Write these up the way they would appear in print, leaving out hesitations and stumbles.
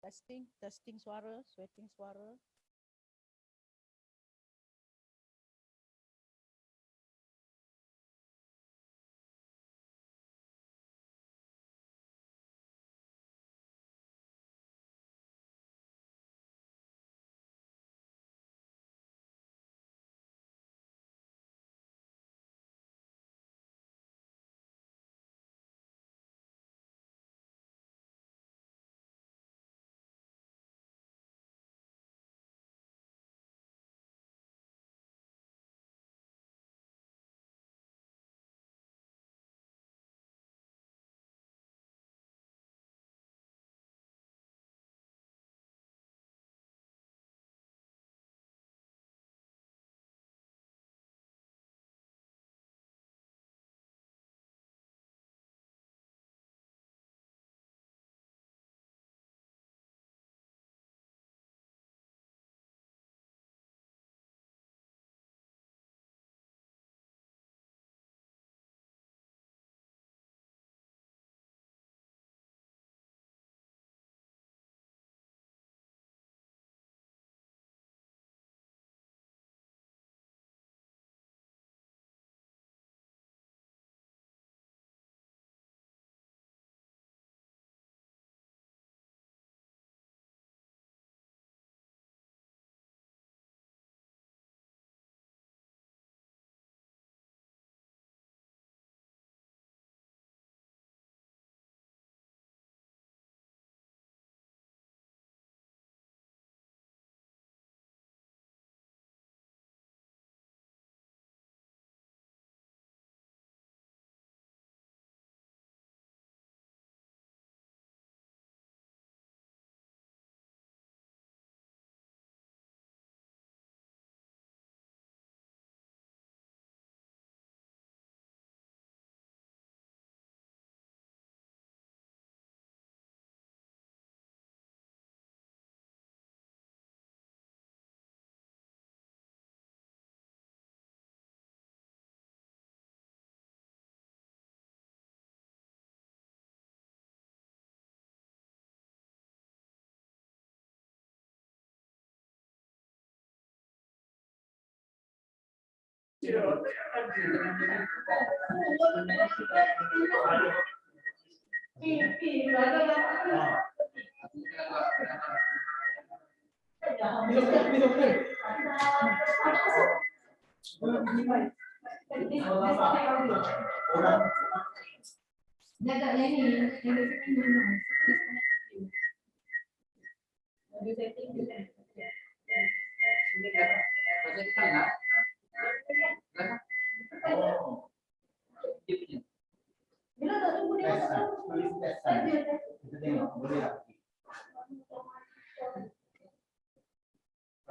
Testing, testing suara, sweating suara.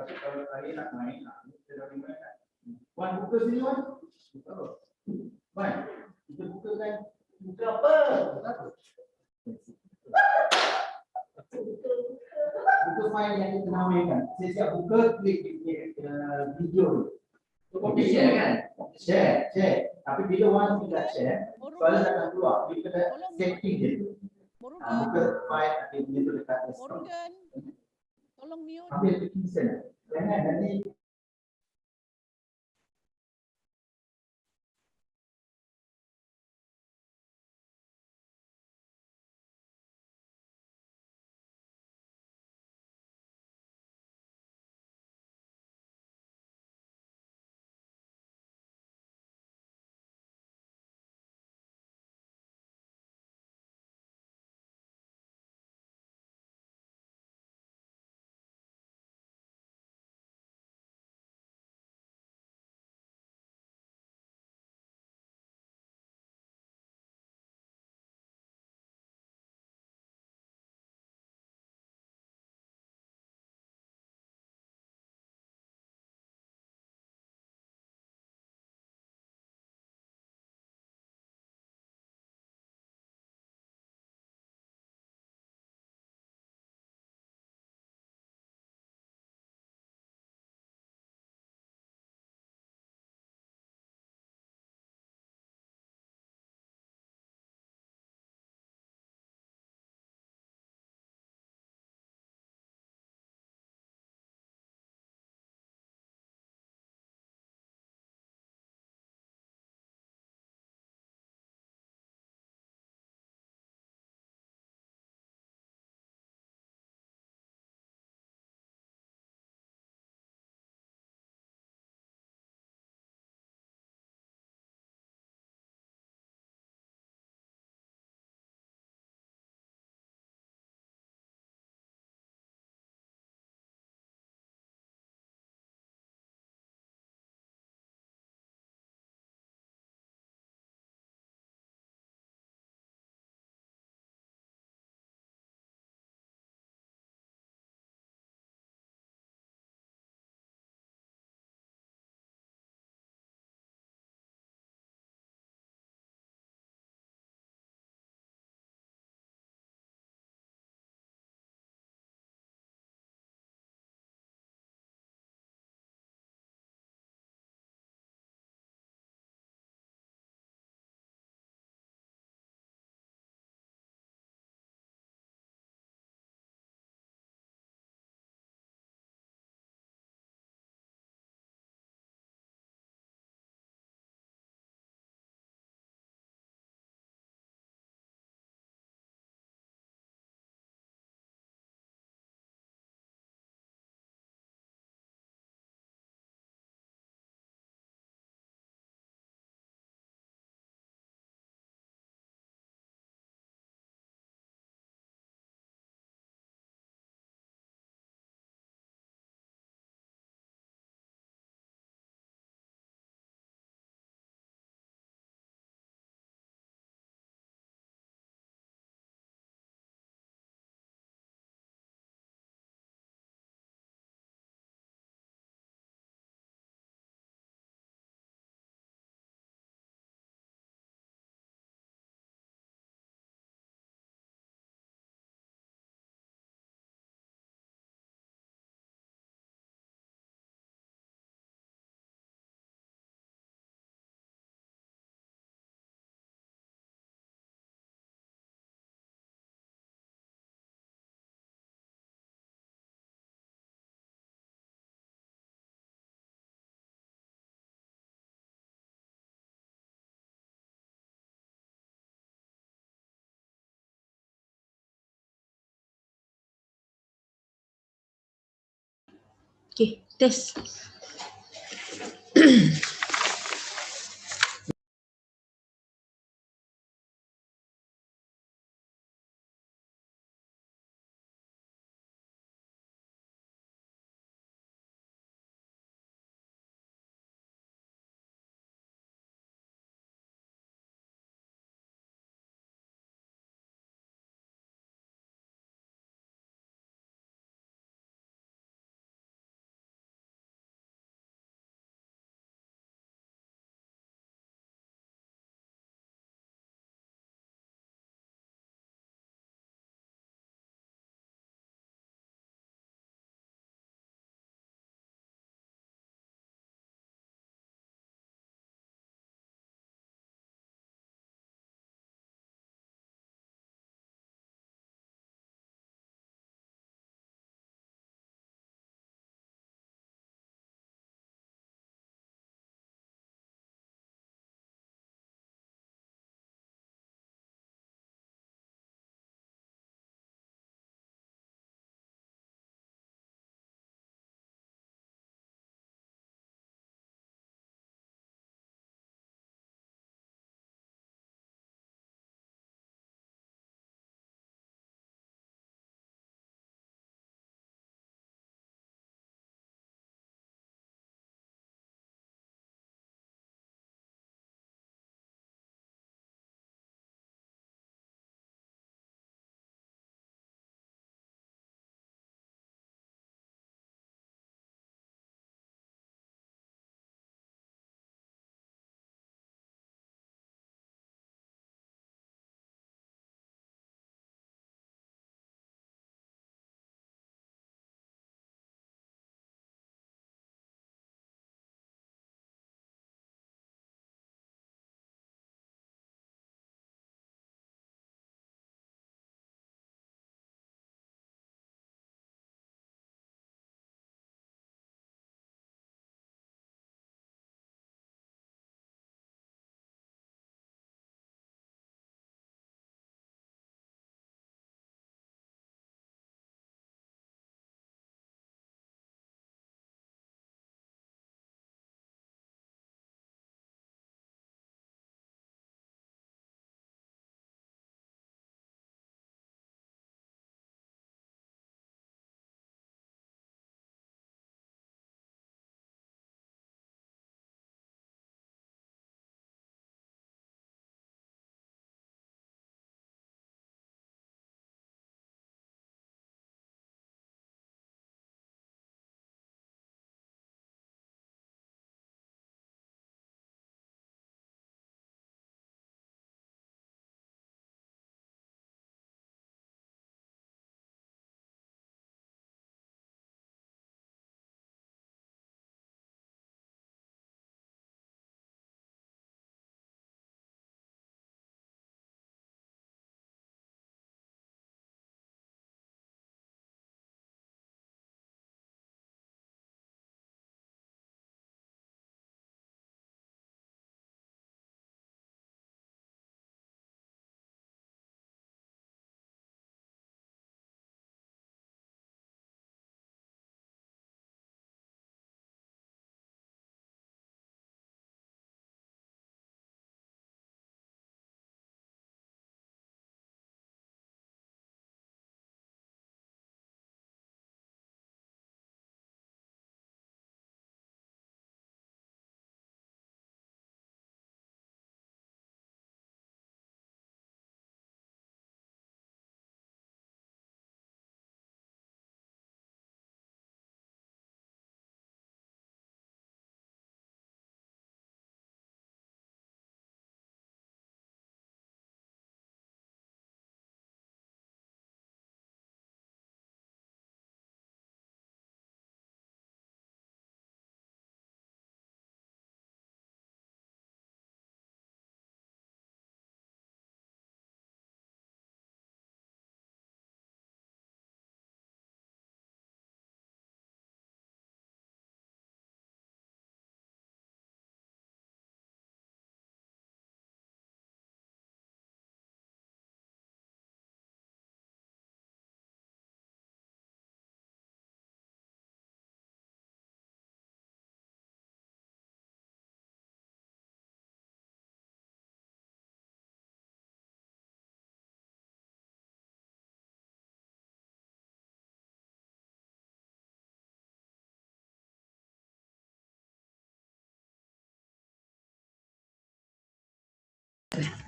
Tapi kalau kalian nak main, kita dah main. Wan buka sini Wan. Buka. Wan, kita buka kan. Buka apa? Buka file yang kita nak mainkan. Saya siap buka, klik video. Okey, share kan? Share. Tapi bila Wan tidak share, soalan akan keluar. Kita kena setting dia. Buka file nanti dia tu dekat desktop. Tolong mute. Ambil application. Jangan nanti Okay, test.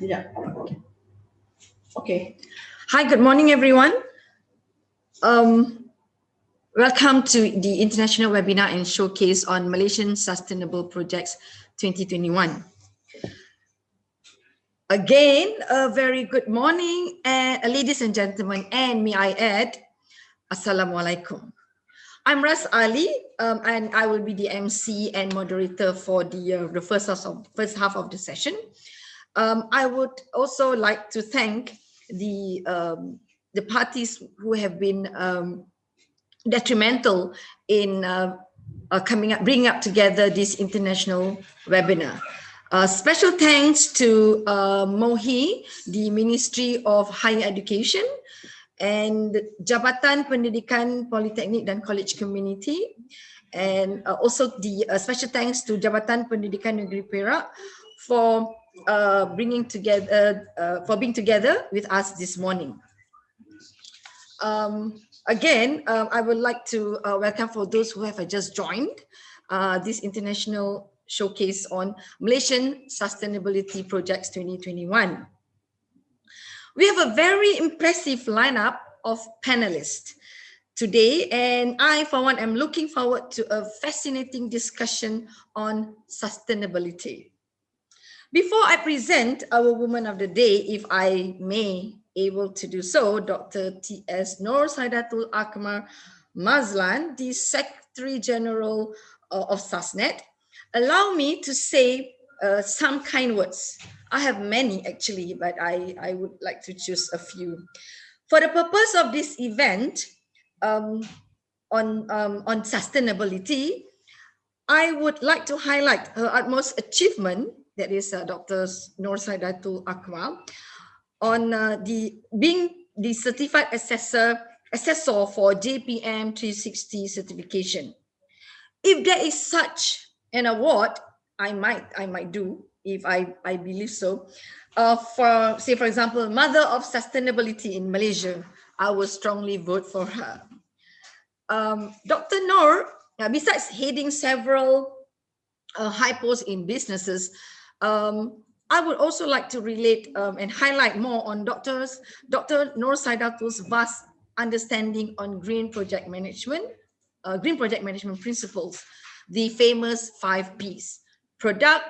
Yeah. Okay. Hi, good morning, everyone. Welcome to the International Webinar and Showcase on Malaysian Sustainable Projects 2021. Again, a very good morning, ladies and gentlemen, and may I add, Assalamualaikum. I'm Ras Ali, and I will be the MC and moderator for the first half of the session. I would also like to thank the parties who have been detrimental in bringing up together this international webinar. Special thanks to MOHI, the Ministry of Higher Education, and Jabatan Pendidikan Politeknik dan College Community, and also the special thanks to Jabatan Pendidikan Negeri Perak for being together with us this morning. Again, I would like to welcome for those who have just joined this international showcase on Malaysian Sustainability Projects 2021. We have a very impressive lineup of panelists today, and I, for one, am looking forward to a fascinating discussion on sustainability. Before I present our Woman of the Day, if I may able to do so, Dr. T.S. Nur Saidatul Akmal Mazlan, the Secretary General of SASNet, allow me to say some kind words. I have many actually, but I would like to choose a few. For the purpose of this event on sustainability, I would like to highlight her utmost achievement, that is Dr. Nur Saidatul Akmal, on being the certified assessor for JPM 360 certification. If there is such an award, I might do, if I believe so. For, say, for example, Mother of Sustainability in Malaysia, I will strongly vote for her. Dr. Nur, besides heading several high posts in businesses, I would also like to relate and highlight more on Dr. Nur Saidatul's vast understanding on green project management principles, the famous 5 Ps: product,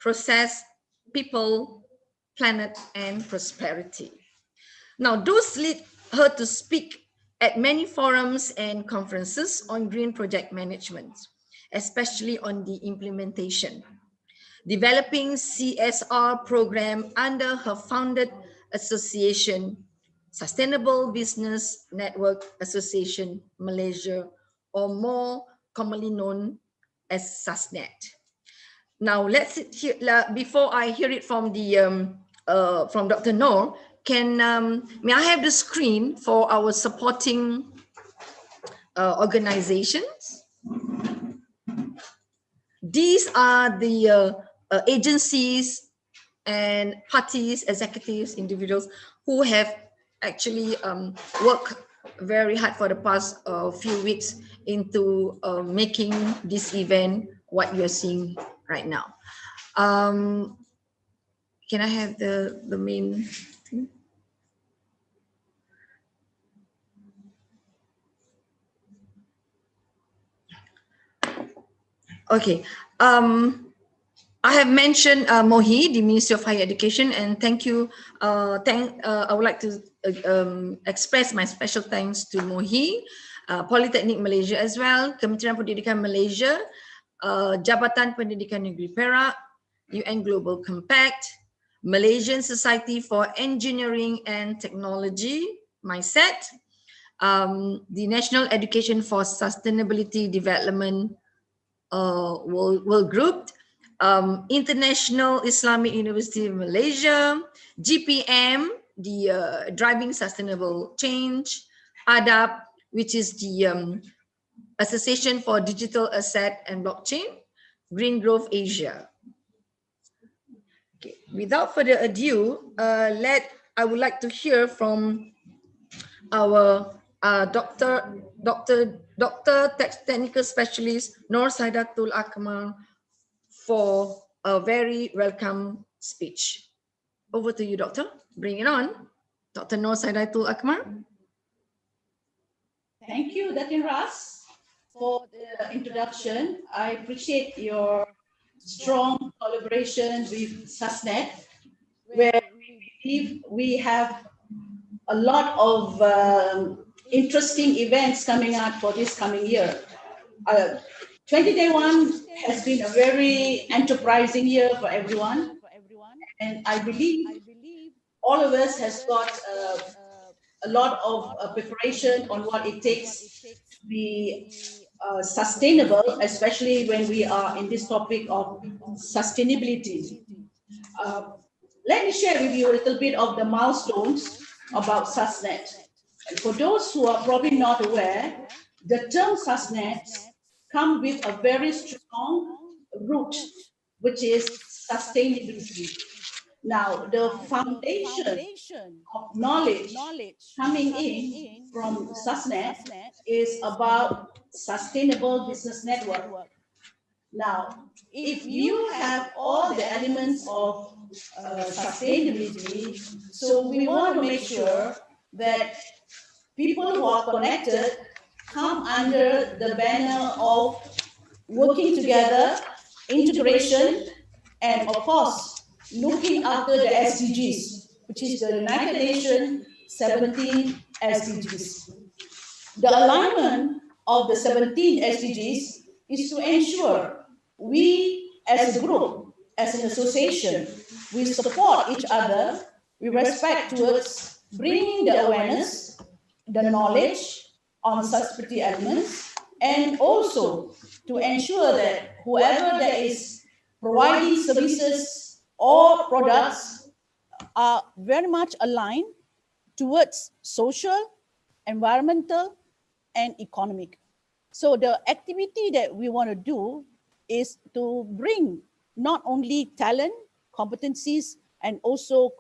process, people, planet, and prosperity. Now, those lead her to speak at many forums and conferences on green project management, especially on the implementation, developing CSR program under her founded association, Sustainable Business Network Association Malaysia, or more commonly known as SASNet. Now, let's hear, before I hear it from the from Dr. Nur, may I have the screen for our supporting organizations? These are the agencies and parties, executives, individuals who have actually worked very hard for the past few weeks into making this event what you're seeing right now. Can I have the main thing? Okay. I have mentioned MOHI, the Ministry of Higher Education, and thank you. I would like to express my special thanks to MOHI, Politeknik Malaysia as well, Kementerian Pendidikan Malaysia, Jabatan Pendidikan Negeri Perak, UN Global Compact, Malaysian Society for Engineering and Technology, MySET, the National Education for Sustainability Development World Group, International Islamic University of Malaysia, GPM, the Driving Sustainable Change, ADAP, which is the Association for Digital Asset and Blockchain, Green Growth Asia. Okay. Without further ado, I would like to hear from our Technical Specialist Nur Saidatul Akmal for a very welcome speech. Over to you, Doctor. Bring it on. Dr. Noor Saidatul Akmal. Thank you, Datin Ras, for the introduction. I appreciate your strong collaboration with SASNET, where we believe we have a lot of interesting events coming out for this coming year. 2021 has been a very enterprising year for everyone, and I believe all of us has got a lot of preparation on what it takes to be sustainable, especially when we are in this topic of sustainability. Let me share with you a little bit of the milestones about SASNET. And for those who are probably not aware, the term SASNET comes with a very strong root, which is sustainability. Now, the foundation of knowledge coming in from SASNET is about sustainable business network. Now, if you have all the elements of sustainability, so we want to make sure that people who are connected come under the banner of working together, integration, and of course, looking after the SDGs, which is the United Nations 17 SDGs. The alignment of the 17 SDGs is to ensure we as a group, as an association, we support each other, we respect towards bringing the awareness, the knowledge on sustainability elements, and also to ensure that whoever that is providing services or products are very much aligned towards social, environmental, and economic. So the activity that we want to do is to bring not only talent, competencies, and also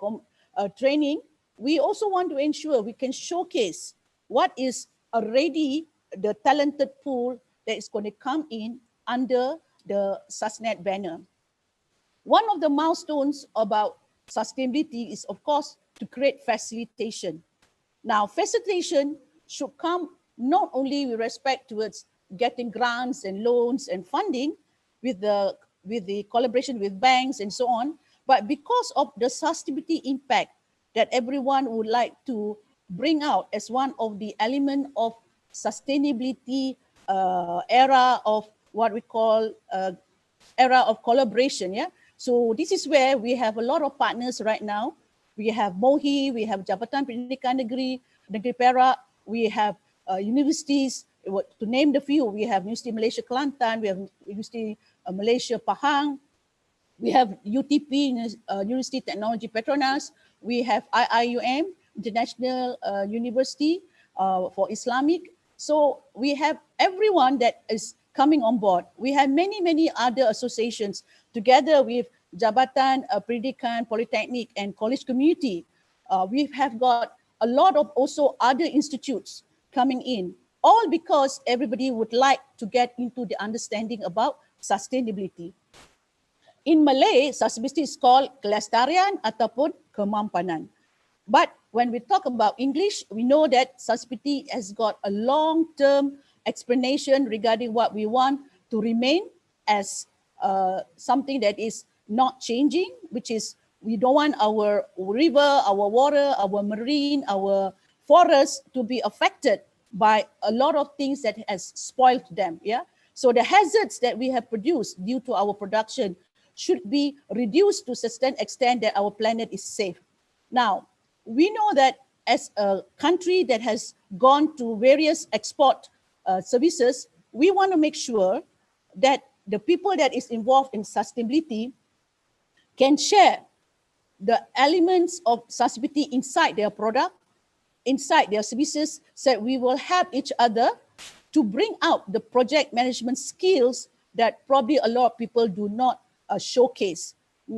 training. We also want to ensure we can showcase what is already the talented pool that is going to come in under the SASNET banner. One of the milestones about sustainability is, of course, to create facilitation. Now, facilitation should come not only with respect towards getting grants and loans and funding with the collaboration with banks and so on, but because of the sustainability impact that everyone would like to bring out as one of the element of sustainability era of what we call era of collaboration. Yeah. So this is where we have a lot of partners right now. We have MOHI, we have Jabatan Pendidikan Negeri Perak, we have universities, to name the few. We have University Malaysia Kelantan, we have University Malaysia Pahang, we have UTP, University Technology Petronas, we have IIUM, International University for Islamic. So we have everyone that is coming on board. We have many other associations together with Jabatan Pendidikan, Polytechnic, and college community. We have got a lot of also other institutes coming in, all because everybody would like to get into the understanding about sustainability. In Malay, sustainability is called kelestarian ataupun kemampanan. But when we talk about English, we know that sustainability has got a long-term explanation regarding what we want to remain as something that is not changing, which is we don't want our river, our water, our marine, our forests to be affected by a lot of things that has spoiled them. Yeah. So the hazards that we have produced due to our production should be reduced to such an extent that our planet is safe. Now, we know that as a country that has gone to various export services, we want to make sure that the people that is involved in sustainability can share the elements of sustainability inside their product, inside their services, so that we will help each other to bring out the project management skills that probably a lot of people do not showcase.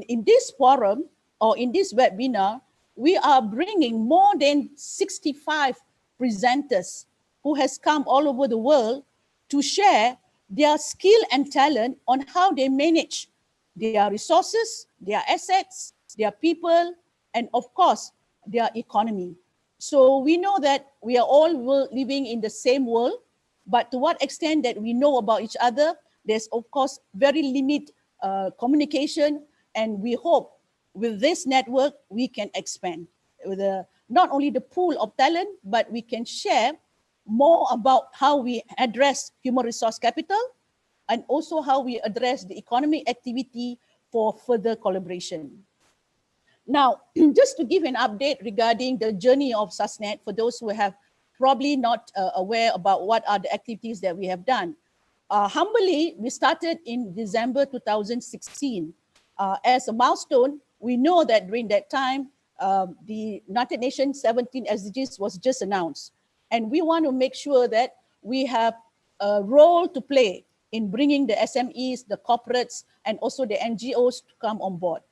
In this forum or in this webinar, we are bringing more than 65 presenters who has come all over the world to share their skill and talent on how they manage their resources, their assets, their people, and of course, their economy. So we know that we are all living in the same world, but to what extent that we know about each other, there's of course very limited communication, and we hope with this network we can expand with not only the pool of talent, but we can share more about how we address human resource capital and also how we address the economic activity for further collaboration. Now, just to give an update regarding the journey of SASNet, for those who have probably not aware about what are the activities that we have done. Humbly, we started in December 2016. As a milestone, we know that during that time, the United Nations 17 SDGs was just announced. And we want to make sure that we have a role to play in bringing the SMEs, the corporates, and also the NGOs to come on board.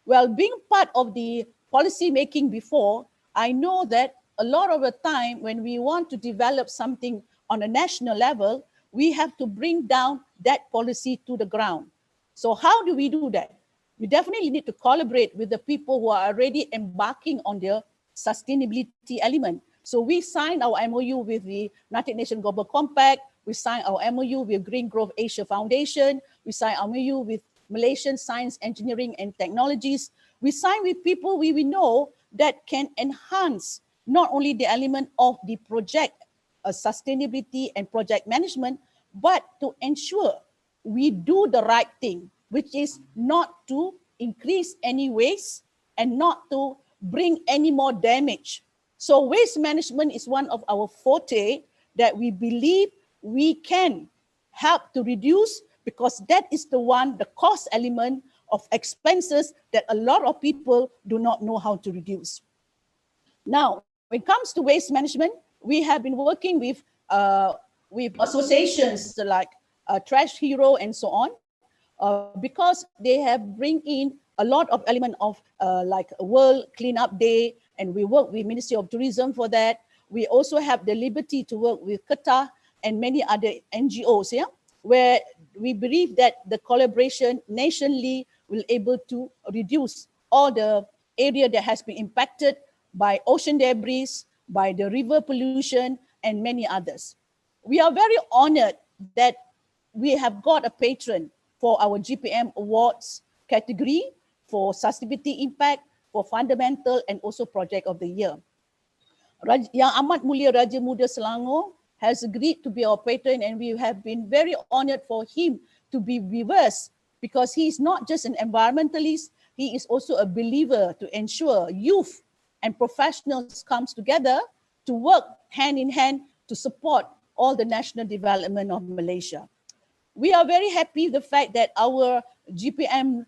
Well, being part of the policy making before, I know that a lot of the time when we want to develop something on a national level, we have to bring down that policy to the ground. So how do we do that? We definitely need to collaborate with the people who are already embarking on their sustainability element. So we signed our MOU with the United Nations Global Compact, we signed our MOU with Green Growth Asia Foundation, we signed our MOU with Malaysian Science, Engineering and Technologies. We sign with people we know that can enhance not only the element of the project sustainability and project management, but to ensure we do the right thing, which is not to increase any waste and not to bring any more damage. So waste management is one of our forte that we believe we can help to reduce, because that is the one, the cost element of expenses that a lot of people do not know how to reduce. Now, when it comes to waste management, we have been working with associations like Trash Hero and so on, because they have bring in a lot of element of like World Cleanup Day, and we work with Ministry of Tourism for that. We also have the liberty to work with Qatar and many other NGOs, yeah, where we believe that the collaboration nationally will able to reduce all the area that has been impacted by ocean debris, by the river pollution, and many others. We are very honored that we have got a patron for our GPM Awards category for sustainability impact, for fundamental, and also project of the year. Yang Amat Mulia Raja Muda Selangor has agreed to be our patron, and we have been very honored for him to be with us, because he is not just an environmentalist, he is also a believer to ensure youth and professionals comes together to work hand in hand to support all the national development of Malaysia. We are very happy the fact that our GPM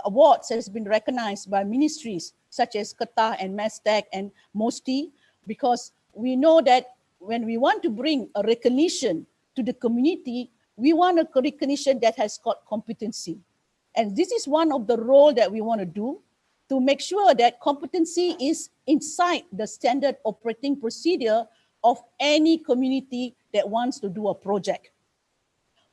awards has been recognized by ministries such as Qatar and Mastec and MOSTI, because we know that when we want to bring a recognition to the community, we want a recognition that has got competency. And this is one of the role that we want to do, to make sure that competency is inside the standard operating procedure of any community that wants to do a project.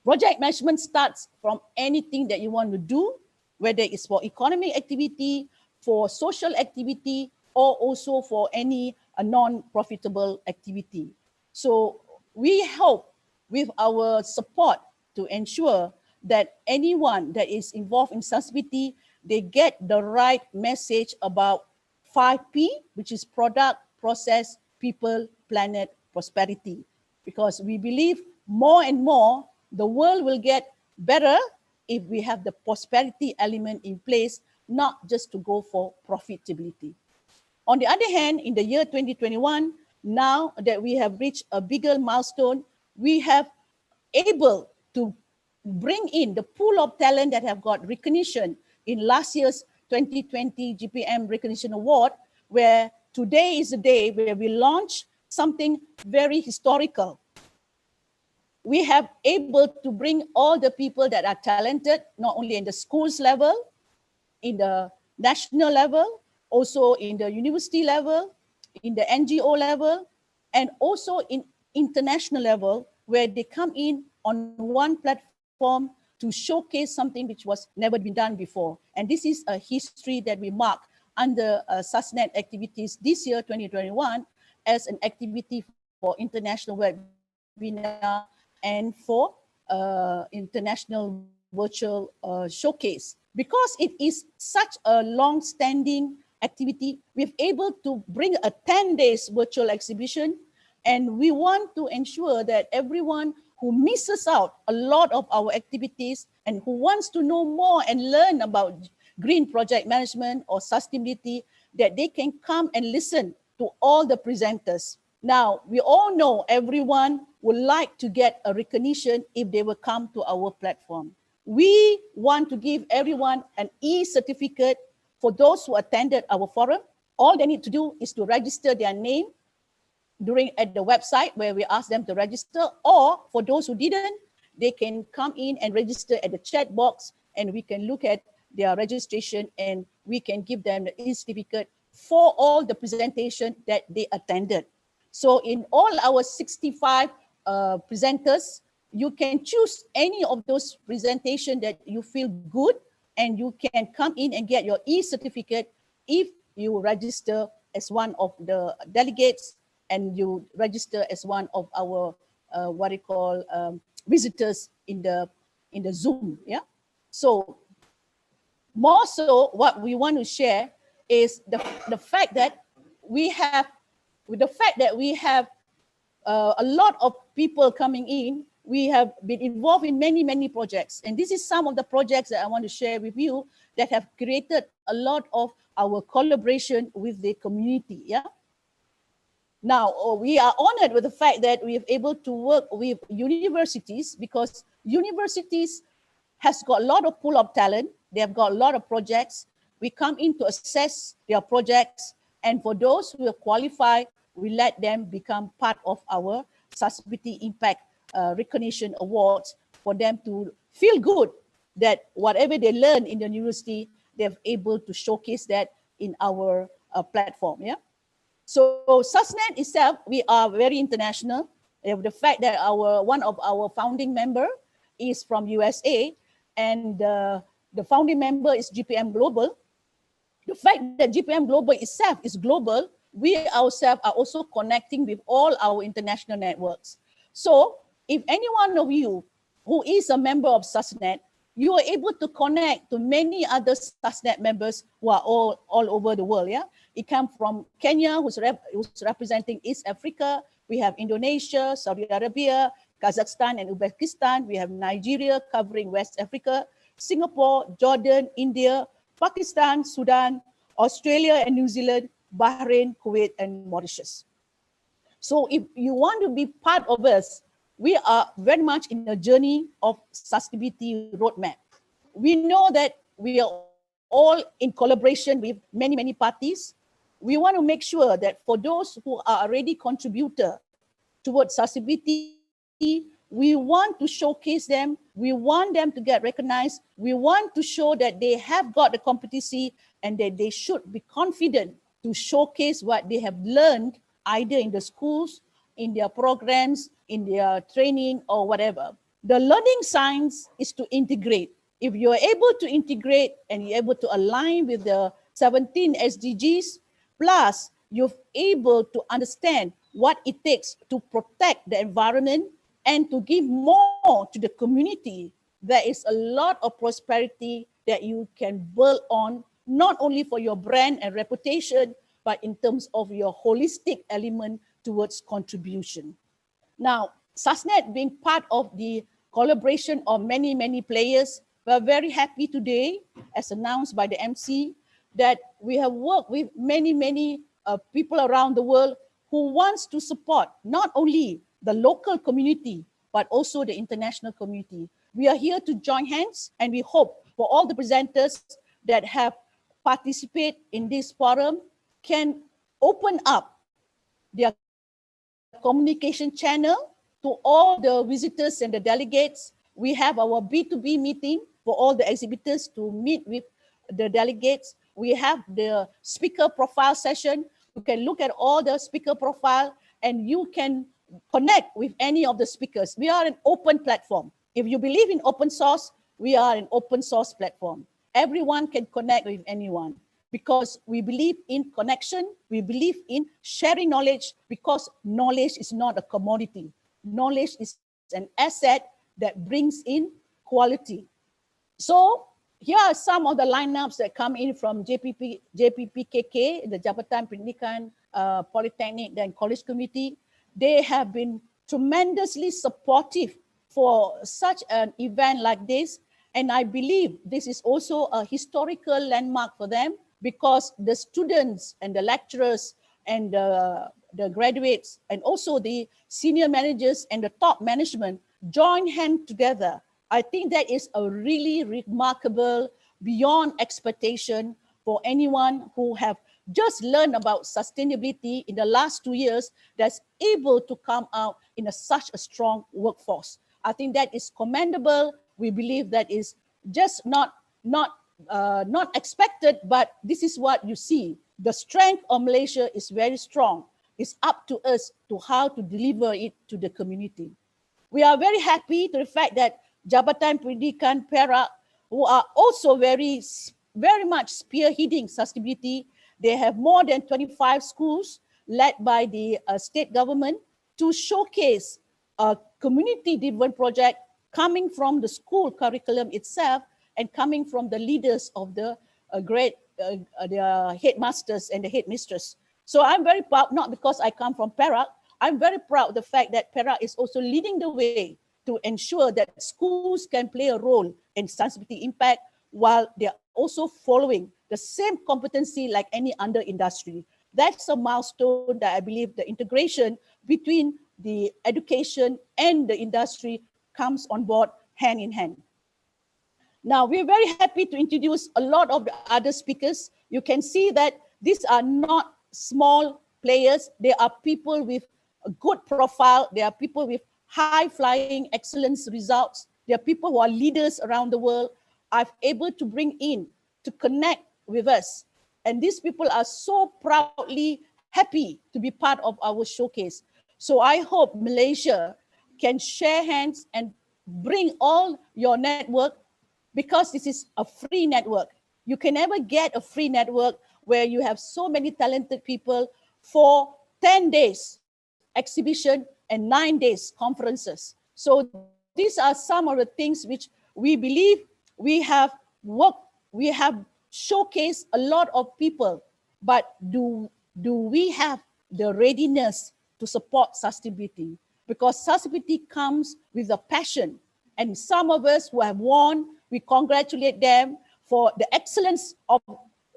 Project management starts from anything that you want to do, whether it's for economic activity, for social activity, or also for any non-profitable activity. So we hope with our support to ensure that anyone that is involved in sustainability, they get the right message about 5P, which is product, process, people, planet, prosperity. Because we believe more and more the world will get better if we have the prosperity element in place, not just to go for profitability. On the other hand, in the year 2021, now that we have reached a bigger milestone, we have able to bring in the pool of talent that have got recognition in last year's 2020 GPM Recognition Award, where today is the day where we launch something very historical. We have able to bring all the people that are talented, not only in the schools level, in the national level, also in the university level, in the NGO level, and also in international level, where they come in on one platform to showcase something which was never been done before. And this is a history that we mark under SUSNET activities this year, 2021, as an activity for international webinar and for international virtual showcase. Because it is such a long-standing activity, we've able to bring a 10 days virtual exhibition, and we want to ensure that everyone who misses out a lot of our activities and who wants to know more and learn about green project management or sustainability, that they can come and listen to all the presenters. Now, we all know everyone would like to get a recognition if they will come to our platform. We want to give everyone an e-certificate for those who attended our forum. All they need to do is to register their name at the website where we ask them to register, or for those who didn't, they can come in and register at the chat box, and we can look at their registration and we can give them the e-certificate for all the presentation that they attended. So in all our 65 presenters, you can choose any of those presentations that you feel good, and you can come in and get your e-certificate if you register as one of the delegates and you register as one of our visitors in the Zoom. Yeah. So more so, what we want to share is the fact that we have a lot of people coming in. We have been involved in many projects, and this is some of the projects that I want to share with you that have created a lot of our collaboration with the community. Yeah. Now, we are honored with the fact that we are able to work with universities, because universities has got a lot of pool of talent. They have got a lot of projects. We come in to assess their projects, and for those who are qualified, we let them become part of our Sustainability Impact Recognition Awards, for them to feel good that whatever they learn in the university, they're able to showcase that in our platform. Yeah. So SUSNET itself, we are very international. The fact that one of our founding member is from USA, and the founding member is GPM Global. The fact that GPM Global itself is global, we ourselves are also connecting with all our international networks. So if any one of you who is a member of SUSNET, you are able to connect to many other SUSNET members who are all over the world. Yeah, it comes from Kenya, who's representing East Africa. We have Indonesia, Saudi Arabia, Kazakhstan, and Uzbekistan. We have Nigeria covering West Africa, Singapore, Jordan, India, Pakistan, Sudan, Australia and New Zealand, Bahrain, Kuwait, and Mauritius. So if you want to be part of us, we are very much in a journey of sustainability roadmap. We know that we are all in collaboration with many parties. We want to make sure that for those who are already contributor towards sustainability, we want to showcase them. We want them to get recognized. We want to show that they have got the competency and that they should be confident to showcase what they have learned, either in the schools, in their programs, in their training, or whatever. The learning science is to integrate. If you're able to integrate and you're able to align with the 17 SDGs, plus you're able to understand what it takes to protect the environment and to give more to the community, there is a lot of prosperity that you can build on, not only for your brand and reputation, but in terms of your holistic element towards contribution. Now, SUSNET being part of the collaboration of many players, we're very happy today, as announced by the MC, that we have worked with many people around the world who wants to support not only the local community, but also the international community. We are here to join hands, and we hope for all the presenters that have participated in this forum can open up their communication channel to all the visitors and the delegates. We have our B2B meeting for all the exhibitors to meet with the delegates. We have the speaker profile session. You can look at all the speaker profile and you can connect with any of the speakers. We are an open platform. If you believe in open source, we are an open source platform. Everyone can connect with anyone. because we believe in connection, we believe in sharing knowledge, because knowledge is not a commodity. Knowledge is an asset that brings in quality. So here are some of the lineups that come in from JPPKK, the Jabatan Pendidikan, Polytechnic and College Committee. They have been tremendously supportive for such an event like this. And I believe this is also a historical landmark for them, because the students and the lecturers and the graduates and also the senior managers and the top management join hands together. I think that is a really remarkable, beyond expectation for anyone who have just learned about sustainability in the last 2 years, that's able to come out in such a strong workforce. I think that is commendable. We believe that is just not expected, but this is what you see. The strength of Malaysia is very strong. It's up to us to how to deliver it to the community. We are very happy to the fact that Jabatan Pendidikan Perak, who are also very much spearheading sustainability, they have more than 25 schools led by the state government to showcase a community-driven project coming from the school curriculum itself and coming from the leaders of the the headmasters and the headmistress. So I'm very proud, not because I come from Perak, I'm very proud of the fact that Perak is also leading the way to ensure that schools can play a role in sustainability impact, while they're also following the same competency like any other industry. That's a milestone that I believe the integration between the education and the industry comes on board hand in hand. Now, we're very happy to introduce a lot of the other speakers. You can see that these are not small players. They are people with a good profile. They are people with high-flying excellence results. They are people who are leaders around the world. I've able to bring in to connect with us. And these people are so proudly happy to be part of our showcase. So I hope Malaysia can share hands and bring all your network, because this is a free network. You can never get a free network where you have so many talented people for 10 days exhibition and 9 days conferences. So these are some of the things which we believe we have worked, we have showcased a lot of people, but do we have the readiness to support sustainability? Because sustainability comes with a passion. And some of us who have won, we congratulate them for the excellence of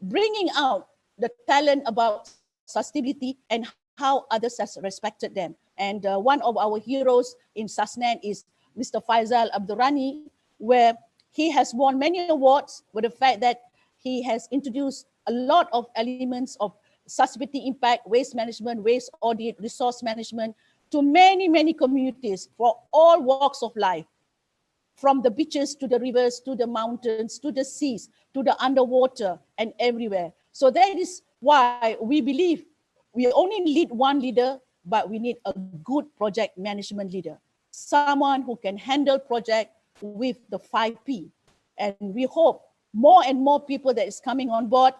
bringing out the talent about sustainability and how others have respected them. And one of our heroes in Susnan is Mr. Faisal Abdurrani, where he has won many awards with the fact that he has introduced a lot of elements of sustainability impact, waste management, waste audit, resource management to many, many communities for all walks of life, from the beaches to the rivers, to the mountains, to the seas, to the underwater and everywhere. So that is why we believe we only need one leader, but we need a good project management leader, someone who can handle project with the 5P. And we hope more and more people that is coming on board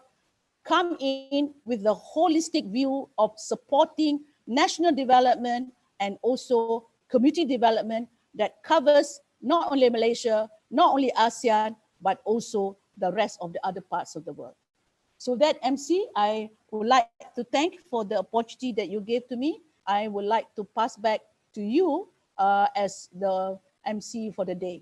come in with the holistic view of supporting national development and also community development that covers not only Malaysia, not only ASEAN, but also the rest of the other parts of the world. So that, MC, I would like to thank for the opportunity that you gave to me. I would like to pass back to you as the MC for the day.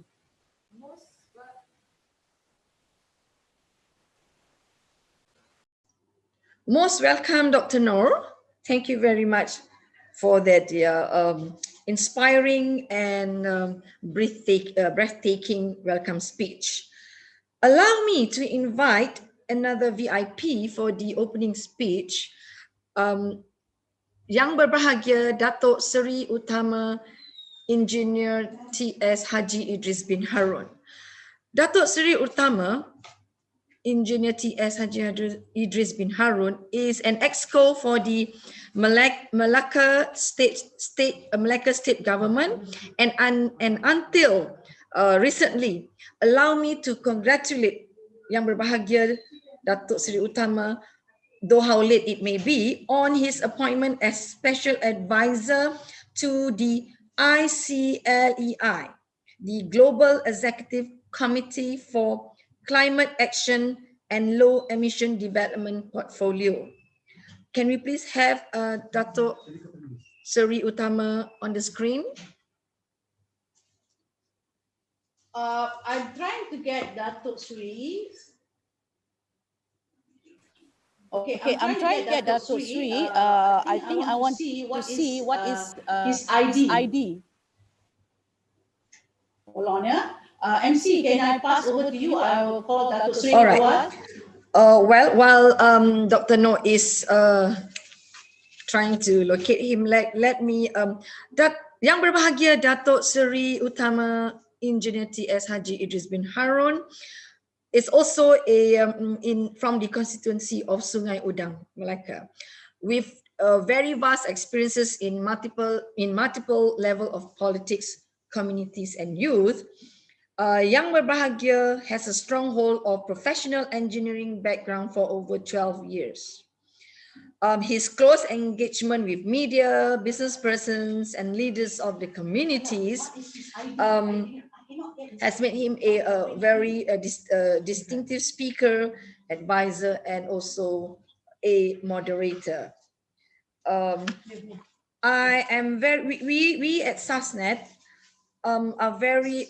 Most welcome, Dr. Noor. Thank you very much for that inspiring and breathtaking welcome speech. Allow me to invite another VIP for the opening speech. Yang berbahagia Datuk Seri Utama Engineer T.S. Haji Idris bin Harun. Datuk Seri Utama Engineer T.S. Haji Idris bin Harun is an exco for the Malacca State Government, and until recently, allow me to congratulate Yang Berbahagia Datuk Seri Utama, though how late it may be, on his appointment as Special Advisor to the ICLEI, the Global Executive Committee for Climate Action and Low Emission Development Portfolio. Can we please have Datuk Seri Utama on the screen? I'm trying to get Datuk Sri. Okay, I'm trying to get Datuk Sri. I think I want to see what is his ID. Hold on, yeah. MC, can I pass over to you? I will call Datuk Sri. All right. Well, while Dr. No is trying to locate him, let me Yang Berbahagia Datuk Seri Utama Engineer T.S. Haji Idris bin Harun is also from the constituency of Sungai Udang, Melaka, with very vast experiences in multiple level of politics, communities, and youth. Yang Berbahagia has a stronghold of professional engineering background for over 12 years. His close engagement with media, business persons, and leaders of the communities has made him a very distinctive speaker, advisor, and also a moderator. I am we at SASNet are very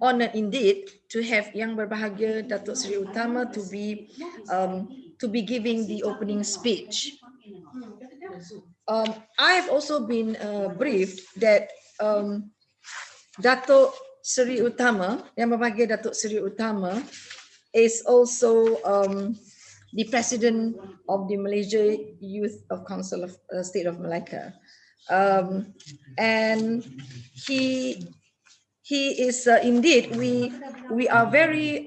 honored indeed to have Yang Berbahagia Datuk Seri Utama to be giving the opening speech. I have also been briefed that Datuk Seri Utama, Yang Berbahagia Datuk Seri Utama, is also the president of the Malaysia Youth of Council of State of Malacca, and he is indeed we are very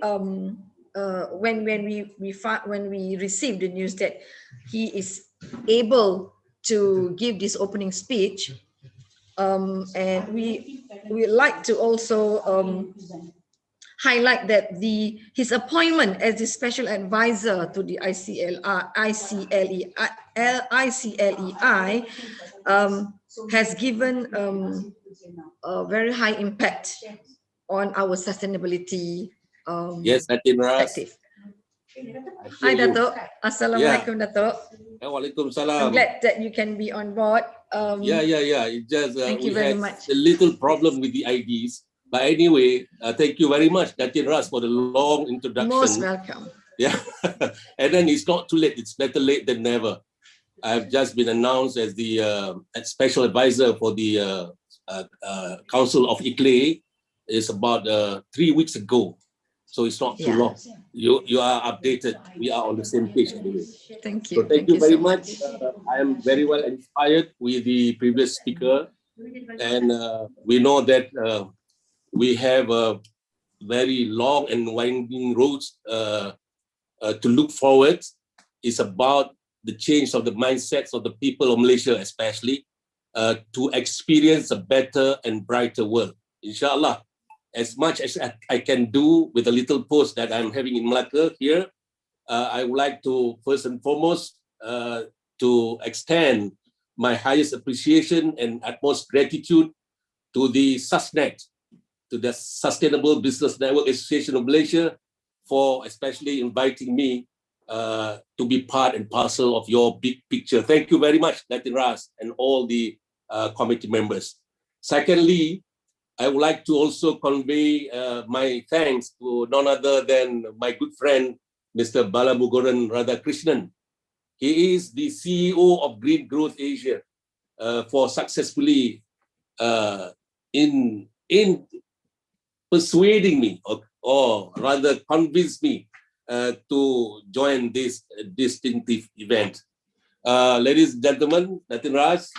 when we received the news that he is able to give this opening speech, and we like to also highlight that his appointment as the special advisor to the ICLEI has given a very high impact on our sustainability yes, perspective. Hi Datuk, Assalamualaikum Datuk. Waalaikumsalam. I'm glad that you can be on board. Yeah. It just thank you very much. A little problem with the IDs, but anyway, thank you very much, Datin Ras, for the long introduction. Most welcome. Yeah, and then it's not too late. It's better late than never. I've just been announced as the special advisor for the Council of ICLEI. It's about 3 weeks ago, so it's not too long. You are updated. We are on the same page anyway. Thank you. So thank you very much. I am very well inspired with the previous speaker, and we know that we have a very long and winding roads to look forward. It's about the change of the mindsets of the people of Malaysia, especially to experience a better and brighter world. Inshallah, as much as I can do with the little post that I'm having in Malacca here, I would like to first and foremost to extend my highest appreciation and utmost gratitude to the SASNET, to the Sustainable Business Network Association of Malaysia, for especially inviting me to be part and parcel of your big picture. Thank you very much, Datin Ras, and all the committee members. Secondly, I would like to also convey my thanks to none other than my good friend, Mr. Balamugoran Radhakrishnan. He is the CEO of Green Growth Asia for successfully in persuading me, or rather convince me to join this distinctive event. Ladies and gentlemen, Datin Ras,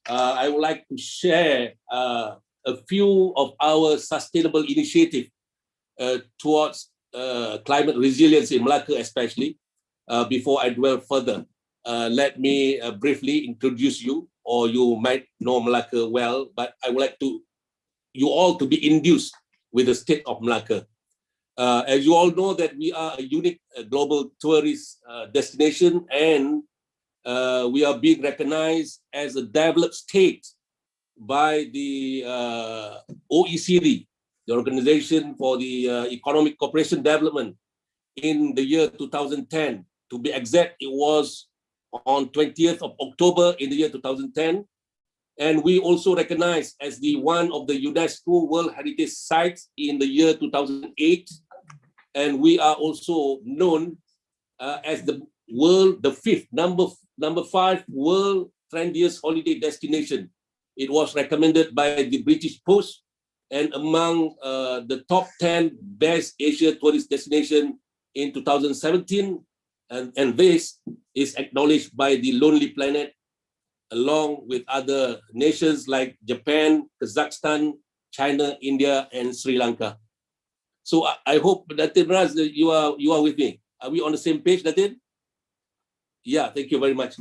I would like to share a few of our sustainable initiatives towards climate resilience in Malacca especially. Before I dwell further, let me briefly introduce you, or you might know Malacca well, but I would like you all to be induced with the state of Malacca. As you all know that we are a unique global tourist destination, and we are being recognized as a developed state by the OECD, the Organization for the Economic Cooperation Development, in the year 2010. To be exact, it was on 20th of October in the year 2010. And we also recognized as the one of the UNESCO World Heritage Sites in the year 2008. And we are also known as the fifth, number 5 world trendiest holiday destination. It was recommended by the British Post and among the top 10 best Asia tourist destination in 2017. And this is acknowledged by the Lonely Planet along with other nations like Japan, Kazakhstan, China, India, and Sri Lanka. So I hope, Datin Raz, you are with me. Are we on the same page, Datin? Yeah, thank you very much.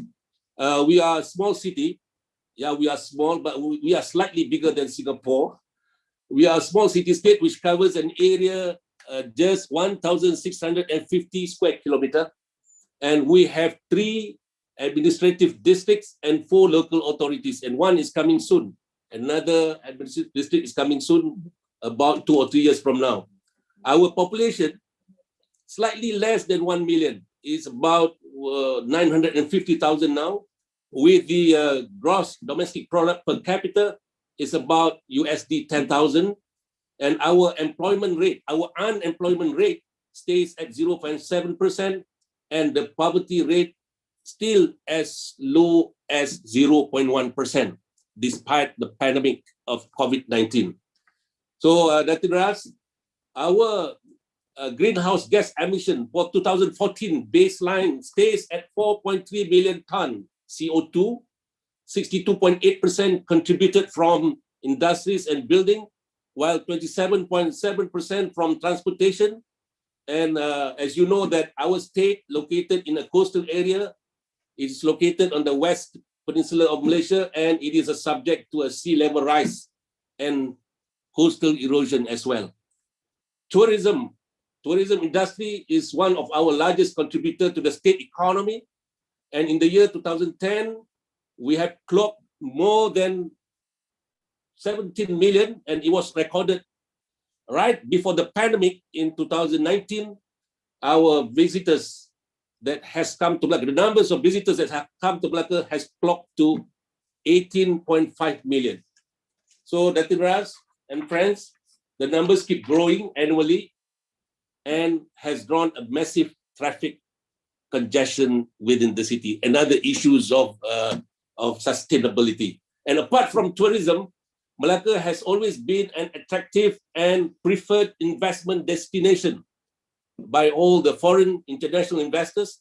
We are a small city. Yeah, we are small, but we are slightly bigger than Singapore. We are a small city state which covers an area just 1,650 square kilometers. And we have 3 administrative districts and 4 local authorities, and one is coming soon. Another administrative district is coming soon, about 2 or 3 years from now. Our population, slightly less than 1 million, is about 950,000 now, with the gross domestic product per capita is about USD 10,000, and our employment rate, our unemployment rate stays at 0.7%, and the poverty rate still as low as 0.1%, despite the pandemic of COVID-19. So, Datin Raz, our greenhouse gas emission for 2014 baseline stays at 4.3 million ton CO2, 62.8% contributed from industries and building, while 27.7% from transportation. And as you know that our state, located in a coastal area, is located on the west peninsula of Malaysia, and it is a subject to a sea level rise and coastal erosion as well. Tourism industry is one of our largest contributor to the state economy. And in the year 2010, we have clocked more than 17 million, and it was recorded right before the pandemic in 2019. Our visitors that has come to Malacca, the numbers of visitors that have come to Malacca has clocked to 18.5 million. So Datin Raz and friends, the numbers keep growing annually and has drawn a massive traffic congestion within the city and other issues of sustainability. And apart from tourism, Malacca has always been an attractive and preferred investment destination by all the foreign international investors.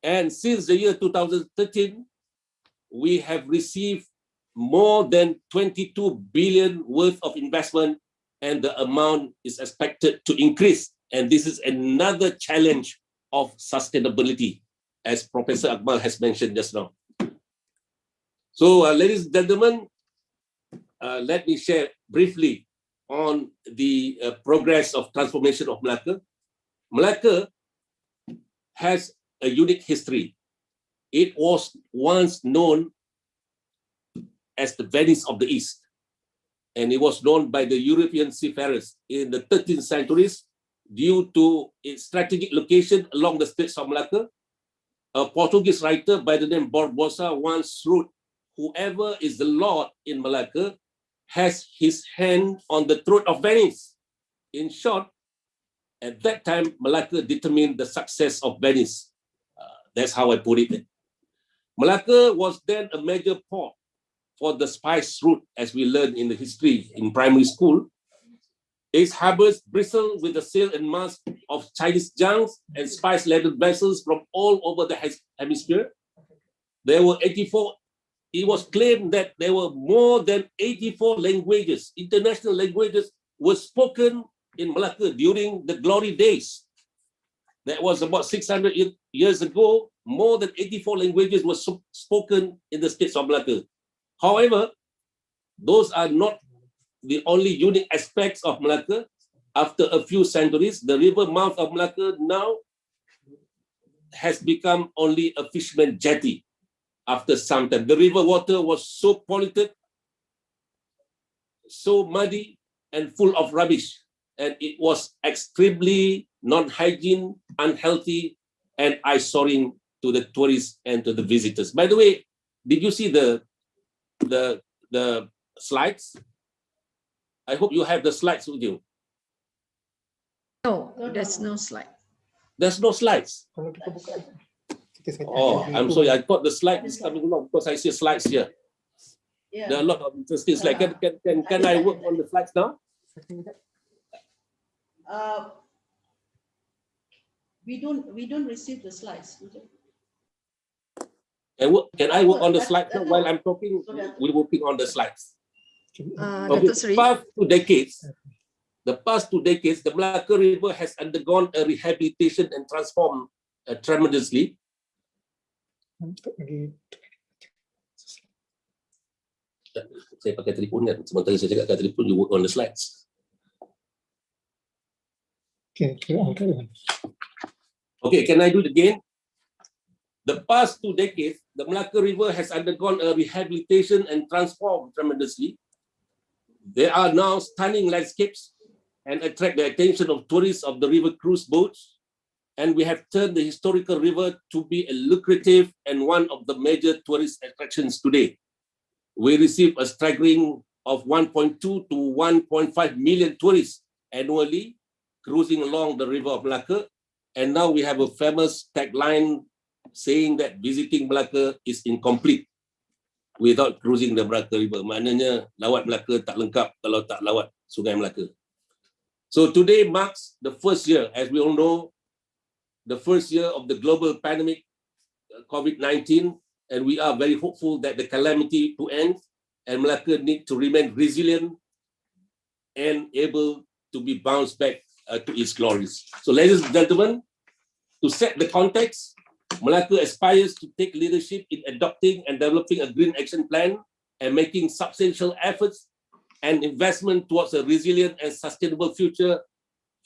And since the year 2013, we have received more than 22 billion worth of investment, and the amount is expected to increase. And this is another challenge of sustainability, as Professor Akmal has mentioned just now. So, ladies and gentlemen, let me share briefly on the progress of transformation of Malacca. Malacca has a unique history. It was once known as the Venice of the East, and it was known by the European seafarers in the 13th centuries due to its strategic location along the Straits of Malacca. A Portuguese writer by the name Barbosa once wrote, "Whoever is the Lord in Malacca has his hand on the throat of Venice." In short, at that time, Malacca determined the success of Venice. That's how I put it. Malacca was then a major port for the spice route, as we learned in the history in primary school. Its harbors bristle with the sail and mast of Chinese junks and spice-laden vessels from all over the hemisphere. There were 84. It was claimed that there were more than 84 languages, international languages, were spoken in Malacca during the glory days. That was about 600 years ago. More than 84 languages were spoken in the States of Malacca. However, those are not the only unique aspects of Malacca. After a few centuries, the river mouth of Malacca now has become only a fisherman jetty. After some time, the river water was so polluted, so muddy, and full of rubbish, and it was extremely non-hygiene, unhealthy, and eyesore to the tourists and to the visitors. By the way, did you see the slides? I hope you have the slides with you. No, there's no slide. There's no slides. Oh, I'm sorry. I thought the slide is coming along because I see slides here. Yeah. There are a lot of interesting slides. Can I work on the slides now? We don't receive the slides. Can I work on the slides now while I'm talking? We're working on the slides. Okay. The past 2 decades, the Malacca River has undergone a rehabilitation and transformed tremendously. Saya pakai telefon kan, sementara saya cakap kat telefon, you work on the slides. Okay, can I do it again? The past 2 decades, the Malacca River has undergone a rehabilitation and transformed tremendously. There are now stunning landscapes and attract the attention of tourists of the river cruise boats. And we have turned the historical river to be a lucrative and one of the major tourist attractions today. We receive a staggering of 1.2 to 1.5 million tourists annually cruising along the river of Malacca. And now we have a famous tagline saying that visiting Malacca is incomplete without cruising the Malacca River. Maknanya lawat Malacca tak lengkap kalau tak lawat Sungai Malacca. So today marks the first year, as we all know, the first year of the global pandemic, COVID-19, and we are very hopeful that the calamity to end and Malacca need to remain resilient and able to be bounced back to its glories. So ladies and gentlemen, to set the context, Malacca aspires to take leadership in adopting and developing a green action plan and making substantial efforts and investment towards a resilient and sustainable future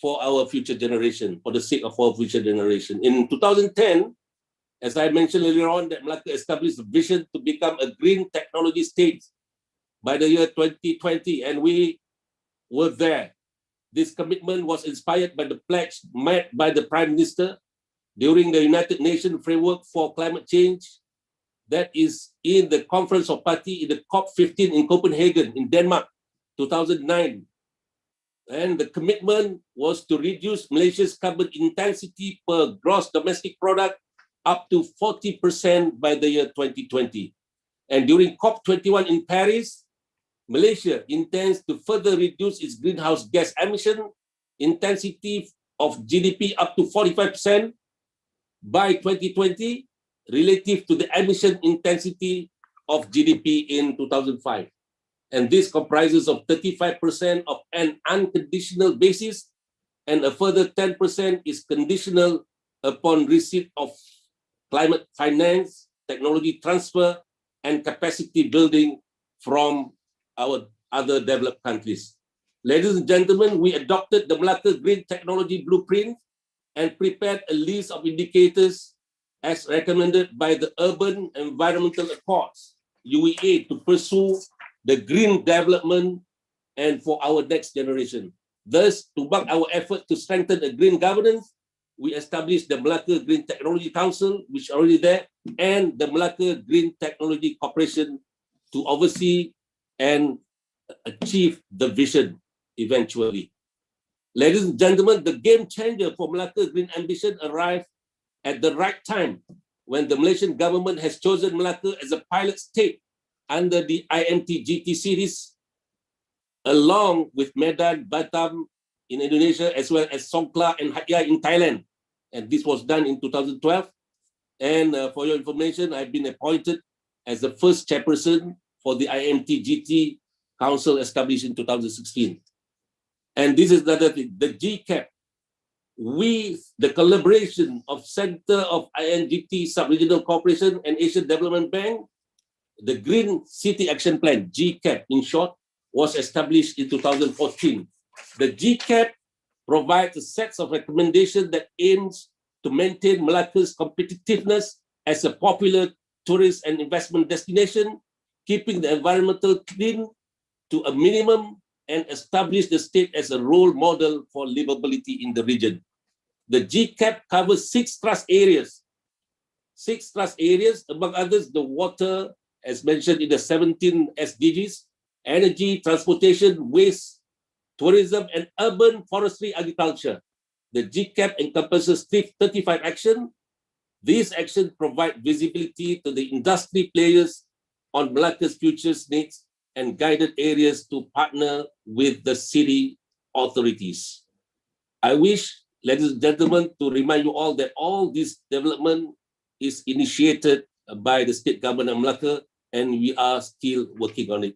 for our future generation, for the sake of our future generation. In 2010, as I mentioned earlier on, that Malacca established a vision to become a green technology state by the year 2020, and we were there. This commitment was inspired by the pledge made by the Prime Minister during the United Nations Framework for Climate Change, that is in the Conference of Party in the COP15 in Copenhagen in Denmark, 2009. And the commitment was to reduce Malaysia's carbon intensity per gross domestic product up to 40% by the year 2020. And during COP21 in Paris, Malaysia intends to further reduce its greenhouse gas emission intensity of GDP up to 45% by 2020 relative to the emission intensity of GDP in 2005. And this comprises of 35% of an unconditional basis, and a further 10% is conditional upon receipt of climate finance, technology transfer, and capacity building from our other developed countries. Ladies and gentlemen, we adopted the Malacca Green Technology Blueprint and prepared a list of indicators as recommended by the Urban Environmental Accords, UEA, to pursue the green development and for our next generation. Thus, to back our effort to strengthen the green governance, we established the Malacca Green Technology Council, which is already there, and the Malacca Green Technology Corporation to oversee and achieve the vision eventually. Ladies and gentlemen, the game changer for Malacca Green Ambition arrived at the right time when the Malaysian government has chosen Malacca as a pilot state under the IMT GT series, along with Medan, Batam in Indonesia, as well as Songkla and Hat Yai in Thailand. And this was done in 2012. And for your information, I've been appointed as the first chairperson for the IMT GT Council established in 2016. And this is another thing, the GCAP, with the collaboration of Center of INGT Sub-Regional Cooperation and Asian Development Bank, the Green City Action Plan, GCAP in short, was established in 2014. The GCAP provides a set of recommendations that aims to maintain Malacca's competitiveness as a popular tourist and investment destination, keeping the environmental clean to a minimum and establish the state as a role model for livability in the region. The GCAP covers 6 trust areas. 6 trust areas, among others, the water, as mentioned in the 17 SDGs, energy, transportation, waste, tourism, and urban forestry agriculture. The GCAP encompasses 35 actions. These actions provide visibility to the industry players on Malacca's future needs and guided areas to partner with the city authorities. I wish, ladies and gentlemen, to remind you all that all this development is initiated by the state government of Malacca, and we are still working on it.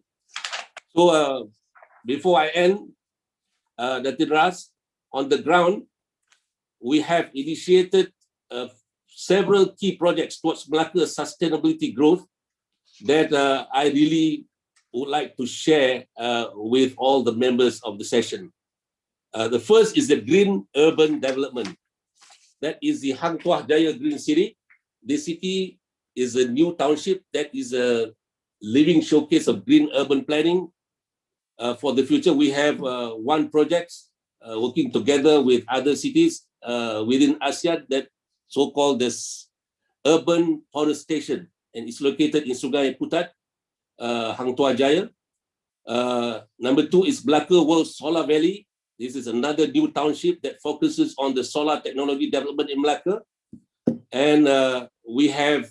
So before I end, Datin Ras, on the ground, we have initiated several key projects towards Malacca's sustainability growth that I really would like to share with all the members of the session. The first is the green urban development. That is the Hang Tuah Jaya Green City. This city is a new township that is a living showcase of green urban planning. For the future, we have one project working together with other cities within ASEAN that so-called this urban forestation, and it's located in Sungai Putat, Hang Tuah Jaya. Number 2 is Malacca World Solar Valley. This is another new township that focuses on the solar technology development in Malacca. And we have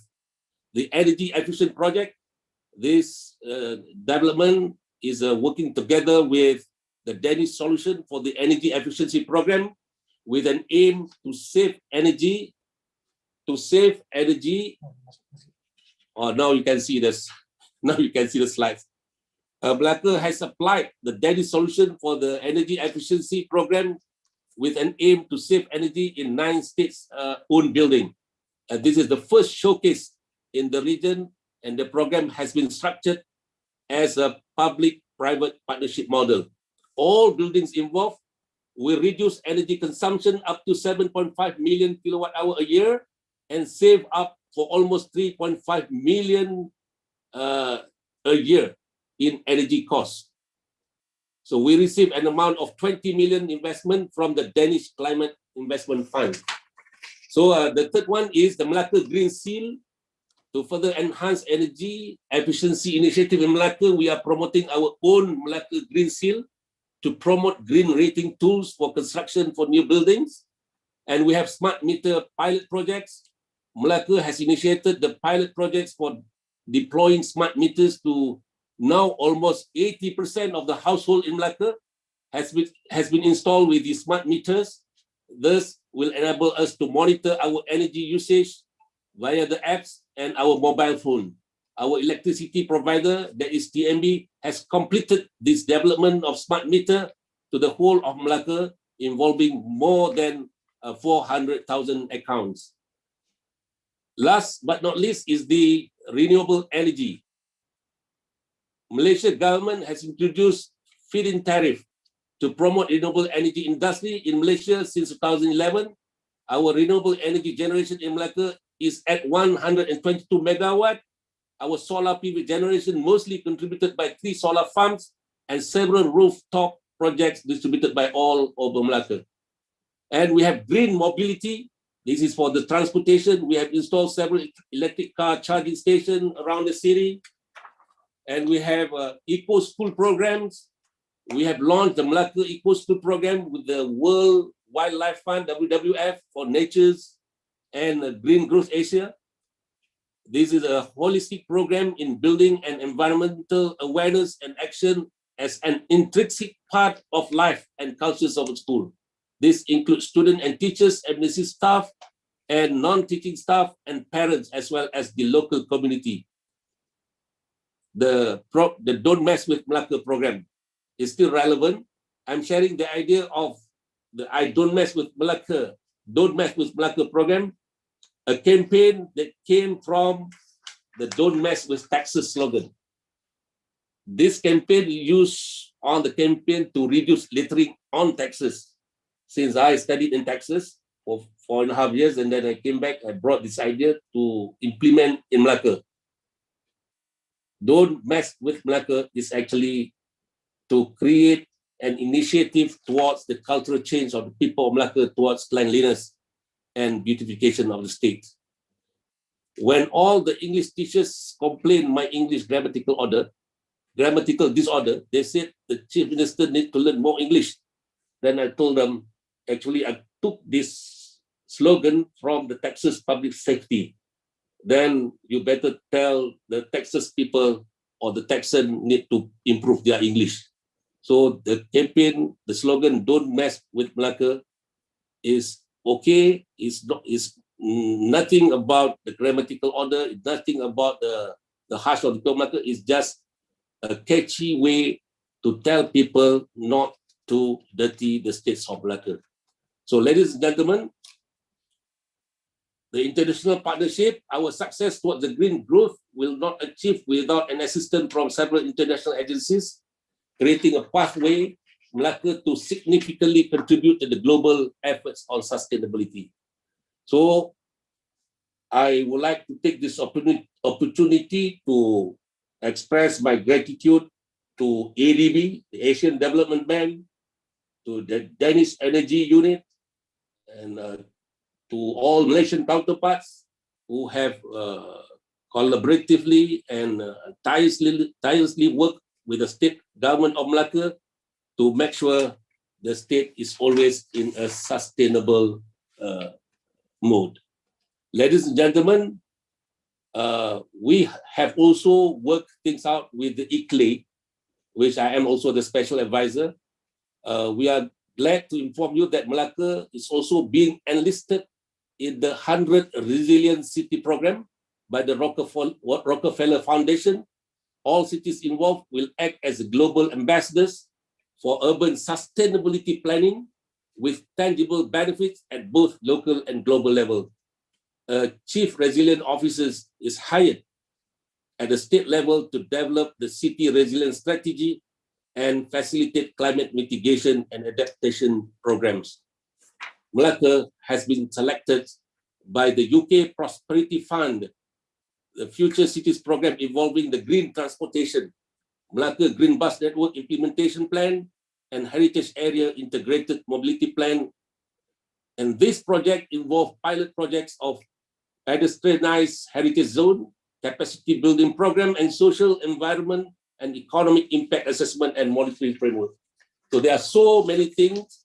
the energy efficient project. This development is working together with the Danish solution for the energy efficiency program with an aim to save energy. Oh, now you can see this. Now you can see the slides. Malacca has applied the Danish solution for the energy efficiency program with an aim to save energy in 9 states owned building. This is the first showcase in the region, and the program has been structured as a public-private partnership model. All buildings involved will reduce energy consumption up to 7.5 million kilowatt hour a year and save up for almost 3.5 million a year in energy costs. So we receive an amount of 20 million investment from the Danish Climate Investment Fund. So the third one is the Malacca Green Seal. To further enhance energy efficiency initiative in Malacca, we are promoting our own Malacca Green Seal to promote green rating tools for construction for new buildings. And we have smart meter pilot projects. Malacca has initiated the pilot projects for deploying smart meters to now almost 80% of the household in Malacca has been installed with these smart meters. This will enable us to monitor our energy usage via the apps and our mobile phone. Our electricity provider, that is TMB, has completed this development of smart meter to the whole of Malacca, involving more than 400,000 accounts. Last but not least is the renewable energy. Malaysia government has introduced feed-in tariff to promote renewable energy industry in Malaysia since 2011. Our renewable energy generation in Malacca is at 122 megawatt. Our solar PV generation mostly contributed by 3 solar farms and several rooftop projects distributed by all over Malacca. And we have green mobility. This is for the transportation. We have installed several electric car charging stations around the city. And we have eco school programs. We have launched the Malacca Eco School program with the World Wildlife Fund, WWF, for Natures and Green Growth Asia. This is a holistic program in building an environmental awareness and action as an intrinsic part of life and cultures of a school. This includes students and teachers, administrative staff, and non-teaching staff and parents, as well as the local community. The Don't Mess with Malacca program is still relevant. I'm sharing the idea of the I Don't Mess with Malacca, Don't Mess with Malacca program, a campaign that came from the Don't Mess with Taxes slogan. This campaign used on the campaign to reduce littering on taxes. since I studied in Texas for 4.5 years, and then I came back, I brought this idea to implement in Malacca. Don't mess with Malacca is actually to create an initiative towards the cultural change of the people of Malacca towards cleanliness and beautification of the state. When all the English teachers complained my English grammatical disorder, they said the chief minister need to learn more English. Then I told them, actually, I took this slogan from the Texas public safety. Then you better tell the Texas people or the Texan need to improve their English. So the campaign, the slogan, don't mess with Malacca, is okay. It's nothing about the grammatical order. It's nothing about the harsh of the Malacca. It's just a catchy way to tell people not to dirty the states of Malacca. So ladies and gentlemen, the international partnership, our success towards the green growth will not achieve without an assistance from several international agencies, creating a pathway Malacca to significantly contribute to the global efforts on sustainability. So I would like to take this opportunity to express my gratitude to ADB, the Asian Development Bank, to the Danish Energy Unit, and to all Malaysian counterparts who have collaboratively and tirelessly worked with the state government of Malacca to make sure the state is always in a sustainable mode. Ladies and gentlemen, we have also worked things out with the ICLE, which I am also the special advisor. We are glad to inform you that Malacca is also being enlisted in the 100 Resilient City program by the Rockefeller Foundation. All cities involved will act as global ambassadors for urban sustainability planning with tangible benefits at both local and global level. A chief resilient officer is hired at the state level to develop the city resilience strategy and facilitate climate mitigation and adaptation programs. Malacca has been selected by the UK Prosperity Fund, the Future Cities program involving the green transportation, Malacca Green Bus Network Implementation Plan, and Heritage Area Integrated Mobility Plan. And this project involved pilot projects of pedestrianized heritage zone, capacity building program, and social, environment, and economic impact assessment and monitoring framework. So there are so many things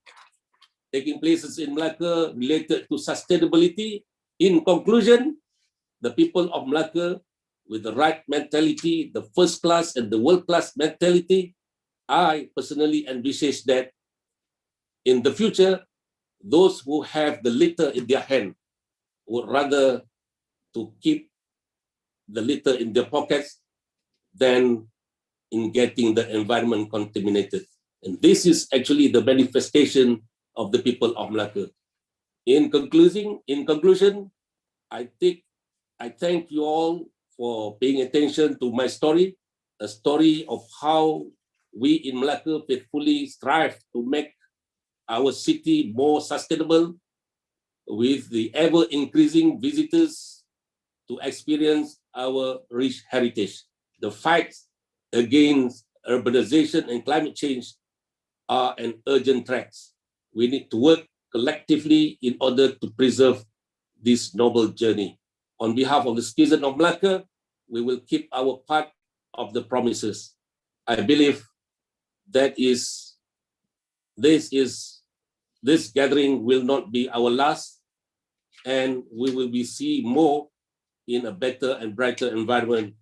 taking places in Malacca related to sustainability. In conclusion, the people of Malacca with the right mentality, the first class and the world class mentality, I personally envisage that in the future, those who have the litter in their hand would rather to keep the litter in their pockets than in getting the environment contaminated. And this is actually the manifestation of the people of Malacca. In conclusion, I thank you all for paying attention to my story, a story of how we in Malacca faithfully strive to make our city more sustainable with the ever-increasing visitors to experience our rich heritage. The fight against urbanization and climate change are an urgent threat. We need to work collectively in order to preserve this noble journey. On behalf of the citizens of Malacca, we will keep our part of the promises. I believe that this gathering will not be our last, and we will be seeing more in a better and brighter environment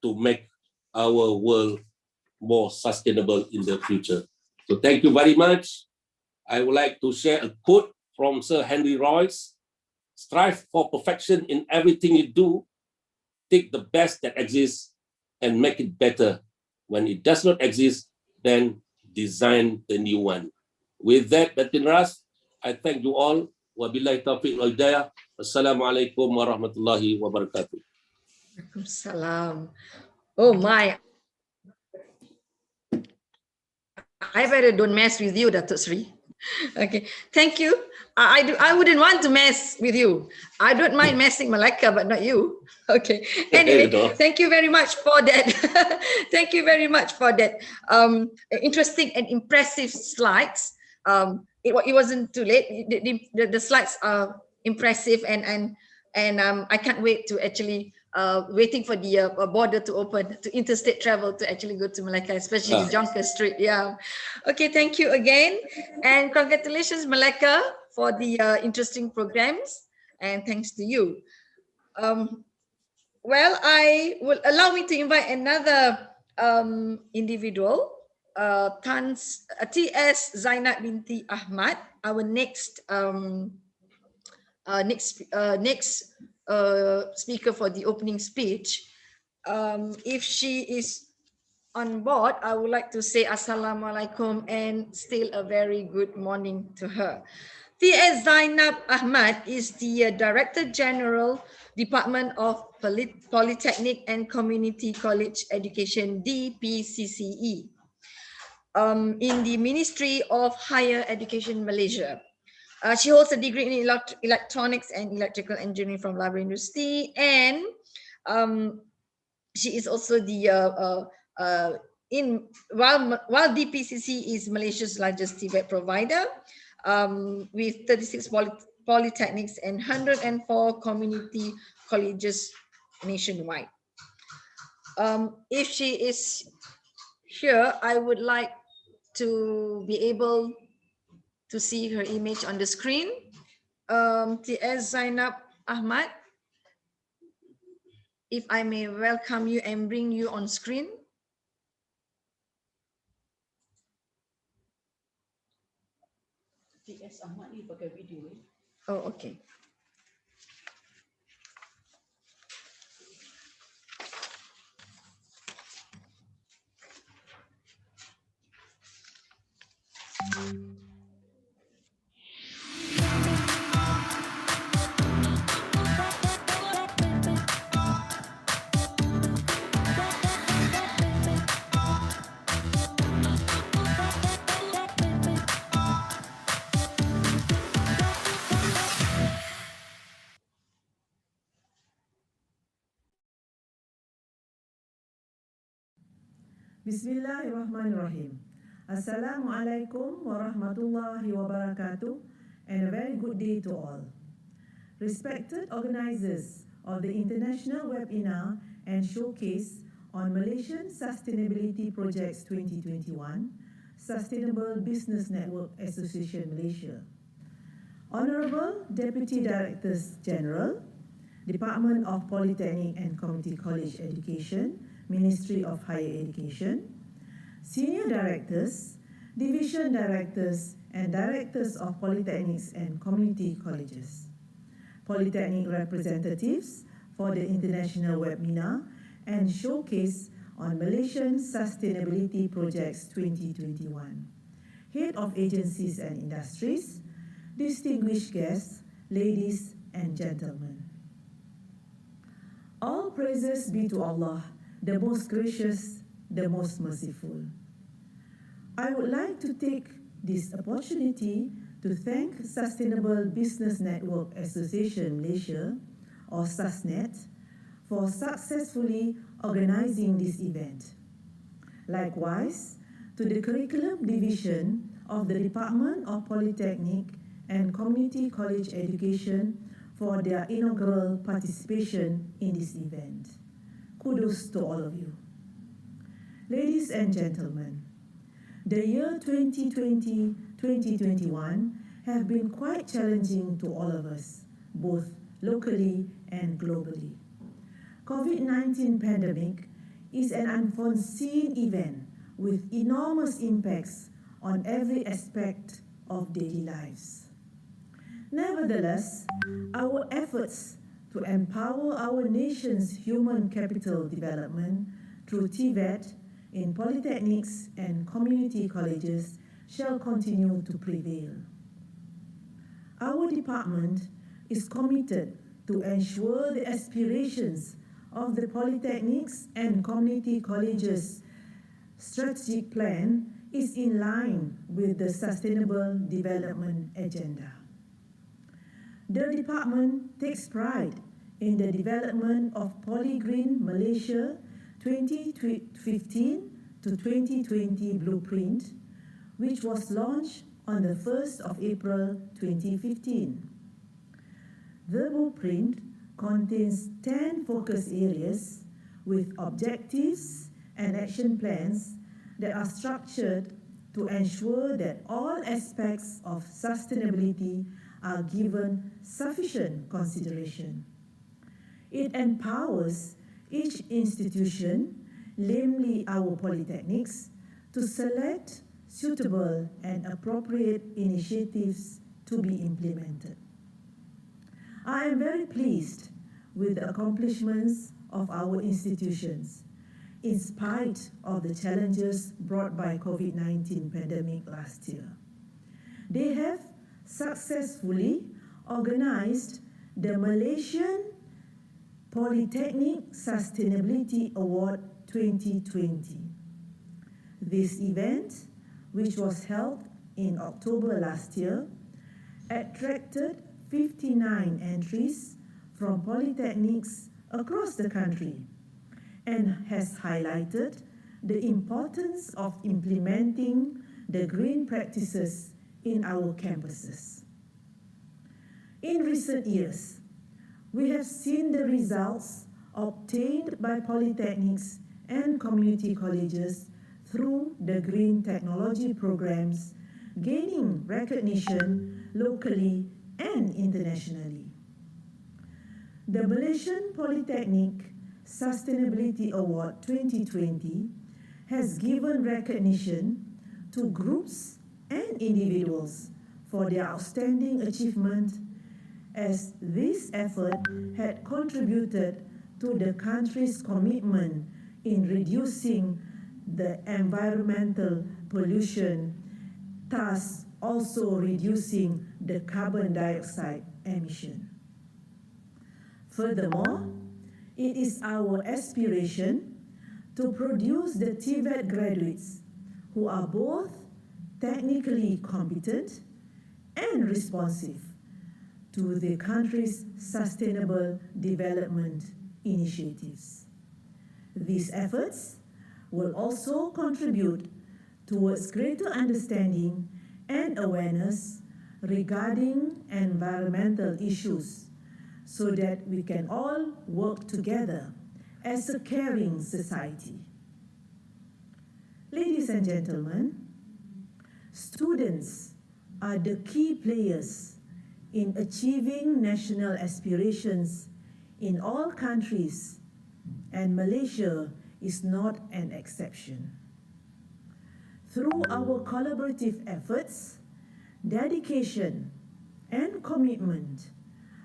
to make our world more sustainable in the future. So thank you very much. I would like to share a quote from Sir Henry Royce: strive for perfection in everything you do, take the best that exists and make it better. When it does not exist, then design the new one. With that, Batin Ras, I thank you all. Wabillahi taufiq wal hidayah. Assalamualaikum warahmatullahi wabarakatuh. Waalaikumsalam. Oh my. I better don't mess with you, Datuk Sri. Okay, thank you. I wouldn't want to mess with you. I don't mind messing Malacca, but not you. Okay. Anyway, thank you very much for that. Thank you very much for that interesting and impressive slides. It wasn't too late. The slides are impressive and I can't wait to actually waiting for the border to open to interstate travel to actually go to Malacca, especially the Jonker Street. Yeah. Okay, thank you again. And congratulations, Malacca, for the interesting programs. And thanks to you. Well, I will allow me to invite another individual, T.S. Zainab binti Ahmad, our next speaker for the opening speech. If she is on board, I would like to say Assalamualaikum and still a very good morning to her. T.S. Zainab Ahmad is the Director General, Department of Polytechnic and Community College Education, DPCCE, in the Ministry of Higher Education, Malaysia. She holds a degree in electronics and electrical engineering from Library University, and she is also the while DPCC is Malaysia's largest TVET provider, with 36 polytechnics and 104 community colleges nationwide. If she is here, I would like to be able to see her image on the screen. T.S. Zainab Ahmad, if I may welcome you and bring you on screen. T.S. Ahmad ni pakai video. Oh, okay. Bismillahirrahmanirrahim. Assalamualaikum warahmatullahi wabarakatuh, and a very good day to all. Respected organizers of the International Webinar and Showcase on Malaysian Sustainability Projects 2021, Sustainable Business Network Association Malaysia. Honorable Deputy Directors General, Department of Polytechnic and Community College Education, Ministry of Higher Education, Senior Directors, Division Directors and Directors of Polytechnics and Community Colleges, Polytechnic representatives for the International Webinar and Showcase on Malaysian Sustainability Projects 2021, Head of Agencies and Industries, distinguished guests, ladies and gentlemen. All praises be to Allah, the most gracious, the most merciful. I would like to take this opportunity to thank Sustainable Business Network Association Malaysia, or SUSNET, for successfully organizing this event. Likewise, to the Curriculum Division of the Department of Polytechnic and Community College Education for their inaugural participation in this event. Kudos to all of you. Ladies and gentlemen, the year 2020-2021 have been quite challenging to all of us, both locally and globally. COVID-19 pandemic is an unforeseen event with enormous impacts on every aspect of daily lives. Nevertheless, our efforts to empower our nation's human capital development through TVET in polytechnics and community colleges shall continue to prevail. Our department is committed to ensure the aspirations of the polytechnics and community colleges strategic plan is in line with the Sustainable Development Agenda. The department takes pride in the development of Polygreen Malaysia 2015 to 2020 blueprint, which was launched on the 1st of April 2015. The blueprint contains 10 focus areas with objectives and action plans that are structured to ensure that all aspects of sustainability are given sufficient consideration. It empowers each institution, namely our polytechnics, to select suitable and appropriate initiatives to be implemented. I am very pleased with the accomplishments of our institutions, in spite of the challenges brought by COVID-19 pandemic last year. They have successfully organized the Malaysian Polytechnic Sustainability Award 2020. This event, which was held in October last year, attracted 59 entries from polytechnics across the country and has highlighted the importance of implementing the green practices in our campuses. In recent years, we have seen the results obtained by polytechnics and community colleges through the green technology programs, gaining recognition locally and internationally. The Malaysian Polytechnic Sustainability Award 2020 has given recognition to groups and individuals for their outstanding achievement, as this effort had contributed to the country's commitment in reducing the environmental pollution, thus also reducing the carbon dioxide emission. Furthermore, it is our aspiration to produce the TVET graduates who are both technically competent and responsive to the country's sustainable development initiatives. These efforts will also contribute towards greater understanding and awareness regarding environmental issues, so that we can all work together as a caring society. Ladies and gentlemen, students are the key players in achieving national aspirations in all countries, and Malaysia is not an exception. Through our collaborative efforts, dedication, and commitment,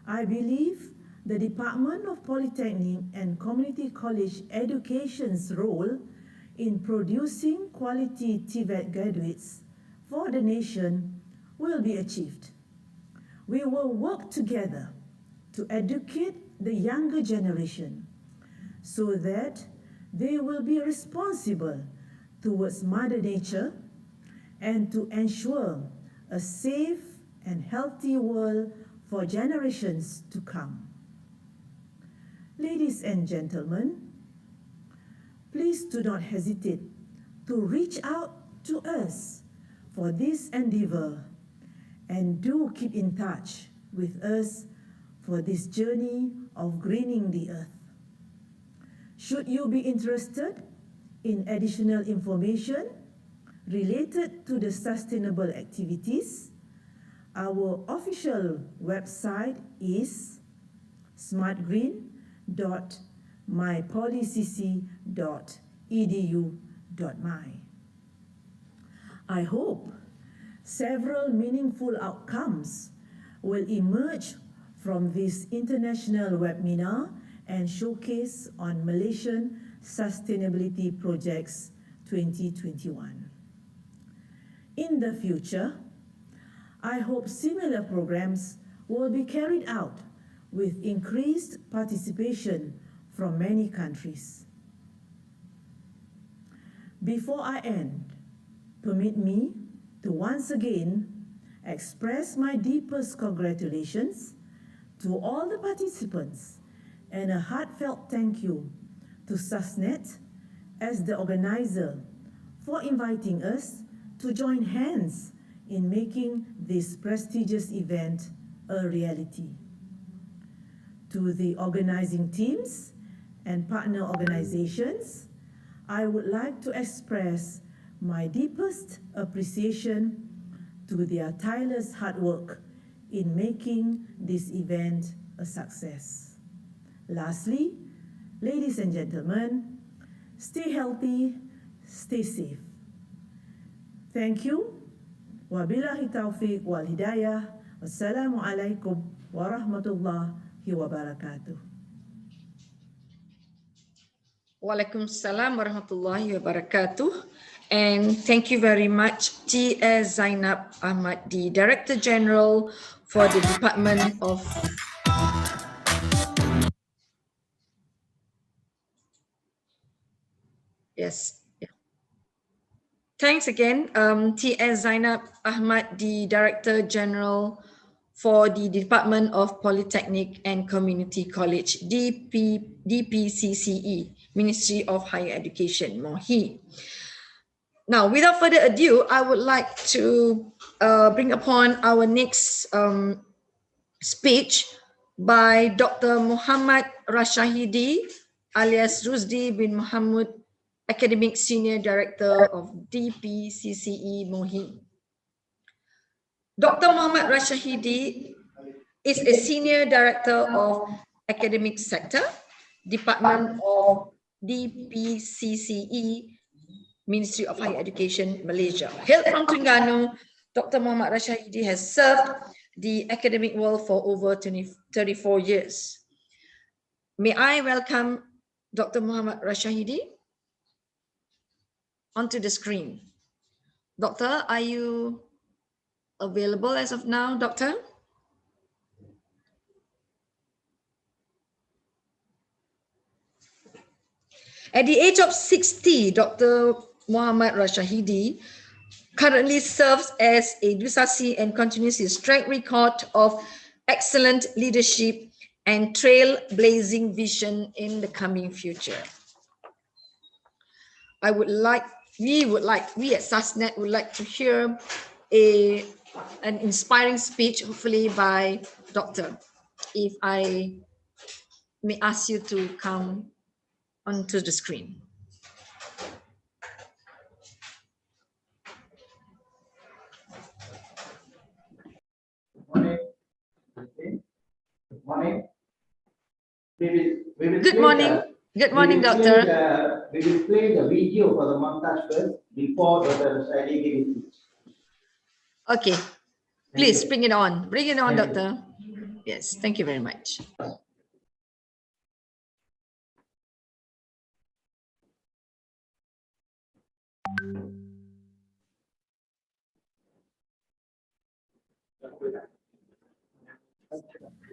I believe the Department of Polytechnic and Community College Education's role in producing quality TVET graduates for the nation will be achieved. We will work together to educate the younger generation so that they will be responsible towards Mother Nature and to ensure a safe and healthy world for generations to come. Ladies and gentlemen, please do not hesitate to reach out to us for this endeavor, and do keep in touch with us for this journey of greening the earth. Should you be interested in additional information related to the sustainable activities, our official website is smartgreen.mypolycc.edu.my. I hope several meaningful outcomes will emerge from this international webinar and showcase on Malaysian Sustainability Projects 2021. In the future, I hope similar programs will be carried out with increased participation from many countries. Before I end, permit me to once again express my deepest congratulations to all the participants and a heartfelt thank you to SASNet as the organizer for inviting us to join hands in making this prestigious event a reality. To the organizing teams and partner organizations, I would like to express my deepest appreciation to their tireless hard work in making this event a success. Lastly, ladies and gentlemen, stay healthy, stay safe. Thank you. Wabillahi taufiq wal hidayah. Wassalamualaikum warahmatullahi wabarakatuh. Waalaikumsalam warahmatullahi wabarakatuh. And thank you very much, T.S. Zainab Ahmad, the Director General for the Department of Yes. Yeah. Thanks again, T.S. Zainab Ahmad, the Director General for the Department of Polytechnic and Community College, DPCCE, Ministry of Higher Education, MOHI. Now, without further ado, I would like to bring upon our next speech by Dr. Muhammad Rashahidi, alias Rusdi bin Muhammad, Academic Senior Director of DPCCE MOHI. Dr. Muhammad Rashahidi is a Senior Director of Academic Sector, Department of DPCCE, Ministry of Higher Education, Malaysia. Hailed from Terengganu, Dr. Muhammad Rashahidi has served the academic world for over 34 years. May I welcome Dr. Muhammad Rashahidi onto the screen. Doctor, are you available as of now, Doctor? At the age of 60, Dr. Muhammad Rashahidi currently serves as a Dusasi and continues his track record of excellent leadership and trailblazing vision in the coming future. We at SASNet would like to hear an inspiring speech, hopefully by Doctor. If I may ask you to come onto the screen. Morning. Morning. Good morning. Good morning, Doctor. We will play the video for the montage first before Dr. Rashidi gives his speech. Okay. Please bring it on. Bring it on, Thank you. Doctor. Yes, thank you very much.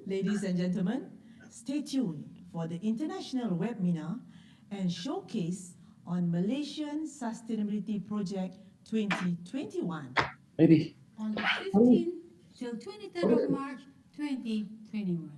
Ladies and gentlemen, stay tuned for the International Webinar and Showcase on Malaysian Sustainability Project 2021. Ready. On the 15th till 23rd of March 2021.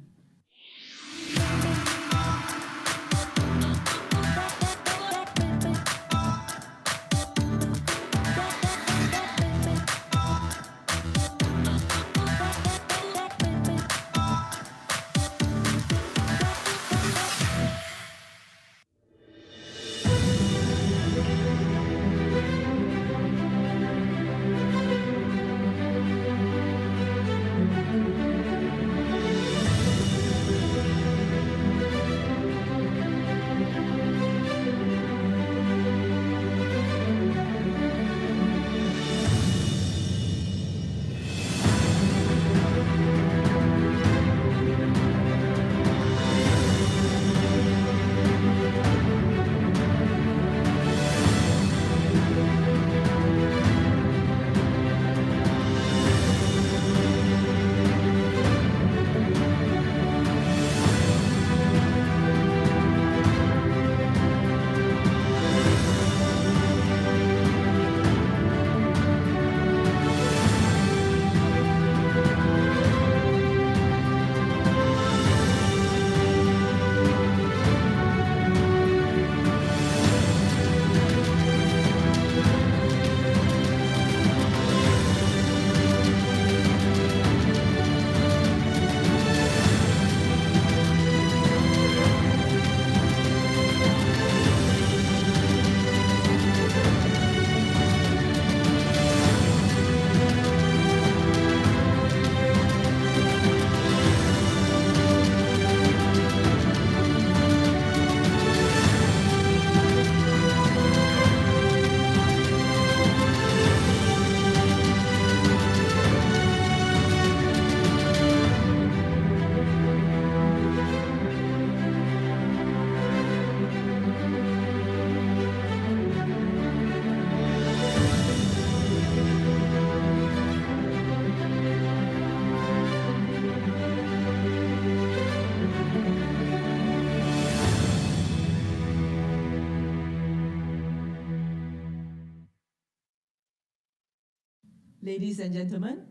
Ladies and gentlemen,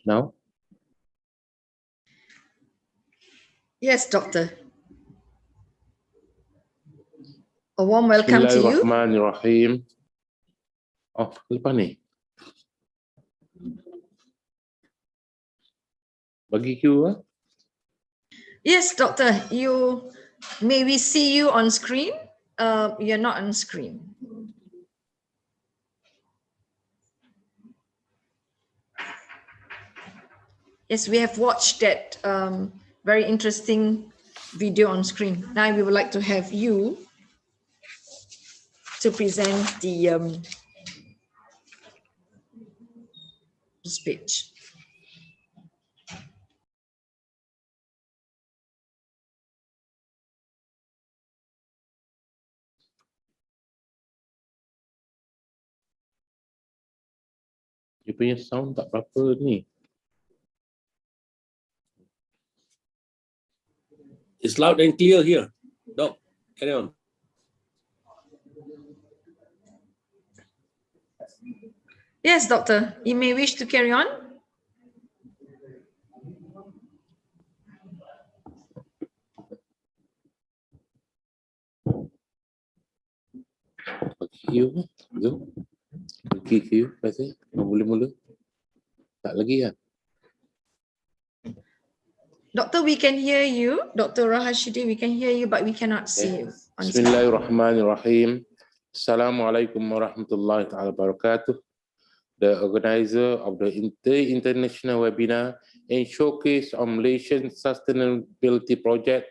Now, Yes, Doctor. A warm welcome to you. Bismillahirrahmanirrahim. Oh, lepas ni. Bagi Q ah. Yes, Doctor. May we see you on screen? You're not on screen. Yes, we have watched that very interesting video on screen. Now we would like to have you to present the speech. Dia punya sound tak berapa ni. It's loud and clear here. Doc, carry on. Yes, Doctor. You may wish to carry on. Bagi Q. Go. Bagi Q. Pasal. Boleh mula. Tak lagi kan? Doctor, we can hear you. Dr. Rahashidi, we can hear you, but we cannot see you. On screen. Bismillahirrahmanirrahim. Assalamualaikum warahmatullahi wabarakatuh. The organizer of the international webinar and showcase on Malaysian Sustainability Project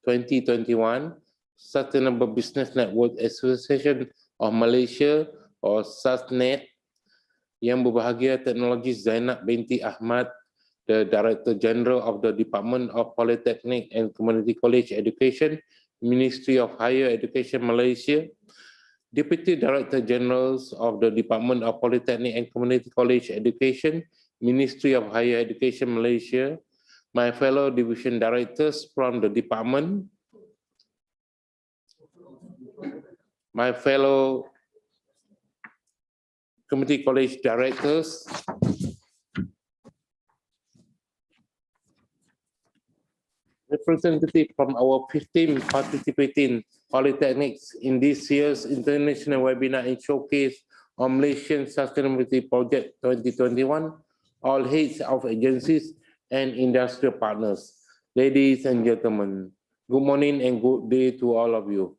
2021, Sustainable Business Network Association of Malaysia or SUSNET, yang berbahagia Teknologi Zainab binti Ahmad, the Director General of the Department of Polytechnic and Community College Education, Ministry of Higher Education Malaysia, Deputy Director Generals of the Department of Polytechnic and Community College Education, Ministry of Higher Education Malaysia, my fellow division directors from the department, my fellow community college directors, representative from our 15 participating polytechnics in this year's international webinar and showcase on Malaysian Sustainability Project 2021, all heads of agencies and industrial partners. Ladies and gentlemen, good morning and good day to all of you.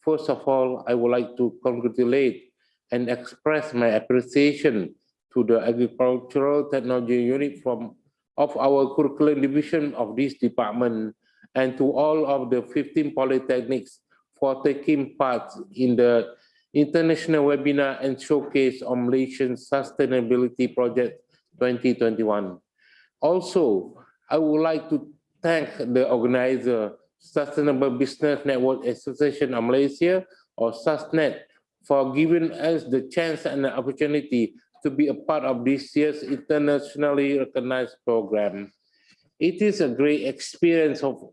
First of all, I would like to congratulate and express my appreciation to the Agricultural Technology Unit of our curriculum division of this department and to all of the 15 polytechnics for taking part in the international webinar and showcase on Malaysian Sustainability Project 2021. Also, I would like to thank the organizer, Sustainable Business Network Association of Malaysia or SUSNET, for giving us the chance and the opportunity to be a part of this year's internationally recognized program. It is a great experience for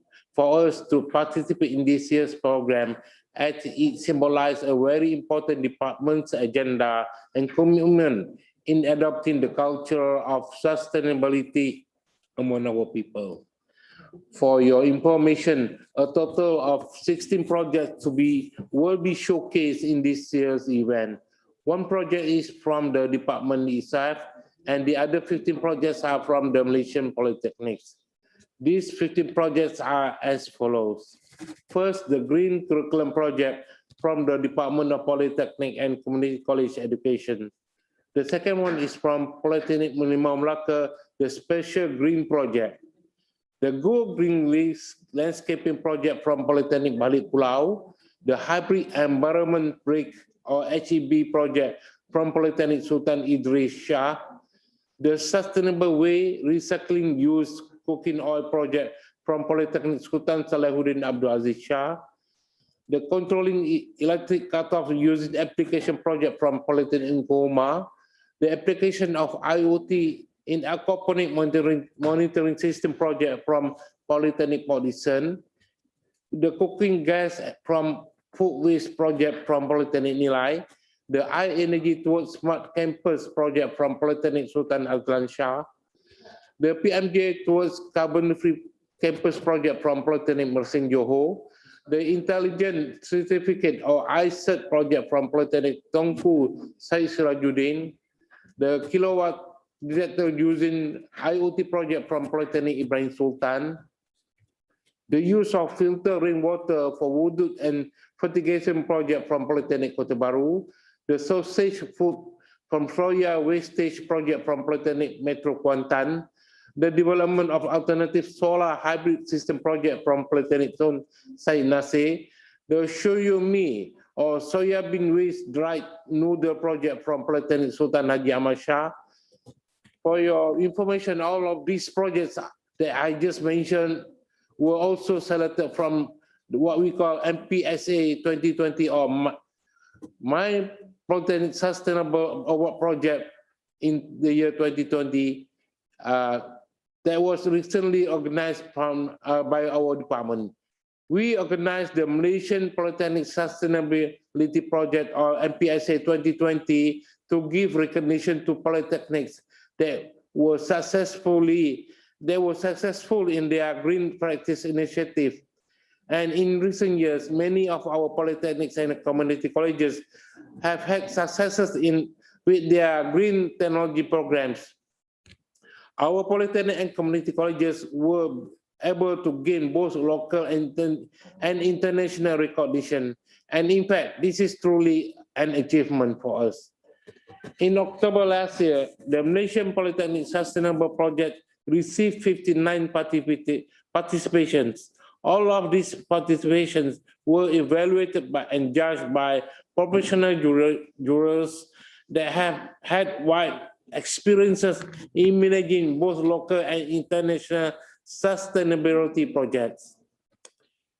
us to participate in this year's program as it symbolizes a very important department's agenda and commitment in adopting the culture of sustainability among our people. For your information, a total of 16 projects will be showcased in this year's event. One project is from the department itself, and the other 15 projects are from the Malaysian Polytechnics. These 15 projects are as follows. First, the Green Curriculum Project from the Department of Polytechnic and Community College Education. The second one is from Polytechnic Limau Melaka, the Special Green Project. The Go Green Landscaping Project from Polytechnic Balik Pulau, the Hybrid Environment Break or HEB project from Polytechnic Sultan Idris Shah, the Sustainable Way Recycling Used Cooking Oil project from Polytechnic Sultan Salahuddin Abdul Aziz Shah, the Controlling Electric Cutoff Using Application project from Polytechnic Goma, the application of IoT in aquaponic monitoring system project from Polytechnic Podison, the cooking gas from food waste project from Polytechnic Nilai, the high energy towards smart campus project from Polytechnic Sultan Azlan Shah, the PMJ towards carbon-free campus project from Polytechnic Mersing Johor, the intelligent certificate or ICERT project from Polytechnic Tongku Syed Sirajuddin, the kilowatt detector using IoT project from Polytechnic Ibrahim Sultan, the use of filter rainwater for wudu and fertigation project from Polytechnic Kota Baru, the sausage food from soya wastage project from Polytechnic Metro Kuantan, the development of alternative solar hybrid system project from Polytechnic Zone Syed Nasir, the Shoyumi or soybean waste dried noodle project from Polytechnic Sultan Haji Ahmad Shah. For your information, all of these projects that I just mentioned were also selected from what we call MPSA 2020 or My Polytechnic Sustainable Award Project in the year 2020 that was recently organized by our department. We organized the Malaysian Polytechnic Sustainability Project or MPSA 2020 to give recognition to polytechnics that were successful in their green practice initiative. And in recent years, many of our polytechnics and community colleges have had successes with their green technology programs. Our polytechnic and community colleges were able to gain both local and international recognition. And in fact, this is truly an achievement for us. In October last year, the Malaysian Polytechnic Sustainable Project received 59 participations. All of these participations were evaluated and judged by professional jurors that have had wide experiences in managing both local and international sustainability projects.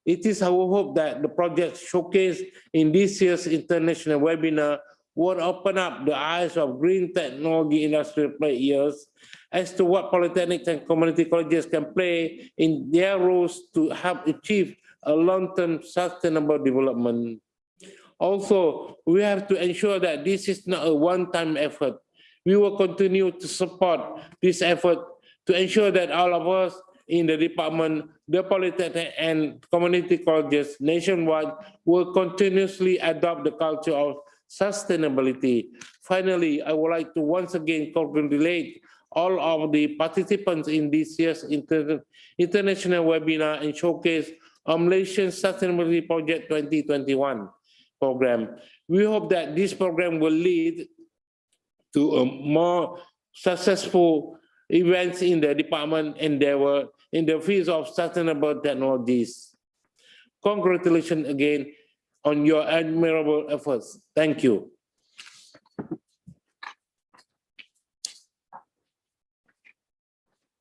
It is our hope that the projects showcased in this year's international webinar will open up the eyes of green technology industry players as to what polytechnics and community colleges can play in their roles to help achieve a long-term sustainable development. Also, we have to ensure that this is not a one-time effort. We will continue to support this effort to ensure that all of us in the department, the polytechnic and community colleges nationwide will continuously adopt the culture of sustainability. Finally, I would like to once again congratulate all of the participants in this year's international webinar and showcase of Malaysian Sustainability Project 2021 program. We hope that this program will lead to a more successful events in the department and in the fields of sustainable technologies. Congratulations again on your admirable efforts. Thank you.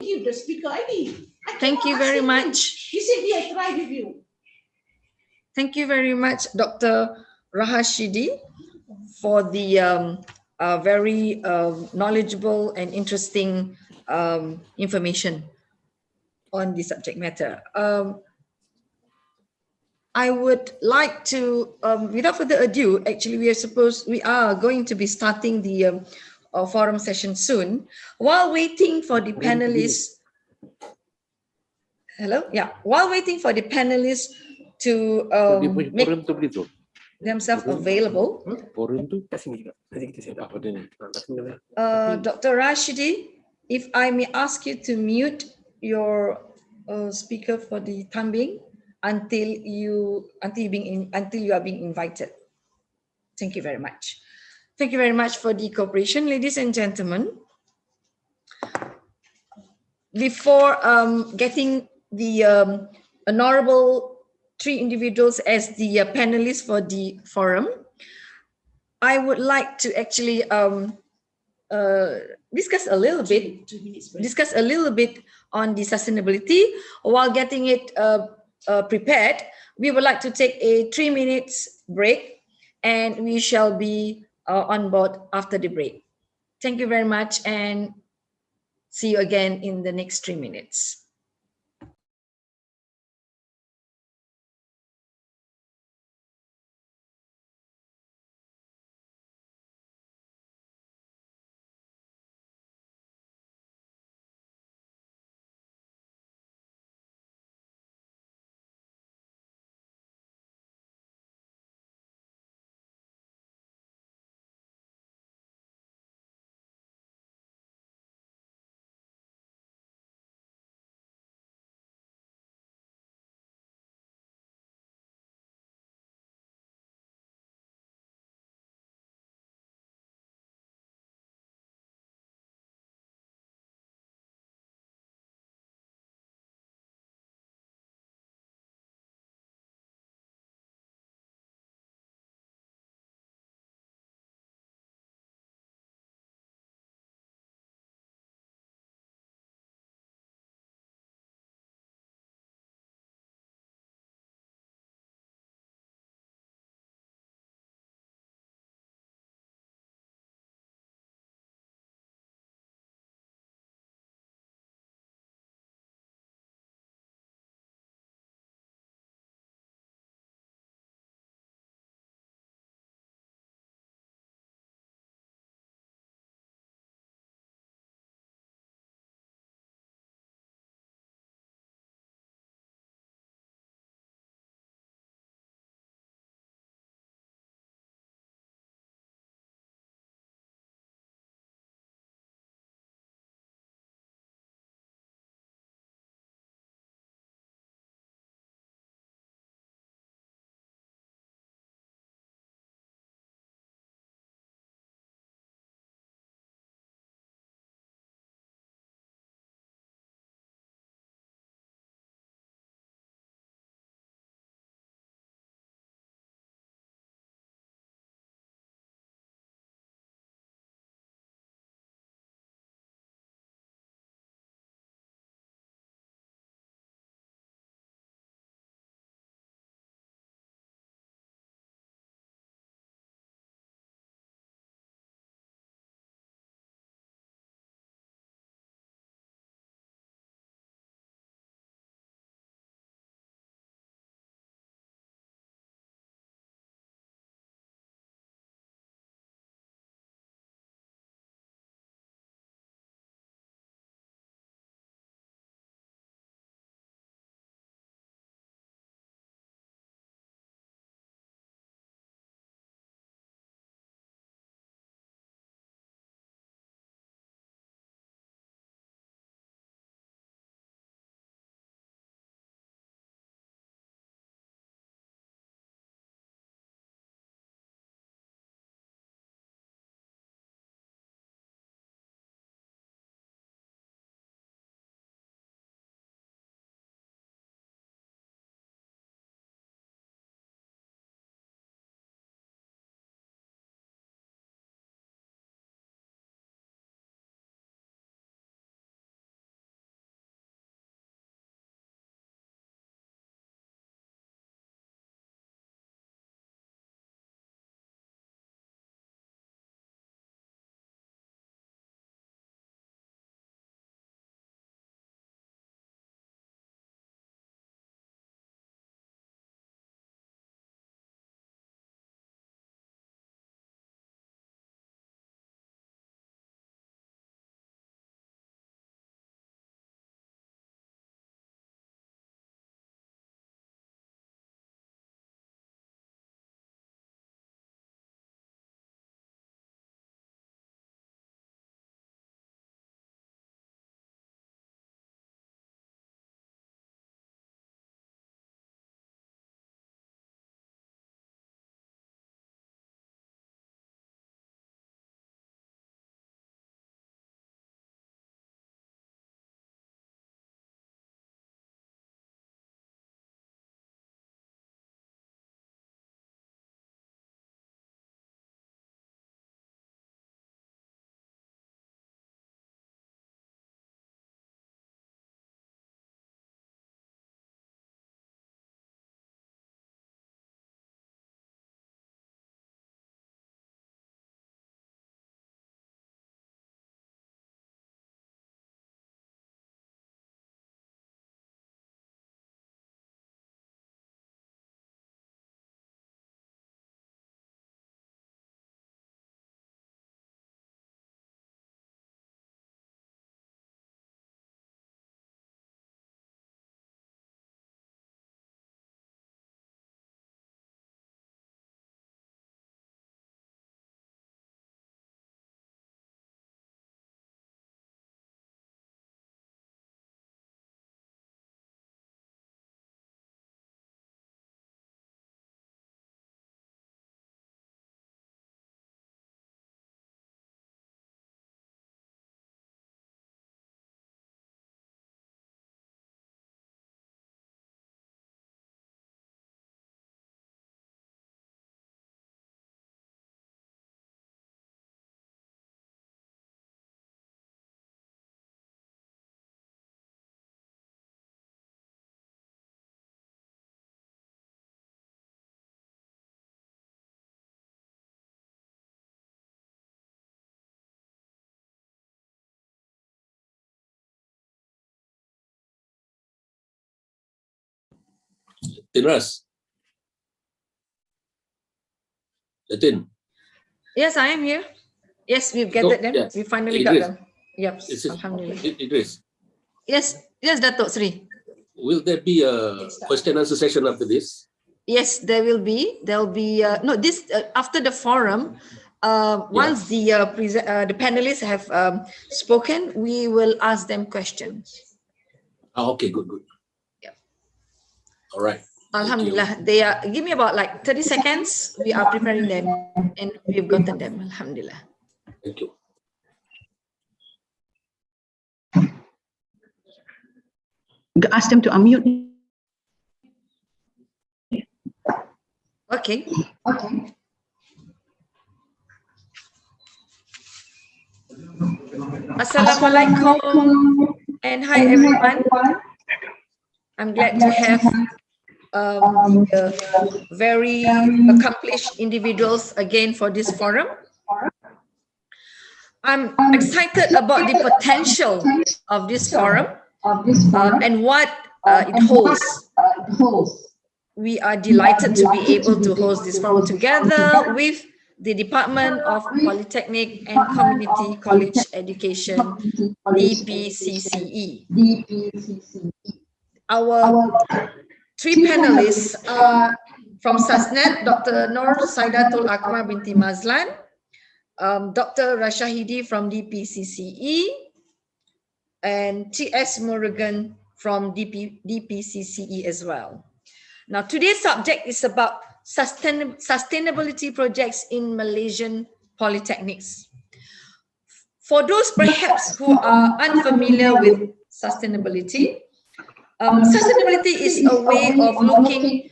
Give the speaker ID. Thank you very much. He said, "Yeah, I tried with you." Thank you very much, Dr. Rahashidi, for the very knowledgeable and interesting information on the subject matter. I would like to, without further ado, actually we are going to be starting the forum session soon. While waiting for the panelists, while waiting for the panelists to make themselves available, Dr. Rashidi, if I may ask you to mute your speaker for the time being until you are being invited. Thank you very much. Thank you very much for the cooperation, ladies and gentlemen. Before getting the honorable 3 individuals as the panelists for the forum, I would like to actually discuss a little bit on the sustainability. While getting it prepared, we would like to take a 3 minutes break, and we shall be on board after the break. Thank you very much, and See you again in the next 3 minutes. Tinras. Latin. Yes, I am here. Yes, we've gathered them. Yeah. We finally Idris. got them. Yep. Is it- Alhamdulillah. Idris, Yes, yes, Datuk Sri. will there be a question and answer session after this? Yes, there will be. There'll be no this after the forum. Once the panelists have spoken, we will ask them questions. Oh, okay, good. Yep. All right. Alhamdulillah, they are. Give me about like 30 seconds. We are preparing them, and we've gotten them. Alhamdulillah. Thank you. Ask them to unmute. Okay. Assalamualaikum and hi everyone. I'm glad to have the very accomplished individuals again for this forum. I'm excited about the potential of this forum and what it holds. We are delighted to be able to host this forum together with the Department of Polytechnic and Community College Education, DPCCE. Our three panelists are from SASNET, Dr. Nur Saidatul Akmal binti Mazlan, Dr. Rashahidi from DPCCE, and T.S. Morgan from DPCCE as well. Now, today's subject is about sustainability projects in Malaysian polytechnics. For those perhaps who are unfamiliar with sustainability, sustainability is a way of looking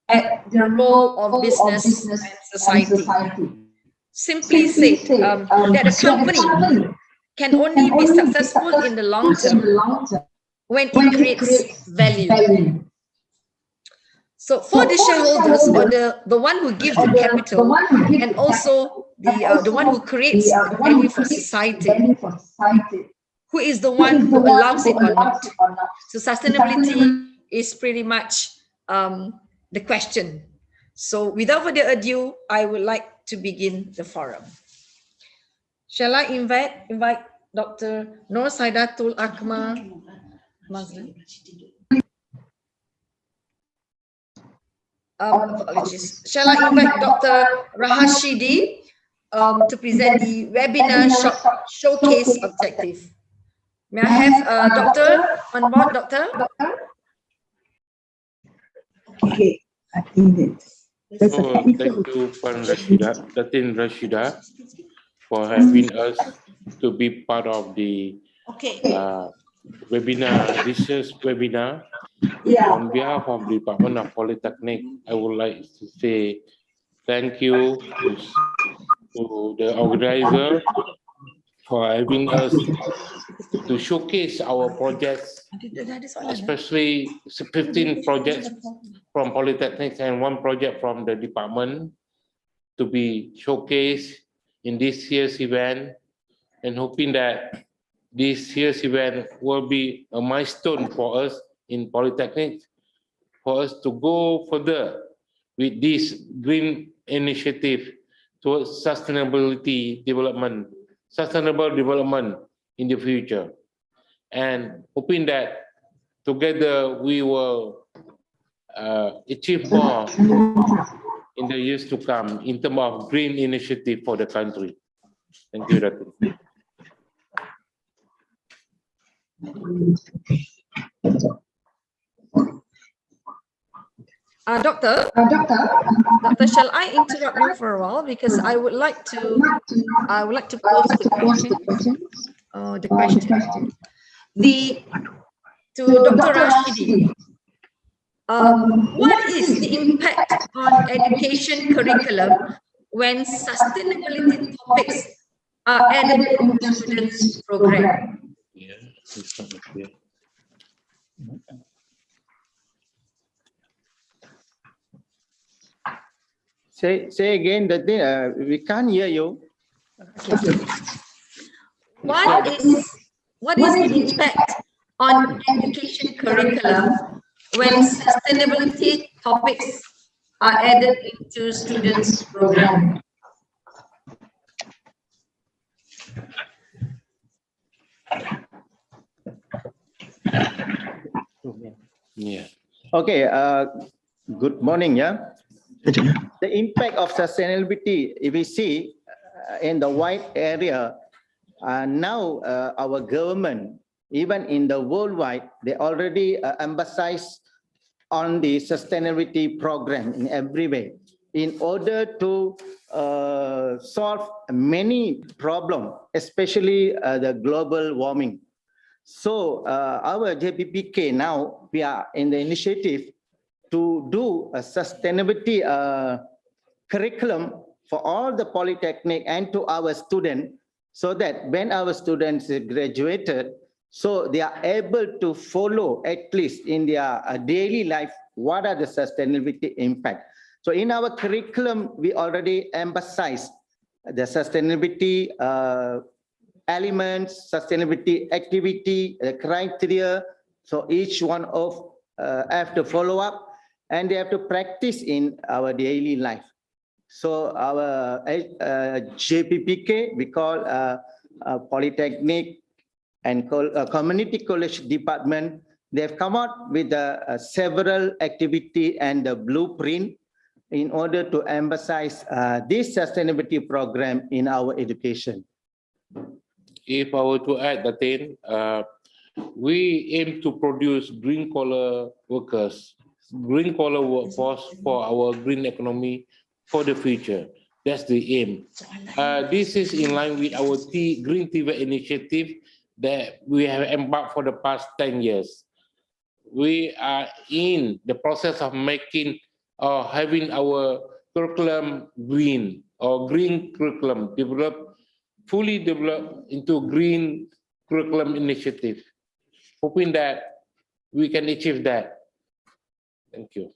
at the role of business and society. Simply said, that a company can only be successful in the long term when it creates value. So for the shareholders or the one who gives the capital and also the one who creates value for society, who is the one who allows it or not. So sustainability is pretty much the question. So without further ado, I would like to begin the forum. Shall I invite Dr. Nur Saidatul Akmal Mazlan? Apologies. Shall I invite Dr. Rahashidi to present the webinar showcase objective? May I have Doctor on board, Doctor? Okay, I think that's a technical. Thank you, Puan Rashida, Datin Rashida, for having us to be part of the webinar, research webinar. On behalf of the Department of Polytechnic, I would like to say thank you to the organizer for having us to showcase our projects, especially 15 projects from Polytechnics and 1 project from the department to be showcased in this year's event, and hoping that this year's event will be a milestone for us in Polytechnics, for us to go further with this green initiative towards sustainable development in the future, and hoping that together we will achieve more in the years to come in terms of green initiative for the country. Thank you, Dato'. Doctor, shall I interrupt you for a while, because I would like to pose the question. To Dr. Rashidi. What is the impact on education curriculum when sustainability topics are added into students' program? Say again, that we can't hear you. Okay. What is the impact on education curriculum when sustainability topics are added into students' program? Yeah. Okay, good morning. Yeah. The impact of sustainability, if we see in the wide area, now our government, even in the worldwide, they already emphasize on the sustainability program in every way in order to solve many problems, especially the global warming. So our JPPK now, we are in the initiative to do a sustainability curriculum for all the polytechnic and to our students, so that when our students graduated, so they are able to follow at least in their daily life what are the sustainability impact. So in our curriculum, we already emphasize the sustainability elements, sustainability activity, criteria. So each one of have to follow up, and they have to practice in our daily life. So our JPPK, we call Polytechnic and Community College Department, they have come out with several activity and a blueprint in order to emphasize this sustainability program in our education. If I were to add, Datin, we aim to produce green collar workers, green collar workforce for our green economy for the future. That's the aim. This is in line with our Green TV initiative that we have embarked for the past 10 years. We are in the process of making or having our curriculum green or green curriculum fully developed into green curriculum initiative, hoping that we can achieve that. Thank you.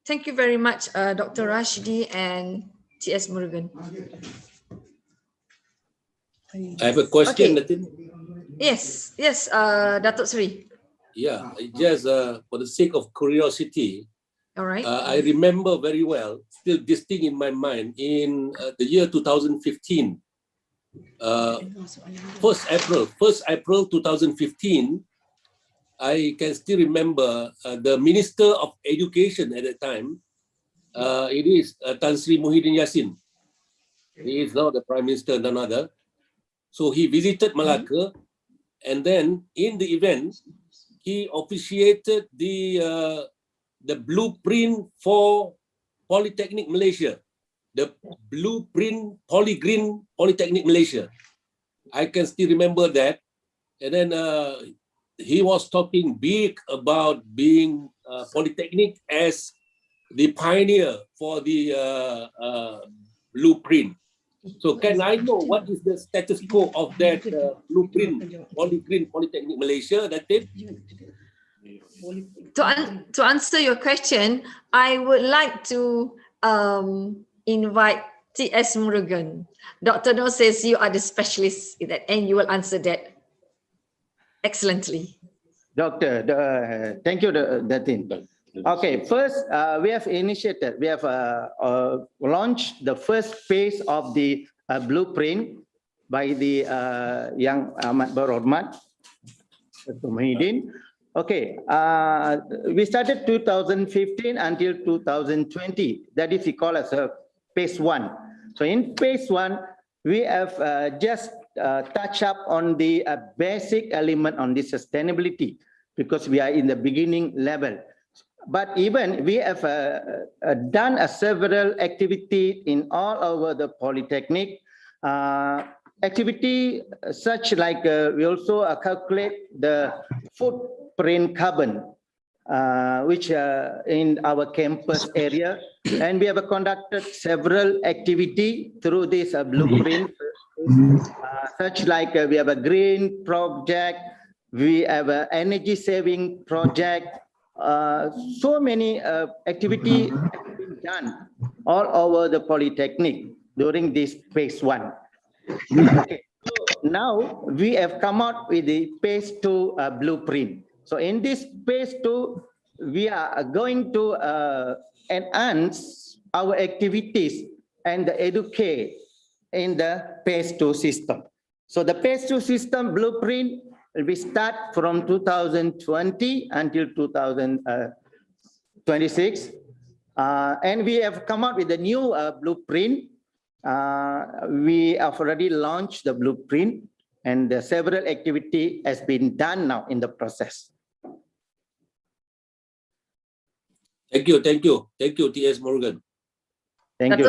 Thank you very much, Dr. Rashidi and T.S. Murugan. I have a question, Okay. Natin. Yes, Datuk Sri. Yeah, just for the sake of curiosity, All right. I remember very well, still distinct in my mind, in the year 2015, 1st April 2015, I can still remember the Minister of Education at that time, it is Tan Sri Muhyiddin Yassin. He is now the Prime Minister, none other. So he visited Malacca, and then in the event, he officiated the blueprint for Polytechnic Malaysia, the blueprint Polygreen Polytechnic Malaysia. I can still remember that. And then he was talking big about being Polytechnic as the pioneer for the blueprint. So can I know what is the status quo of that blueprint Polygreen Polytechnic Malaysia? That's it. To answer your question, I would like to invite T.S. Murugan. Dr. No says you are the specialist in that, and you will answer that excellently. Doctor, thank you, Datin. Okay, first we have launched the first phase of the blueprint by the Yang Amat Berhormat, Dr. Muhyiddin. Okay, we started 2015 until 2020. That is we call as a phase 1. So in phase 1, we have just touch up on the basic element on the sustainability, because we are in the beginning level. But even we have done several activities in all over the Polytechnic. Activity such like we also calculate the footprint carbon, which in our campus area, and we have conducted several activity through this blueprint, such like we have a green project, we have an energy saving project. So many activity have been done all over the Polytechnic during this phase 1. Okay. now we have come out with the phase 2 blueprint. So in this phase 2, we are going to enhance our activities and educate in the phase 2 system. So the phase 2 system blueprint will be start from 2020 until 2026. And we have come out with a new blueprint. We have already launched the blueprint, and several activity has been done now in the process. Thank you, T.S. Morgan. Thank you.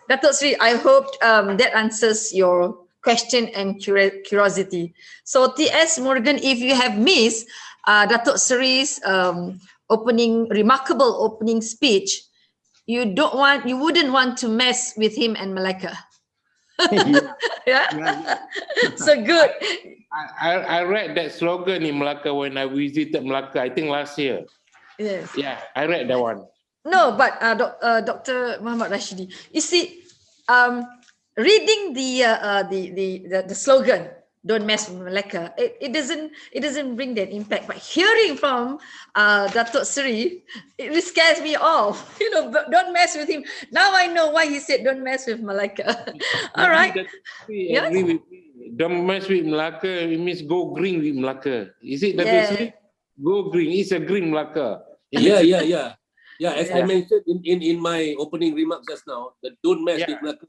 Datuk Sri, I hope that answers your question and curiosity. So T.S. Morgan, if you have missed Datuk Sri's remarkable opening speech, you wouldn't want to mess with him and Malacca. Yeah. So good. I read that slogan in Malacca when I visited Malacca, I think last year. Yes. Yeah, I read that one. No, but Dr. Muhammad Rashidi, you see, reading the slogan, "Don't mess with Malacca," it doesn't bring that impact. But hearing from Datuk Sri, it scares me off. You know, don't mess with him. Now I know why he said don't mess with Malacca. All right. Yeah. Don't mess with Malacca. It means go green with Malacca. Is it Datuk Sri? Go green. It's a green Malacca. Yeah. As I mentioned in my opening remarks just now, the don't mess with Malacca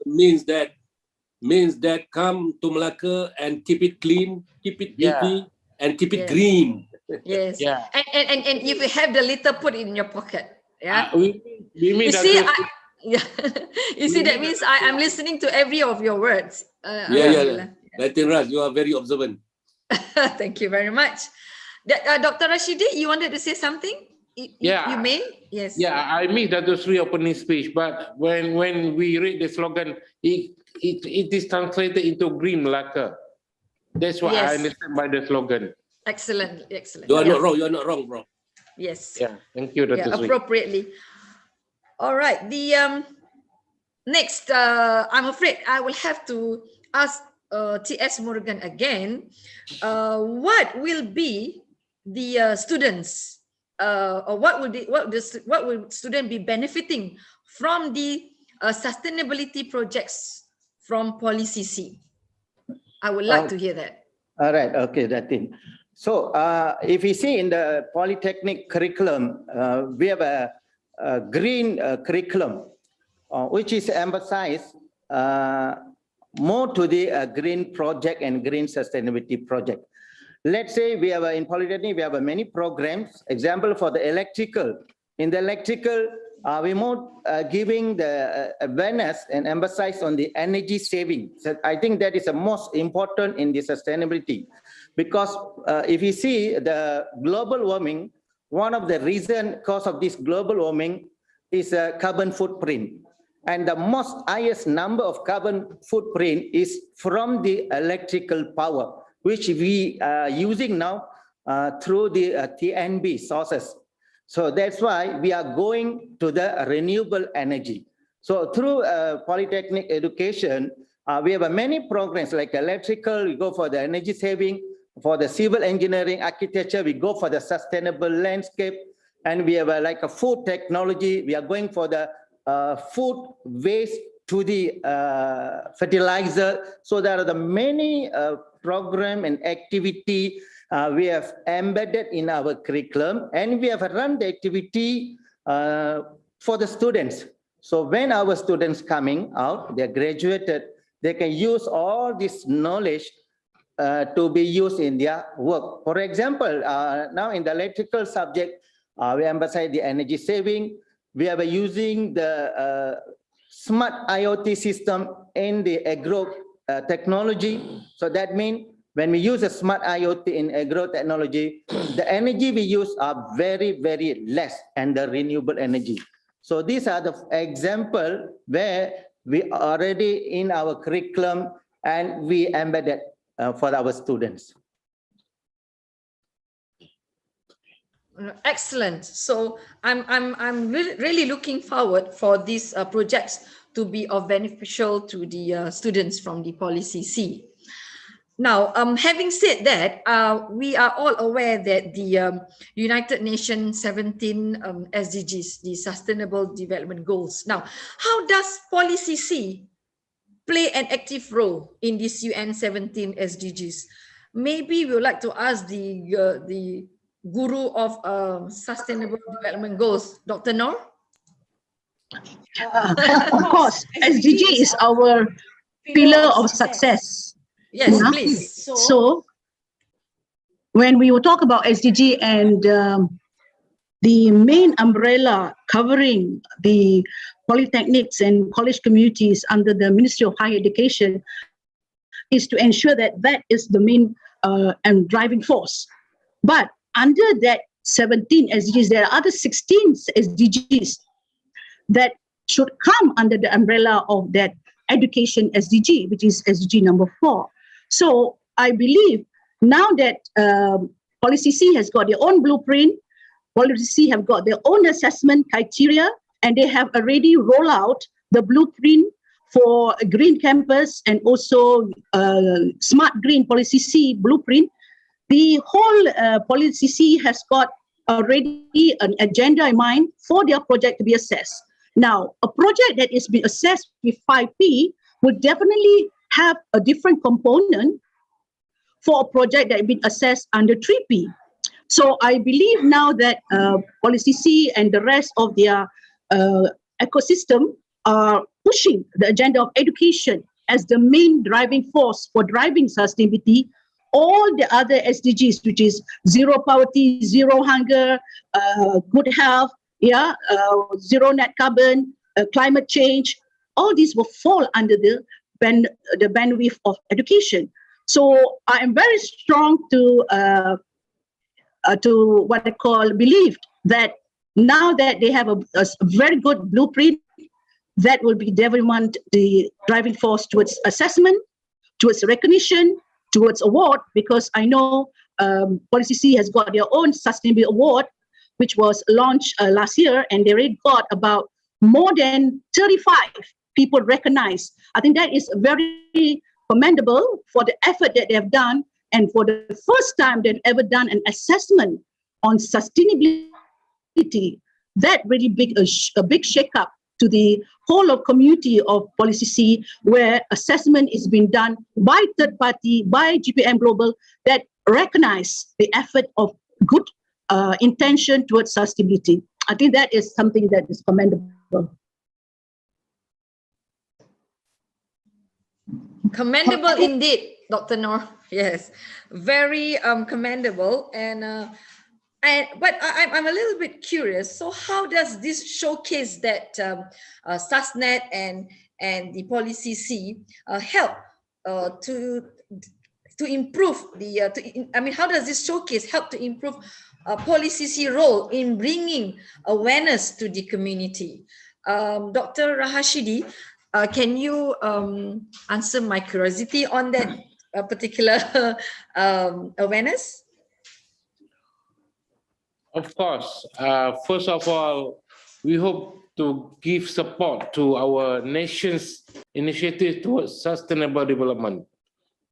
means that come to Malacca and keep it clean, keep it beauty, and keep it green. Yes. Yeah. And if you have the litter, put it in your pocket. Yeah. We mean you see, you see, that means I'm listening to every of your words. Latin Raj, you are very observant. Thank you very much. Dr. Rashidi, you wanted to say something? You may? Yes. Yeah, I missed Datuk Sri opening speech, but when we read the slogan, it is translated into green Malacca. That's what I understand by the slogan. Excellent. You are not wrong. You are not wrong, bro. Yes. Yeah. Thank you, Dr. Sri. Appropriately. All right. The next, I'm afraid I will have to ask T.S. Morgan again. What will be the students? Or what will student be benefiting from the sustainability projects from PolyCC? I would like to hear that. All right, okay, Datin. So if you see in the Polytechnic curriculum, we have a green curriculum, which is emphasized more to the green project and green sustainability project. Let's say we have in Polytechnic, we have many programs. Example for the electrical. In the electrical, we more giving the awareness and emphasize on the energy saving. So I think that is the most important in the sustainability, because if you see the global warming, one of the reason cause of this global warming is a carbon footprint. And the most highest number of carbon footprint is from the electrical power, which we are using now through the TNB sources. So that's why we are going to the renewable energy. So through Polytechnic education, we have many programs like electrical, we go for the energy saving, for the civil engineering, architecture, we go for the sustainable landscape, and we have like a food technology, we are going for the food waste to the fertilizer. So there are the many program and activity we have embedded in our curriculum, and we have run the activity for the students. So when our students coming out, they are graduated, they can use all this knowledge to be used in their work. For example, now in the electrical subject, we emphasize the energy saving. We are using the smart IoT system in the agro technology. So that means when we use a smart IoT in agro technology, the energy we use are very, very less, and the renewable energy. So these are the example where we already in our curriculum and we embedded for our students. Excellent. So I'm really looking forward for these projects to be of beneficial to the students from the PolyCC. Now, having said that, we are all aware that the United Nations 17 SDGs, the Sustainable Development Goals. Now, how does Policy C play an active role in this UN 17 SDGs? Maybe we would like to ask the guru of Sustainable Development Goals, Dr. Noor. Of course, SDG is our pillar of success. Yes, Yeah. please. So when we will talk about SDG and the main umbrella covering the polytechnics and college communities under the Ministry of Higher Education is to ensure that that is the main and driving force. But under that 17 SDGs, there are other 16 SDGs that should come under the umbrella of that education SDG, which is SDG number 4. So I believe now that Policy C has got their own blueprint, Policy C have got their own assessment criteria, and they have already rolled out the blueprint for a green campus and also smart green Policy C blueprint. The whole Policy C has got already an agenda in mind for their project to be assessed. Now, a project that is being assessed with 5P would definitely have a different component for a project that has been assessed under 3P. So I believe now that Policy C and the rest of their ecosystem are pushing the agenda of education as the main driving force for driving sustainability. All the other SDGs, which is zero poverty, zero hunger, good health, zero net carbon, climate change, all these will fall under the bandwidth of education. So I am very strong to what I call believe that now that they have a very good blueprint, that will be development, the driving force towards assessment, towards recognition, towards award, because I know Policy C has got their own sustainability award, which was launched last year, and they already got about more than 35 people recognized. I think that is very commendable for the effort that they have done, and for the first time they've ever done an assessment on sustainability. That really a big shake-up to the whole of community of Policy C, where assessment is being done by third party, by GPM Global, that recognize the effort of good intention towards sustainability. I think that is something that is commendable. Commendable indeed, Dr. Noor. Yes, very commendable. But I'm a little bit curious. So how does this showcase that SUSNET and the Policy C help to improve the? How does this showcase help to improve Policy C role in bringing awareness to the community? Dr. Rahashidi, can you answer my curiosity on that particular awareness? Of course. First of all, we hope to give support to our nation's initiative towards sustainable development.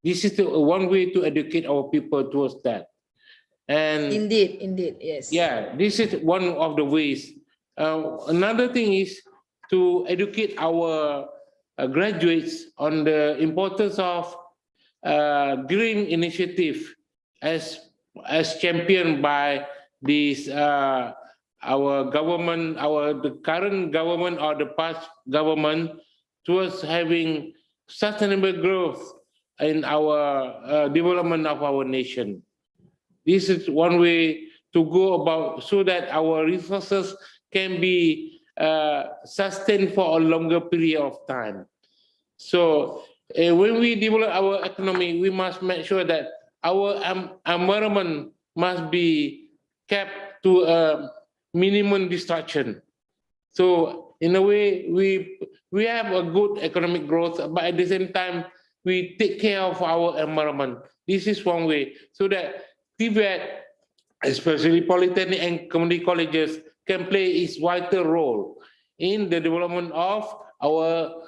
This is one way to educate our people towards that. And indeed, yes. Yeah, this is one of the ways. Another thing is to educate our graduates on the importance of green initiative as championed by this our government, the current government or the past government, towards having sustainable growth in our development of our nation. This is one way to go about so that our resources can be sustained for a longer period of time. So when we develop our economy, we must make sure that our environment must be kept to a minimum destruction. So in a way, we have a good economic growth, but at the same time, we take care of our environment. This is one way, so that TVET, especially polytechnic and community colleges, can play its vital role in the development of our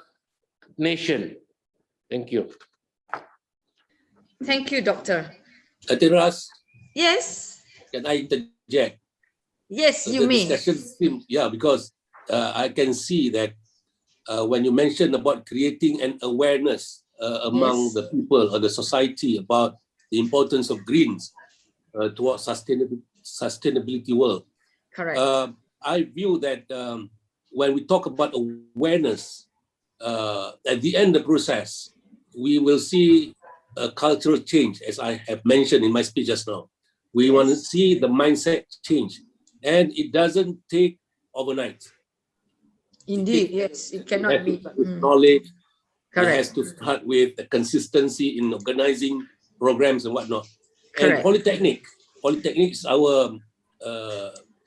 nation. Thank you. Thank you, Doctor. Ras, Yes, can I interject? yes, you The may. discussion theme, yeah, because I can see that when you mentioned about creating an awareness among Yes. the people or the society about the importance of greens towards sustainability world, Correct. I view that when we talk about awareness, at the end of the process, we will see a cultural change, as I have mentioned in my speech just now. We want to see the mindset change, and it doesn't take overnight. Indeed, yes, it cannot be. With knowledge, it Correct. has to start with the consistency in organizing programs and whatnot. And Correct. Polytechnic is our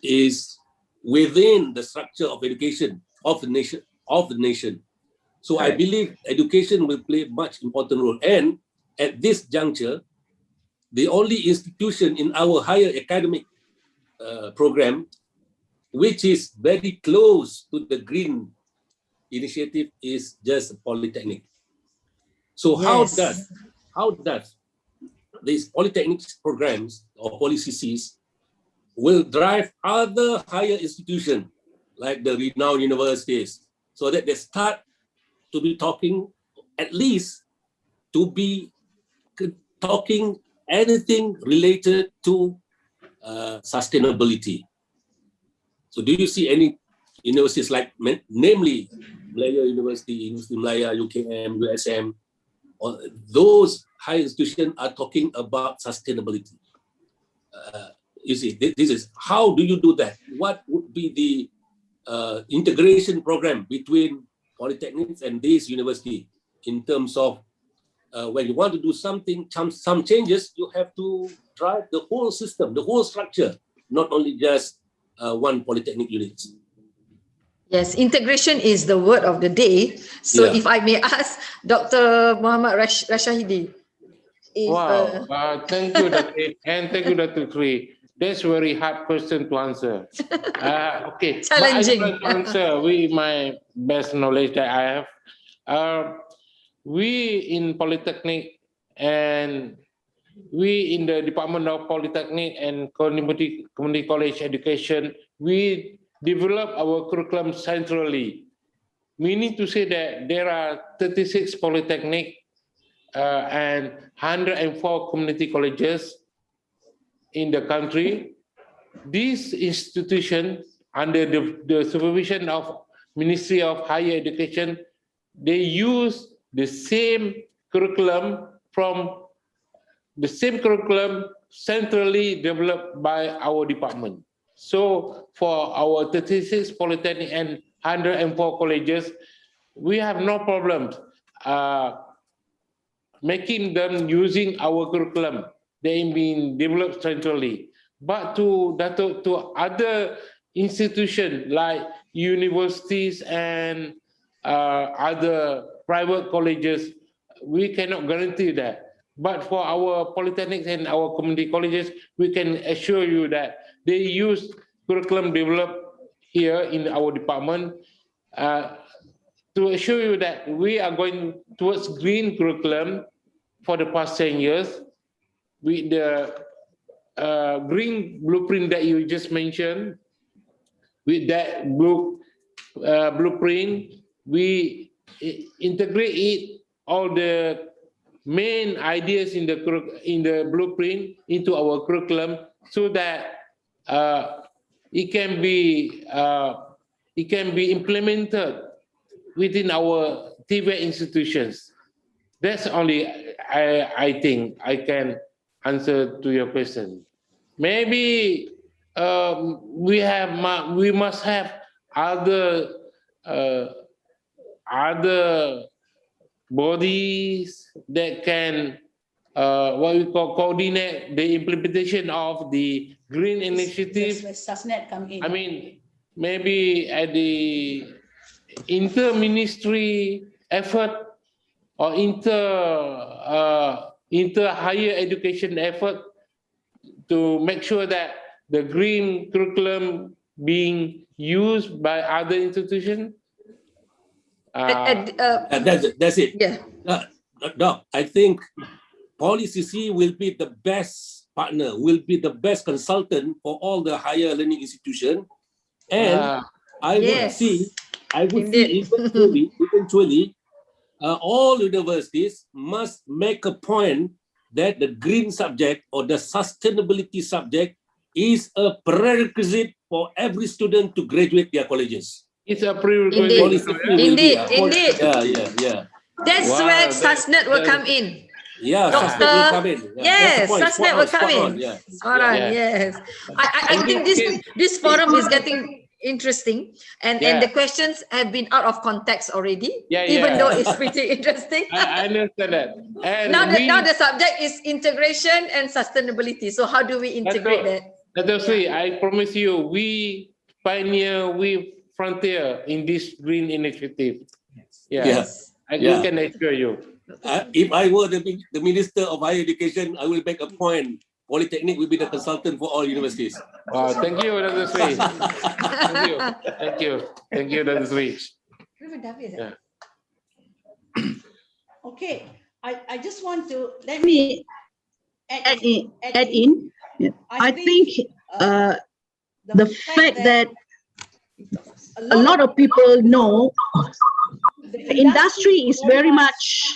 is within the structure of education of the nation. So I Correct. believe education will play a much important role. And at this juncture, the only institution in our higher academic program, which is very close to the green initiative, is just Polytechnic. So Yes. how does these Polytechnic programs or poly-CCs will drive other higher institutions like the renowned universities, so that they start to be talking, at least to be talking anything related to sustainability. So do you see any universities like, namely Malaya University, University Malaya, UKM, USM, or those high institutions are talking about sustainability? You see, this is, how do you do that? What would be the integration program between polytechnics and this university in terms of when you want to do something, some changes, you have to drive the whole system, the whole structure, not only just one polytechnic unit. Yes, integration is the word of the day. So Yeah. if I may ask Dr. Muhammad Rashidi. Wow, thank you, Dr. And thank you, Dr. Kri. That's a very hard question to answer. Okay, Challenging. but I try to answer with my best knowledge that I have. We in Polytechnic and we in the Department of Polytechnic and Community College Education, we develop our curriculum centrally. Meaning to say that there are 36 polytechnic and 104 community colleges in the country. These institutions, under the supervision of Ministry of Higher Education, they use the same curriculum centrally developed by our department. So for our 36 polytechnic and 104 colleges, we have no problems making them using our curriculum. They've been developed centrally. But to other institutions like universities and other private colleges, we cannot guarantee that. But for our polytechnics and our community colleges, we can assure you that they use curriculum developed here in our department to assure you that we are going towards green curriculum for the past 10 years with the green blueprint that you just mentioned. With that blueprint, we integrate all the main ideas in the blueprint into our curriculum so that it can be implemented within our TVET institutions. That's only I think I can answer to your question. Maybe we must have other bodies that can what we call coordinate the implementation of the green initiative. Where SASNet come in. I mean, maybe at the inter-ministry effort or inter higher education effort to make sure that the green curriculum being used by other institutions. That's it. Yeah. Doc, I think PolyCC will be the best partner, will be the best consultant for all the higher learning institution. And I would see Indeed. eventually, all universities must make a point that the green subject or the sustainability subject is a prerequisite for every student to graduate their colleges. It's a prerequisite. Indeed. Yeah. That's where SASNet will come in. Yeah, SASNet will come in. Yes, SASNet will come in. Yeah. Yes. I think this forum is getting interesting, and the questions have been out of context already, even though it's pretty interesting. I understand that. And now the subject is integration and sustainability. So how do we integrate that? That's right. I promise you, we pioneer, we frontier in this green initiative. Yes. We can assure you. If I were the Minister of Higher Education, I will make a point. Polytechnic will be the consultant for all universities. Thank you, Dr. Sri. Thank you, Dr. Sri. Okay, I just want to let me add in. I think the fact that a lot of people know the industry is very much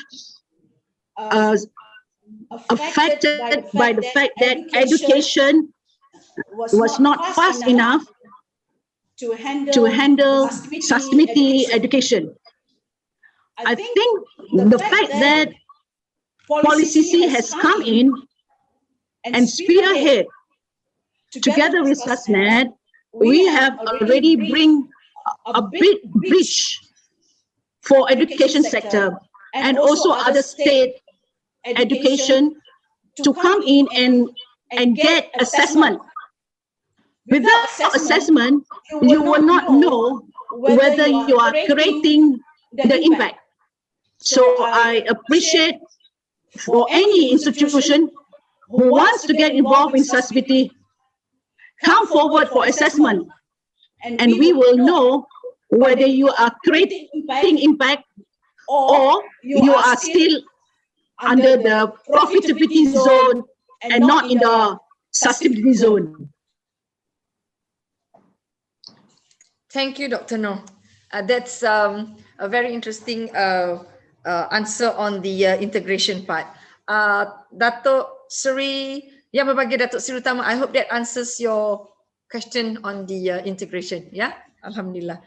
affected by the fact that education was not fast enough to handle sustainability education. I think the fact that PolyCC has come in and spearhead together with SASNet, we have already bring a big bridge for education sector and also other state education to come in and get assessment. Without assessment, you will not know whether you are creating the impact. So I appreciate for any institution who wants to get involved in sustainability, come forward for assessment, and we will know whether you are creating impact or you are still under the profitability zone and not in the sustainability zone. Thank you, Dr. Noor. That's a very interesting answer on the integration part. Dato Sri, yang berbagi Dato Sri Utama, I hope that answers your question on the integration. Yeah, Alhamdulillah.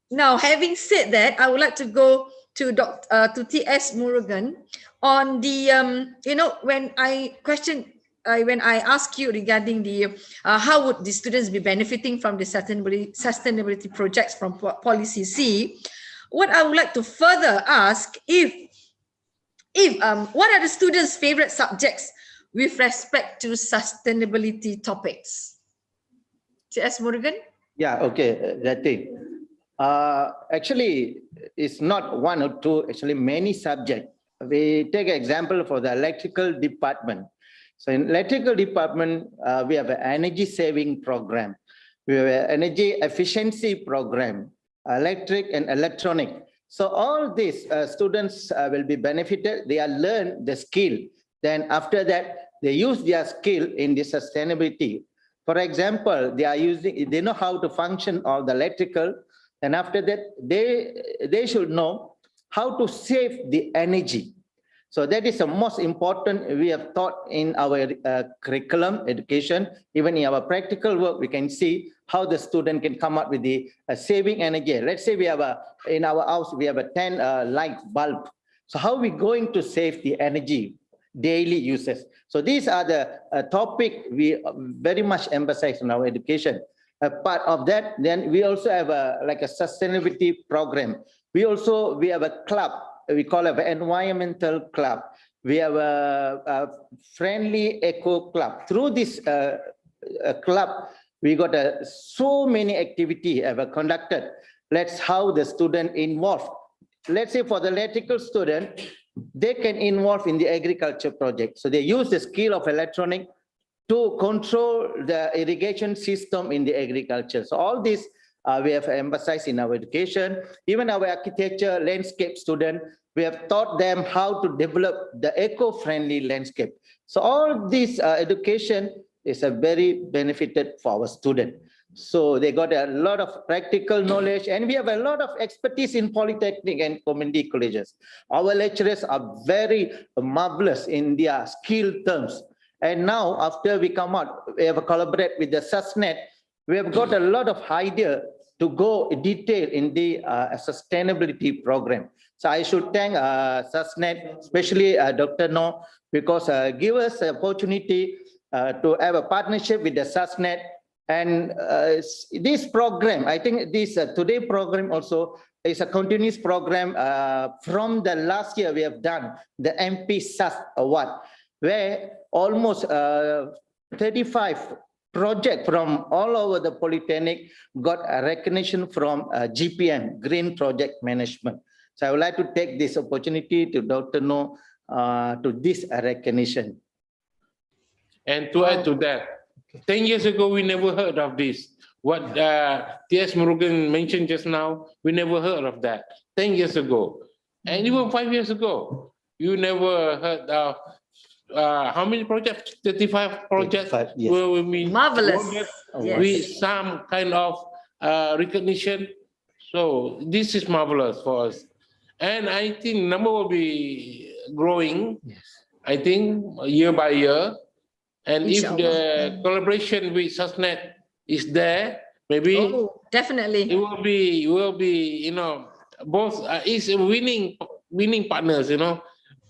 Now, having said that, I would like to go to T.S. Murugan on the, when I ask you regarding the how would the students be benefiting from the sustainability projects from PolyCC, what I would like to further ask if what are the students' favorite subjects with respect to sustainability topics? T.S. Murugan? Yeah, okay, that thing. Actually, it's not one or two, actually many subjects. We take an example for the electrical department. So in electrical department, we have an energy saving program. We have an energy efficiency program, electric and electronic. So all these students will be benefited. They are learn the skill. Then after that, they use their skill in the sustainability. For example, they know how to function all the electrical. And after that, they should know how to save the energy. So that is the most important we have taught in our curriculum education. Even in our practical work, we can see how the student can come up with the saving energy. Let's say we have in our house, we have a 10 light bulb. So how are we going to save the energy, daily uses? So these are the topic we very much emphasize in our education. A part of that, then we also have like a sustainability program. We have a club. We call it an environmental club. We have a friendly eco club. Through this club, we got so many activities ever conducted. That's how the student involved. Let's say for the electrical student, they can involve in the agriculture project. So they use the skill of electronic to control the irrigation system in the agriculture. So all this we have emphasized in our education. Even our architecture, landscape student, We have taught them how to develop the eco-friendly landscape. So all this education is a very benefited for our student. So they got a lot of practical knowledge, and we have a lot of expertise in polytechnic and community colleges. Our lecturers are very marvelous in their skill terms. And now, after we come out, we have collaborated with the SUSNET. We have got a lot of idea to go detail in the sustainability program. So I should thank SUSNET, especially Dr. No, because give us the opportunity to have a partnership with the SUSNET. And this program, I think this today program also is a continuous program from the last year we have done the MP SAS Award, where almost 35 projects from all over the Polytechnic got a recognition from GPM, Green Project Management. So I would like to take this opportunity to Dr. No to this recognition. And to add to that, 10 years ago, we never heard of this. What T.S. Murugan mentioned just now, we never heard of that 10 years ago. And even 5 years ago, you never heard of how many projects? 35 projects 35, yes. will be Marvelous. Yes. with some kind of recognition. So this is marvelous for us. And I think number will be growing, Yes. I think, year by year. And if Inshallah. the collaboration with SUSNET is there, maybe Oh, definitely. it will be, you know, both is winning partners, you know.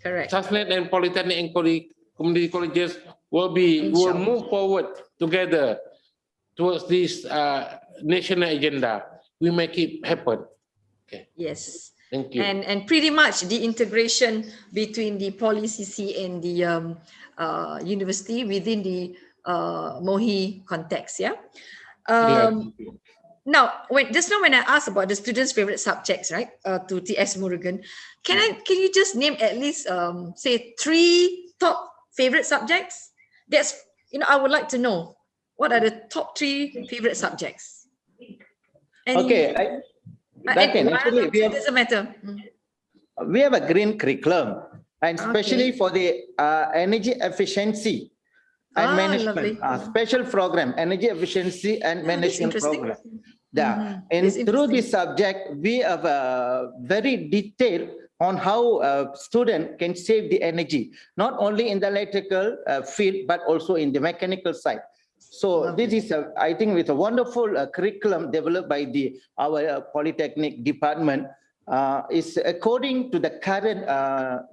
Correct. SUSNET and Polytechnic and community colleges will Inshallah. move forward together towards this national agenda. We make it happen. Okay, Yes. thank you. And pretty much the integration between the Poly CC and the university within the MOHI context, yeah. Now, when I asked about the students' favorite subjects, right, to T.S. Murugan, can you just name at least say 3 top favorite subjects? That's, you know, I would like to know what are the top 3 favorite subjects. Okay, actually we have, doesn't matter. we have a green curriculum, and especially for the energy efficiency and management, special program, energy efficiency and management program. Yeah, and through this subject, we have a very detailed on how a student can save the energy, not only in the electrical field, but also in the mechanical side. So this is, I think, with a wonderful curriculum developed by our Polytechnic department, is according to the current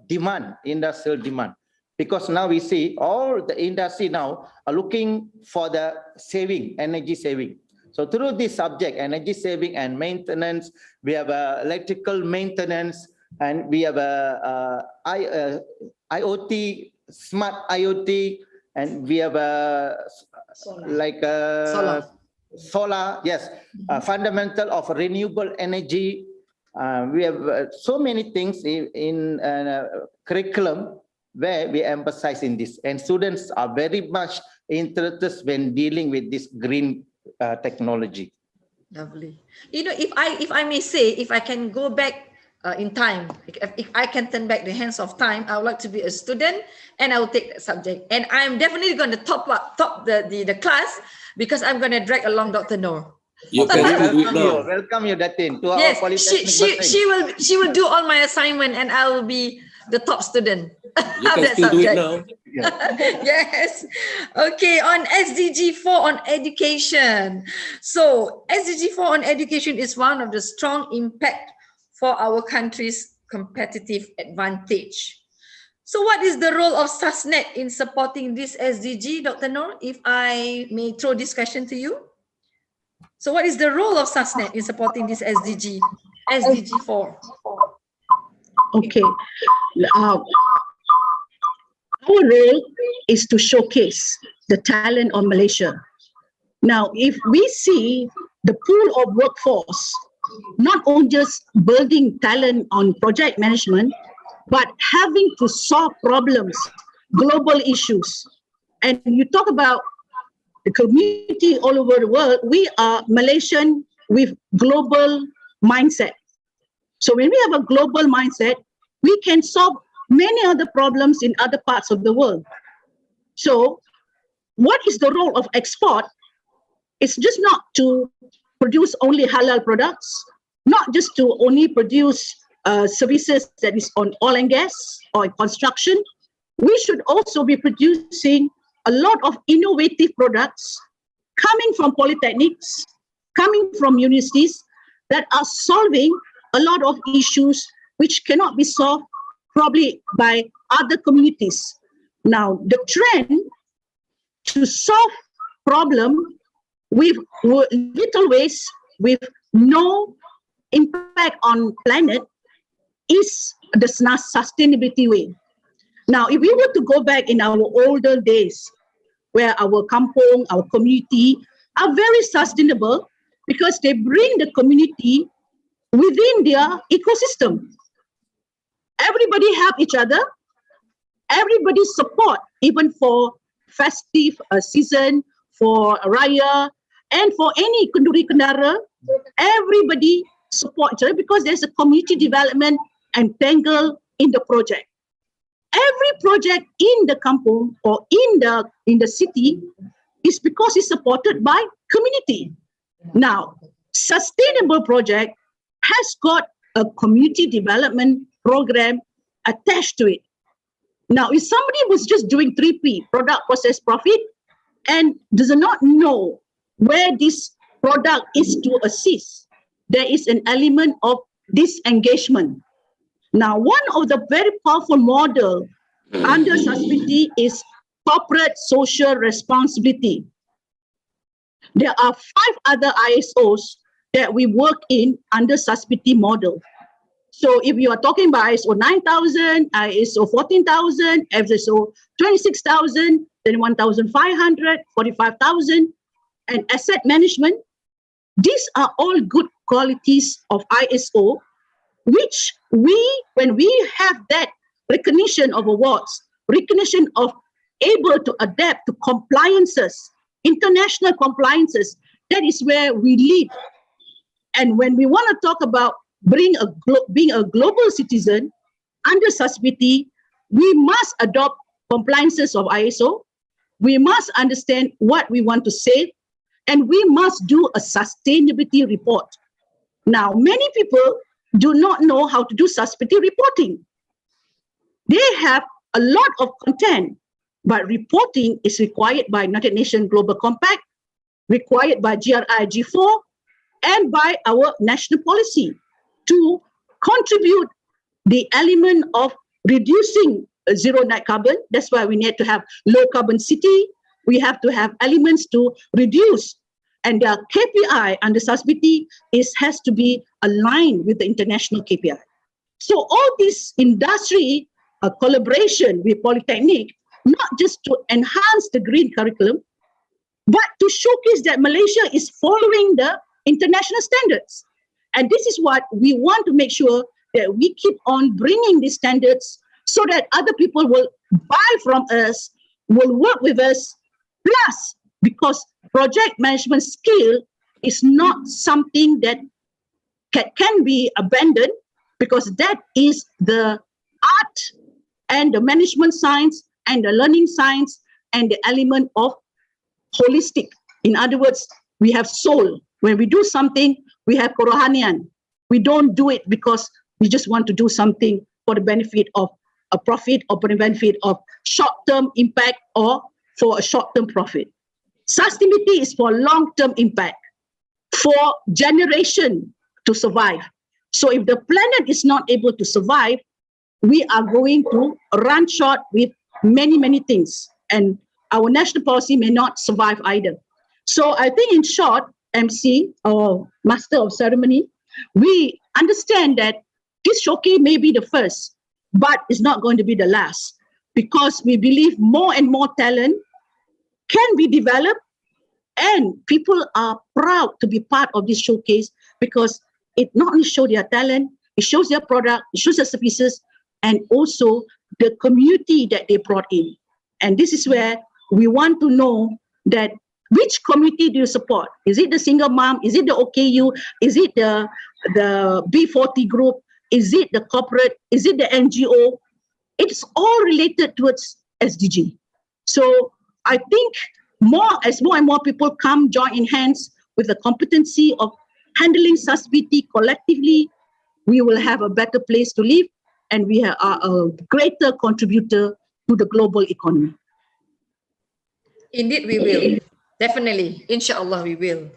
demand, industrial demand. Because now we see all the industry now are looking for the saving, energy saving. So through this subject, energy saving and maintenance, we have electrical maintenance, and we have IoT, smart IoT, and we have solar, yes, fundamental of renewable energy. We have so many things in curriculum where we emphasize in this, and students are very much interested when dealing with this green technology. Lovely. You know, if I may say, if I can go back in time, if I can turn back the hands of time, I would like to be a student, and I will take that subject. And I'm definitely going to top the class, because I'm going to drag along Dr. Noor. You can do it now. Welcome you, Datin, to Yes, our Polytechnic. she will do all my assignment, and I will be the top student. You can still do it now. Yes. Okay, on SDG 4 on education. So SDG 4 on education is one of the strong impact for our country's competitive advantage. So what is the role of SUSNET in supporting this SDG, Dr. Noor? If I may throw this question to you. So what is the role of SUSNET in supporting this SDG 4? Okay. Our role is to showcase the talent of Malaysia. Now, if we see the pool of workforce, not only just building talent on project management, but having to solve problems, global issues. And you talk about the community all over the world, we are Malaysian with global mindset. So when we have a global mindset, we can solve many other problems in other parts of the world. So what is the role of export? It's just not to produce only halal products, not just to only produce services that is on oil and gas or construction. We should also be producing a lot of innovative products coming from polytechnics, coming from universities that are solving a lot of issues which cannot be solved probably by other communities. Now, the trend to solve problem with little waste, with no impact on planet, is the sustainability way. Now, if we were to go back in our older days, where our kampong, our community are very sustainable because they bring the community within their ecosystem. Everybody help each other. Everybody support, even for festive season, for Raya, and for any kenduri kendara. Everybody support each other because there's a community development entangled in the project. Every project in the kampung or in the city is because it's supported by community. Now, sustainable project has got a community development program attached to it. Now, if somebody was just doing 3P, product, process, profit, and does not know where this product is to assist, there is an element of disengagement. Now, one of the very powerful model under sustainability is corporate social responsibility. There are 5 other ISOs that we work in under sustainability model. So if you are talking about ISO 9000, ISO 14000, ISO 26000, then 1500, 45,000, and asset management, these are all good qualities of ISO, which when we have that recognition of awards, recognition of able to adapt to compliances, international compliances, that is where we lead. And when we want to talk about being a global citizen under sustainability, we must adopt compliances of ISO. We must understand what we want to say, and we must do a sustainability report. Now, many people do not know how to do sustainability reporting. They have a lot of content, but reporting is required by United Nations Global Compact, required by GRI G4, and by our national policy to contribute the element of reducing zero net carbon. That's why we need to have low carbon city. We have to have elements to reduce, and the KPI under sustainability has to be aligned with the international KPI. So all this industry collaboration with Polytechnic, not just to enhance the green curriculum, but to showcase that Malaysia is following the international standards. And this is what we want to make sure that we keep on bringing these standards so that other people will buy from us, will work with us. Plus, because project management skill is not something that can be abandoned, because that is the art and the management science and the learning science and the element of holistic. In other words, we have soul. When we do something, we have kerohanian. We don't do it because we just want to do something for the benefit of a profit or for the benefit of short-term impact or for a short-term profit. Sustainability is for long-term impact, for generation to survive. So if the planet is not able to survive, we are going to run short with many, many things. And our national policy may not survive either. So I think in short, MC or Master of Ceremony, we understand that this showcase may be the first, but it's not going to be the last, because we believe more and more talent can be developed, and people are proud to be part of this showcase because it not only shows their talent, it shows their product, it shows their services, and also the community that they brought in. And this is where we want to know that which community do you support? Is it the single mom? Is it the OKU? Is it the B40 group? Is it the corporate? Is it the NGO? It's all related towards SDG. So I think as more and more people join in hands with the competency of handling sustainability collectively, we will have a better place to live, and we are a greater contributor to the global economy. Indeed, we will. Definitely. Inshallah, we will.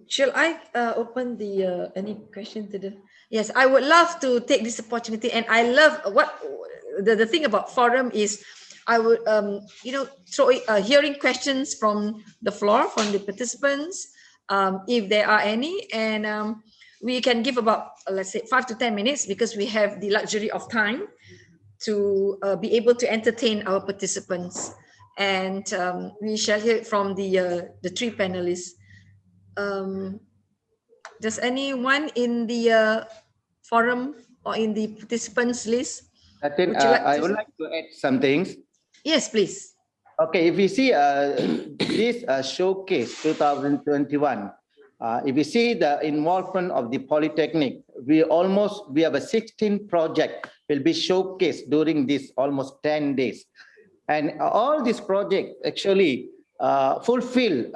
Shall I open the any question to the? Yes, I would love to take this opportunity, and I love what the thing about forum is. I would throw hearing questions from the floor, from the participants, if there are any, and we can give about let's say 5 to 10 minutes, because we have the luxury of time to be able to entertain our participants, and we shall hear from the three panelists. Does anyone in the forum or in the participants list? I would like to add some things. Yes, please. Okay, if you see this showcase 2021, if you see the involvement of the Polytechnic, we have a 16 project will be showcased during this almost 10 days. And all these projects actually fulfill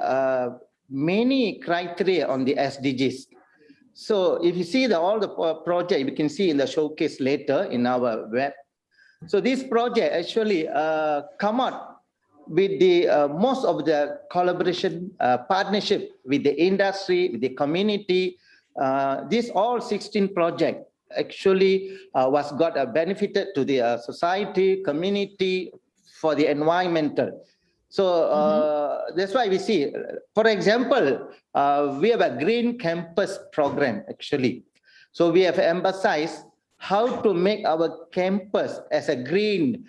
many criteria on the SDGs. So if you see all the project, you can see in the showcase later in our web. So this project actually come out with the most of the collaboration partnership with the industry, with the community. These all 16 projects actually benefited to the society, community, for the environmental. So that's why we see, for example, we have a green campus program actually. So we have emphasized how to make our campus as a green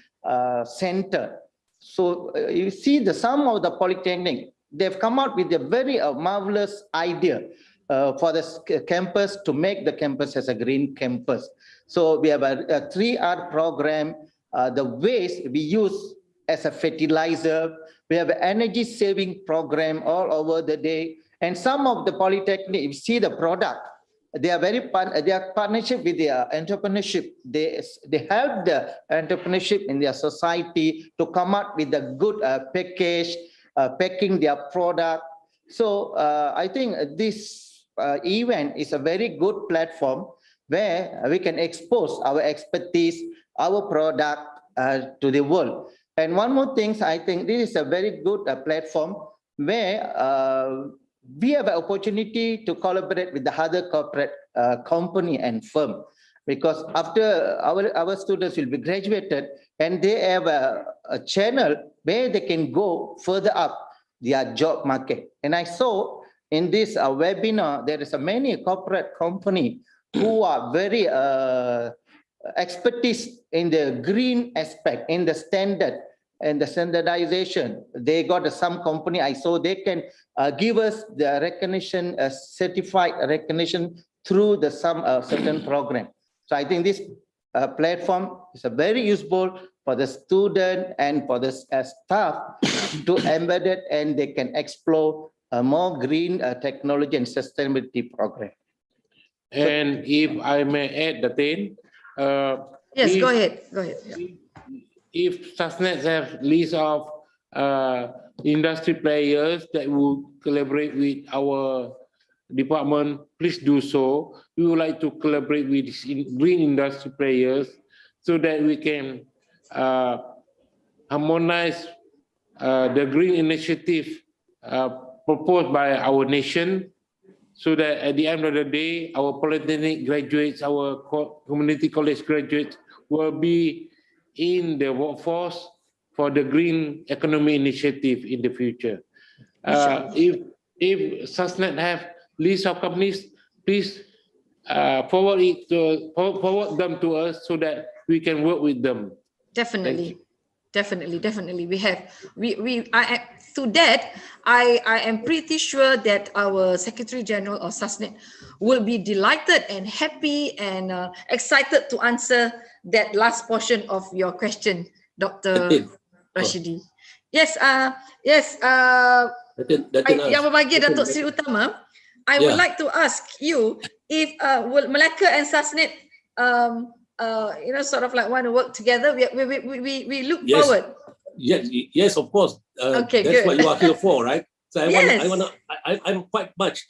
center. So you see some of the Polytechnic, they've come out with a very marvelous idea for the campus, to make the campus as a green campus. So we have a 3R program, the waste we use as a fertilizer. We have an energy saving program all over the day. And some of the Polytechnic, you see the product, they are partnership with their entrepreneurship. They help the entrepreneurship in their society to come up with a good package, packing their product. So I think this event is a very good platform where we can expose our expertise, our product to the world. And one more thing, I think this is a very good platform where we have an opportunity to collaborate with the other corporate company and firm, because after our students will be graduated, and they have a channel where they can go further up their job market. And I saw in this webinar, there is many corporate company who are very expertise in the green aspect, in the standard and the standardization. They got some company I saw, they can give us the recognition, certified recognition through some certain program. So I think this platform is very useful for the student and for the staff to embed it, and they can explore more green technology and sustainability program. And if I may add, Datin, yes, go ahead. Go ahead. Yeah. If SASNET have list of industry players that will collaborate with our department, please do so. We would like to collaborate with green industry players so that we can harmonize the green initiative proposed by our nation, so that at the end of the day, our polytechnic graduates, our community college graduates will be in the workforce for the green economy initiative in the future. If SASNET have list of companies, please forward them to us so that we can work with them. Definitely. Definitely. To that, I am pretty sure that our Secretary General of SASNET will be delighted and happy and excited to answer that last portion of your question, Dr. Rashidi. Yes, yang berbagi Datuk Seri Utama, I would like to ask you if will Malacca and Susnet sort of like want to work together. We look forward. Yes, of course. Okay, that's good. what you are here for, right? So Yes. I'm quite much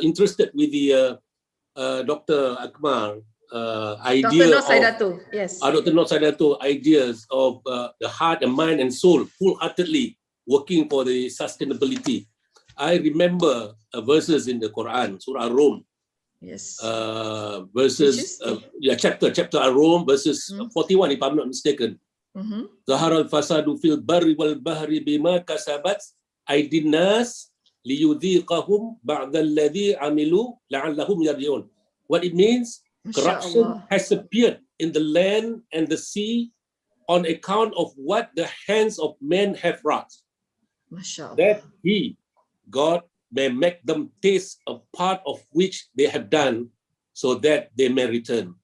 interested with the Dr. Akmal idea Dr. Nur Saidatul, yes. Dr. Nur Saidatul ideas of the heart and mind and soul full-heartedly working for the sustainability. I remember verses in the Quran, Surah Rum. Yes. Verses, chapter Rum, verses 41, if I'm not mistaken. Zahara al-fasadu fil barri wal bahri bima kasabat aydin nas liyudhiqahum ba'da alladhi amilu la'allahum yarji'un. What it means, corruption has appeared in the land and the sea on account of what the hands of men have wrought. That He, God, may make them taste a part of which they have done, so that they may return.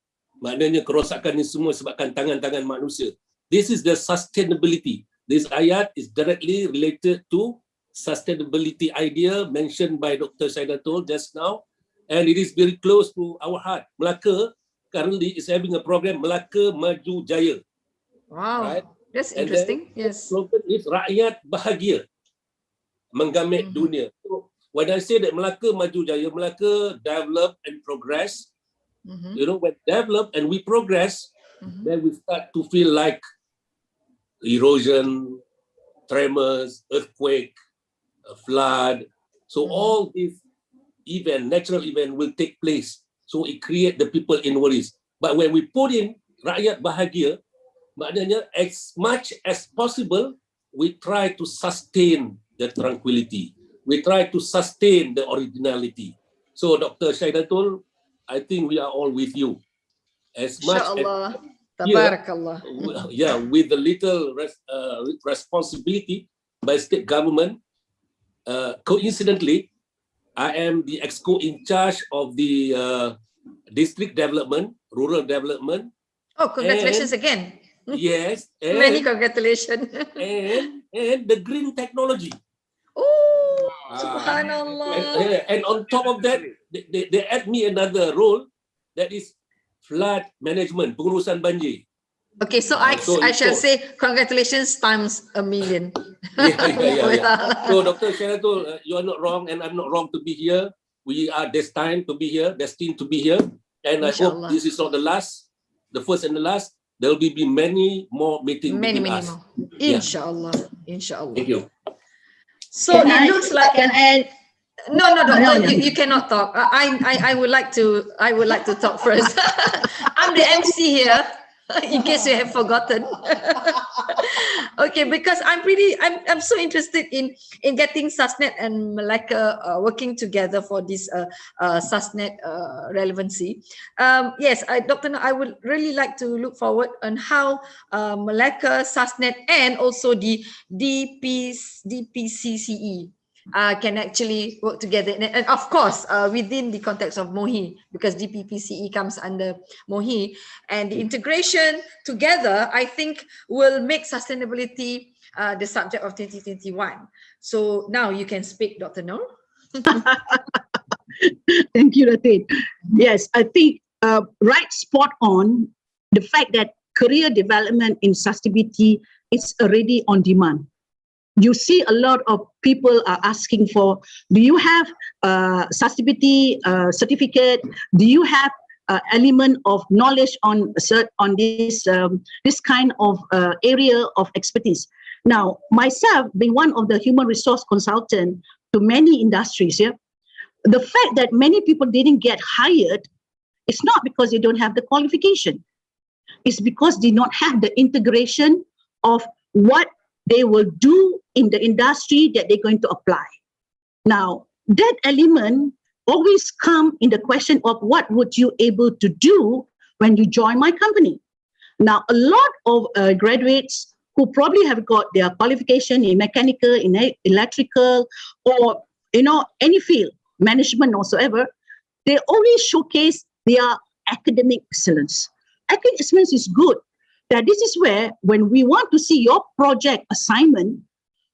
Maknanya kerosakan ini semua sebabkan tangan-tangan manusia. This is the sustainability. This ayat is directly related to sustainability idea mentioned by Dr. Saidatul just now, and it is very close to our heart. Melaka currently is having a program, Melaka Maju Jaya. Wow, right? that's And interesting. then Yes. slogan is rakyat bahagia, menggamit dunia. So when I say that Melaka Maju Jaya, Melaka develop and progress. You know, when develop and we progress, then we start to feel like erosion, tremors, earthquake, flood. So all these natural event will take place. So it create the people in worries. But when we put in rakyat bahagia, maknanya as much as possible, we try to sustain the tranquility. We try to sustain the originality. So Dr. Saidatul, I think we are all with you. As much Inshallah. as Tabarakallah. with the little responsibility by state government. Coincidentally, I am the exco in charge of the district development, rural development. Oh, congratulations again. Yes. Many congratulations. and the green technology. Oh, subhanallah. And on top of that, they add me another role, that is flood management, pengurusan banjir. Okay, so I shall say congratulations times a million. Yeah. So Dr. Saidatul, you are not wrong and I'm not wrong to be here. We are destined to be here, and I hope this is not the last, the first and the last. There will be many more meetings. Many more. Inshallah. Inshallah. Thank you. So it looks like no, doctor, you cannot talk. I would like to talk first. I'm the MC here, in case you have forgotten. Okay, because I'm so interested in getting Susnet and Malacca working together for this Susnet relevancy. Yes, Dr. I would really like to look forward on how Malacca, Susnet, and also the DPCCE can actually work together, and of course within the context of MOHI, because DPPCE comes under MOHI, and the integration together, I think, will make sustainability the subject of 2021. So now you can speak, Dr. Nur. Thank you, Ratin. Yes, I think right spot on the fact that career development in sustainability is already on demand. You see a lot of people are asking for, do you have sustainability certificate? Do you have element of knowledge on this kind of area of expertise? Now, myself being one of the human resource consultant to many industries, the fact that many people didn't get hired, it's not because they don't have the qualification. It's because they don't have the integration of what they will do in the industry that they're going to apply. Now, that element always come in the question of what would you able to do when you join my company? Now, a lot of graduates who probably have got their qualification in mechanical, in electrical, or any field, management whatsoever, they always showcase their academic excellence. Academic excellence is good. That this is where, when we want to see your project assignment,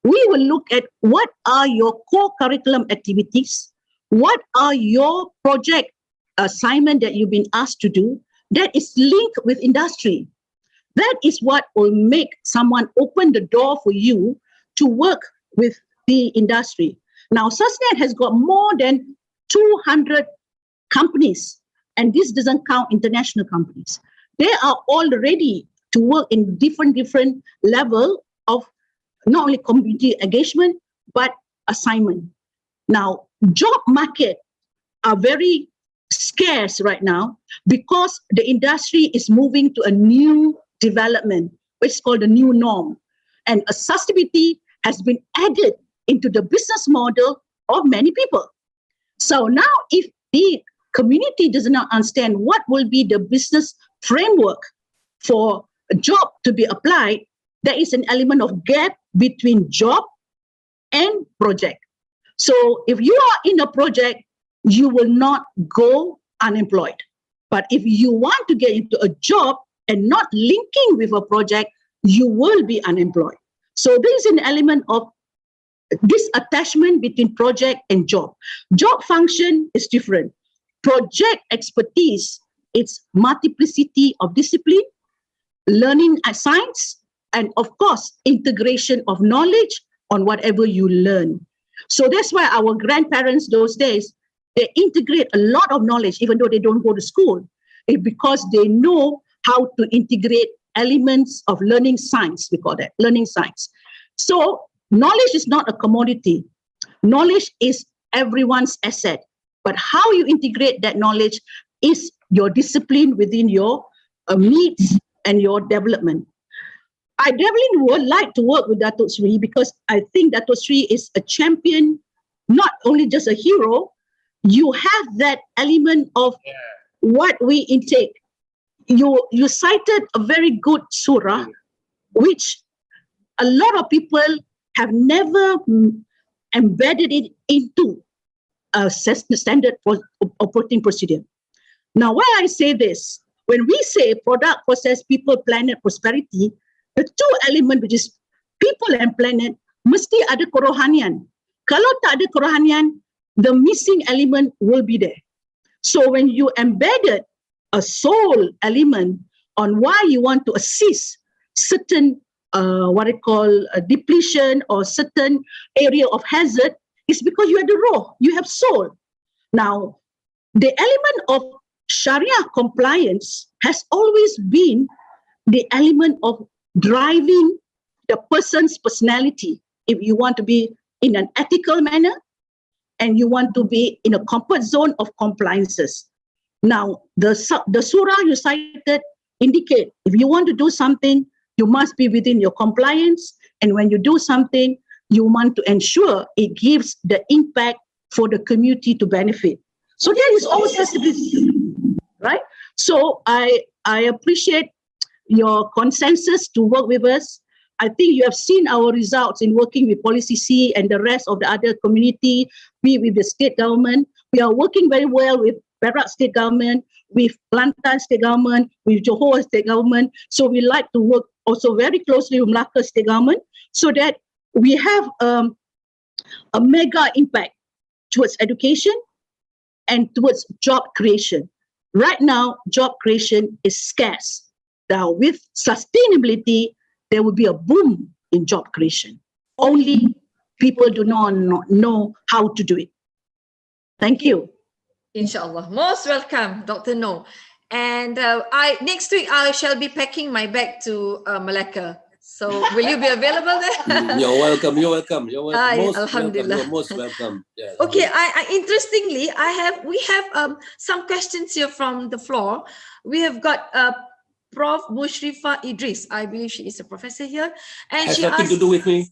we will look at what are your core curriculum activities, what are your project assignment that you've been asked to do that is linked with industry. That is what will make someone open the door for you to work with the industry. Now, SUSNET has got more than 200 companies, and this doesn't count international companies. They are all ready to work in different level of not only community engagement, but assignment. Now, job market are very scarce right now because the industry is moving to a new development, which is called the new norm. And a sustainability has been added into the business model of many people. So now if the community does not understand what will be the business framework for a job to be applied, there is an element of gap between job and project. So if you are in a project, you will not go unemployed. But if you want to get into a job and not linking with a project, you will be unemployed. So there is an element of this attachment between project and job. Job function is different. Project expertise, it's multiplicity of discipline, learning at science, and of course, integration of knowledge on whatever you learn. So that's why our grandparents those days, they integrate a lot of knowledge, even though they don't go to school, because they know how to integrate elements of learning science, we call that, learning science. So knowledge is not a commodity. Knowledge is everyone's asset. But how you integrate that knowledge is your discipline within your needs and your development. I definitely would like to work with Datuk Sri because I think Datuk Sri is a champion, not only just a hero. You have that element of what we intake. You cited a very good surah, which a lot of people have never embedded it into a standard operating procedure. Now, why I say this, when we say product, process, people, planet, prosperity, the two elements, which is people and planet, mesti ada kerohanian. Kalau tak ada kerohanian, the missing element will be there. So when you embedded a soul element on why you want to assist certain what I call a depletion or certain area of hazard, is because you have the roh, you have soul. Now, the element of Sharia compliance has always been the element of driving the person's personality. If you want to be in an ethical manner and you want to be in a comfort zone of compliances. Now, the surah you cited indicate if you want to do something, you must be within your compliance. And when you do something, you want to ensure it gives the impact for the community to benefit. So there is always sensibility, right? So I appreciate your consensus to work with us. I think you have seen our results in working with Policy C and the rest of the other community, with the state government. We are working very well with Perak state government, with Kelantan state government, with Johor state government. So we like to work also very closely with Melaka state government so that we have a mega impact towards education and towards job creation. Right now, job creation is scarce. Now, with sustainability, there will be a boom in job creation. Only people do not know how to do it. Thank you. Inshallah. Most welcome, Dr. No. And next week, I shall be packing my bag to Malacca. So will you be available there? You're welcome. You're welcome. You're welcome. Most Alhamdulillah. welcome. You're most welcome. Yeah, okay. Interestingly, we have some questions here from the floor. We have got Prof. Mushrifa Idris. I believe she is a professor here, and has she nothing asked, to do with me.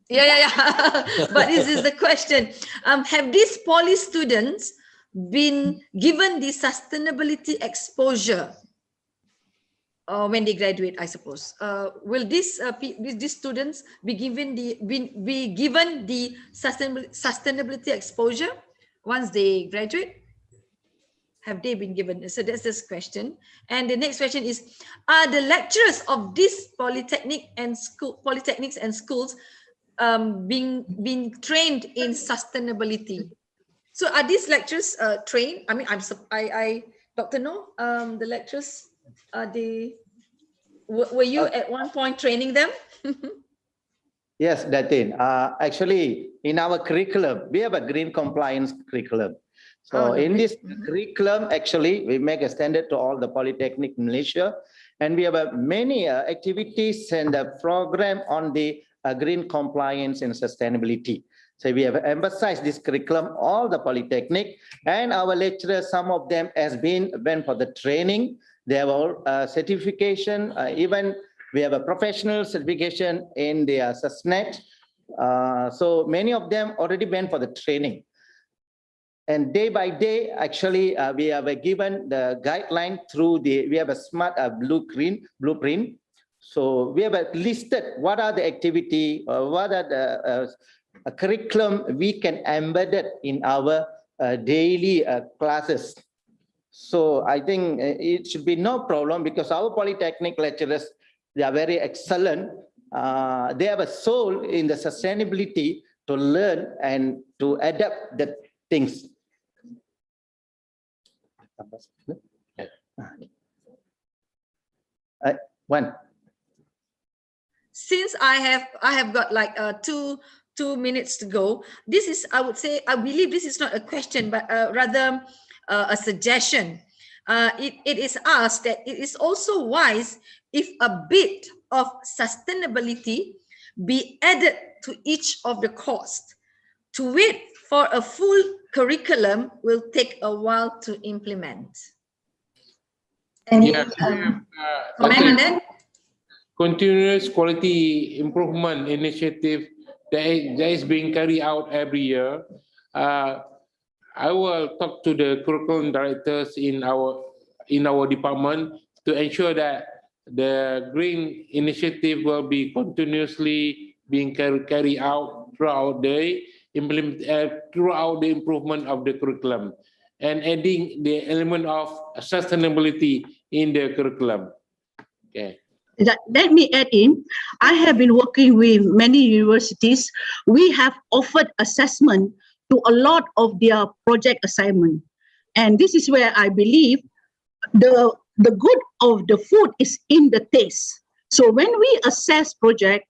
Yeah. But this is the question: have these poly students been given the sustainability exposure when they graduate? I suppose will these students be given the sustainability exposure once they graduate? Have they been given? So that's this question. And the next question is: are the lecturers of this polytechnics and schools being trained in sustainability? So are these lecturers trained? I mean, Dr. No, the lecturers, were you at one point training them? Yes, Datin. Actually, in our curriculum, we have a green compliance curriculum. So in this curriculum, actually, we make a standard to all the Polytechnic in Malaysia. And we have many activities and a program on the green compliance and sustainability. So we have emphasized this curriculum, all the Polytechnic, and our lecturers, some of them went for the training. They have all certification, even we have a professional certification in the SUSNET. So many of them already went for the training. And day by day, actually, we have given the guideline through we have a smart blueprint. So we have listed what are the activity, what are the curriculum we can embed it in our daily classes. So I think it should be no problem because our Polytechnic lecturers, they are very excellent. They have a soul in the sustainability to learn and to adapt the things. One. Since I have got like 2 minutes to go, this is, I would say, I believe this is not a question, but rather a suggestion. It is asked that it is also wise if a bit of sustainability be added to each of the course. To wait for a full curriculum will take a while to implement. Any comment on that? Continuous quality improvement initiative that is being carried out every year. I will talk to the curriculum directors in our department to ensure that the green initiative will be continuously being carried out throughout the improvement of the curriculum and adding the element of sustainability in the curriculum. Okay. Let me add in, I have been working with many universities. We have offered assessment to a lot of their project assignment. And this is where I believe the good of the food is in the taste. So when we assess project,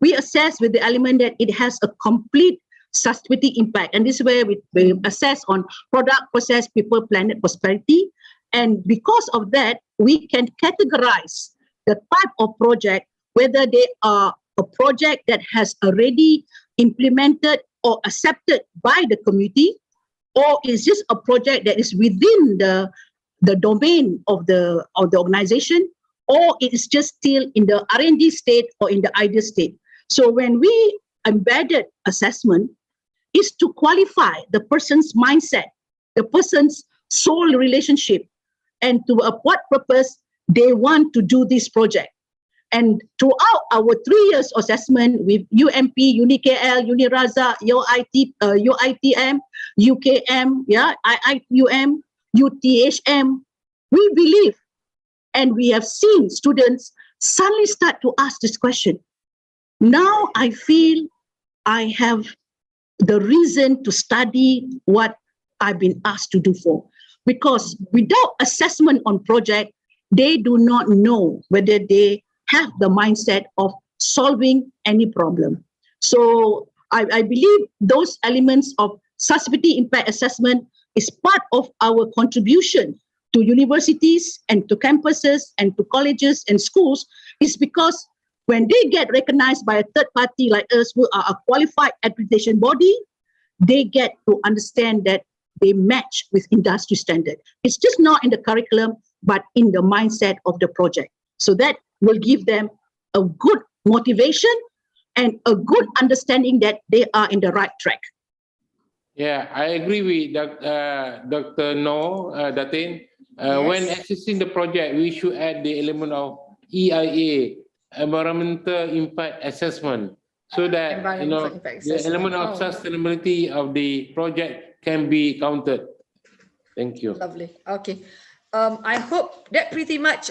we assess with the element that it has a complete sustainability impact. And this is where we assess on product, process, people, planet, prosperity. And because of that, we can categorize the type of project, whether they are a project that has already implemented or accepted by the community, or is just a project that is within the domain of the organization, or it is just still in the R&D state or in the idea state. So when we embedded assessment, is to qualify the person's mindset, the person's soul relationship, and to what purpose they want to do this project. And throughout our 3 years assessment with UMP, UniKL, Uniraza, UITM, UKM, IIUM, UTHM, we believe and we have seen students suddenly start to ask this question. Now I feel I have the reason to study what I've been asked to do for. Because without assessment on project, they do not know whether they have the mindset of solving any problem. So I believe those elements of sustainability impact assessment is part of our contribution to universities and to campuses and to colleges and schools, is because when they get recognized by a third party like us, who are a qualified accreditation body, they get to understand that they match with industry standard. It's just not in the curriculum, but in the mindset of the project. So that will give them a good motivation and a good understanding that they are in the right track. Yeah, I agree with Dr. No, Datin. Yes. When assessing the project, we should add the element of EIA, environmental impact assessment, so that the element of sustainability of the project can be counted. Thank you. Lovely. Okay. I hope that pretty much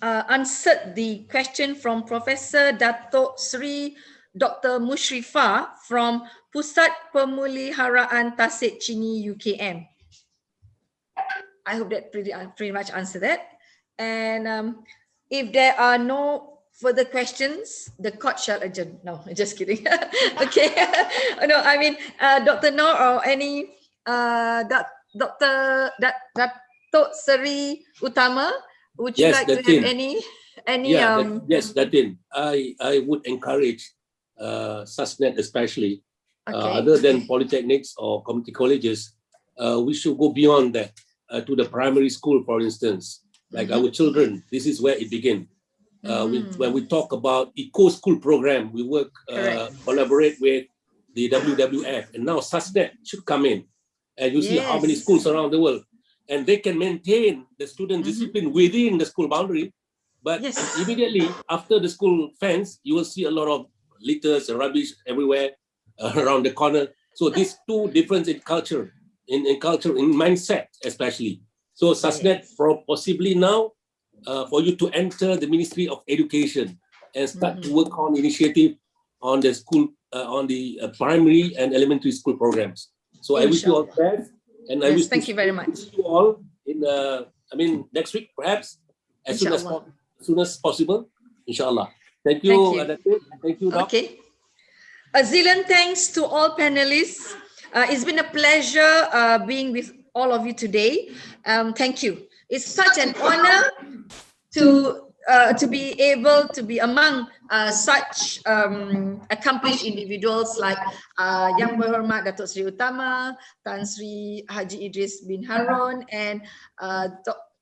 answered the question from Professor Dato Sri Dr. Mushrifah from Pusat Pemuliharaan Tasik Chini UKM. I hope that pretty much answered that. And if there are no further questions, the court shall adjourn. No, just kidding. Okay. No, I mean, Dr. Noor or any Dr. Dato Seri Utama, would you Yes, like to have Datin. any Yes, Datin. I would encourage SASNET especially, other than polytechnics or community colleges, we should go beyond that to the primary school, for instance. Like our children, this is where it begins. When we talk about eco-school program, we work, collaborate with the WWF, and now SASNET should come in. And you see how many schools around the world, and they can maintain the student discipline within the school boundary. But immediately after the school fence, you will see a lot of litters and rubbish everywhere around the corner. So these two difference in culture, in mindset especially. So SASNET possibly now for you to enter the Ministry of Education and start to work on initiative on the school, on the primary and elementary school programs. So I wish you all the best, and I wish thank you very much. You all in next week perhaps, as soon as possible, inshallah. Thank you. Thank you, Doc. Okay. A zillion thanks to all panelists. It's been a pleasure being with all of you today. Thank you. It's such an honor to be able to be among such accomplished individuals like Yang Berhormat Datuk Seri Utama, Tan Sri Haji Idris bin Harun, and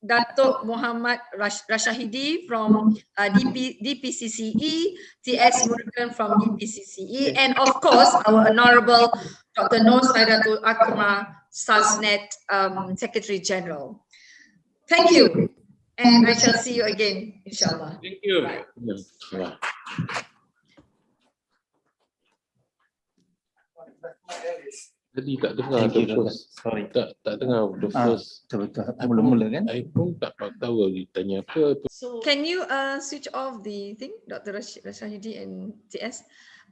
Datuk Muhammad Rashahidi from DPCCE, TS Murugan from DPCCE, and of course our Honorable Dr. Noor Saidatul Akmal, SASNET Secretary General. Thank you. And I shall see you again, inshallah. Thank you. Bye. Tadi tak dengar the first. Sorry. Tak dengar the first. Betul. Mula-mula kan? I pun tak tahu lagi tanya apa. So can you switch off the thing, Dr. Rashahidi and TS?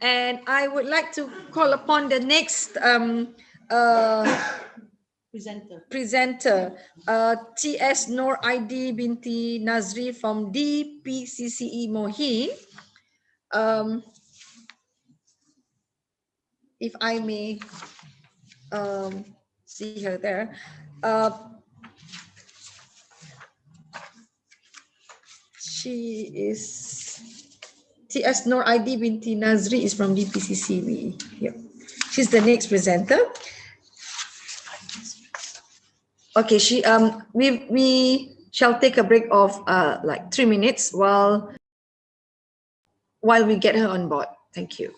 And I would like to call upon the next presenter, TS Noor ID binti Nazri from DPCCE Mohi. If I may see her there. She is TS Noor ID binti Nazri is from DPCCE. Yep. She's the next presenter. Okay, we shall take a break of like 3 minutes while we get her on board. Thank you.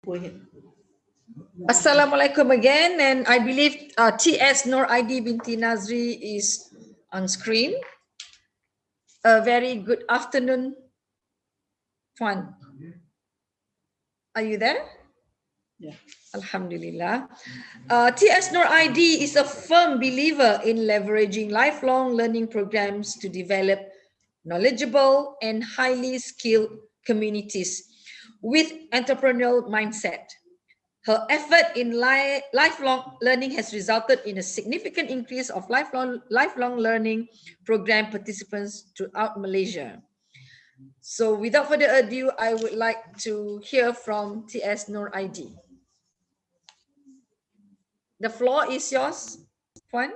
Go ahead. Assalamualaikum again, and I believe TS Noor ID binti Nazri is on screen. A very good afternoon, Tuan. Are you there? Yeah. Alhamdulillah. TS Noor ID is a firm believer in leveraging lifelong learning programs to develop knowledgeable and highly skilled communities with entrepreneurial mindset. Her effort in lifelong learning has resulted in a significant increase of lifelong learning program participants throughout Malaysia. So without further ado, I would like to hear from TS Noor ID. The floor is yours, Puan.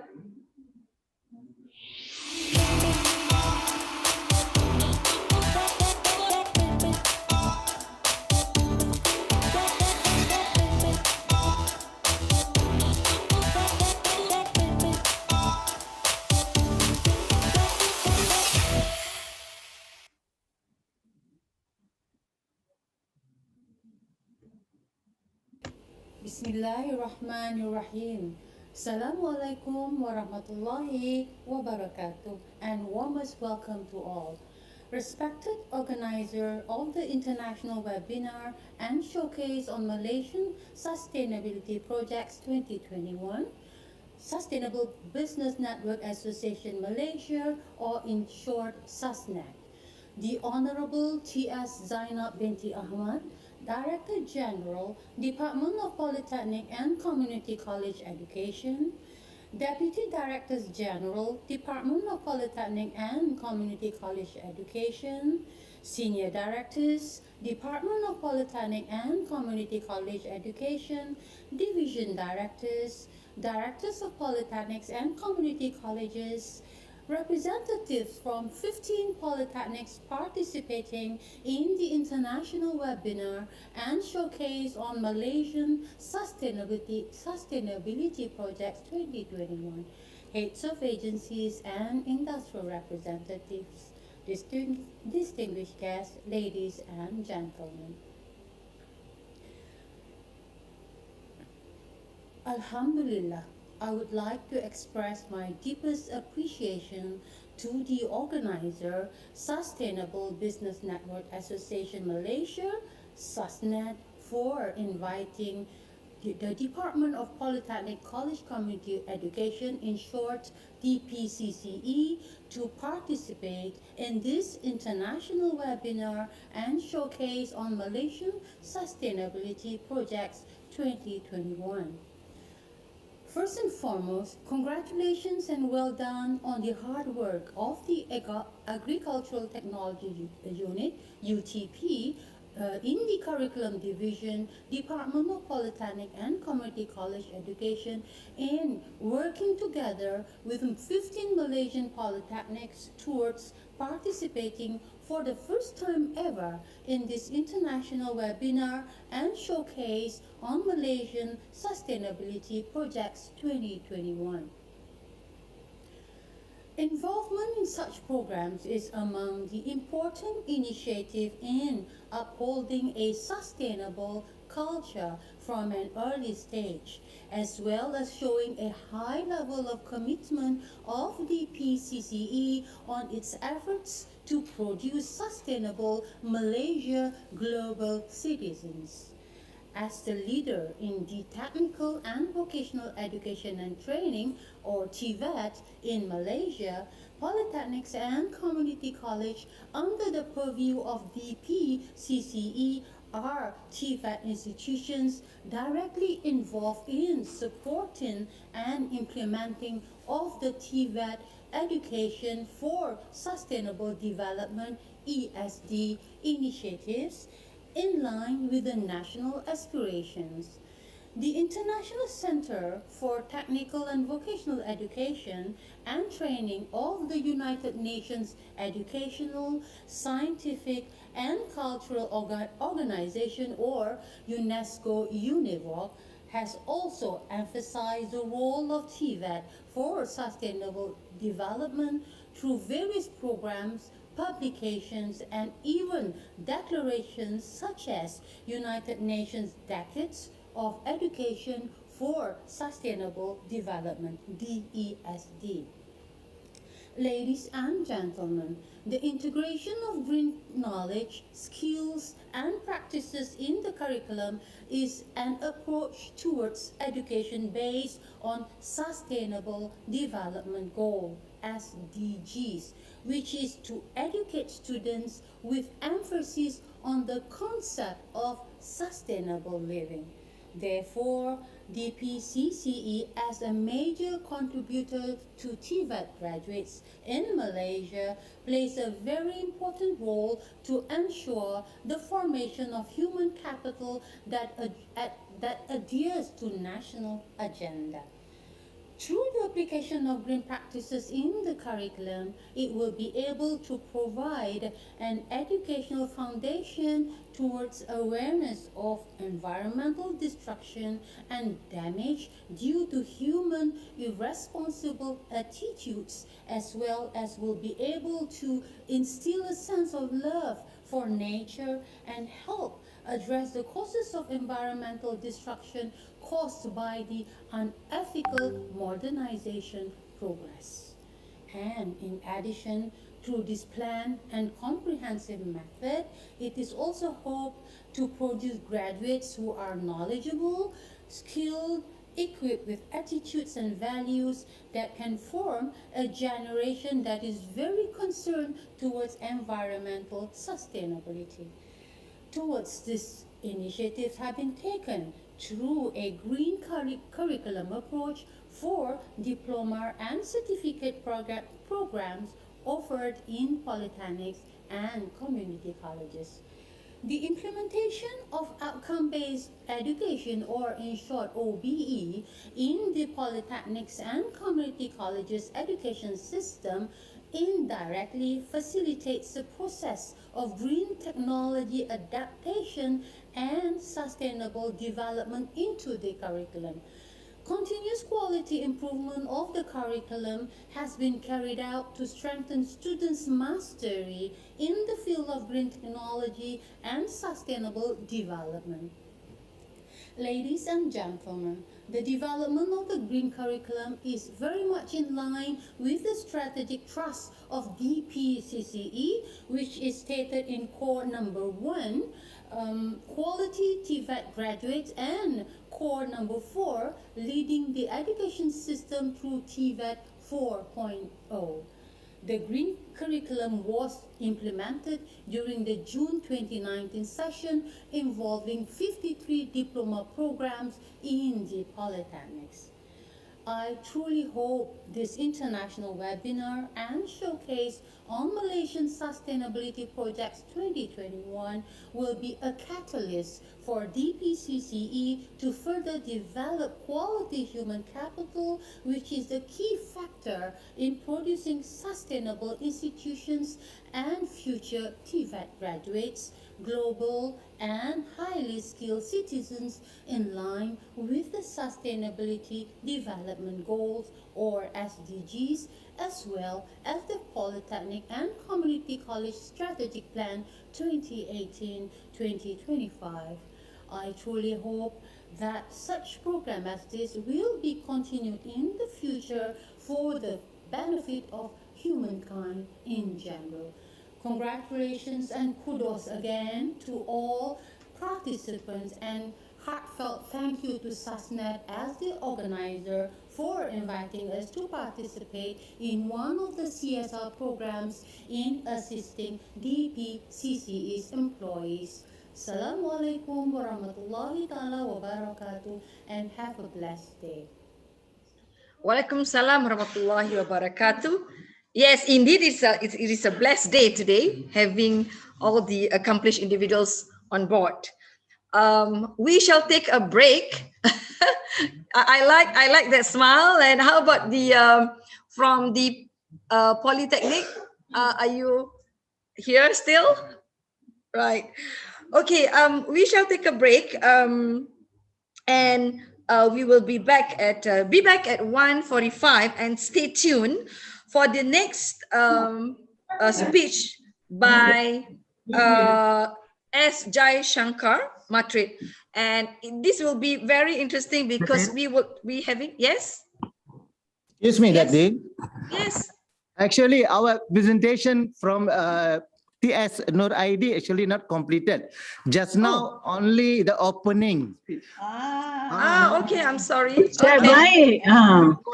Bismillahirrahmanirrahim. Assalamualaikum warahmatullahi wabarakatuh and warmest welcome to all. Respected organizer of the international webinar and showcase on Malaysian Sustainability Projects 2021, Sustainable Business Network Association Malaysia, or in short SUSNET. The Honorable T.S. Zainab binti Ahmad, Director General, Department of Polytechnic and Community College Education, Deputy Directors General, Department of Polytechnic and Community College Education, Senior Directors, Department of Polytechnic and Community College Education, Division Directors, Directors of Polytechnics and Community Colleges, representatives from 15 polytechnics participating in the international webinar and showcase on Malaysian Sustainability Projects 2021, heads of agencies and industrial representatives, distinguished guests, ladies and gentlemen. Alhamdulillah, I would like to express my deepest appreciation to the organizer, Sustainable Business Network Association Malaysia, SUSNET, for inviting the Department of Polytechnic College Community Education, in short DPCCE, to participate in this international webinar and showcase on Malaysian Sustainability Projects 2021. First and foremost, congratulations and well done on the hard work of the Agricultural Technology Unit, UTP, in the Curriculum Division, Department of Polytechnic and Community College Education, in working together with 15 Malaysian polytechnics towards participating for the first time ever in this international webinar and showcase on Malaysian Sustainability Projects 2021. Involvement in such programs is among the important initiatives in upholding a sustainable culture from an early stage, as well as showing a high level of commitment of the PCCE on its efforts to produce sustainable Malaysia global citizens. As the leader in the Technical and Vocational Education and Training, or TVET, in Malaysia, Polytechnics and Community College under the purview of DPCCE are TVET institutions directly involved in supporting and implementing of the TVET Education for Sustainable Development ESD initiatives in line with the national aspirations. The International Center for Technical and Vocational Education and Training of the United Nations Educational, Scientific and Cultural Organization, or UNESCO UNIVOC, has also emphasized the role of TVET for sustainable development through various programs, publications, and even declarations such as United Nations Decades of Education for Sustainable Development, DESD. Ladies and gentlemen, the integration of green knowledge, skills, and practices in the curriculum is an approach towards education based on Sustainable Development Goal, SDGs, which is to educate students with emphasis on the concept of sustainable living. Therefore, DPCCE, as a major contributor to TVET graduates in Malaysia, plays a very important role to ensure the formation of human capital that adheres to national agenda. Through the application of green practices in the curriculum, it will be able to provide an educational foundation towards awareness of environmental destruction and damage due to human irresponsible attitudes, as well as will be able to instill a sense of love for nature and help address the causes of environmental destruction caused by the unethical modernization progress. And in addition, through this planned and comprehensive method, it is also hoped to produce graduates who are knowledgeable, skilled, equipped with attitudes and values that can form a generation that is very concerned towards environmental sustainability. Towards this, initiatives have been taken through a green curriculum approach for diploma and certificate programs offered in polytechnics and community colleges. The implementation of outcome-based education, or in short OBE, in the polytechnics and community colleges education system indirectly facilitates the process of green technology adaptation and sustainable development into the curriculum. Continuous quality improvement of the curriculum has been carried out to strengthen students' mastery in the field of green technology and sustainable development. Ladies and gentlemen, the development of the green curriculum is very much in line with the strategic thrust of DPCCE, which is stated in core number 1, quality TVET graduates, and core number 4, leading the education system through TVET 4.0. The green curriculum was implemented during the June 2019 session involving 53 diploma programs in the polytechnics. I truly hope this international webinar and showcase on Malaysian Sustainability Projects 2021 will be a catalyst for DPCCE to further develop quality human capital, which is the key factor in producing sustainable institutions and future TVET graduates, global and highly skilled citizens in line with the Sustainability Development Goals, or SDGs, as well as the Polytechnic and Community College Strategic Plan 2018-2025. I truly hope that such program as this will be continued in the future for the benefit of humankind in general. Congratulations and kudos again to all participants, and heartfelt thank you to SASNET as the organizer for inviting us to participate in one of the CSR programs in assisting DPCCE's employees. Assalamualaikum warahmatullahi taala wabarakatuh, and have a blessed day. Waalaikumsalam warahmatullahi wabarakatuh. Yes, indeed, it is a blessed day today, having all the accomplished individuals on board. We shall take a break. I like that smile. And how about the from the Polytechnic? Are you here still? Right. Okay. We shall take a break. And we will be back at 1:45, and stay tuned for the next speech by S. Jai Shankar Matrit. And this will be very interesting because we will be having, yes? Excuse me, Yes. that day. Yes. Actually, our presentation from TS Nur ID actually not completed. Just now, only the opening. Okay, I'm sorry. Saya Okay. baik.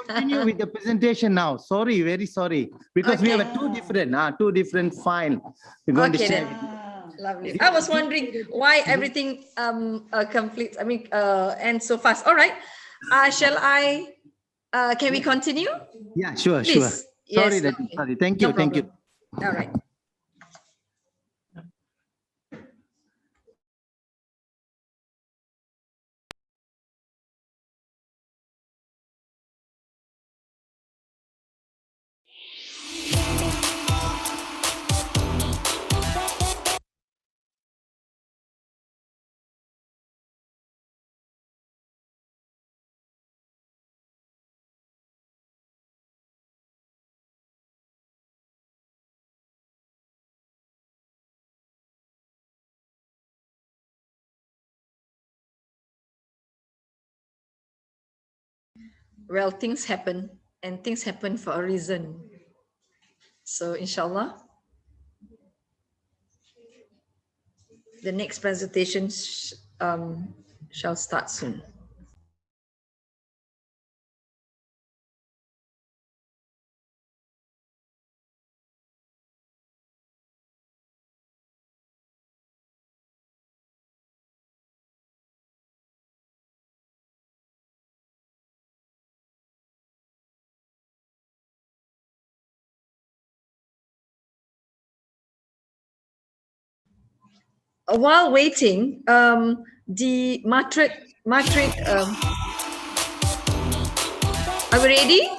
Continue with the presentation now. Sorry, very sorry. Because we have two different file. We're going to Okay, share. then. Lovely. I was wondering why everything completes. I mean, ends so fast. All right. Shall I? Can we continue? Yeah, sure, Please. sure. Sorry, Yes. sorry. Thank No you, thank you. problem. All right. Well, things happen, and things happen for a reason. So inshallah, the next presentation shall start soon. While waiting, the matric, are we ready?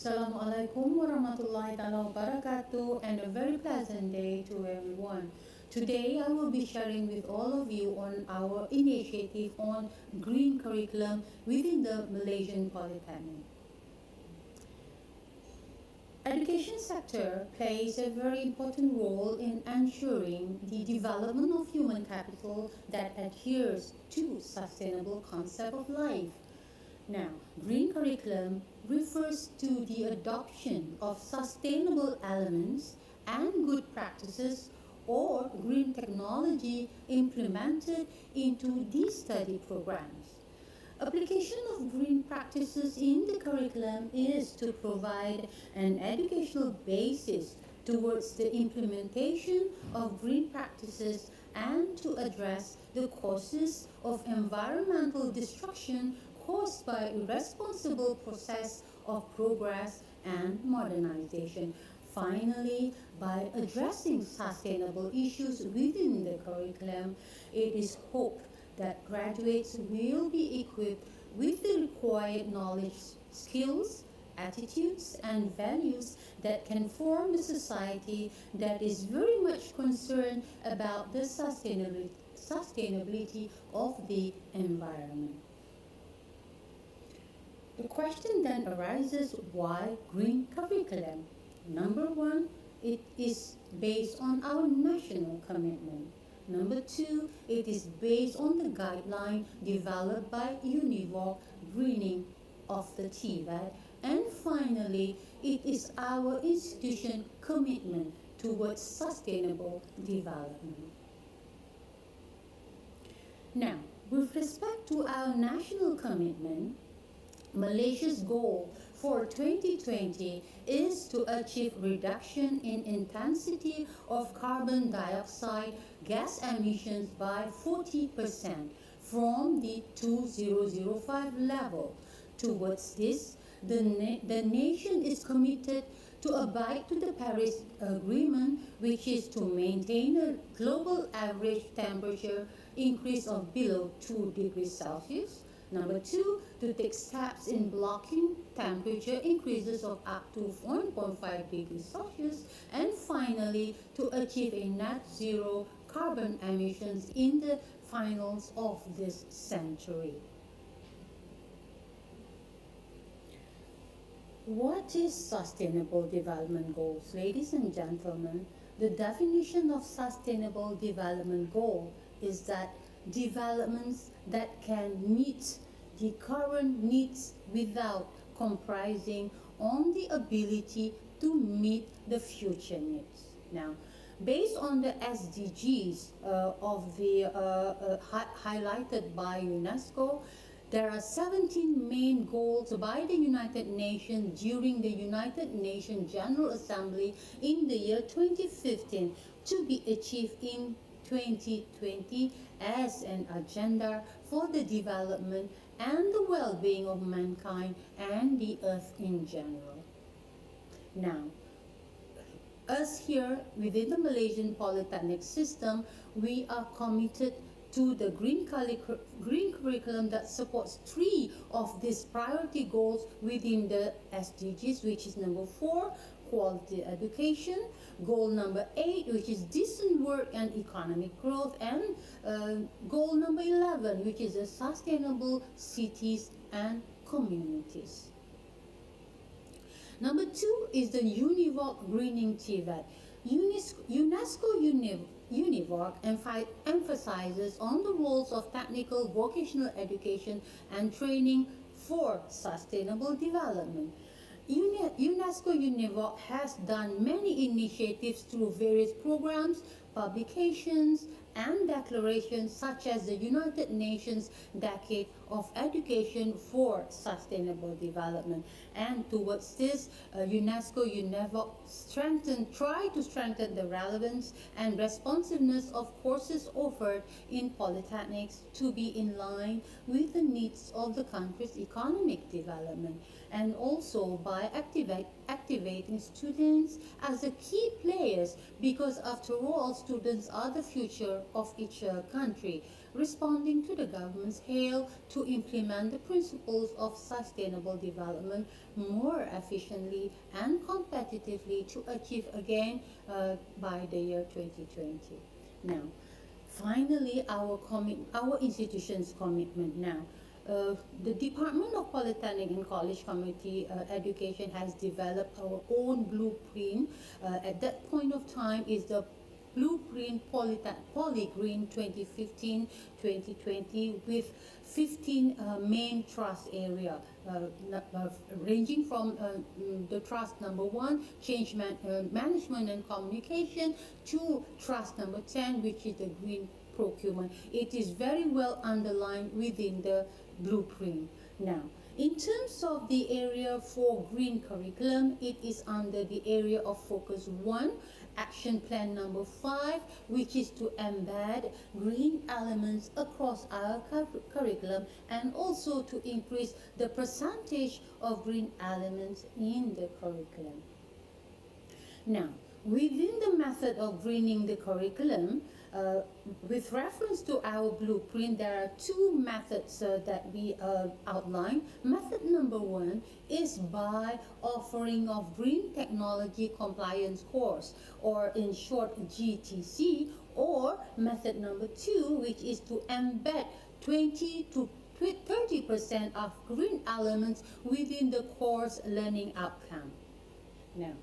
Assalamualaikum warahmatullahi wabarakatuh, and a very pleasant day to everyone. Today I will be sharing with all of you on our initiative on green curriculum within the Malaysian Polytechnic. Education sector plays a very important role in ensuring the development of human capital that adheres to sustainable concept of life. Now, green curriculum refers to the adoption of sustainable elements and good practices or green technology implemented into these study programs. Application of green practices in the curriculum is to provide an educational basis towards the implementation of green practices and to address the causes of environmental destruction caused by irresponsible process of progress and modernization. Finally, by addressing sustainable issues within the curriculum, it is hoped that graduates will be equipped with the required knowledge, skills, attitudes, and values that can form a society that is very much concerned about the sustainability of the environment. The question then arises, why green curriculum? Number one, it is based on our national commitment. Number two, it is based on the guideline developed by UNIVOC Greening of the TVET. And finally, it is our institution commitment towards sustainable development. Now, with respect to our national commitment, Malaysia's goal for 2020 is to achieve reduction in intensity of carbon dioxide gas emissions by 40% from the 2005 level. Towards this, the nation is committed to abide to the Paris Agreement, which is to maintain a global average temperature increase of below 2 degrees Celsius. Number two, to take steps in blocking temperature increases of up to 1.5 degrees Celsius. And finally, to achieve a net zero carbon emissions in the finals of this century. What is Sustainable Development Goals? Ladies and gentlemen, the definition of Sustainable Development Goal is that developments that can meet the current needs without compromising on the ability to meet the future needs. Now, based on the SDGs highlighted by UNESCO, there are 17 main goals by the United Nations during the United Nations General Assembly in the year 2015 to be achieved in 2020 as an agenda for the development and the well-being of mankind and the earth in general. Now, us here within the Malaysian Polytechnic system, we are committed to the green curriculum that supports 3 of these priority goals within the SDGs, which is number 4, quality education, goal number 8, which is decent work and economic growth, and goal number 11, which is a sustainable cities and communities. Number 2 is the UNIVOC Greening TVET. UNESCO UNIVOC emphasizes on the roles of technical vocational education and training for sustainable development. UNESCO UNIVOC has done many initiatives through various programs, publications, and declarations such as the United Nations Decade of Education for Sustainable Development. And towards this, UNESCO UNIVOC try to strengthen the relevance and responsiveness of courses offered in polytechnics to be in line with the needs of the country's economic development, and also by activating students as the key players, because after all, students are the future of each country, responding to the government's hail to implement the principles of sustainable development more efficiently and competitively to achieve again by the year 2020. Now, finally, our institution's commitment now. The Department of Polytechnic and College Community Education has developed our own blueprint. At that point of time is the Blueprint Polygreen 2015-2020 with 15 main trust area, ranging from the trust number 1, change management and communication, to trust number 10, which is the green procurement. It is very well underlined within the blueprint. Now, in terms of the area for green curriculum, it is under the area of focus 1, action plan number 5, which is to embed green elements across our curriculum and also to increase the percentage of green elements in the curriculum. Now, within the method of greening the curriculum, with reference to our blueprint, there are 2 methods that we outline. Method number 1 is by offering of green technology compliance course, or in short GTC, or method number 2, which is to embed 20 to 30% of green elements within the course learning outcome. Now,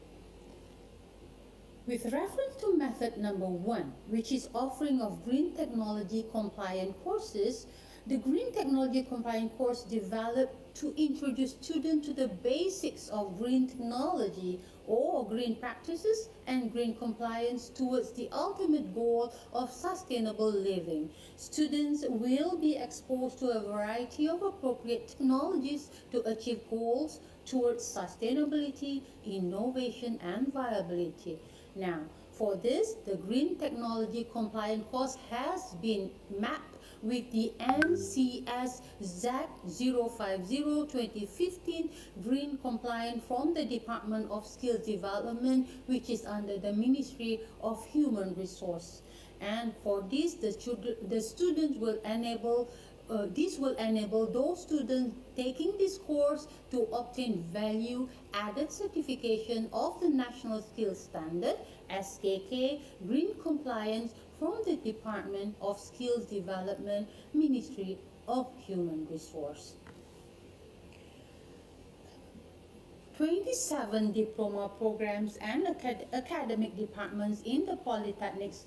with reference to method number 1, which is offering of green technology compliant courses, the green technology compliant course developed to introduce students to the basics of green technology or green practices and green compliance towards the ultimate goal of sustainable living. Students will be exposed to a variety of appropriate technologies to achieve goals towards sustainability, innovation, and viability. Now, for this, the Green Technology Compliant course has been mapped with the NCS ZAC 050-2015 Green Compliant from the Department of Skills Development, which is under the Ministry of Human Resources. And for this, the students will enable this will enable those students taking this course to obtain value-added certification of the National Skills Standard, SKK, Green Compliance from the Department of Skills Development, Ministry of Human Resources. 27 diploma programs and academic departments in the polytechnics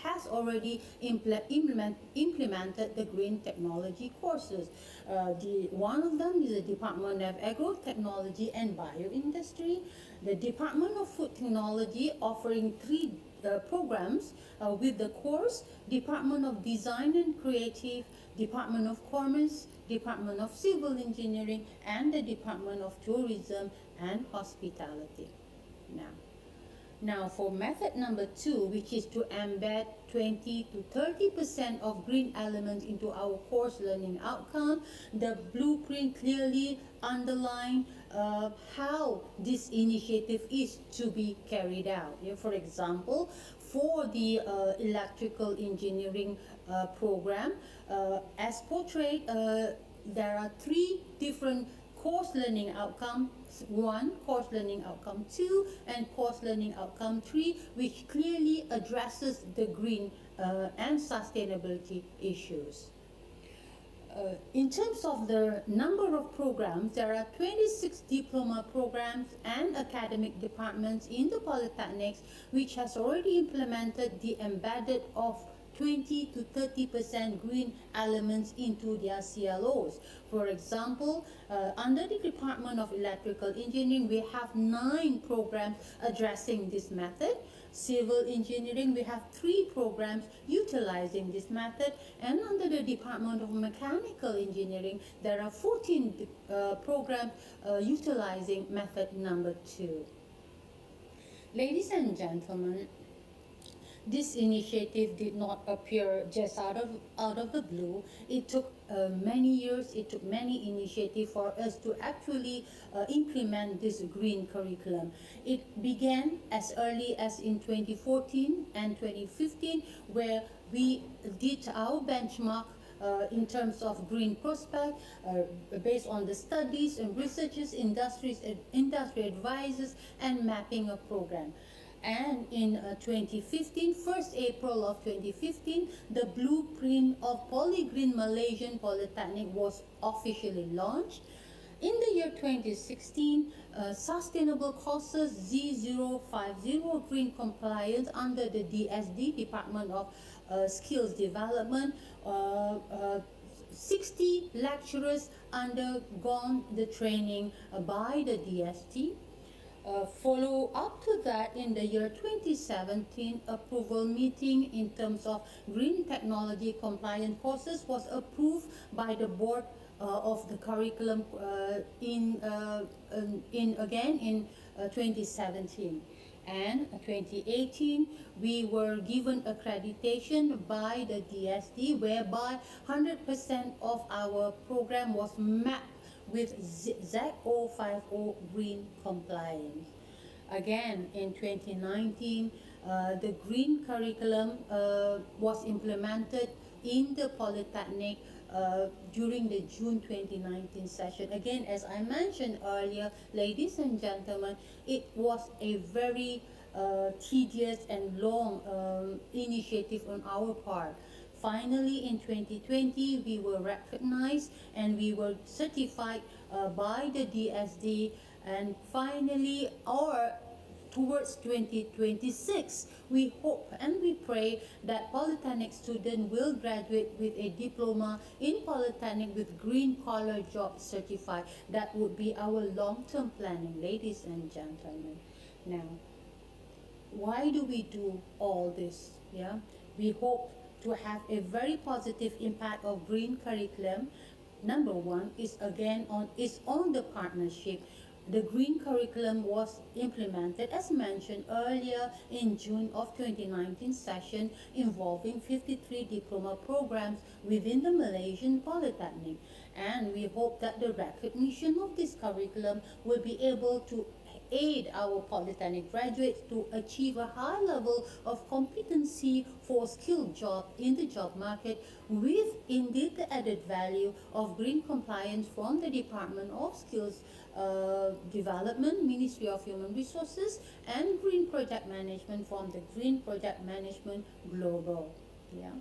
has already implemented the green technology courses. One of them is the Department of Agro-Technology and Bioindustry, the Department of Food Technology offering 3 programs with the course, Department of Design and Creative, Department of Commerce, Department of Civil Engineering, and the Department of Tourism and Hospitality. Now for method number 2, which is to embed 20 to 30% of green elements into our course learning outcome, the blueprint clearly underlined how this initiative is to be carried out. For example, for the electrical engineering program, as portrayed, there are 3 different course learning outcomes 1, course learning outcome 2, and course learning outcome 3, which clearly addresses the green and sustainability issues. In terms of the number of programs, there are 26 diploma programs and academic departments in the polytechnics which has already implemented the embedded of 20 to 30% green elements into their CLOs. For example, under the Department of Electrical Engineering, we have 9 programs addressing this method. Civil engineering, we have 3 programs utilizing this method, and under the Department of Mechanical Engineering, there are 14 programs utilizing method number 2. Ladies and gentlemen, this initiative did not appear just out of the blue. It took many years, it took many initiatives for us to actually implement this green curriculum. It began as early as in 2014 and 2015, where we did our benchmark in terms of green prospect based on the studies and researchers, industry advisors, and mapping a program. And in 2015, 1st April of 2015, the blueprint of Polygreen Malaysian Polytechnic was officially launched. In the year 2016, sustainable courses Z050 green compliance under the DSD, Department of Skills Development, 60 lecturers undergone the training by the DST. Follow up to that in the year 2017, approval meeting in terms of green technology compliant courses was approved by the board of the curriculum in 2017. And 2018, we were given accreditation by the DSD, whereby 100% of our program was mapped with Z050 green compliance. Again, in 2019, the green curriculum was implemented in the Polytechnic during the June 2019 session. Again, as I mentioned earlier, ladies and gentlemen, it was a very tedious and long initiative on our part. Finally, in 2020, we were recognized and we were certified by the DSD, and finally, towards 2026, we hope and we pray that Polytechnic students will graduate with a diploma in Polytechnic with green collar job certified. That would be our long-term planning, ladies and gentlemen. Now, why do we do all this? Yeah, we hope to have a very positive impact of green curriculum. Number 1 is again on the partnership. The green curriculum was implemented, as mentioned earlier, in June of 2019 session, involving 53 diploma programs within the Malaysian Polytechnic. And we hope that the recognition of this curriculum will be able to aid our Polytechnic graduates to achieve a high level of competency for skilled job in the job market, with indeed the added value of green compliance from the Department of Skills Development, Ministry of Human Resources, and Green Project Management from the Green Project Management Global. Yeah.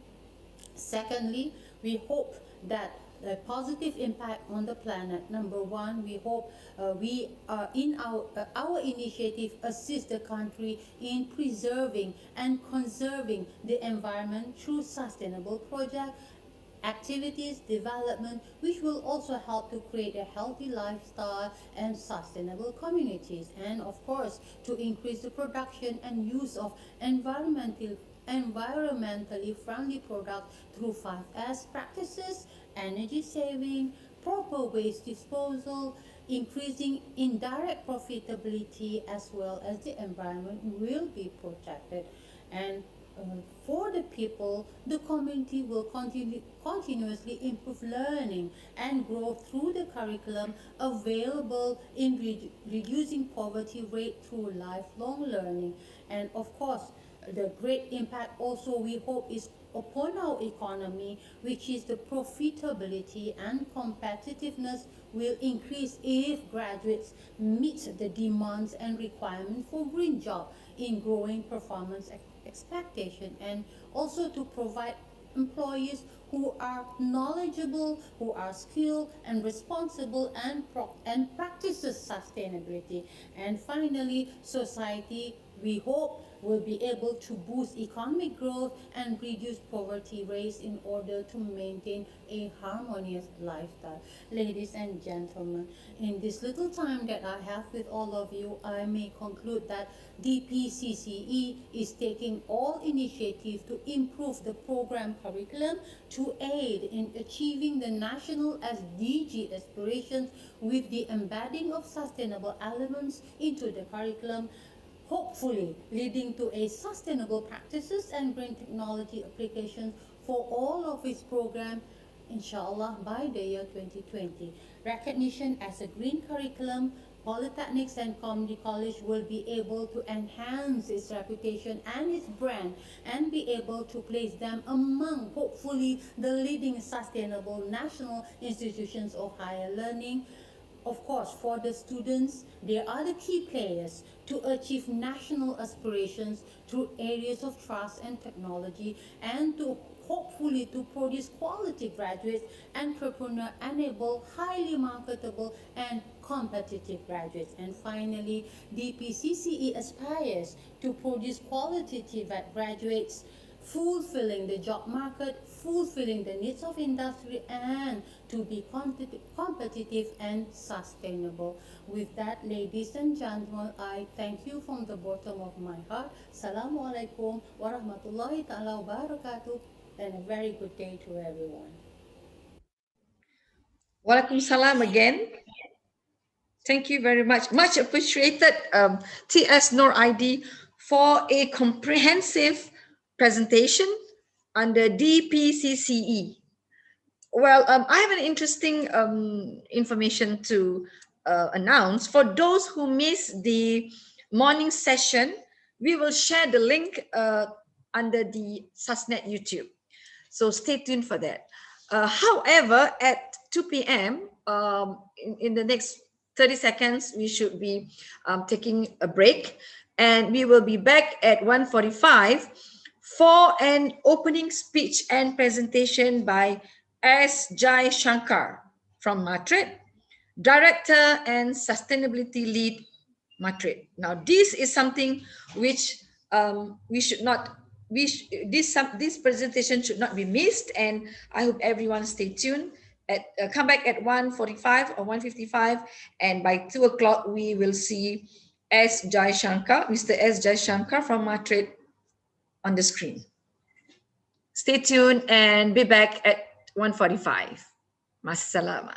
Secondly, we hope that a positive impact on the planet. Number 1, we hope we are in our initiative assist the country in preserving and conserving the environment through sustainable projects, activities, development, which will also help to create a healthy lifestyle and sustainable communities, and of course to increase the production and use of environmentally friendly products through 5S practices: energy saving, proper waste disposal, increasing indirect profitability, as well as the environment will be protected. And for the people, the community will continuously improve learning and growth through the curriculum available in reducing poverty rate through lifelong learning. And of course, the great impact also we hope is upon our economy, which is the profitability and competitiveness will increase if graduates meet the demands and requirements for green job in growing performance expectation, and also to provide employees who are knowledgeable, who are skilled and responsible, and practices sustainability. And finally, society, we hope, will be able to boost economic growth and reduce poverty rates in order to maintain a harmonious lifestyle. Ladies and gentlemen, in this little time that I have with all of you, I may conclude that DPCCE is taking all initiatives to improve the program curriculum to aid in achieving the national SDG aspirations with the embedding of sustainable elements into the curriculum, hopefully leading to a sustainable practices and green technology applications for all of its program, inshallah, by the year 2020. Recognition as a green curriculum, polytechnics and community college will be able to enhance its reputation and its brand and be able to place them among, hopefully, the leading sustainable national institutions of higher learning. Of course, for the students, they are the key players to achieve national aspirations through areas of trust and technology, and to hopefully to produce quality graduates, entrepreneur enable, highly marketable and competitive graduates. And finally, DPCCE aspires to produce qualitative graduates fulfilling the job market, fulfilling the needs of industry, and to be competitive and sustainable. With that, ladies and gentlemen, I thank you from the bottom of my heart. Assalamualaikum warahmatullahi ta'ala wabarakatuh, and a very good day to everyone. Waalaikumsalam again. Thank you very much. Much appreciated, TS Nur ID, for a comprehensive presentation under DPCCE. Well, I have an interesting information to announce. For those who missed the morning session, we will share the link under the SASNet YouTube. So stay tuned for that. However, at 2 p.m., in the next 30 seconds, we should be taking a break, and we will be back at 1:45 for an opening speech and presentation by S. Jai Shankar from Madrid, Director and Sustainability Lead, Madrid. Now, this is something which we should not, this presentation should not be missed, and I hope everyone stay tuned. Come back at 1:45 or 1:55, and by 2 o'clock we will see S. Jai Shankar, Mr. S. Jai Shankar from Madrid on the screen. Stay tuned and be back at 1:45. Masalama.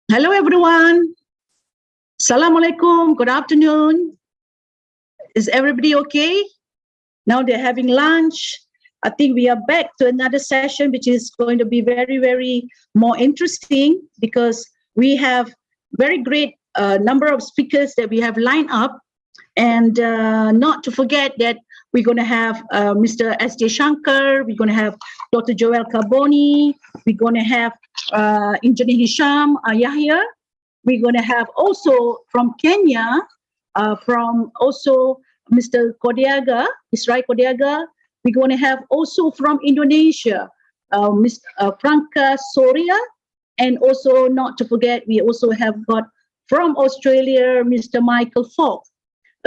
Hello, everyone. Assalamualaikum. Good afternoon. Is everybody okay? Now they're having lunch. I think we are back to another session, which is going to be very, very more interesting because we have very great number of speakers that we have lined up. And not to forget that we're going to have Mr. S.J. Shankar, we're going to have Dr. Joel Carboni, we're going to have Engineer Hisham Yahya, we're going to have also from Kenya, from also Mr. Kodiaga, Israel Kodiaga. We're going to have also from Indonesia, Ms. Franca Soria, and also not to forget, we also have got from Australia, Mr. Michael Falk.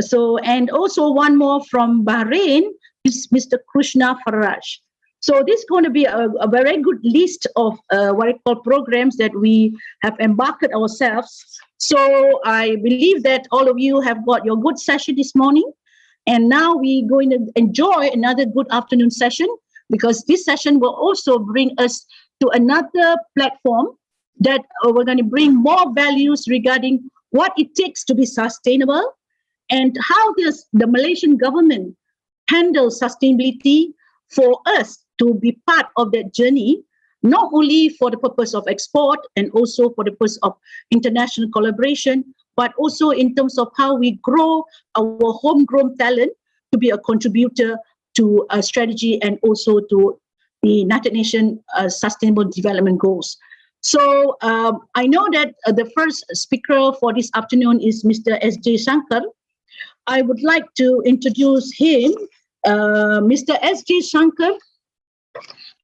So, and also one more from Bahrain is Mr. Krishna Faraj. So this is going to be a very good list of what I call programs that we have embarked ourselves. So I believe that all of you have got your good session this morning. And now we're going to enjoy another good afternoon session because this session will also bring us to another platform that we're going to bring more values regarding what it takes to be sustainable and how does the Malaysian government handle sustainability for us to be part of that journey, not only for the purpose of export and also for the purpose of international collaboration, but also in terms of how we grow our homegrown talent to be a contributor to a strategy and also to the United Nations Sustainable Development Goals. So I know that the first speaker for this afternoon is Mr. S.J. Shankar. I would like to introduce him. Mr. S.J. Shankar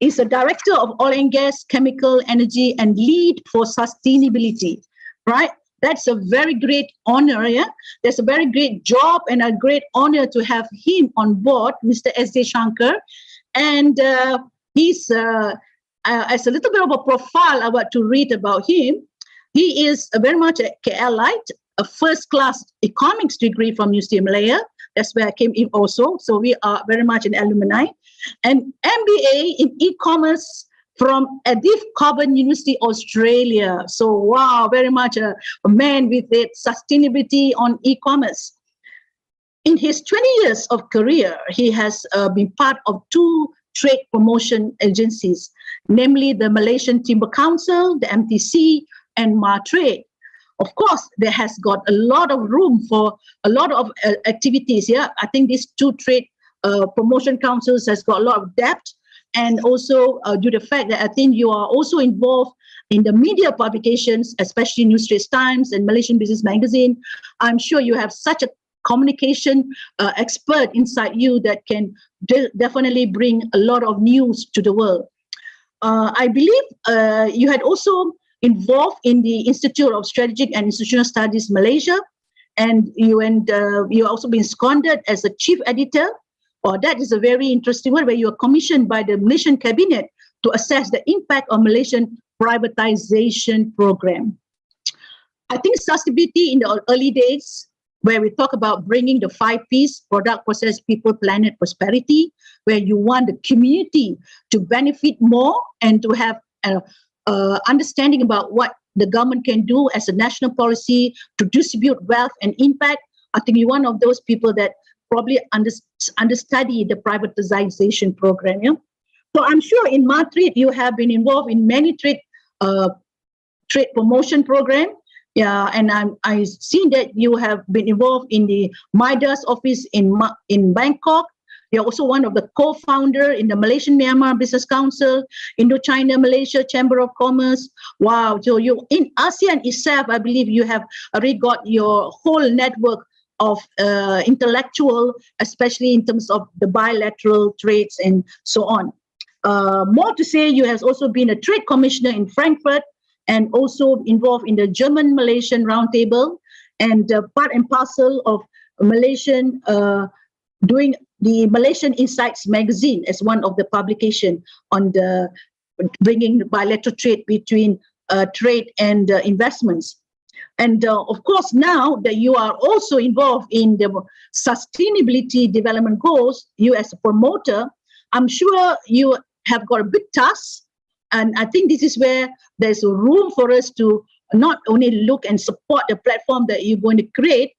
is a director of oil and gas, chemical, energy, and lead for sustainability, right? That's a very great honor, yeah? That's a very great job and a great honor to have him on board, Mr. S.J. Shankar. And he's, as a little bit of a profile I want to read about him, he is very much a KLite, a first-class economics degree from University of Malaya. That's where I came in also. So we are very much an alumni. And MBA in e-commerce from Edith Coburn University, Australia. So wow, very much a man with it, sustainability on e-commerce. In his 20 years of career, he has been part of 2 trade promotion agencies, namely the Malaysian Timber Council, the MTC, and MarTrade. Of course, there has got a lot of room for a lot of activities. Yeah, I think these 2 trade promotion councils has got a lot of depth, and also due to the fact that I think you are also involved in the media publications, especially New Straits Times and Malaysian Business Magazine. I'm sure you have such a communication expert inside you that can definitely bring a lot of news to the world. I believe you had also involved in the Institute of Strategic and Institutional Studies Malaysia, and you also been seconded as a chief editor. Or that is a very interesting one, where you are commissioned by the Malaysian cabinet to assess the impact of Malaysian privatization program. I think sustainability in the early days, where we talk about bringing the 5 Ps, product, process, people, planet, prosperity, where you want the community to benefit more and to have understanding about what the government can do as a national policy to distribute wealth and impact. I think you're one of those people that probably understudy the privatization program. Yeah? So I'm sure in MarTrade you have been involved in many trade promotion program. Yeah, and I've seen that you have been involved in the Midas office in Bangkok. You're also one of the co-founder in the Malaysian Myanmar Business Council, Indochina Malaysia Chamber of Commerce. Wow, so you in ASEAN itself, I believe you have already got your whole network of intellectual, especially in terms of the bilateral trades and so on. More to say, you have also been a trade commissioner in Frankfurt and also involved in the German-Malaysian Roundtable and part and parcel of Malaysian doing the Malaysian Insights magazine as one of the publication on the bringing bilateral trade between trade and investments. And of course, now that you are also involved in the sustainability development goals, you as a promoter, I'm sure you have got a big task. And I think this is where there's a room for us to not only look and support the platform that you're going to create,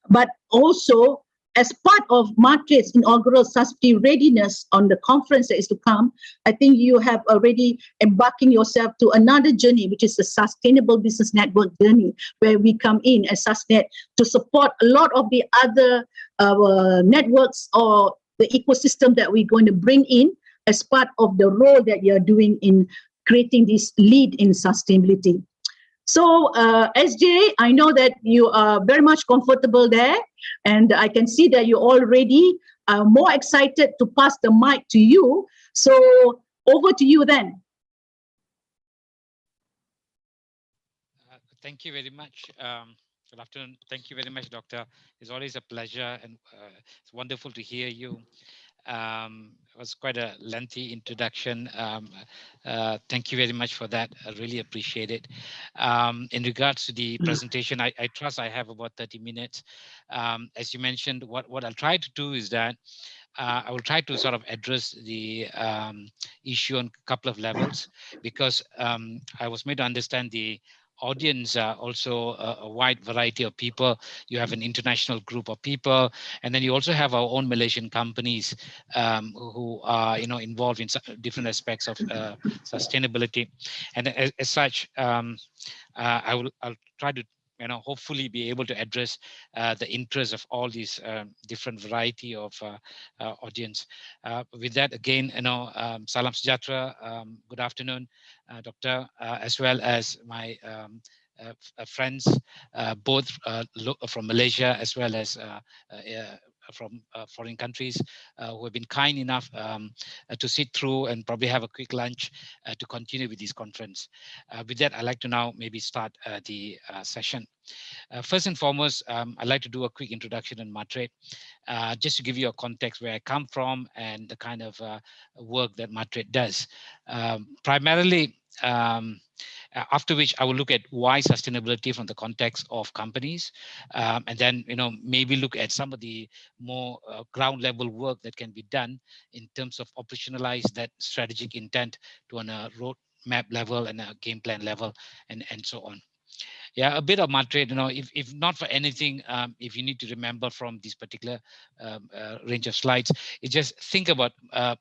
but also as part of Martrade's inaugural sustainability readiness on the conference that is to come, I think you have already embarking yourself to another journey, which is the Sustainable Business Network journey, where we come in as SUSNet to support a lot of the other networks or the ecosystem that we're going to bring in as part of the role that you're doing in creating this lead in sustainability. So, SJ, I know that you are very much comfortable there, and I can see that you're already more excited to pass the mic to you. So, over to you then. Thank you very much. Good afternoon. Thank you very much, Doctor. It's always a pleasure, and it's wonderful to hear you. It was quite a lengthy introduction. Thank you very much for that. I really appreciate it. In regards to the presentation, I trust I have about 30 minutes. As you mentioned, what I'll try to do is that I will try to sort of address the issue on a couple of levels, because I was made to understand the audience are also a wide variety of people. You have an international group of people, and then you also have our own Malaysian companies who are involved in different aspects of sustainability. And as such, I'll try to hopefully be able to address the interests of all these different variety of audience. With that, again, salam sejahtera, good afternoon, Doctor, as well as my friends, both from Malaysia as well as from foreign countries who have been kind enough to sit through and probably have a quick lunch to continue with this conference. With that, I'd like to now maybe start the session. First and foremost, I'd like to do a quick introduction on Martrade, just to give you a context where I come from and the kind of work that Martrade does. Primarily, after which I will look at why sustainability from the context of companies, and then maybe look at some of the more ground level work that can be done in terms of operationalize that strategic intent to on a roadmap level and a game plan level, and so on. Yeah, a bit of Martrade, if not for anything, if you need to remember from this particular range of slides, is just think about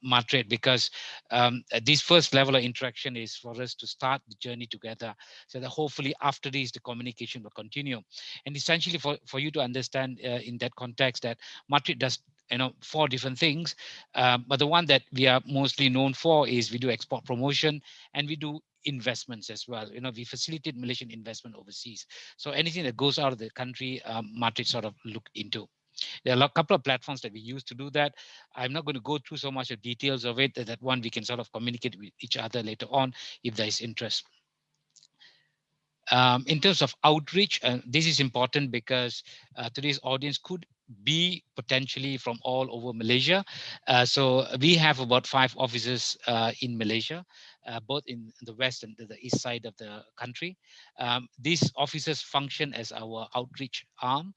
Martrade, because this first level of interaction is for us to start the journey together, so that hopefully after this, the communication will continue. And essentially for you to understand in that context that Martrade does 4 different things, but the one that we are mostly known for is we do export promotion and we do investments as well. We facilitate Malaysian investment overseas. So anything that goes out of the country, Martrade sort of look into. There are a couple of platforms that we use to do that. I'm not going to go through so much of details of it. That one we can sort of communicate with each other later on if there is interest. In terms of outreach, this is important because today's audience could be potentially from all over Malaysia. So we have about 5 offices in Malaysia, both in the west and the east side of the country. These offices function as our outreach arm,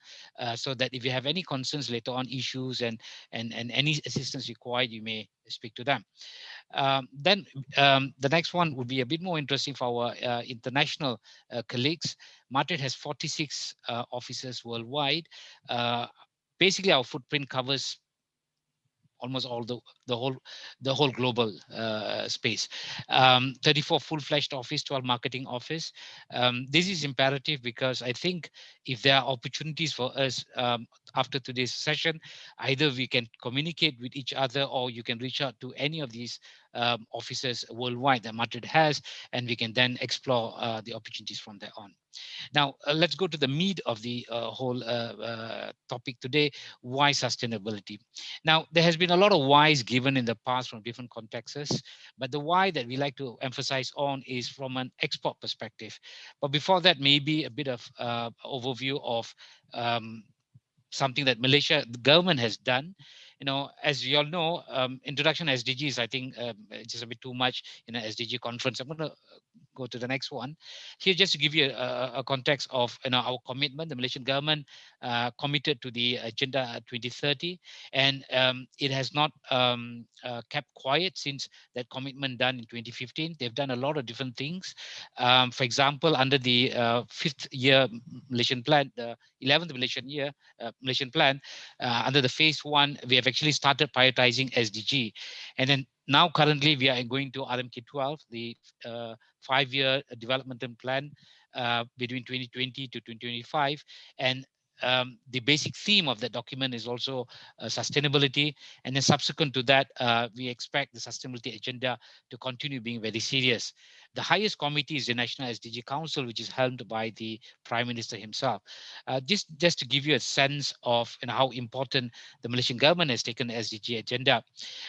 so that if you have any concerns later on, issues and any assistance required, you may speak to them. Then the next one would be a bit more interesting for our international colleagues. Martrade has 46 offices worldwide. Basically, our footprint covers almost all the whole global space. 34 full-fledged office, 12 marketing office. This is imperative because I think if there are opportunities for us after today's session, either we can communicate with each other or you can reach out to any of these offices worldwide that Martrade has, and we can then explore the opportunities from there on. Now, let's go to the meat of the whole topic today, why sustainability? Now, there has been a lot of whys given in the past from different contexts, but the why that we like to emphasize on is from an export perspective. But before that, maybe a bit of overview of something that Malaysia, the government has done. as you all know, introduction SDGs, I think just a bit too much in an SDG conference. I'm going to go to the next one here just to give you a context of our commitment. The Malaysian government committed to the Agenda 2030, and it has not kept quiet since that commitment done in 2015. They've done a lot of different things. For example, under the fifth year Malaysian plan, the 11th Malaysian plan, under the phase one, we have actually started prioritizing SDG. And then now currently we are going to RMK12, the 5-year development plan between 2020 to 2025. And the basic theme of that document is also sustainability. And then subsequent to that, we expect the sustainability agenda to continue being very serious. The highest committee is the National SDG Council, which is helmed by the Prime Minister himself. Just to give you a sense of how important the Malaysian government has taken the SDG agenda.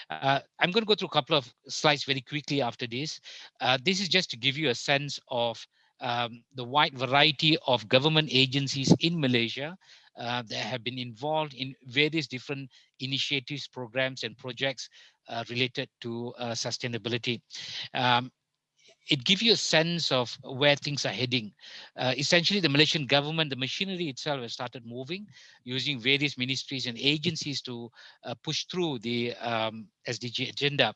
I'm going to go through a couple of slides very quickly after this. This is just to give you a sense of the wide variety of government agencies in Malaysia that have been involved in various different initiatives, programs, and projects related to sustainability. It gives you a sense of where things are heading. Essentially, the Malaysian government, the machinery itself has started moving using various ministries and agencies to push through the SDG agenda.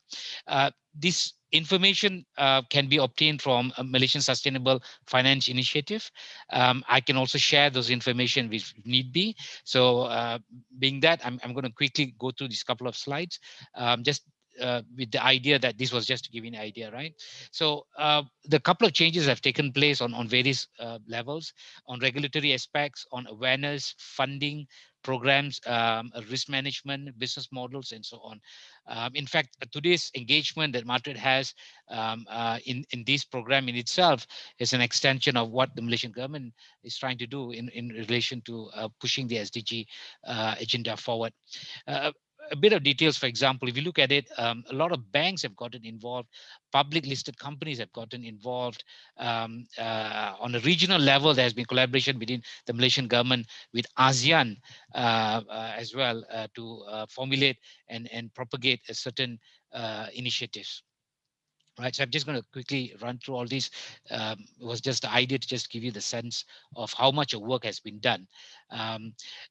This information can be obtained from a Malaysian Sustainable Finance Initiative. I can also share those information if need be. So being that, I'm going to quickly go through these couple of slides. Just with the idea that this was just to give you an idea, right? So the couple of changes have taken place on various levels, on regulatory aspects, on awareness, funding, programs, risk management, business models, and so on. In fact, today's engagement that Madrid has in this program in itself is an extension of what the Malaysian government is trying to do in relation to pushing the SDG agenda forward. A bit of details, for example, if you look at it, a lot of banks have gotten involved, public listed companies have gotten involved. On a regional level, there has been collaboration between the Malaysian government with ASEAN as well to formulate and propagate a certain initiatives. Right, so I'm just going to quickly run through all these. It was just the idea to just give you the sense of how much of work has been done.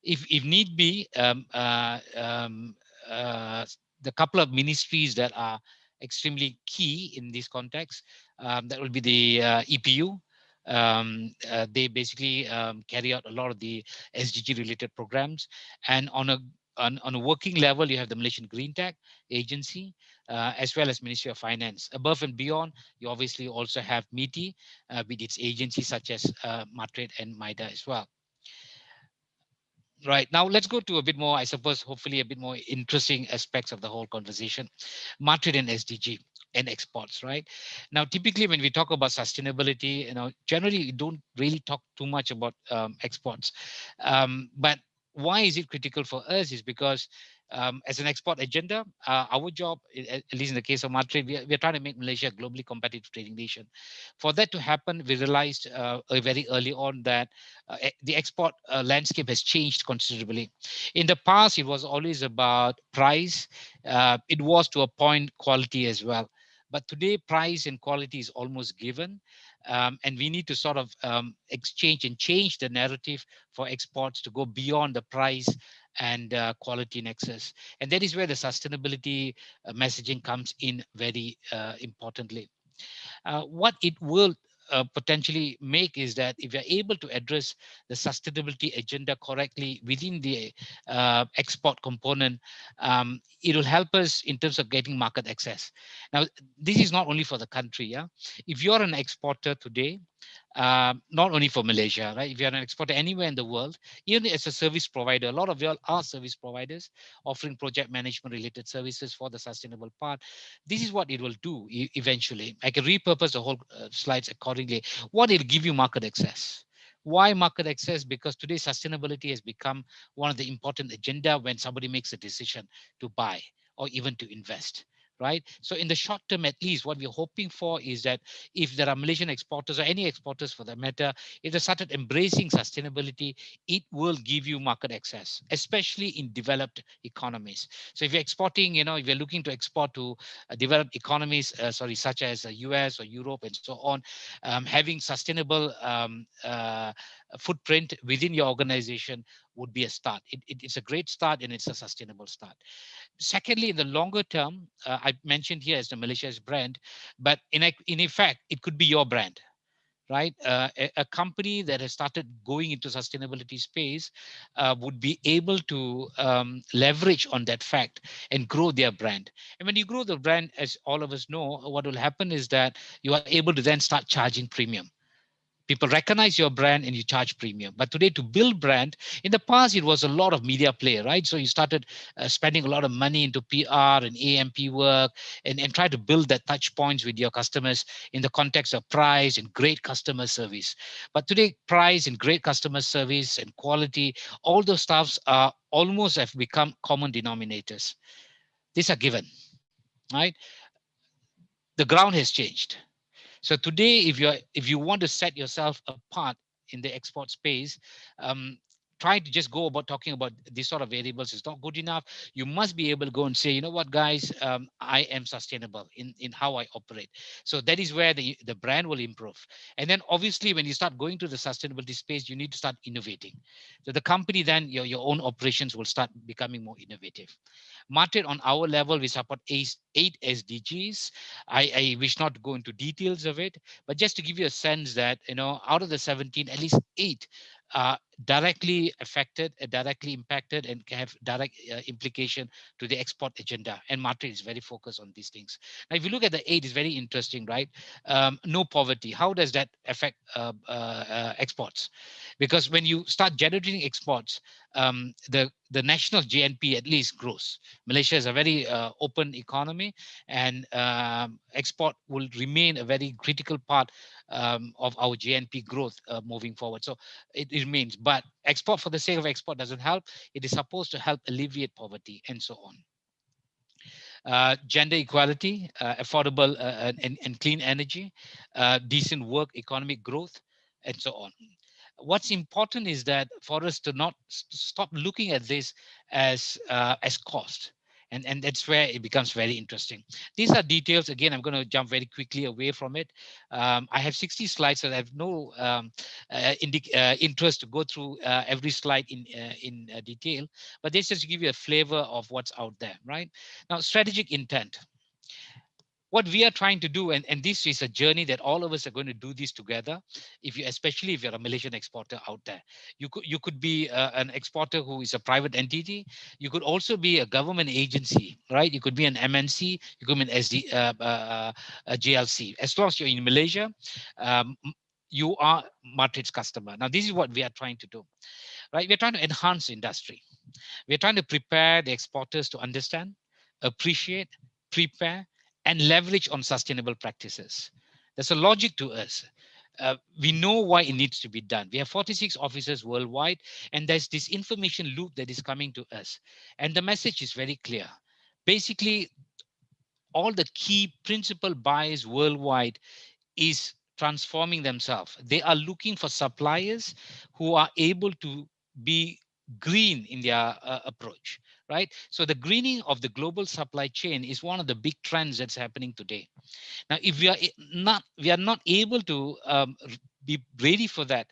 If need be, the couple of ministries that are extremely key in this context, that will be the EPU. They basically carry out a lot of the SDG related programs, and on a working level, you have the Malaysian Green Tech Agency, as well as Ministry of Finance. Above and beyond, you obviously also have MITI with its agencies such as Madrid and MIDA as well. Right, now let's go to a bit more, I suppose, hopefully a bit more interesting aspects of the whole conversation. Madrid and SDG and exports, right? Now, typically when we talk about sustainability, generally we don't really talk too much about exports. But why is it critical for us is because as an export agenda, our job, at least in the case of Madrid, we're trying to make Malaysia a globally competitive trading nation. For that to happen, we realized very early on that the export landscape has changed considerably. In the past, it was always about price. It was to a point quality as well. But today, price and quality is almost given. And we need to sort of exchange and change the narrative for exports to go beyond the price and quality nexus. And that is where the sustainability messaging comes in very importantly. What it will potentially make is that if you're able to address the sustainability agenda correctly within the export component, it will help us in terms of getting market access. Now, this is not only for the country. Yeah, if you're an exporter today, not only for Malaysia, right? If you're an exporter anywhere in the world, even as a service provider, a lot of you all are service providers offering project management related services for the sustainable part. This is what it will do eventually. I can repurpose the whole slides accordingly. What it'll give you market access. Why market access? Because today sustainability has become one of the important agenda when somebody makes a decision to buy or even to invest. right? So in the short term, at least, what we're hoping for is that if there are Malaysian exporters or any exporters for that matter, if they started embracing sustainability, it will give you market access, especially in developed economies. So if you're exporting, if you're looking to export to developed economies, such as the US or Europe and so on, having sustainable footprint within your organization would be a start. It's a great start, and it's a sustainable start. Secondly, in the longer term, I mentioned here as the Malaysia's brand, but in effect, it could be your brand, right? A company that has started going into sustainability space would be able to leverage on that fact and grow their brand. And when you grow the brand, as all of us know, what will happen is that you are able to then start charging premium. People recognize your brand and you charge premium. But today, to build brand, in the past it was a lot of media play, right? So you started spending a lot of money into PR and AMP work, and try to build that touch points with your customers in the context of price and great customer service. But today, price and great customer service and quality, all those stuffs are almost have become common denominators. These are given, right? The ground has changed. So today, if you want to set yourself apart in the export space, trying to just go about talking about these sort of variables is not good enough. You must be able to go and say, you know what, guys, I am sustainable in how I operate. So that is where the brand will improve. And then obviously, when you start going to the sustainability space, you need to start innovating. So the company, then your own operations will start becoming more innovative. Martin, on our level, we support eight SDGs. I wish not to go into details of it, but just to give you a sense that, out of the 17, at least 8 are directly affected, directly impacted, and can have direct implication to the export agenda. And Martin is very focused on these things. Now, if you look at the 8, it's very interesting, right? No poverty. How does that affect exports? Because when you start generating exports, the national GNP at least grows. Malaysia is a very open economy, and export will remain a very critical part of our GNP growth moving forward. So it remains, but export for the sake of export doesn't help. It is supposed to help alleviate poverty and so on. Gender equality, affordable and clean energy, decent work, economic growth, and so on. What's important is that for us to not stop looking at this as cost. And that's where it becomes very interesting. These are details. Again, I'm going to jump very quickly away from it. I have 60 slides, so I have no interest to go through every slide in detail. But this just to give you a flavor of what's out there, right? Now, strategic intent. What we are trying to do, and this is a journey that all of us are going to do this together. Especially if you're a Malaysian exporter out there, you could be an exporter who is a private entity. You could also be a government agency, right? You could be an MNC. You could be an a GLC. As long as you're in Malaysia, you are Martrit's customer. Now, this is what we are trying to do, right? We're trying to enhance industry. We're trying to prepare the exporters to understand, appreciate, prepare, and leverage on sustainable practices. There's a logic to us. We know why it needs to be done. We have 46 offices worldwide, and there's this information loop that is coming to us. And the message is very clear. Basically, all the key principal buyers worldwide is transforming themselves. They are looking for suppliers who are able to be green in their approach, right? So the greening of the global supply chain is one of the big trends that's happening today. Now, if we are not able to be ready for that,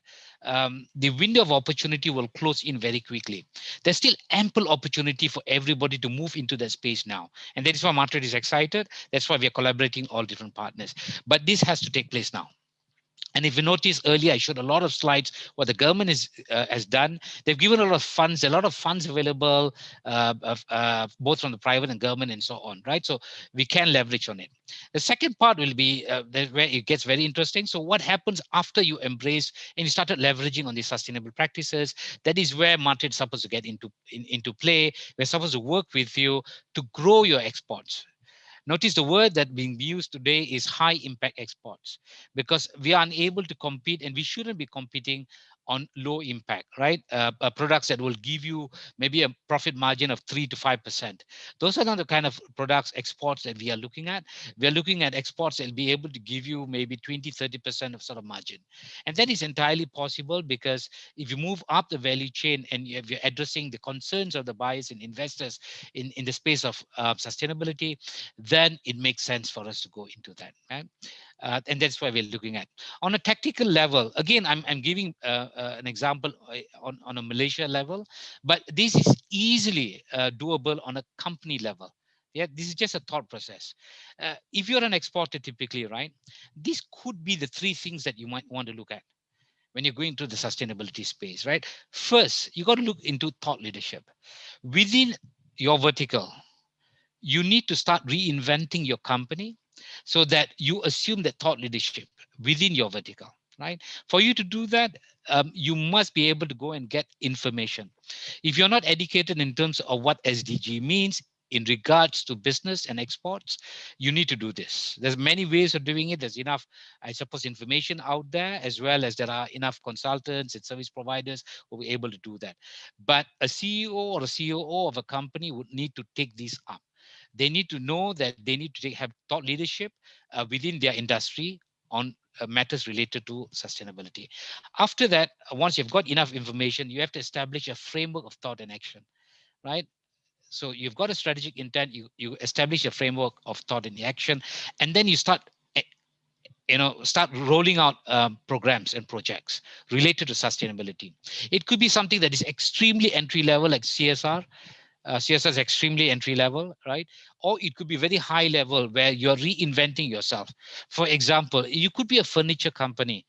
the window of opportunity will close in very quickly. There's still ample opportunity for everybody to move into that space now. And that is why Martrit is excited. That's why we are collaborating all different partners. But this has to take place now. And if you notice earlier, I showed a lot of slides what the government has done. They've given a lot of funds, available, both from the private and government and so on, right? So we can leverage on it. The second part will be where it gets very interesting. So what happens after you embrace and you started leveraging on these sustainable practices? That is where Martin is supposed to get into play. We're supposed to work with you to grow your exports. Notice the word that being used today is high impact exports, because we are unable to compete, and we shouldn't be competing on low impact, right? Products that will give you maybe a profit margin of 3 to 5%. Those are not the kind of products exports that we are looking at. We are looking at exports that will be able to give you maybe 20, 30% of sort of margin. And that is entirely possible, because if you move up the value chain and you're addressing the concerns of the buyers and investors in the space of sustainability, then it makes sense for us to go into that. Right? And that's why we're looking at. On a tactical level, again, I'm giving an example on a Malaysia level, but this is easily doable on a company level. Yeah, this is just a thought process. If you're an exporter typically, right, this could be the three things that you might want to look at when you're going to the sustainability space, right? First, you got to look into thought leadership. Within your vertical, you need to start reinventing your company so that you assume that thought leadership within your vertical, right? For you to do that, you must be able to go and get information. If you're not educated in terms of what SDG means in regards to business and exports, you need to do this. There's many ways of doing it. There's enough, I suppose, information out there, as well as there are enough consultants and service providers who will be able to do that. But a CEO or a COO of a company would need to take these up. They need to know that they need to have thought leadership within their industry on matters related to sustainability. After that, once you've got enough information, you have to establish a framework of thought and action, right? So you've got a strategic intent, you establish a framework of thought and action, and then you start start rolling out programs and projects related to sustainability. It could be something that is extremely entry level, like CSR. CSR is extremely entry level, right? Or it could be very high level where you're reinventing yourself. For example, you could be a furniture company,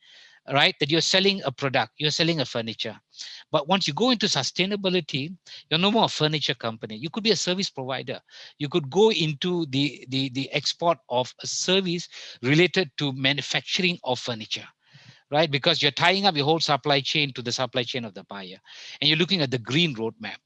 right? That you're selling a product, you're selling a furniture. But once you go into sustainability, you're no more a furniture company. You could be a service provider. You could go into the export of a service related to manufacturing of furniture, right? Because you're tying up your whole supply chain to the supply chain of the buyer. And you're looking at the green roadmap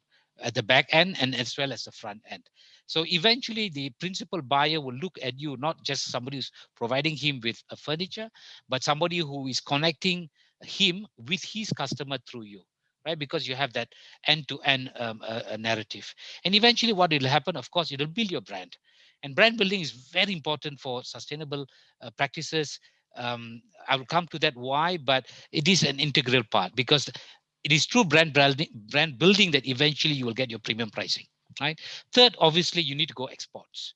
at the back end and as well as the front end. So eventually the principal buyer will look at you, not just somebody who's providing him with a furniture, but somebody who is connecting him with his customer through you, right? Because you have that end-to-end narrative. And eventually what will happen, of course, it'll build your brand. And brand building is very important for sustainable practices. I will come to that why, but it is an integral part, because it is through brand building that eventually you will get your premium pricing, right? Third, obviously, you need to go exports.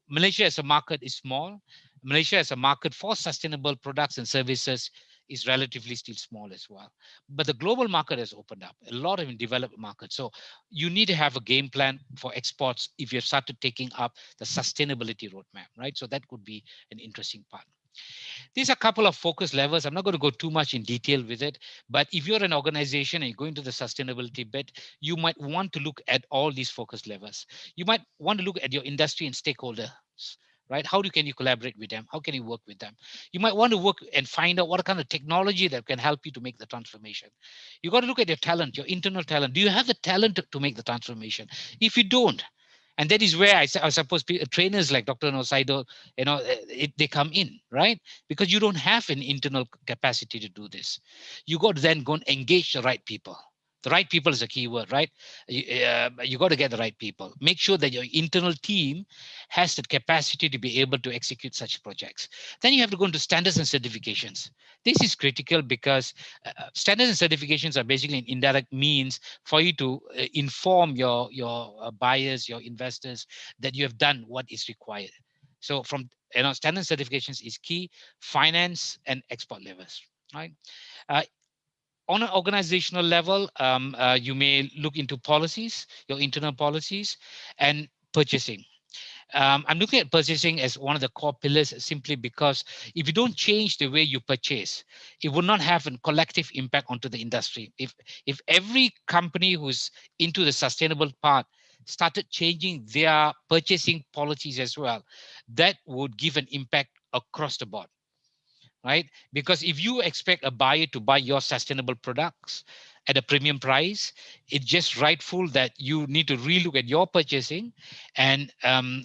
Malaysia as a market is small. Malaysia as a market for sustainable products and services is relatively still small as well. But the global market has opened up, a lot of developed markets. So you need to have a game plan for exports if you've started taking up the sustainability roadmap, right? So that could be an interesting part. These are a couple of focus levels. I'm not going to go too much in detail with it, but if you're an organization and you're going to the sustainability bit, you might want to look at all these focus levels. You might want to look at your industry and stakeholders, right? How can you collaborate with them? How can you work with them? You might want to work and find out what kind of technology that can help you to make the transformation. You got to look at your talent, your internal talent. Do you have the talent to make the transformation? If you don't, and that is where I suppose trainers like Dr. Nosaido, they come in, right? Because you don't have an internal capacity to do this. You got to then go and engage the right people. The right people is a key word, right? You got to get the right people. Make sure that your internal team has the capacity to be able to execute such projects. Then you have to go into standards and certifications. This is critical because standards and certifications are basically an indirect means for you to inform your buyers, your investors, that you have done what is required. So from standard certifications is key. Finance and export levels, right? On an organizational level, you may look into policies, your internal policies, and purchasing. I'm looking at purchasing as one of the core pillars simply because if you don't change the way you purchase, it will not have a collective impact onto the industry. If every company who's into the sustainable part started changing their purchasing policies as well, that would give an impact across the board, right? Because if you expect a buyer to buy your sustainable products at a premium price, it's just rightful that you need to relook at your purchasing and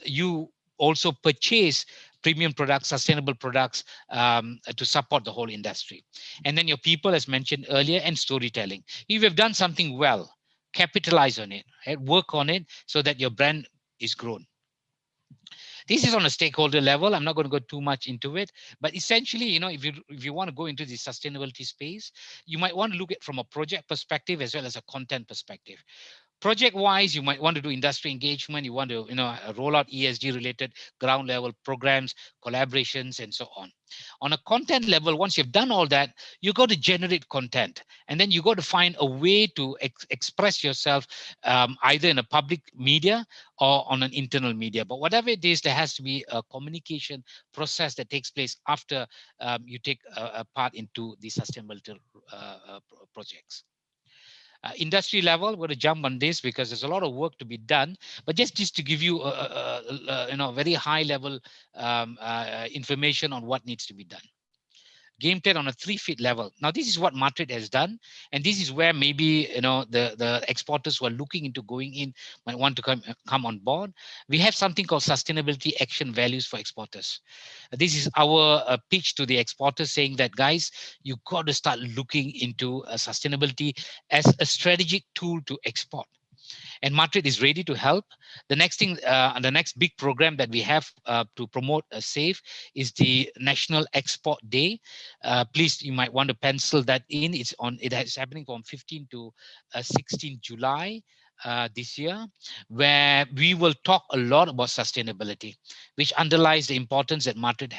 you also purchase premium products, sustainable products to support the whole industry. And then your people, as mentioned earlier, and storytelling. If you've done something well, capitalize on it, right? Work on it so that your brand is grown. This is on a stakeholder level. I'm not going to go too much into it, but essentially, if you want to go into the sustainability space, you might want to look at from a project perspective as well as a content perspective. Project wise, you might want to do industry engagement. You want to, roll out ESG related ground level programs, collaborations, and so on. On a content level, once you've done all that, you got to generate content, and then you got to find a way to express yourself, either in a public media or on an internal media. But whatever it is, there has to be a communication process that takes place after you take a part into the sustainability projects. Industry level, we're going to jump on this because there's a lot of work to be done. But just to give you very high level information on what needs to be done. Game 10 on a 3-feet level. Now, this is what Madrid has done. And this is where maybe, the exporters who are looking into going in might want to come on board. We have something called sustainability action values for exporters. This is our pitch to the exporters, saying that, guys, you got to start looking into sustainability as a strategic tool to export. And Madrid is ready to help. The next thing, the next big program that we have to promote SAFE is the National Export Day. Please, you might want to pencil that in. It is happening from 15 to 16 July this year, where we will talk a lot about sustainability, which underlies the importance that Madrid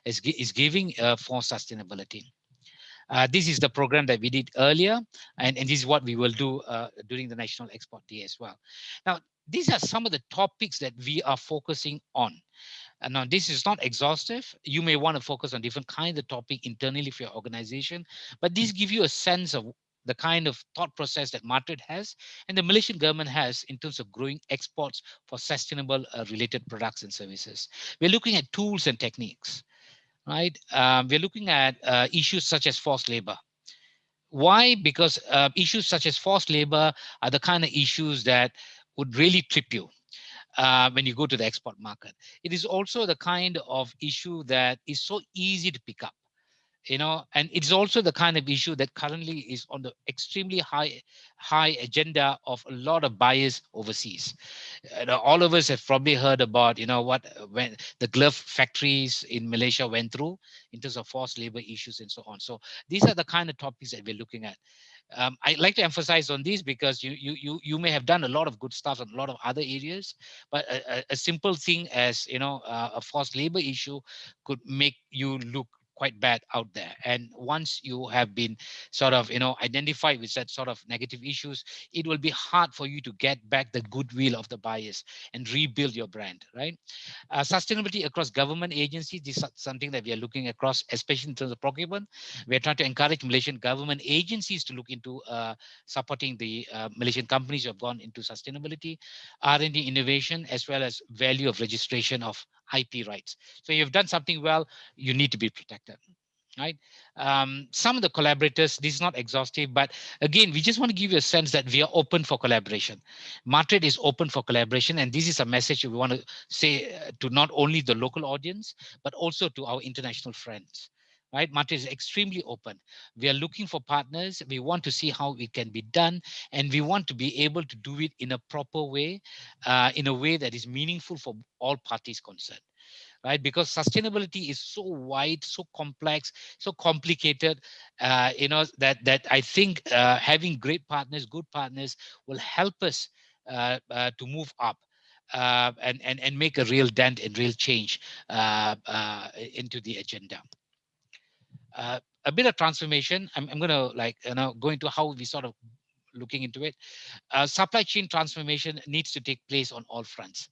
is giving for sustainability. This is the program that we did earlier, and this is what we will do during the National Export Day as well. Now, these are some of the topics that we are focusing on. And now, this is not exhaustive. You may want to focus on different kinds of topic internally for your organization, but these give you a sense of the kind of thought process that Madrid has and the Malaysian government has in terms of growing exports for sustainable related products and services. We're looking at tools and techniques. Right? We're looking at issues such as forced labor. Why? Because issues such as forced labor are the kind of issues that would really trip you when you go to the export market. It is also the kind of issue that is so easy to pick up. And it's also the kind of issue that currently is on the extremely high agenda of a lot of buyers overseas. All of us have probably heard about when the glove factories in Malaysia went through in terms of forced labor issues and so on. So these are the kind of topics that we're looking at. I like to emphasize on this because you may have done a lot of good stuff in a lot of other areas, but a simple thing as a forced labor issue could make you look quite bad out there. And once you have been sort of identified with that sort of negative issues, it will be hard for you to get back the goodwill of the buyers and rebuild your brand, right? Sustainability across government agencies, this is something that we are looking across, especially in terms of procurement. We are trying to encourage Malaysian government agencies to look into supporting the Malaysian companies who have gone into sustainability, R&D innovation, as well as value of registration of IP rights. So you've done something well, you need to be protected. Right. Some of the collaborators, this is not exhaustive, but again, we just want to give you a sense that we are open for collaboration. Madrid is open for collaboration, and this is a message we want to say to not only the local audience, but also to our international friends. Right, Madrid is extremely open. We are looking for partners. We want to see how it can be done, and we want to be able to do it in a proper way, in a way that is meaningful for all parties concerned. Right? Because sustainability is so wide, so complex, so complicated, that I think having great partners, good partners will help us to move up and make a real dent and real change into the agenda. A bit of transformation. I'm going to go into how we sort of looking into it. Supply chain transformation needs to take place on all fronts.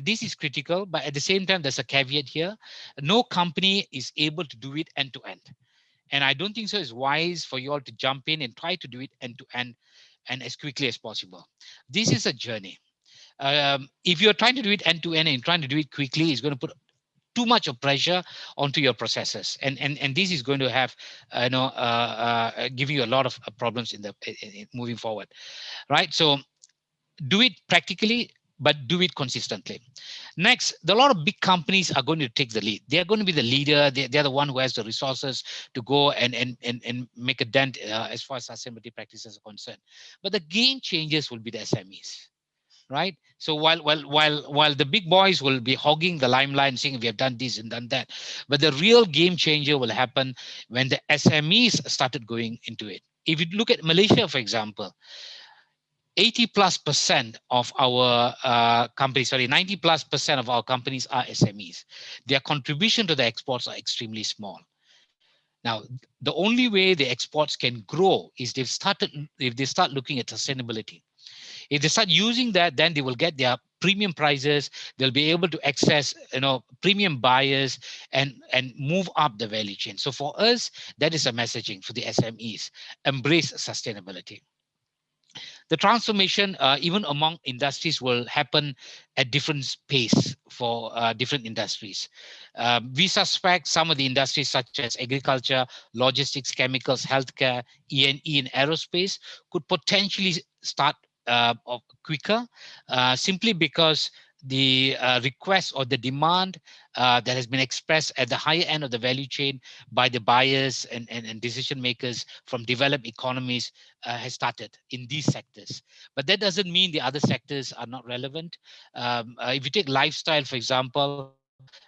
This is critical, but at the same time, there's a caveat here. No company is able to do it end to end. And I don't think so it's wise for you all to jump in and try to do it end to end and as quickly as possible. This is a journey. If you're trying to do it end to end and trying to do it quickly, it's going to put too much of pressure onto your processes, and this is going to have give you a lot of problems in moving forward, right? So do it practically, but do it consistently. Next, a lot of big companies are going to take the lead. They're going to be the leader. They're the one who has the resources to go and make a dent as far as sustainability practices are concerned. But the game changers will be the SMEs, right? So while the big boys will be hogging the limelight and saying we have done this and done that, but the real game changer will happen when the SMEs started going into it. If you look at Malaysia, for example, 80+% of our companies, sorry, 90+% of our companies are SMEs. Their contribution to the exports are extremely small. Now, the only way the exports can grow is if they start looking at sustainability. If they start using that, then they will get their premium prices. They'll be able to access, premium buyers and move up the value chain. So for us, that is a messaging for the SMEs: embrace sustainability. The transformation, even among industries, will happen at different pace for different industries. We suspect some of the industries such as agriculture, logistics, chemicals, healthcare, E&E, and aerospace could potentially start quicker, simply because the request or the demand that has been expressed at the higher end of the value chain by the buyers and decision makers from developed economies has started in these sectors. But that doesn't mean the other sectors are not relevant. If you take lifestyle, for example,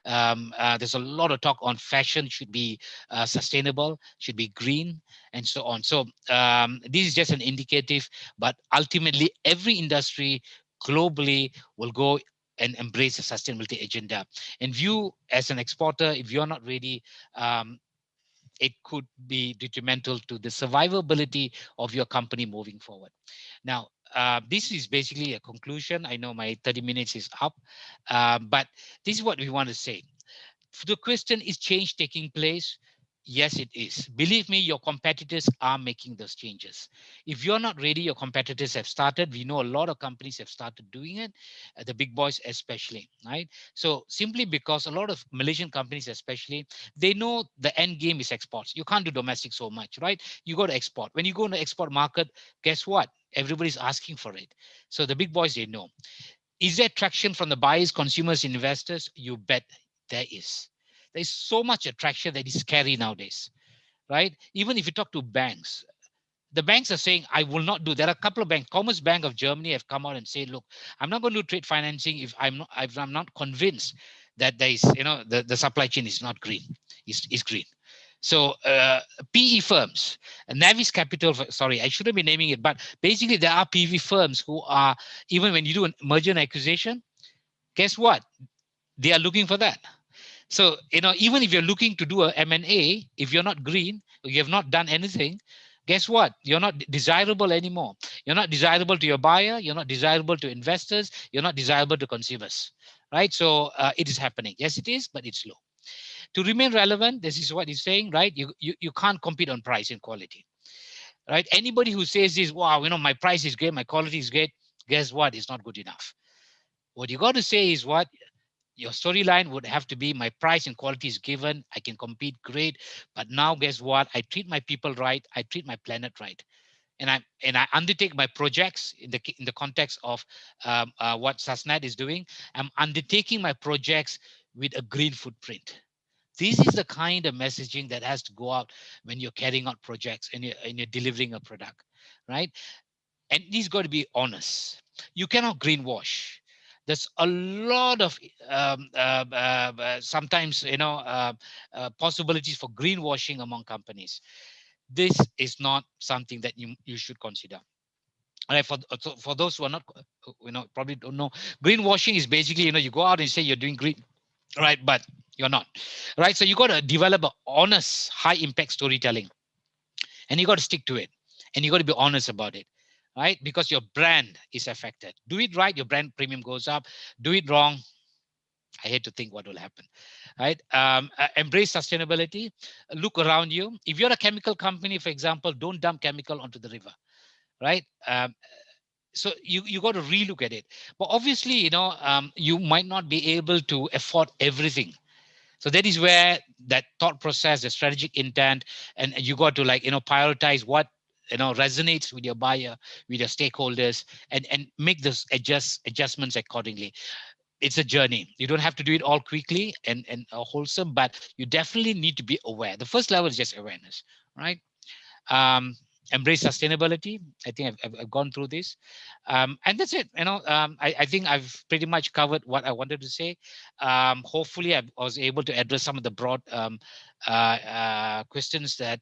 there's a lot of talk on fashion should be sustainable, should be green, and so on. So this is just an indicative, but ultimately every industry globally will go and embrace the sustainability agenda. And view as an exporter, if you're not ready, it could be detrimental to the survivability of your company moving forward. Now, this is basically a conclusion. I know my 30 minutes is up, but this is what we want to say. The question, is change taking place? Yes, it is. Believe me, your competitors are making those changes. If you're not ready, your competitors have started. We know a lot of companies have started doing it, the big boys especially, right? So simply because a lot of Malaysian companies especially, they know the end game is exports. You can't do domestic so much, right? You got to export. When you go in the export market, guess what? Everybody's asking for it. So the big boys, they know. Is there traction from the buyers, consumers, investors? You bet there is. There's so much attraction that is scary nowadays, right? Even if you talk to banks, the banks are saying, I will not do. There are a couple of banks. Commerce Bank of Germany have come out and said, look, I'm not going to do trade financing if I'm not convinced that there is, the supply chain is not green, is green. So PE firms, Navis Capital, sorry, I shouldn't be naming it, but basically there are PV firms who are, even when you do a merger and acquisition, guess what? They are looking for that. So, even if you're looking to do a M&A, if you're not green, or you have not done anything, guess what? You're not desirable anymore. You're not desirable to your buyer. You're not desirable to investors. You're not desirable to consumers, right? So it is happening. Yes, it is, but it's slow. To remain relevant, this is what he's saying, right? You can't compete on price and quality, right? Anybody who says this, wow, my price is great, my quality is great, guess what? It's not good enough. What you got to say is what? Your storyline would have to be, my price and quality is given, I can compete great, but now guess what? I treat my people right, I treat my planet right, and I undertake my projects in the context of what Sasnat is doing. I'm undertaking my projects with a green footprint. This is the kind of messaging that has to go out when you're carrying out projects and you're delivering a product, right? And it's got to be honest. You cannot greenwash. There's a lot of sometimes possibilities for greenwashing among companies. This is not something that you should consider. All right, for those who are not, probably don't know, greenwashing is basically, you go out and say you're doing green, right? But you're not, right? So you got to develop an honest, high impact storytelling, and you got to stick to it, and you got to be honest about it, right? Because your brand is affected. Do it right, your brand premium goes up. Do it wrong, I hate to think what will happen, right? Embrace sustainability. Look around you. If you're a chemical company, for example, don't dump chemical onto the river, right? So you got to relook at it. But obviously, you might not be able to afford everything. So that is where that thought process, the strategic intent, and you got to prioritize what resonates with your buyer, with your stakeholders, and make those adjustments accordingly. It's a journey. You don't have to do it all quickly and wholesome, but you definitely need to be aware. The first level is just awareness, right? um, Embrace sustainability. I think I've gone through this, and that's it. I think I've pretty much covered what I wanted to say. Hopefully, I was able to address some of the broad questions that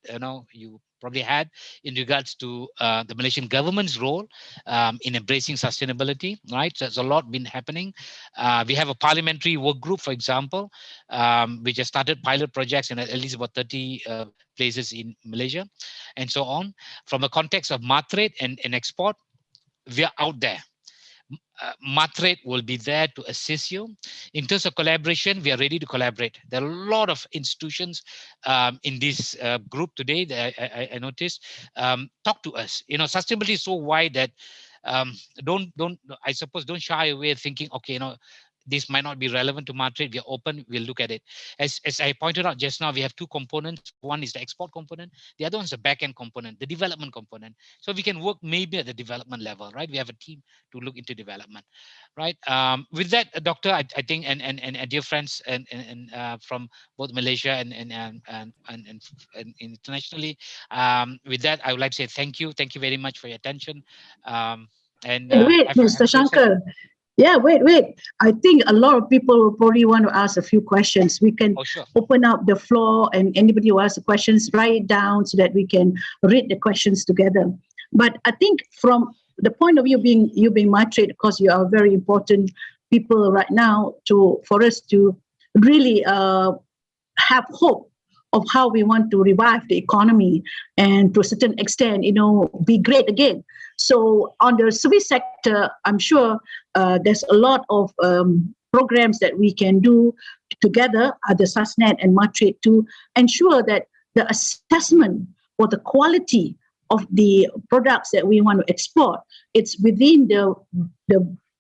you probably had in regards to the Malaysian government's role in embracing sustainability. Right, so there's a lot been happening. We have a parliamentary work group, for example, which has started pilot projects in at least about 30 places in Malaysia, and so on. From a context of Matrate and export, we are out there. Matrate will be there to assist you. In terms of collaboration, we are ready to collaborate. There are a lot of institutions in this group today that I noticed. Talk to us. Sustainability is so wide that don't I suppose don't shy away thinking, okay, this might not be relevant to Matrate. We are open. We'll look at it. As I pointed out just now, we have two components. One is the export component. The other one is the back-end component, the development component. So we can work maybe at the development level, right? We have a team to look into development, right? With that, Doctor, I think, and dear friends, and from both Malaysia and internationally, with that, I would like to say thank you very much for your attention, and Wait, have Mr. a great session. Shankar. Yeah, wait. I think a lot of people will probably want to ask a few questions. We can Oh, sure. open up the floor, and anybody who asks the questions, write it down so that we can read the questions together. But I think from the point of view being Matrate, because you are very important people right now for us to really have hope of how we want to revive the economy and to a certain extent, be great again. So on the service sector, I'm sure there's a lot of programs that we can do together, the SASNet and Matrate, to ensure that the assessment for the quality of the products that we want to export, it's within the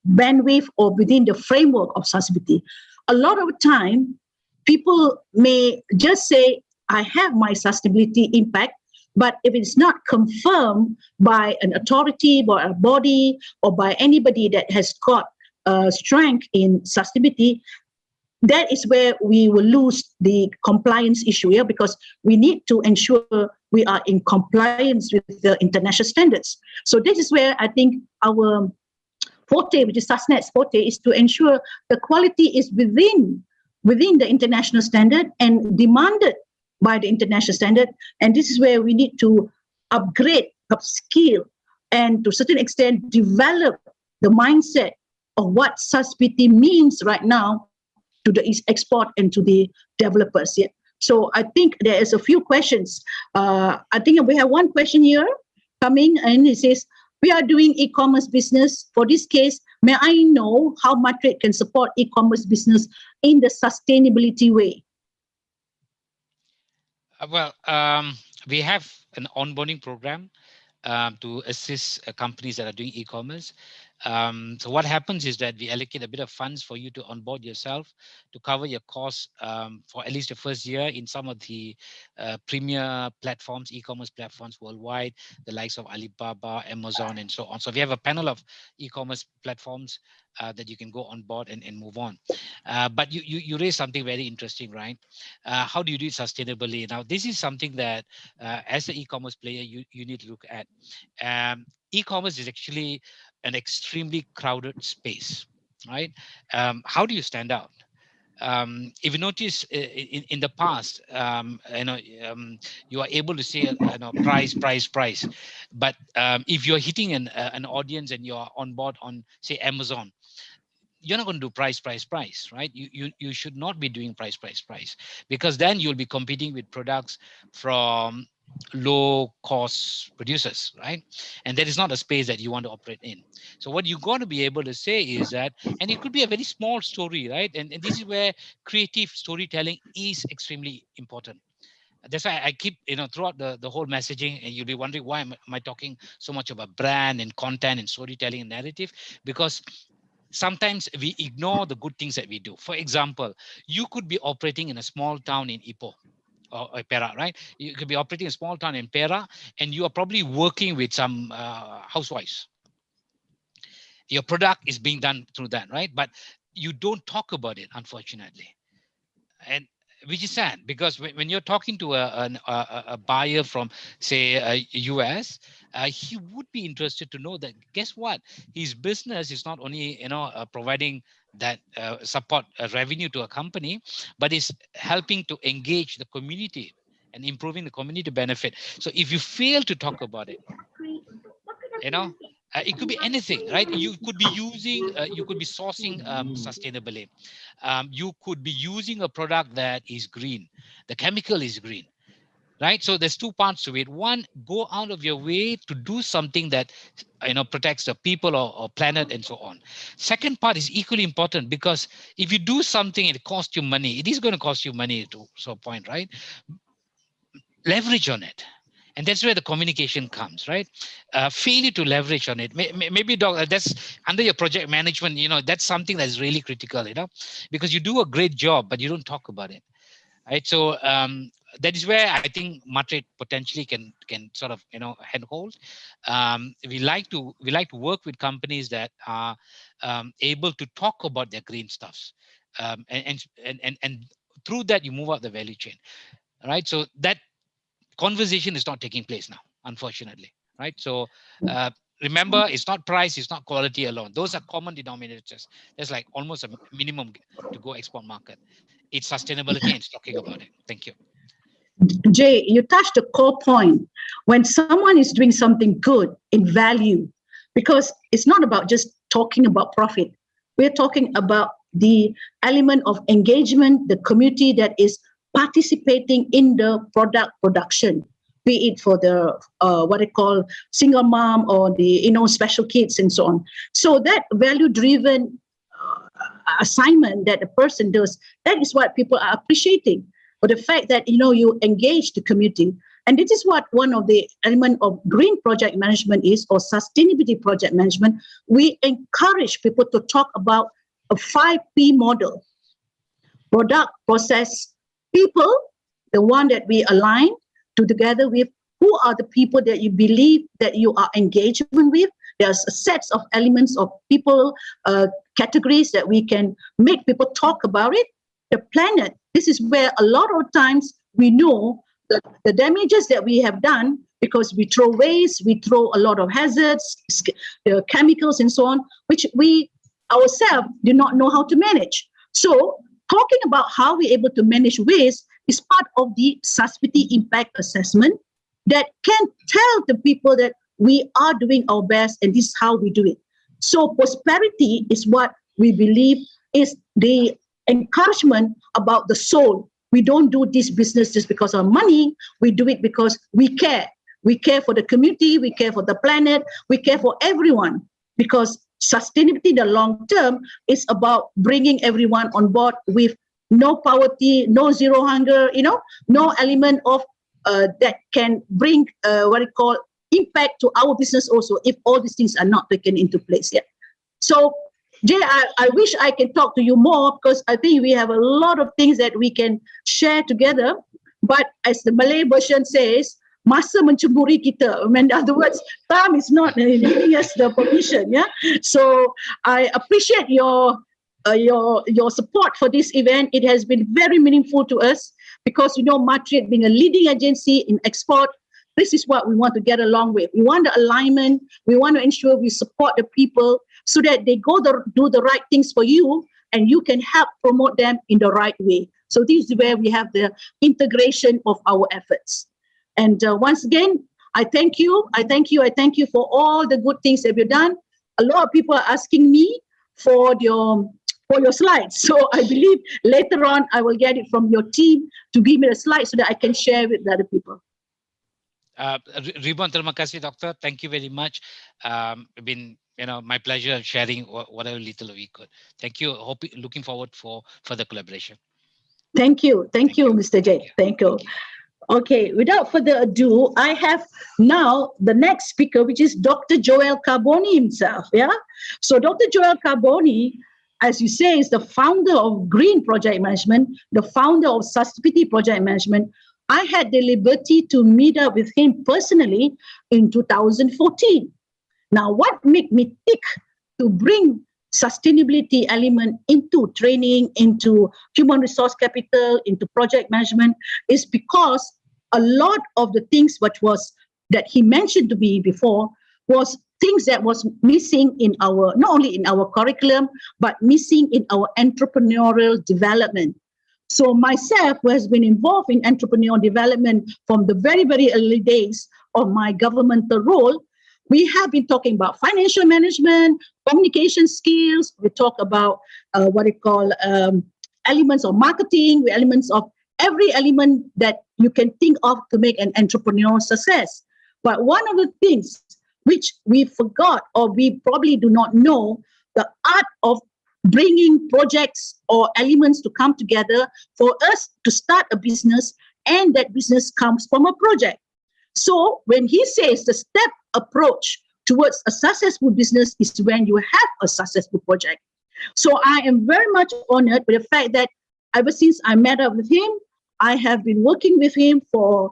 bandwidth or within the framework of sustainability. A lot of time, people may just say, I have my sustainability impact, but if it's not confirmed by an authority, by a body, or by anybody that has got strength in sustainability, that is where we will lose the compliance issue here, because we need to ensure we are in compliance with the international standards. So this is where I think our forte, which is SASNet's forte, is to ensure the quality is within the international standard and demanded by the international standard. And this is where we need to upgrade, upskill, and to a certain extent develop the mindset of what sustainability means right now to the export and to the developers. Yeah. So I think there is a few questions. I think we have one question here coming, and it says, we are doing e-commerce business. For this case, may I know how Matrate can support e-commerce business in the sustainability way? Well, we have an onboarding program to assist companies that are doing e-commerce. So what happens is that we allocate a bit of funds for you to onboard yourself to cover your costs for at least the first year in some of the premier platforms, e-commerce platforms worldwide, the likes of Alibaba, Amazon, and so on. So we have a panel of e-commerce platforms that you can go on board and move on. But you raised something very interesting, right? How do you do it sustainably? Now, this is something that as an e-commerce player, you need to look at. E-commerce is actually an extremely crowded space, right? How do you stand out? If you notice in the past, you are able to say, price, but if you're hitting an audience and you're on board on, say, Amazon, you're not going to do price, right? You should not be doing price, because then you'll be competing with products from low cost producers, right? And that is not a space that you want to operate in. So what you're going to be able to say is that, and it could be a very small story, right? And this is where creative storytelling is extremely important. That's why I keep, throughout the whole messaging, and you'll be wondering, why am I talking so much about brand and content and storytelling and narrative? Because sometimes we ignore the good things that we do. For example, you could be operating in a small town in Ipoh, or Perak, right? You could be operating a small town in Perak, and you are probably working with some housewives. Your product is being done through that, right? But you don't talk about it, unfortunately. And which is sad, because when you're talking to a buyer from, say, US, he would be interested to know that, guess what, his business is not only providing that support revenue to a company, but is helping to engage the community and improving the community benefit. So if you fail to talk about it, it could be anything, right? You could be using, you could be sourcing sustainably. You could be using a product that is green. The chemical is green, right? So there's two parts to it. One, go out of your way to do something that protects the people or planet and so on. Second part is equally important, because if you do something and it costs you money, it is going to cost you money to some point, right? Leverage on it. And that's where the communication comes, right? Failure to leverage on it. Maybe that's under your project management, that's something that's really critical, because you do a great job, but you don't talk about it, right? So that is where I think Matrix potentially can sort of, handhold. We like to work with companies that are able to talk about their green stuffs. And through that, you move up the value chain, right? So that conversation is not taking place now, unfortunately, right? So remember, it's not price, it's not quality alone. Those are common denominators. There's like almost a minimum to go export market. It's sustainability and it's talking about it. Thank you. Jay, you touched a core point. When someone is doing something good in value, because it's not about just talking about profit, we're talking about the element of engagement, the community that is participating in the product production, be it for the what I call single mom or the special kids and so on. So that value-driven assignment that a person does, that is what people are appreciating. But the fact that you engage the community, and this is what one of the element of green project management is, or sustainability project management. We encourage people to talk about a 5P model: product, process, people, the one that we align together with. Who are the people that you believe that you are engagement with? There's a sets of elements of people, categories that we can make people talk about it. The planet, this is where a lot of times we know that the damages that we have done, because we throw waste, we throw a lot of hazards, the chemicals and so on, which we ourselves do not know how to manage. So talking about how we're able to manage waste is part of the sustainability impact assessment that can tell the people that we are doing our best and this is how we do it. So prosperity is what we believe is the encouragement about the soul. We don't do this business just because of money. We do it because we care. We care for the community. We care for the planet. We care for everyone, because sustainability in the long term is about bringing everyone on board with no poverty, no zero hunger, no element of that can bring what I call impact to our business also, if all these things are not taken into place yet. So Jay, I wish I can talk to you more, because I think we have a lot of things that we can share together. But as the Malay version says, masa mencemburi kita. In other words, time is not giving us the permission. Yeah. So I appreciate your support for this event. It has been very meaningful to us, because Matrix being a leading agency in export, this is what we want to get along with. We want the alignment. We want to ensure we support the people so that they do the right things for you, and you can help promote them in the right way. So this is where we have the integration of our efforts. And once again, I thank you. I thank you for all the good things that you've done. A lot of people are asking me for your slides. So I believe later on I will get it from your team to give me the slides so that I can share with the other people. Ribuan terima kasih, Doctor. Thank you very much. It's been my pleasure sharing whatever little we could. Thank you. Looking forward for further collaboration. Thank you, Mr. J. Thank you. Okay, without further ado, I have now the next speaker, which is Dr. Joel Carboni himself. Yeah. So Dr. Joel Carboni, as you say, is the founder of Green Project Management, the founder of Sustainability Project Management, I had the liberty to meet up with him personally in 2014. Now, what made me tick to bring sustainability element into training, into human resource capital, into project management is because a lot of the things that he mentioned to me before was things that was missing in our, not only in our curriculum, but missing in our entrepreneurial development. So myself, who has been involved in entrepreneurial development from the very, very early days of my governmental role, we have been talking about financial management, communication skills. We talk about what we call elements of marketing, elements of every element that you can think of to make an entrepreneurial success. But one of the things which we forgot or we probably do not know, the art of bringing projects or elements to come together for us to start a business, and that business comes from a project. So when he says the step approach towards a successful business is when you have a successful project. So I am very much honored with the fact that ever since I met up with him, I have been working with him for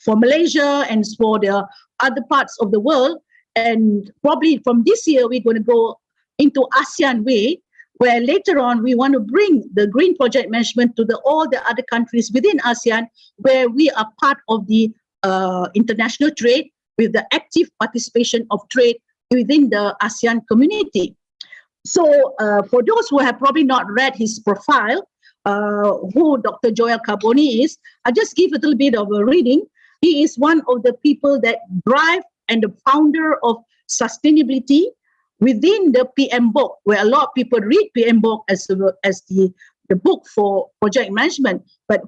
Malaysia and for the other parts of the world. And probably from this year, we're going to go into ASEAN way, where later on we want to bring the green project management to all the other countries within ASEAN, where we are part of the international trade with the active participation of trade within the ASEAN community. So for those who have probably not read his profile, who Dr. Joel Carboni is, I'll just give a little bit of a reading. He is one of the people that drive and the founder of sustainability within the PM book, where a lot of people read PM book as the book for project management. But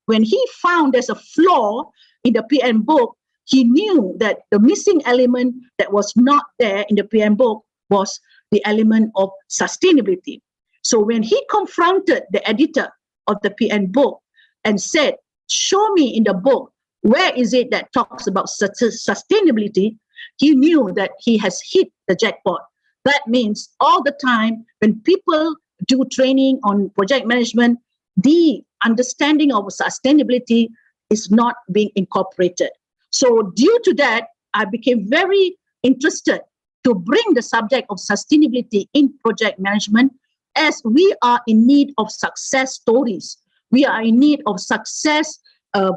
when he found there's a flaw in the PM book, he knew that the missing element that was not there in the PM book was the element of sustainability. So when he confronted the editor of the PM book and said, show me in the book, where is it that talks about sustainability? He knew that he has hit the jackpot. That means all the time when people do training on project management, the understanding of sustainability is not being incorporated. So due to that, I became very interested to bring the subject of sustainability in project management, as we are in need of success stories. We are in need of success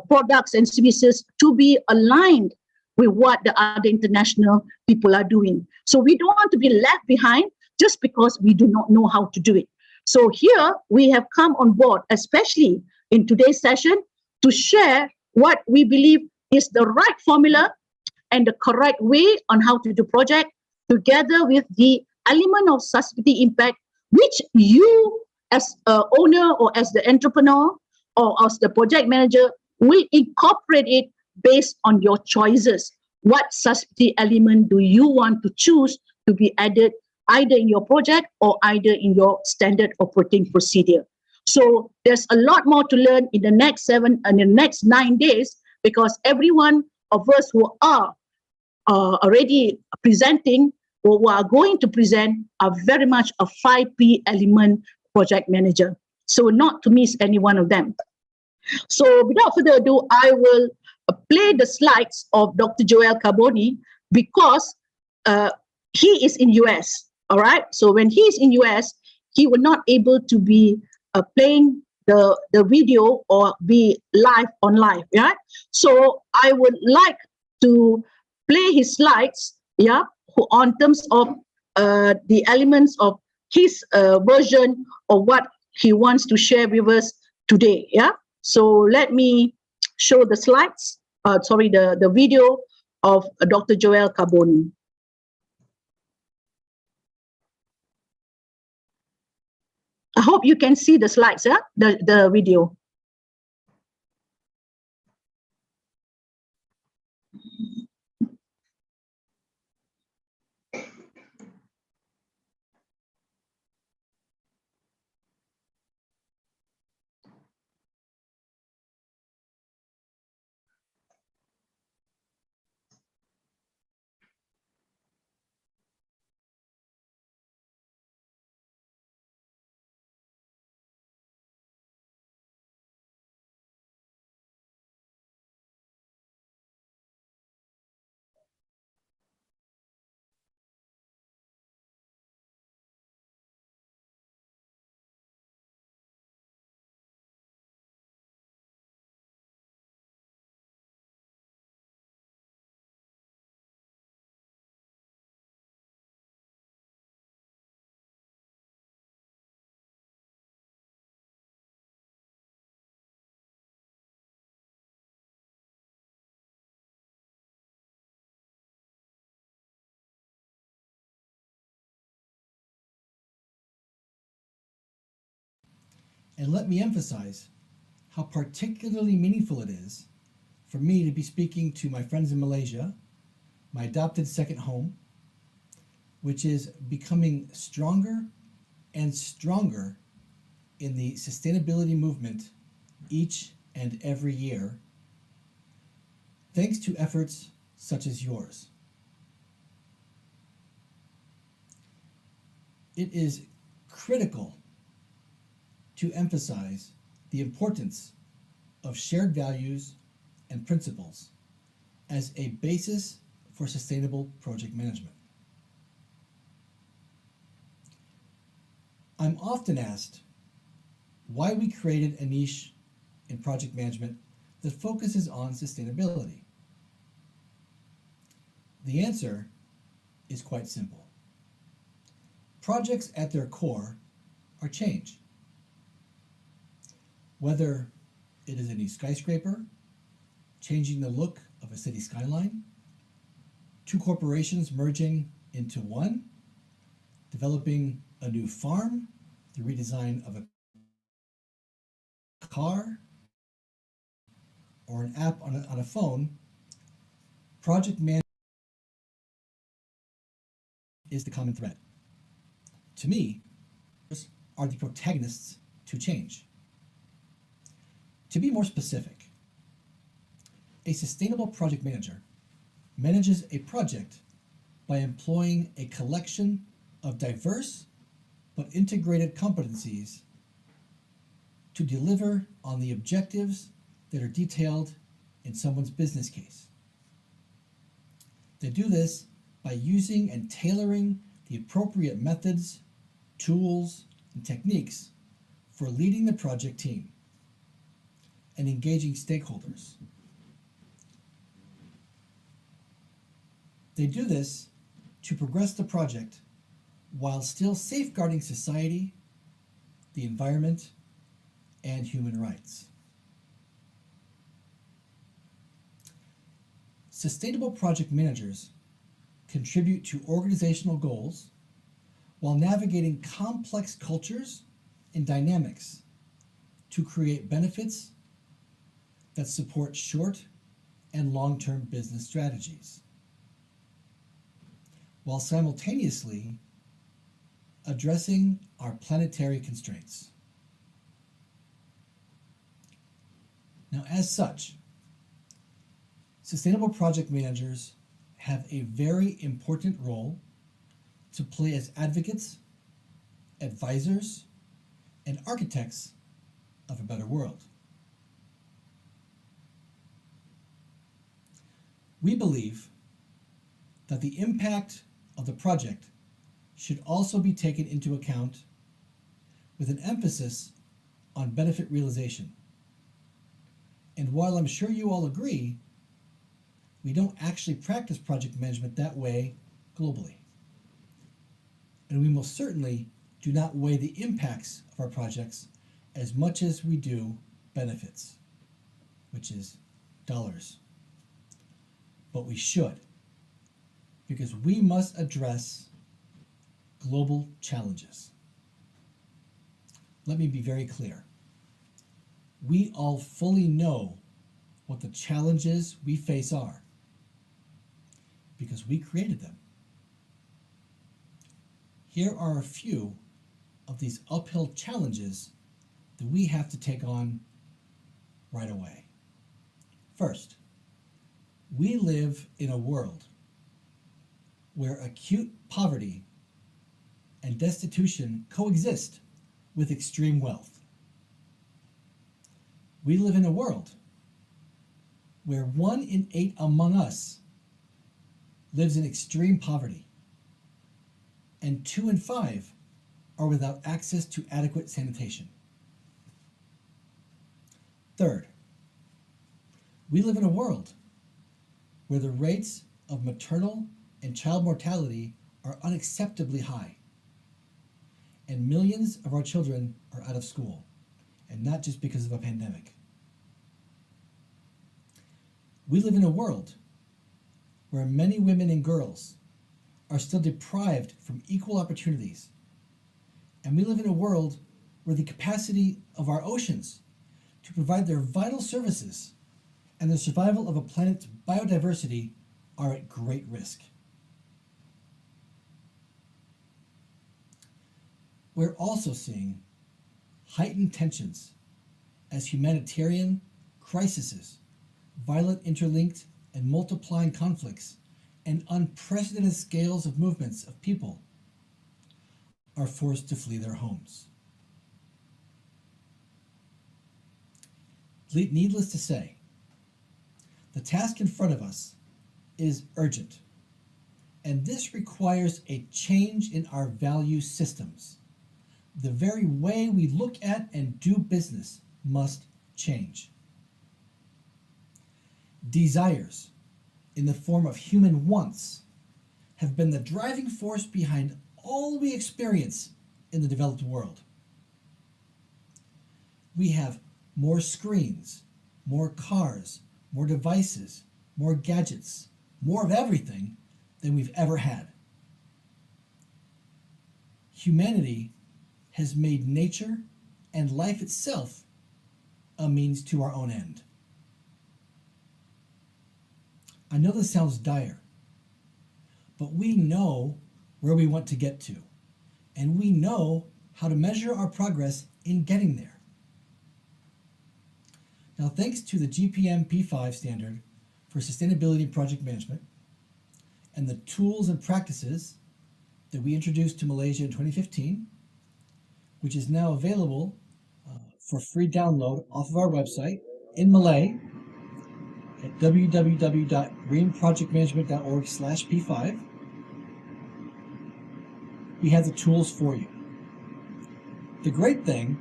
products and services to be aligned with what the other international people are doing. So we don't want to be left behind just because we do not know how to do it. So here we have come on board, especially in today's session, to share what we believe is the right formula and the correct way on how to do project, together with the element of sustainability impact, which you as a owner or as the entrepreneur or as the project manager will incorporate it based on your choices. What sustainability element do you want to choose to be added either in your project or either in your standard operating procedure? So there's a lot more to learn in the next 9 days, because every one of us who are already presenting or who are going to present are very much a 5P element project manager. So not to miss any one of them. So without further ado, I will play the slides of Dr. Joel Carboni, because he is in US, all right? So when he is in US, he will not able to be playing the video or be live on live, yeah? So I would like to play his slides, yeah, on terms of the elements of his version of what he wants to share with us today, yeah? So let me show the slides, the video of Dr. Joel Carboni. I hope you can see the slides, yeah? The video. And let me emphasize how particularly meaningful it is for me to be speaking to my friends in Malaysia, my adopted second home, which is becoming stronger and stronger in the sustainability movement each and every year, thanks to efforts such as yours. It is critical to emphasize the importance of shared values and principles as a basis for sustainable project management. I'm often asked why we created a niche in project management that focuses on sustainability. The answer is quite simple. Projects at their core are change. Whether it is a new skyscraper, changing the look of a city skyline, two corporations merging into one, developing a new farm, the redesign of a car, or an app on a phone, project management is the common thread. To me, are the protagonists to change. To be more specific, a sustainable project manager manages a project by employing a collection of diverse but integrated competencies to deliver on the objectives that are detailed in someone's business case. They do this by using and tailoring the appropriate methods, tools, and techniques for leading the project team and engaging stakeholders. They do this to progress the project while still safeguarding society, the environment, and human rights. Sustainable project managers contribute to organizational goals while navigating complex cultures and dynamics to create benefits that support short and long-term business strategies, while simultaneously addressing our planetary constraints. Now, as such, sustainable project managers have a very important role to play as advocates, advisors, and architects of a better world. We believe that the impact of the project should also be taken into account with an emphasis on benefit realization. And while I'm sure you all agree, we don't actually practice project management that way globally. And we most certainly do not weigh the impacts of our projects as much as we do benefits, which is dollars. But we should, because we must address global challenges. Let me be very clear. We all fully know what the challenges we face are, because we created them. Here are a few of these uphill challenges that we have to take on right away. First, we live in a world where acute poverty and destitution coexist with extreme wealth. We live in a world where 1 in 8 among us lives in extreme poverty, and 2 in 5 are without access to adequate sanitation. Third, we live in a world where the rates of maternal and child mortality are unacceptably high, and millions of our children are out of school, and not just because of a pandemic. We live in a world where many women and girls are still deprived from equal opportunities, and we live in a world where the capacity of our oceans to provide their vital services and the survival of a planet's biodiversity are at great risk. We're also seeing heightened tensions as humanitarian crises, violent interlinked and multiplying conflicts, and unprecedented scales of movements of people are forced to flee their homes. Needless to say, the task in front of us is urgent, and this requires a change in our value systems. The very way we look at and do business must change. Desires, in the form of human wants, have been the driving force behind all we experience in the developed world. We have more screens, more cars, more devices, more gadgets, more of everything than we've ever had. Humanity has made nature and life itself a means to our own end. I know this sounds dire, but we know where we want to get to, and we know how to measure our progress in getting there. Now, thanks to the GPM P5 standard for sustainability and project management, and the tools and practices that we introduced to Malaysia in 2015, which is now available for free download off of our website in Malay at www.greenprojectmanagement.org/P5. We have the tools for you. The great thing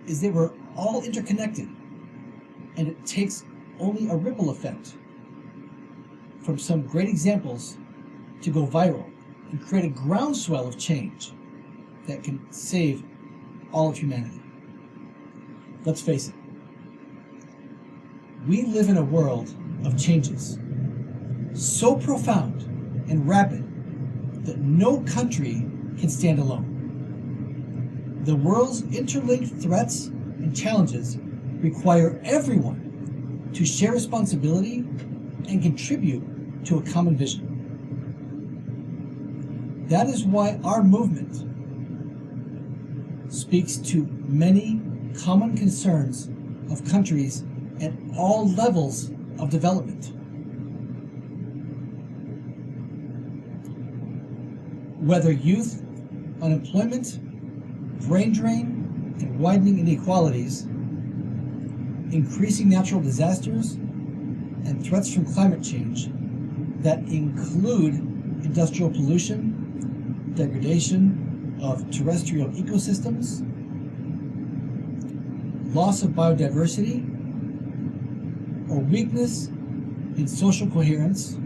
is that we're all interconnected, and it takes only a ripple effect from some great examples to go viral and create a groundswell of change that can save all of humanity. Let's face it, we live in a world of changes so profound and rapid that no country can stand alone. The world's interlinked threats and challenges require everyone to share responsibility and contribute to a common vision. That is why our movement speaks to many common concerns of countries at all levels of development. Whether youth, unemployment, brain drain, and widening inequalities, increasing natural disasters, and threats from climate change that include industrial pollution, degradation of terrestrial ecosystems, loss of biodiversity, or weakness in social coherence,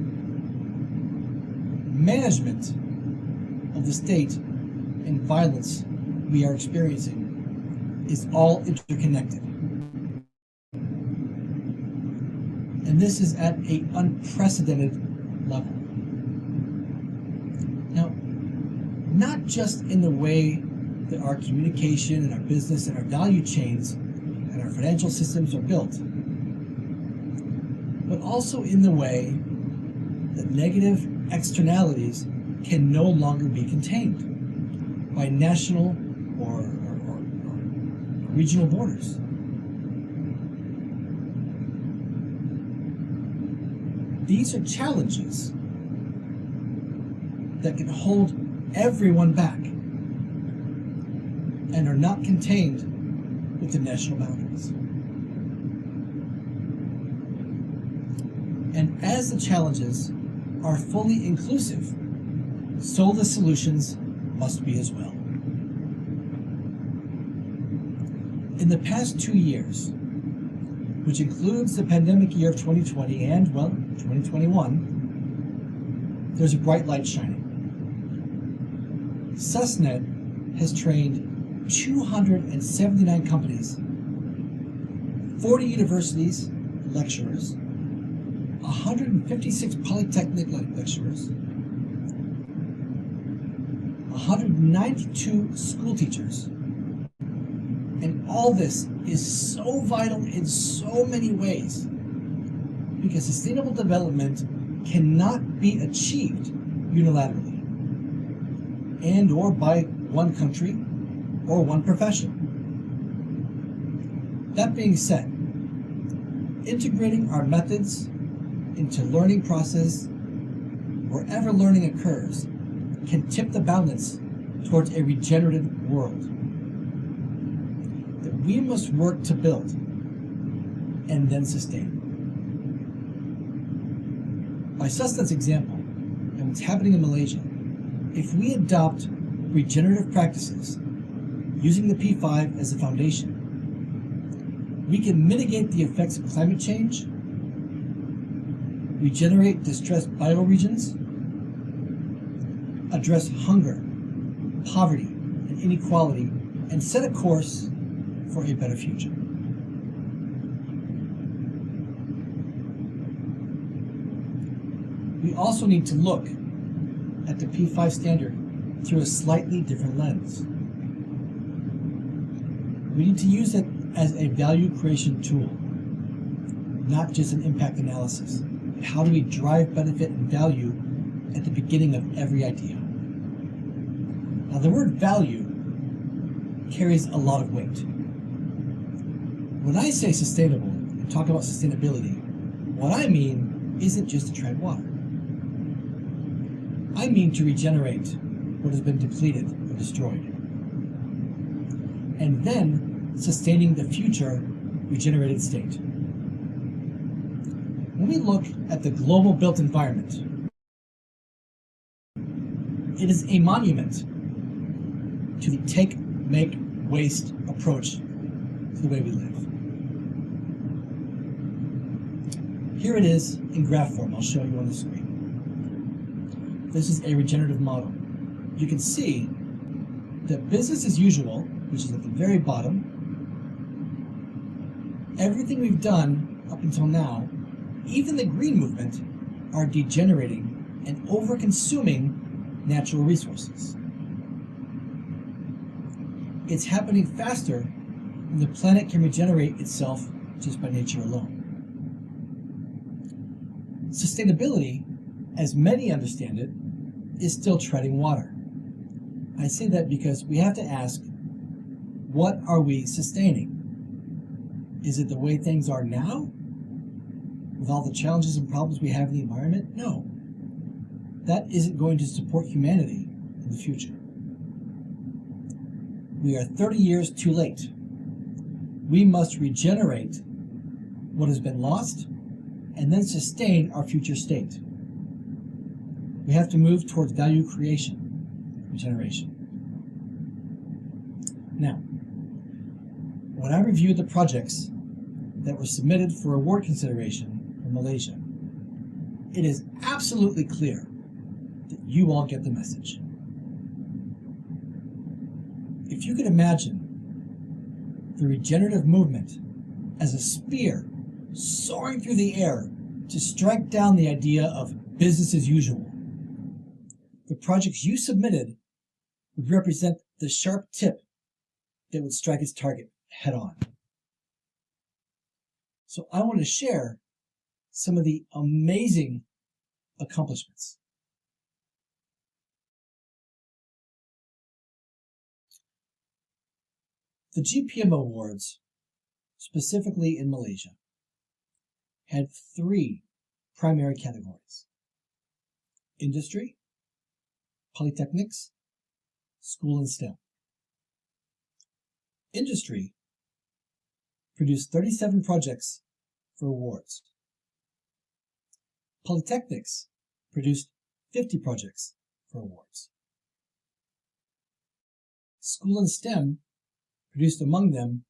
management of the state, and violence we are experiencing is all interconnected. And this is at an unprecedented level. Now, not just in the way that our communication and our business and our value chains and our financial systems are built, but also in the way that negative externalities can no longer be contained by national or regional borders. These are challenges that can hold everyone back and are not contained within national boundaries. And as the challenges are fully inclusive, so the solutions must be as well. In the past 2 years, which includes the pandemic year of 2020 and, well, 2021, there's a bright light shining. SUSNet has trained 279 companies, 40 universities, lecturers, 156 polytechnic lecturers, 192 school teachers, all this is so vital in so many ways, because sustainable development cannot be achieved unilaterally and or by one country or one profession. That being said, integrating our methods into learning process wherever learning occurs can tip the balance towards a regenerative world that we must work to build and then sustain. By Susten's example, and what's happening in Malaysia, if we adopt regenerative practices using the P5 as a foundation, we can mitigate the effects of climate change, regenerate distressed bioregions, address hunger, poverty, and inequality, and set a course for a better future. We also need to look at the P5 standard through a slightly different lens. We need to use it as a value creation tool, not just an impact analysis. How do we drive benefit and value at the beginning of every idea? Now, the word value carries a lot of weight. When I say sustainable and talk about sustainability, what I mean isn't just to tread water. I mean to regenerate what has been depleted or destroyed, and then sustaining the future regenerated state. When we look at the global built environment, it is a monument to the take, make, waste approach to the way we live. Here it is in graph form. I'll show you on the screen. This is a regenerative model. You can see that business as usual, which is at the very bottom, everything we've done up until now, even the green movement, are degenerating and over-consuming natural resources. It's happening faster than the planet can regenerate itself just by nature alone. Sustainability, as many understand it, is still treading water. I say that because we have to ask, what are we sustaining? Is it the way things are now, with all the challenges and problems we have in the environment? No. That isn't going to support humanity in the future. We are 30 years too late. We must regenerate what has been lost and then sustain our future state. We have to move towards value creation, regeneration. Now, when I reviewed the projects that were submitted for award consideration in Malaysia, it is absolutely clear that you all get the message. If you could imagine the regenerative movement as a spear soaring through the air to strike down the idea of business as usual, the projects you submitted would represent the sharp tip that would strike its target head on. So I want to share some of the amazing accomplishments. The GPM Awards, specifically in Malaysia, had 3 primary categories: industry, polytechnics, school and STEM. Industry produced 37 projects for awards. Polytechnics produced 50 projects for awards. School and STEM produced among them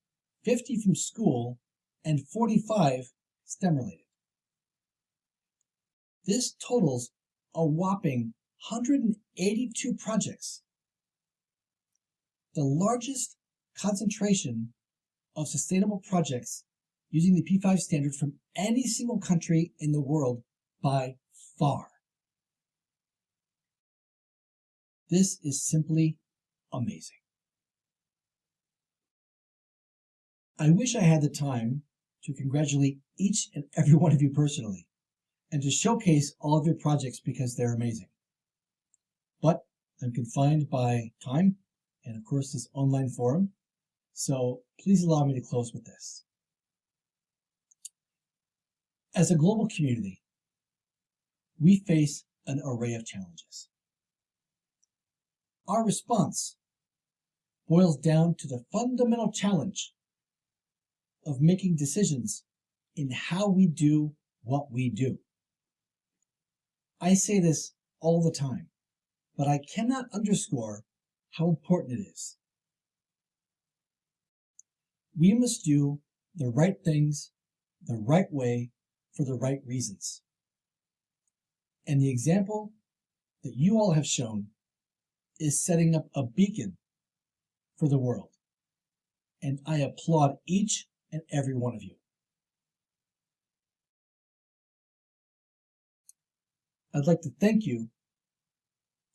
50 from school and 45 STEM related. This totals a whopping 182 projects, the largest concentration of sustainable projects using the P5 standard from any single country in the world by far. This is simply amazing. I wish I had the time to congratulate each and every one of you personally and to showcase all of your projects because they're amazing. But I'm confined by time and, of course, this online forum, so please allow me to close with this. As a global community, we face an array of challenges. Our response boils down to the fundamental challenge of making decisions in how we do what we do. I say this all the time, but I cannot underscore how important it is. We must do the right things the right way for the right reasons. And the example that you all have shown is setting up a beacon for the world. And I applaud each and every one of you. I'd like to thank you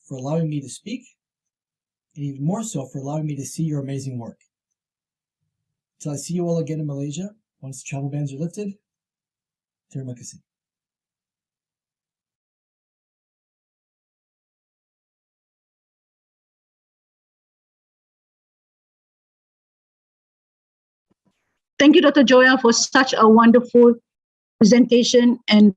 for allowing me to speak, and even more so for allowing me to see your amazing work. Till I see you all again in Malaysia, once the travel bans are lifted, terima kasih. Thank you, Dr. Joya, for such a wonderful presentation and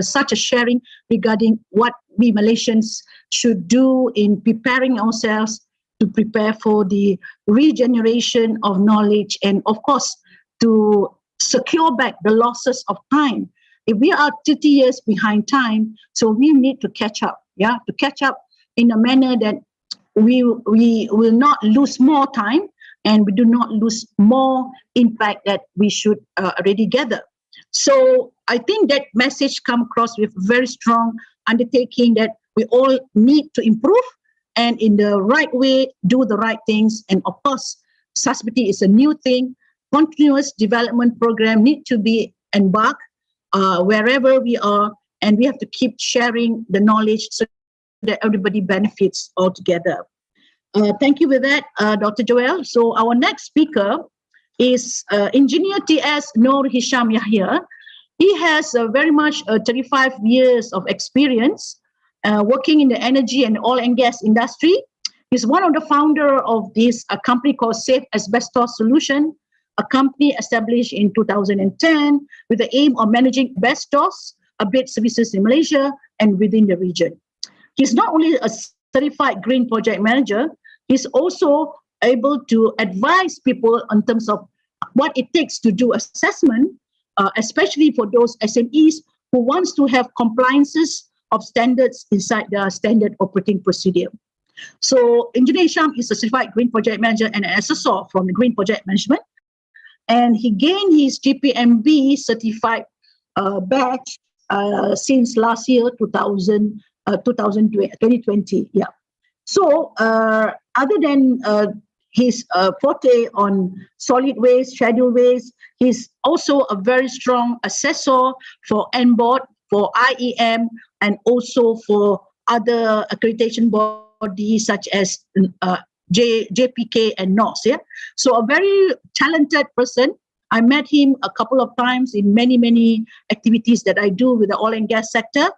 such a sharing regarding what we Malaysians should do in preparing ourselves to prepare for the regeneration of knowledge and, of course, to secure back the losses of time. If we are 30 years behind time, so we need to catch up, to catch up in a manner that we will not lose more time and we do not lose more impact that we should already gather. So I think that message comes across with very strong undertaking that we all need to improve and in the right way, do the right things. And of course, sustainability is a new thing. Continuous development program need to be embarked wherever we are, and we have to keep sharing the knowledge so that everybody benefits altogether. Thank you for that, Dr. Joel. So our next speaker is Engineer T.S. Nur Hisham Yahya. He has very much 35 years of experience working in the energy and oil and gas industry. He's one of the founder of this company called Safe Asbestos Solution, a company established in 2010 with the aim of managing asbestos abate services in Malaysia and within the region. He's not only a certified green project manager, he's also able to advise people in terms of what it takes to do assessment, especially for those SMEs who wants to have compliances of standards inside the standard operating procedure. So Engineer Hisham is a certified green project manager and an assessor from the Green Project Management. And he gained his GPMB certified badge since last year, 2020. Yeah. So other than his forte on solid waste, scheduled waste, he's also a very strong assessor for NBOD, for IEM, and also for other accreditation bodies such as JPK and NOS. Yeah? So a very talented person. I met him a couple of times in many activities that I do with the oil and gas sector.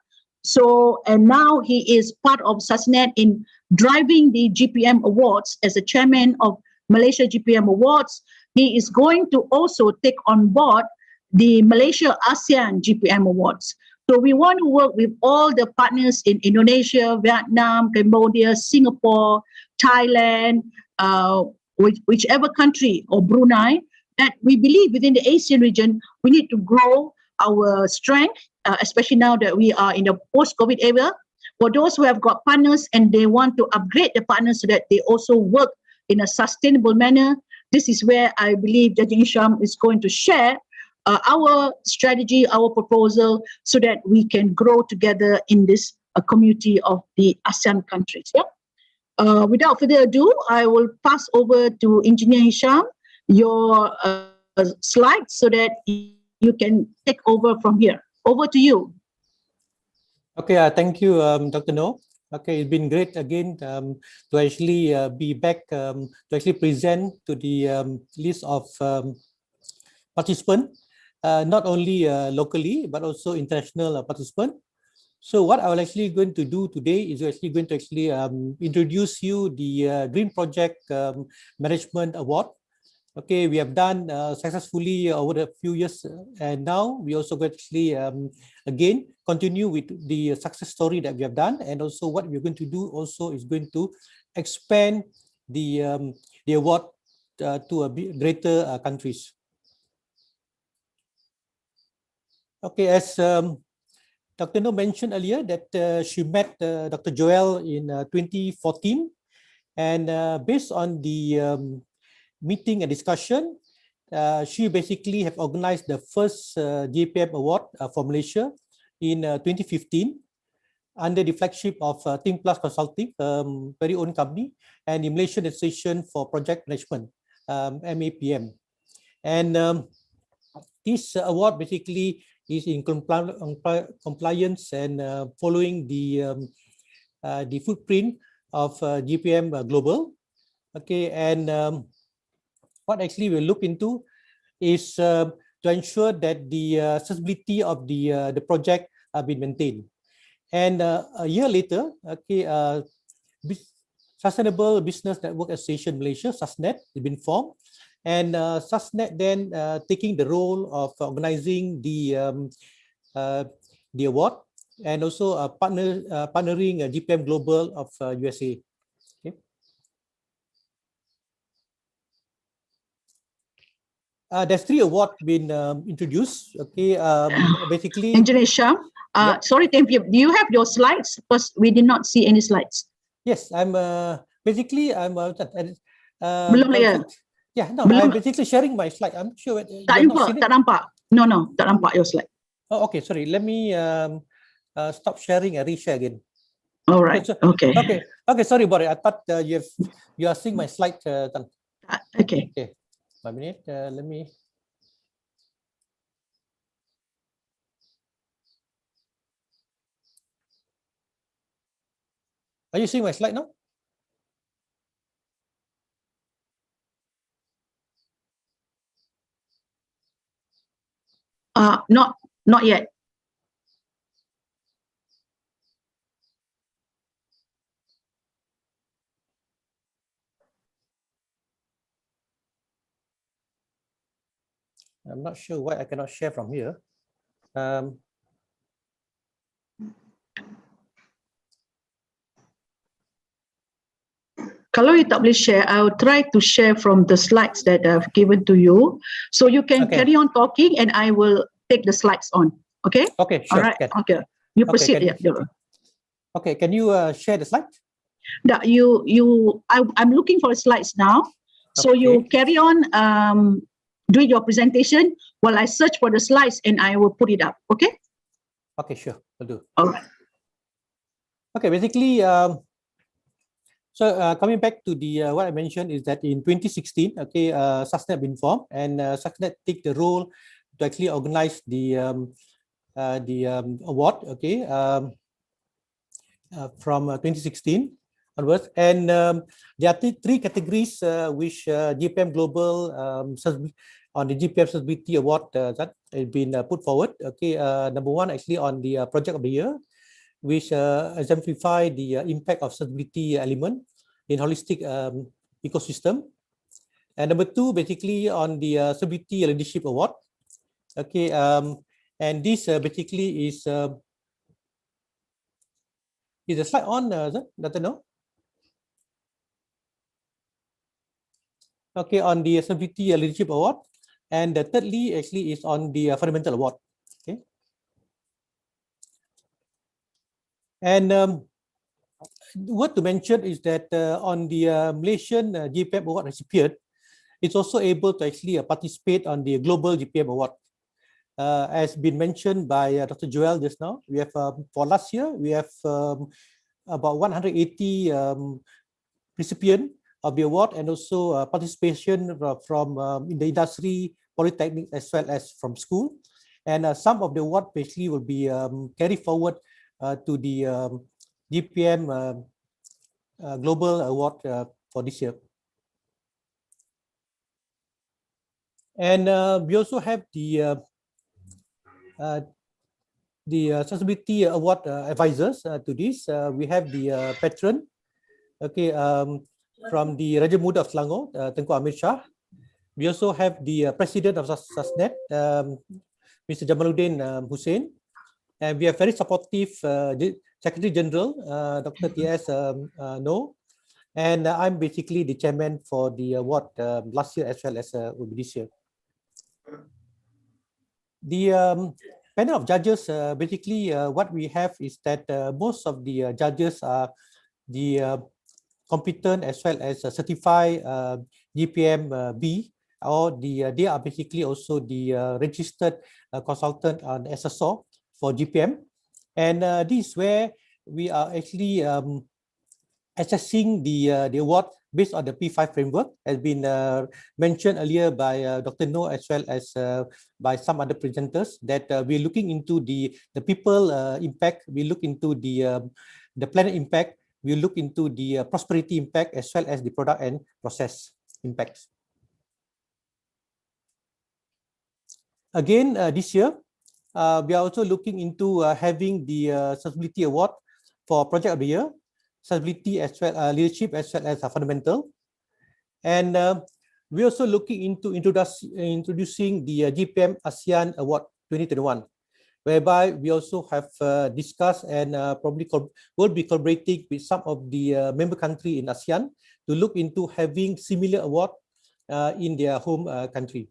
So, and now he is part of SASNET in driving the GPM Awards as a chairman of Malaysia GPM Awards. He is going to also take on board the Malaysia ASEAN GPM Awards. So we want to work with all the partners in Indonesia, Vietnam, Cambodia, Singapore, Thailand, whichever country, or Brunei, that we believe within the ASEAN region, we need to grow our strength, especially now that we are in the post-COVID era. For those who have got partners and they want to upgrade the partners so that they also work in a sustainable manner, this is where I believe Judge Hisham is going to share our strategy, our proposal, so that we can grow together in this community of the ASEAN countries. Yeah? Without further ado, I will pass over to Engineer Hisham your slides so that you can take over from here. Over to you. Okay, thank you, Dr. No. Okay, it's been great again to actually be back to actually present to the list of participants, not only locally but also international participants. So what I will actually going to do today is actually going to actually introduce you the Green Project Management Award. Okay, we have done successfully over a few years, and now we also going to actually again continue with the success story that we have done, and also what we're going to do also is going to expand the award to a greater countries. Okay, as Dr. No mentioned earlier that she met Dr. Joel in 2014, and based on the meeting and discussion, she basically have organized the first JPM award for Malaysia in 2015 under the flagship of Think Plus Consulting, very own company, and the Malaysian Association for Project Management, MAPM. And this award basically is in compliance and following the footprint of GPM Global. Okay, and what actually we'll look into is to ensure that the accessibility of the project have been maintained. And a year later, okay, Sustainable Business Network Association Malaysia, SUSNET, has been formed, and SUSNET then taking the role of organizing the award, and also partnering GPM Global of USA. Okay. There's 3 awards been introduced. Okay, basically. Engineer Shah, yeah. sorry, do you have your slides? Because we did not see any slides. Yes, I'm basically I'm yeah, no, Belum, I'm basically sharing my slide. I'm sure you tak have not nampak, seen it. tak nampak. No, tak nampak your slide. Oh, okay, sorry. Let me stop sharing and reshare again. All right. Okay. Okay. Sorry about it. I thought you are seeing my slide. Okay. Okay. 1 minute. Let me. Are you seeing my slide now? Not yet. I'm not sure why I cannot share from here. Kalau you tak boleh share, I will try to share from the slides that I've given to you. So you can carry on talking and I will take the slides on. Okay? Okay, sure. All right. Okay. You proceed. Okay, can you share the slides? I'm looking for slides now. So you carry on doing your presentation while I search for the slides and I will put it up. Okay? Okay, sure. I'll do. All right. Okay, basically, so coming back to the what I mentioned is that in 2016, okay, SUSNET been formed, and SUSNET take the role to actually organize the award, okay, from 2016 onwards, and there are 3 categories which GPM Global on the GPM Accessibility Award that has been put forward. Okay, number 1 actually on the Project of the Year, which exemplify the impact of accessibility element in holistic ecosystem. And number 2, basically on the Accessibility Leadership Award. Okay, and this basically is the slide on, Dr. No? Okay, on the Accessibility Leadership Award. And thirdly, actually, is on the Fundamental Award. Okay. And what to mention is that on the Malaysian GPM Award recipient, it's also able to actually participate on the Global GPM Award. As been mentioned by Dr. Joel just now, we have for last year, we have about 180 recipient of the award, and also participation from in the industry, polytechnic, as well as from school. And some of the award basically will be carried forward to the GPM Global Award for this year. And we also have the Sustainability Award advisors to this. We have the patron, okay, from the Raja Muda of Selangor, Tengku Amir Shah. We also have the president of SASNET, Mr. Jamaluddin Hussein. And we have very supportive Secretary General, Dr. T.S. No. And I'm basically the chairman for the award last year as well as this year. The panel of judges, basically what we have is that most of the judges are the competent as well as certified GPM B, or they are basically also the registered consultant and assessor for GPM. And this is where we are actually assessing the award based on the P5 framework, has been mentioned earlier by Dr. No as well as by some other presenters, that we're looking into the people impact, we look into the planet impact, we look into the prosperity impact as well as the product and process impacts. Again, this year, we are also looking into having the Sustainability Award for Project of the Year, Sustainability as well, leadership as well as fundamental. And we're also looking into introducing the GPM ASEAN Award 2021, whereby we also have discussed and probably will be collaborating with some of the member country in ASEAN to look into having similar award in their home country.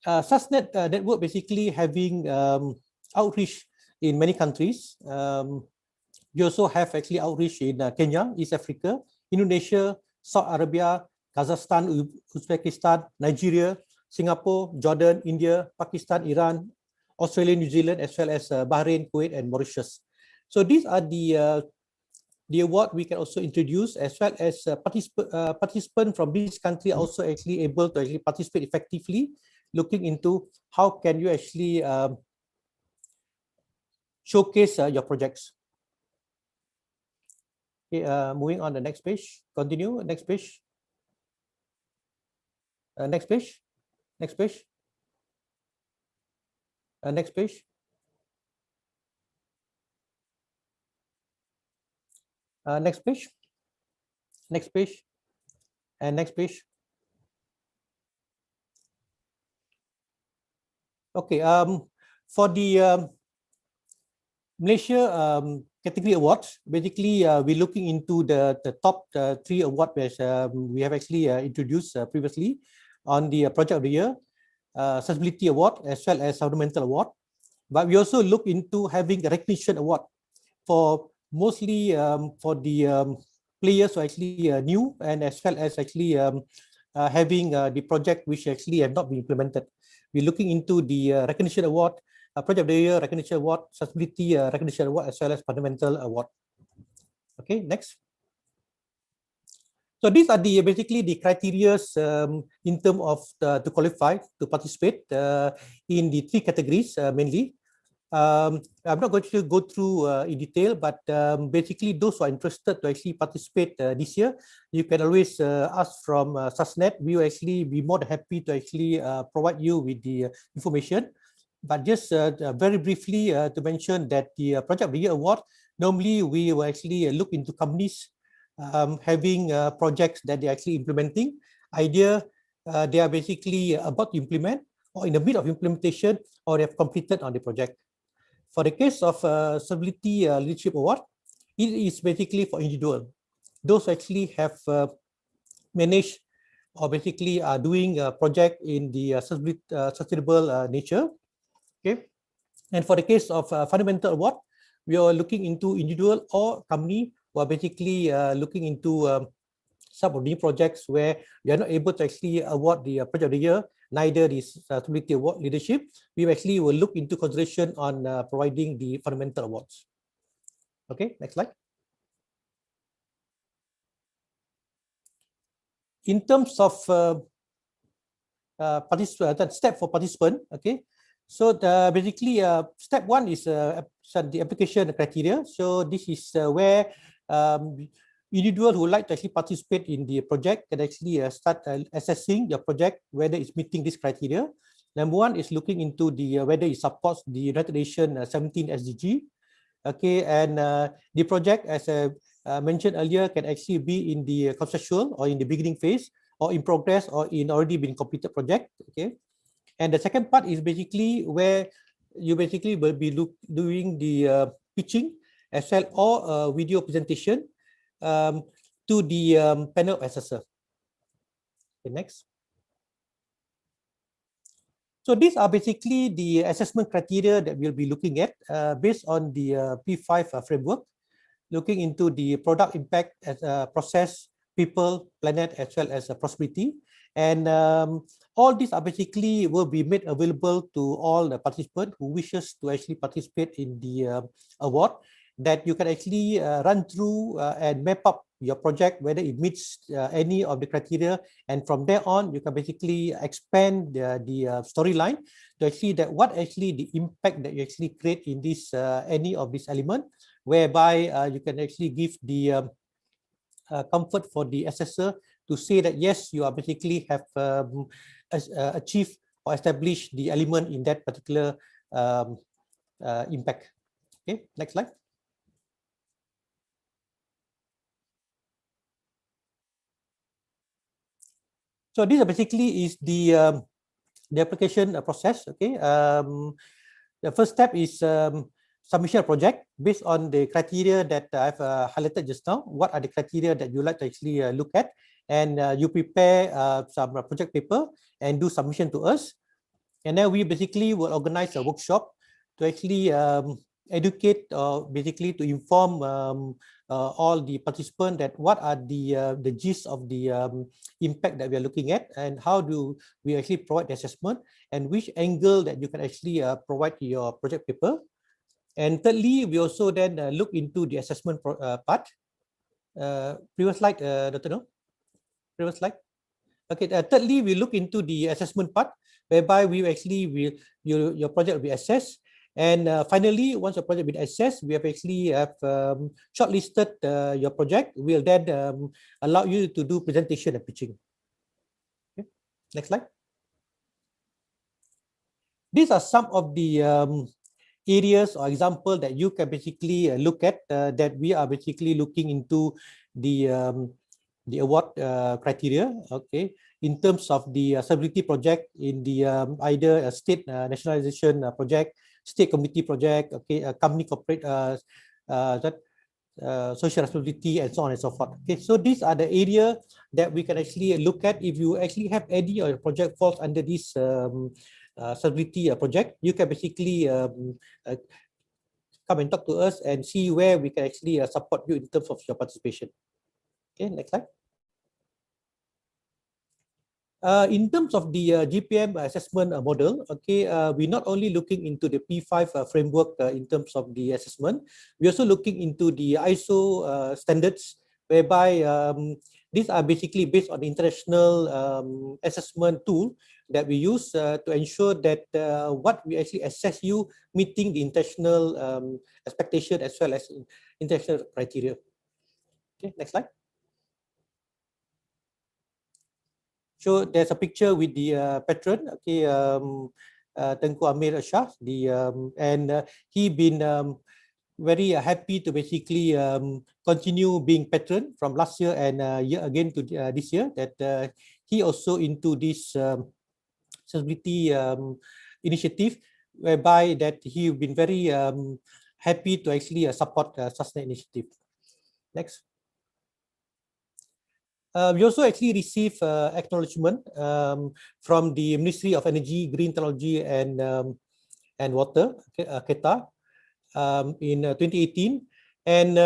SASNET network basically having outreach in many countries. We also have actually outreach in Kenya, East Africa, Indonesia, Saudi Arabia, Kazakhstan, Uzbekistan, Nigeria, Singapore, Jordan, India, Pakistan, Iran, Australia, New Zealand, as well as Bahrain, Kuwait, and Mauritius. So these are the award we can also introduce, as well as participants from this country are also actually able to actually participate effectively, looking into how can you actually showcase your projects. Okay, moving on the next page. Continue, next page. Next page. Next page. Next page. Next page. Next page. And next page. Okay. For the Malaysia category awards, basically we're looking into the top 3 awards which we have actually introduced previously on the Project of the Year, Sustainability Award, as well as Fundamental Award. But we also look into having a recognition award for mostly for the players who are actually new, and as well as actually having the project which actually have not been implemented. We're looking into the recognition award, Project of the Year recognition award, Sustainability recognition award, as well as Fundamental Award. Okay, next. So these are the basically the criteria in terms of to qualify to participate in the 3 categories mainly. I'm not going to go through in detail, but basically those who are interested to actually participate this year, you can always ask from SASNET. We will actually be more than happy to actually provide you with the information. But just very briefly to mention that the Project of the Year Award, normally we will actually look into companies having projects that they're actually implementing. Idea, they are basically about to implement, or in the middle of implementation, or they have completed on the project. For the case of Sustainability Leadership Award, it is basically for individual. Those actually have managed or basically are doing a project in the sustainable nature. Okay, and for the case of Fundamental Award, we are looking into individual or company who are basically looking into some of the projects where we are not able to actually award the Project of the Year, neither the Sustainability Award Leadership. We actually will look into consideration on providing the Fundamental Awards. Okay, next slide. In terms of step for participant, okay, So basically, step one is the application criteria. So this is where individuals who would like to actually participate in the project can actually start assessing your project, whether it's meeting this criteria. Number one is looking into the whether it supports the United Nations 17 SDG. Okay, and the project, as I mentioned earlier, can actually be in the conceptual or in the beginning phase, or in progress, or in already been completed project. Okay, and the second part is basically where you basically will be doing the pitching as well, or video presentation to the panel assessor. Okay, next. So these are basically the assessment criteria that we'll be looking at based on the P5 framework, looking into the product impact as a process, people, planet, as well as prosperity. And all these are basically will be made available to all the participants who wishes to actually participate in the award, that you can actually run through and map up your project, whether it meets any of the criteria. And from there on, you can basically expand the storyline to actually that what actually the impact that you actually create in this any of this element, whereby you can actually give the comfort for the assessor to say that yes, you are basically have achieved or established the element in that particular impact. Okay, next slide. So this basically is the application process. Okay, the first step is submission project based on the criteria that I've highlighted just now. What are the criteria that you like to actually look at, and you prepare some project paper and do submission to us, and then we basically will organize a workshop to actually educate or basically to inform all the participants that what are the gist of the impact that we are looking at, and how do we actually provide the assessment, and which angle that you can actually provide your project paper. And thirdly, we also then look into the assessment part. Previous slide, Dr. No? Previous slide. Okay, thirdly, we look into the assessment part, whereby we actually your project will be assessed. And finally, once your project been assessed, we have actually shortlisted your project. We'll then allow you to do presentation and pitching. Okay. Next slide. These are some of the areas or example that you can basically look at that we are basically looking into the award criteria. Okay, in terms of the sustainability project, in the either a state nationalization project, state committee project, okay, a company corporate social responsibility, and so on and so forth. Okay, so these are the area that we can actually look at. If you actually have any of your project falls under this sustainability project, you can basically come and talk to us and see where we can actually support you in terms of your participation. Okay, next slide. In terms of the GPM assessment model, okay, we're not only looking into the P5 framework in terms of the assessment, we're also looking into the ISO standards, whereby these are basically based on the international assessment tool that we use to ensure that what we actually assess you meeting the international expectation as well as international criteria. Okay, next slide. So there's a picture with the patron, okay, Tengku Amir Shah, and he been very happy to basically continue being patron from last year and year again to this year, that he also into this sustainability initiative, whereby that he been very happy to actually support such an initiative. Next. We also actually receive acknowledgement from the Ministry of Energy, Green Technology and Water, KETA, in 2018, and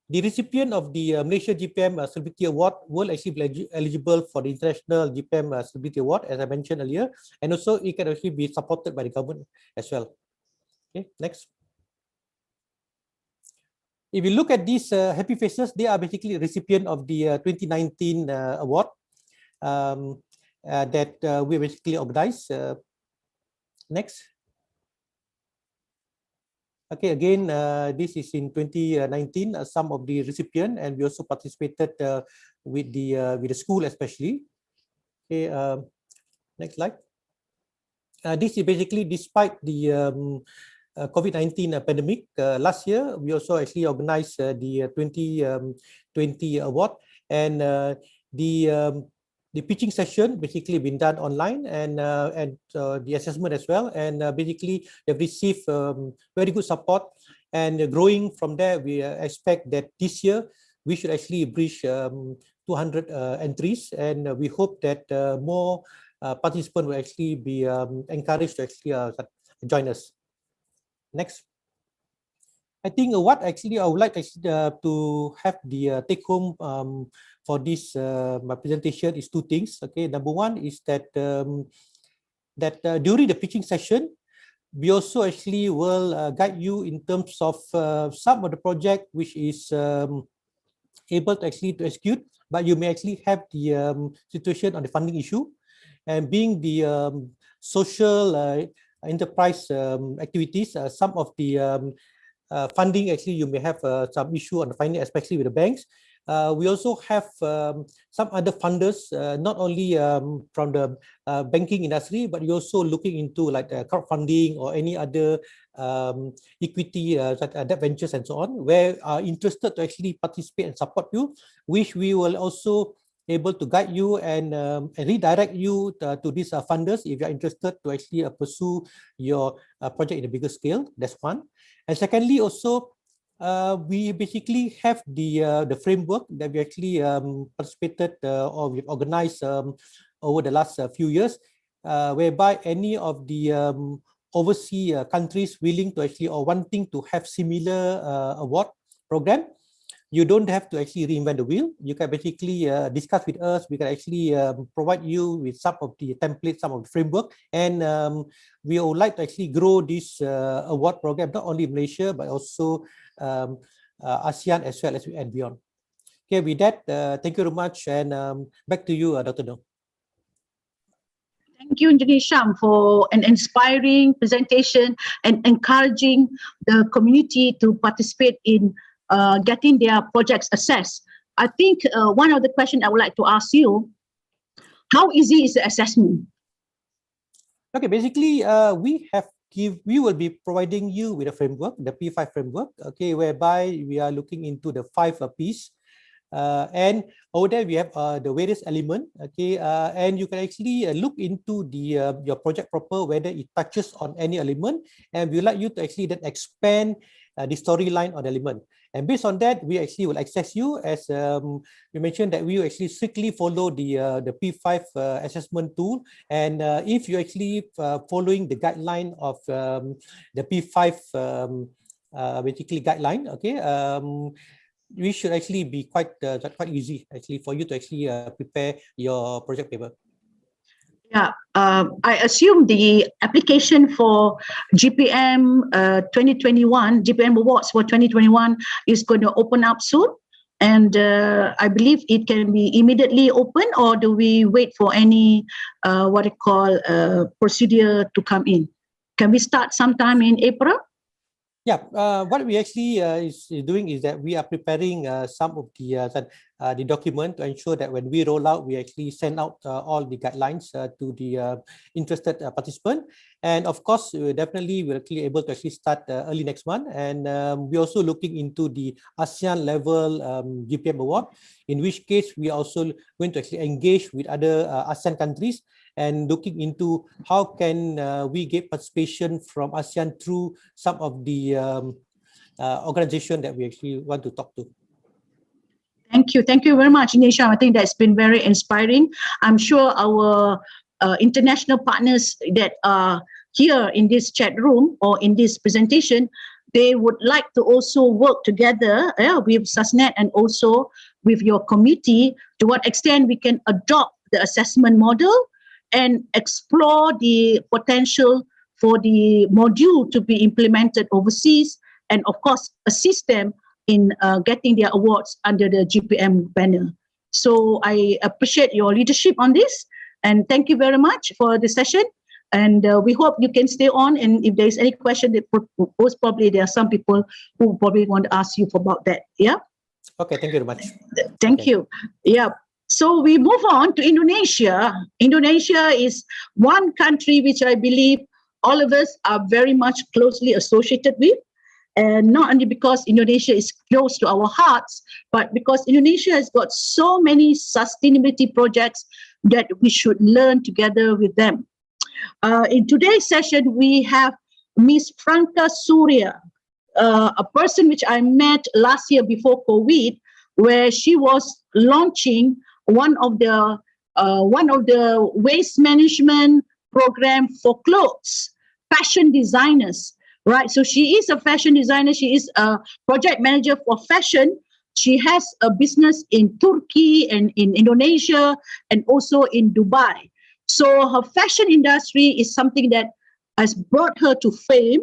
the recipient of the Malaysia GPM Celebrity Award will actually be eligible for the International GPM Celebrity Award, as I mentioned earlier, and also it can actually be supported by the government as well. Okay, next. If you look at these happy faces, they are basically recipient of the 2019 award that we basically organized. Next. Okay, again, this is in 2019. Some of the recipient, and we also participated with the school especially. Okay, next slide. This is basically despite the COVID-19 pandemic. Last year, we also actually organized the 2020 award, and the pitching session basically been done online, and the assessment as well, and basically they've received very good support, and growing from there, we expect that this year we should actually breach 200 entries, and we hope that more participants will actually be encouraged to actually join us. Next. I think what actually I would like to have the take home for this my presentation is two things. Okay, number one is that during the pitching session, we also actually will guide you in terms of some of the project which is able to actually to execute, but you may actually have the situation on the funding issue, and being the social enterprise activities, some of the funding actually you may have some issue on the funding, especially with the banks. We also have some other funders, not only from the banking industry, but you're also looking into like crowdfunding or any other equity debt ventures and so on, where are interested to actually participate and support you, which we will also able to guide you and redirect you to these funders if you're interested to actually pursue your project in a bigger scale. That's one. And secondly, also we basically have the framework that we actually participated or we've organized over the last few years, whereby any of the overseas countries willing to actually or wanting to have similar award program, you don't have to actually reinvent the wheel. You can basically discuss with us. We can actually provide you with some of the templates, some of the framework, and we would like to actually grow this award program, not only in Malaysia, but also ASEAN as well as and beyond. Okay, with that, thank you very much, and back to you, Dr. No. Thank you, Engineer Sham, for an inspiring presentation and encouraging the community to participate in getting their projects assessed. I think one of the questions I would like to ask you, how easy is the assessment? Okay, basically, we will be providing you with a framework, the P5 framework, okay, whereby we are looking into the 5 Ps. And over there we have the various elements, okay, and you can actually look into the your project proper, whether it touches on any element, and we would like you to actually then expand the storyline on the element. And based on that, we actually will access you, as we mentioned that we will actually strictly follow the P5 assessment tool. And if you actually following the guideline of the P5 basically guideline, okay, we should actually be quite easy actually for you to actually prepare your project paper. Yeah, I assume the application for GPM 2021, GPM Awards for 2021 is going to open up soon. And I believe it can be immediately open, or do we wait for any, what I call, procedure to come in? Can we start sometime in April? Yeah, what we actually is doing is that we are preparing some of the document to ensure that when we roll out, we actually send out all the guidelines to the interested participant. And of course, definitely we're actually able to actually start early next month. And we're also looking into the ASEAN level GPM award, in which case we are also going to actually engage with other ASEAN countries and looking into how can we get participation from ASEAN through some of the organization that we actually want to talk to. Thank you very much, Nisha. I think that's been very inspiring. I'm sure our international partners that are here in this chat room or in this presentation, they would like to also work together with SASNet and also with your committee, to what extent we can adopt the assessment model and explore the potential for the module to be implemented overseas, and of course assist them in getting their awards under the GPM banner. So I appreciate your leadership on this, and thank you very much for the session. And we hope you can stay on. And if there's any question that most probably there are some people who probably want to ask you about that. Yeah. Okay, thank you very much. Thank you. Yeah. So we move on to Indonesia. Indonesia is one country which I believe all of us are very much closely associated with. And not only because Indonesia is close to our hearts, but because Indonesia has got so many sustainability projects that we should learn together with them. In today's session, we have Miss Franca Surya, a person which I met last year before COVID, where she was launching one of the waste management program for clothes, fashion designers, right? So she is a fashion designer. She is a project manager for fashion. She has a business in Turkey and in Indonesia and also in Dubai. So her fashion industry is something that has brought her to fame.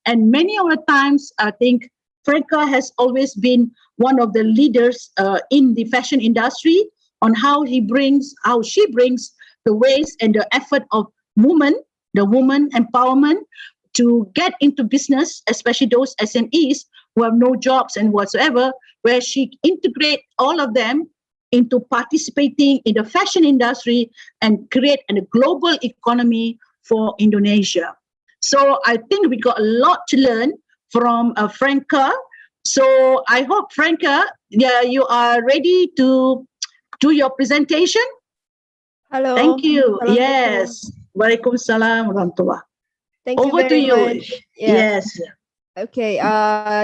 And many of the times, I think Franca has always been one of the leaders in the fashion industry on how she brings the ways and the effort of women, the woman empowerment to get into business, especially those SMEs who have no jobs and whatsoever, where she integrate all of them into participating in the fashion industry and create a global economy for Indonesia. So I think we got a lot to learn from Franca. So I hope, Franca, you are ready to do your presentation. Hello. Thank you. Assalamualaikum. Yes. Waalaikumsalam warahmatullah. Thank Over you to very you. much. Yes. Okay.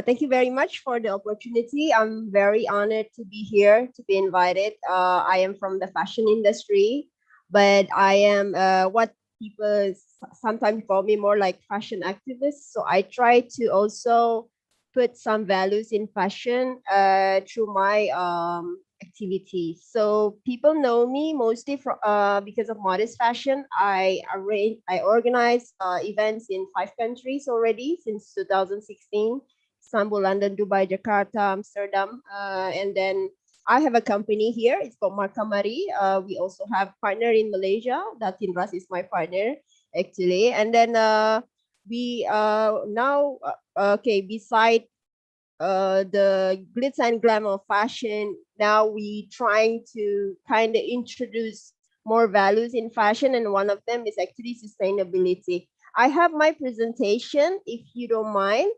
Thank you very much for the opportunity. I'm very honored to be here, to be invited. I am from the fashion industry, but I am what people sometimes call me more like fashion activist. So I try to also put some values in fashion through my activities. So people know me mostly because of modest fashion. I organize events in 5 countries already since 2016: Istanbul, London, Dubai, Jakarta, Amsterdam, and then I have a company here. It's called Markamari. We also have partner in Malaysia. Datin Ras is my partner actually, and then we now beside the glitz and glam of fashion, now we trying to kind of introduce more values in fashion, and one of them is actually sustainability. I have my presentation, if you don't mind.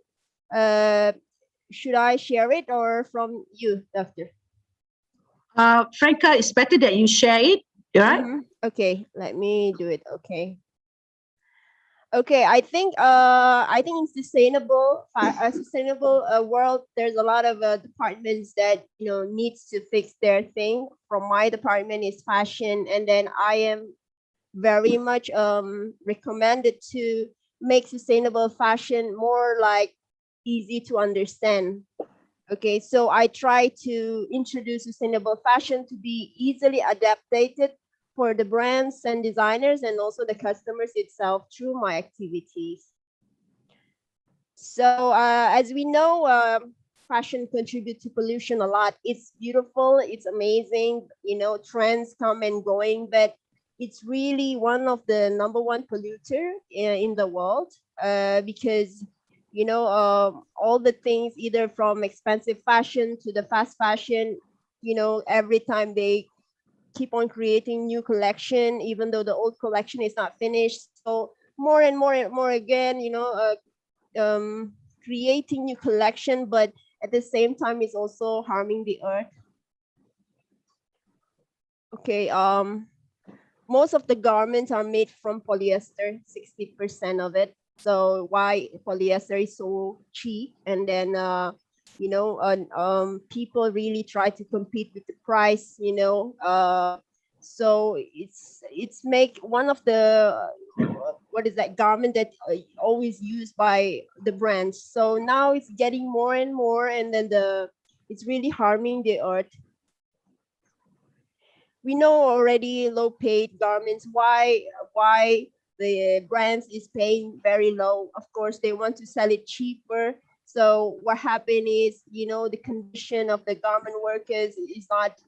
Should I share it or from you, Doctor? Franca, it's better that you share it, right? Okay, let me do it. Okay, I think in sustainable world, there's a lot of departments that needs to fix their thing. From my department is fashion, and then I am very much recommended to make sustainable fashion more like easy to understand. Okay, so I try to introduce sustainable fashion to be easily adapted for the brands and designers and also the customers itself through my activities. So as we know, fashion contributes to pollution a lot. It's beautiful, it's amazing, trends come and going, but it's really one of the #1 polluter in the world because all the things, either from expensive fashion to the fast fashion, every time they keep on creating new collection, even though the old collection is not finished. So more and more and more again, creating new collection, but at the same time, it's also harming the earth. Okay, most of the garments are made from polyester, 60% of it. So why polyester is so cheap? And then people really try to compete with the price, so it's make one of the garment that always used by the brands. So now it's getting more and more, and then it's really harming the earth. We know already low paid garments, why the brands is paying very low. Of course, they want to sell it cheaper. So what happened is, the condition of the garment workers is not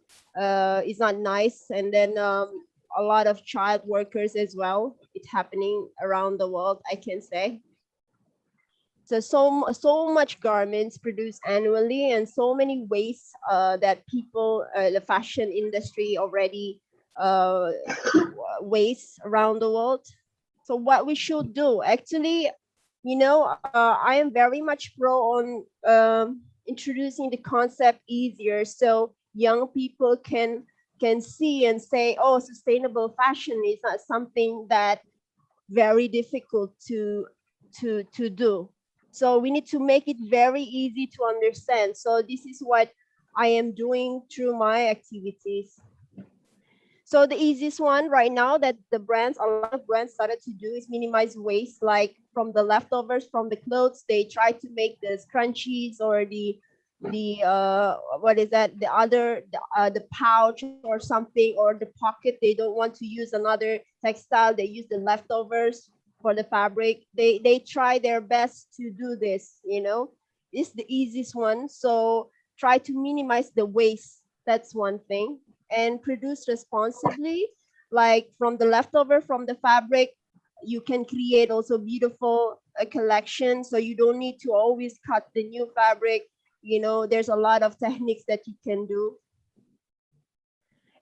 nice, and then a lot of child workers as well. It's happening around the world, I can say. So much garments produced annually, and so many waste that people, the fashion industry already waste around the world. So what we should do, actually, I am very much pro on introducing the concept easier, so young people can see and say, oh, sustainable fashion is not something that very difficult to do. So we need to make it very easy to understand. So this is what I am doing through my activities. So the easiest one right now that a lot of brands started to do is minimize waste, like from the leftovers from the clothes, they try to make the scrunchies or the what is that, the pouch or something, or the pocket. They don't want to use another textile, they use the leftovers for the fabric. They try their best to do this, it's the easiest one. So try to minimize the waste, that's one thing. And produce responsibly, like from the leftover from the fabric, you can create also beautiful collection, so you don't need to always cut the new fabric. There's a lot of techniques that you can do.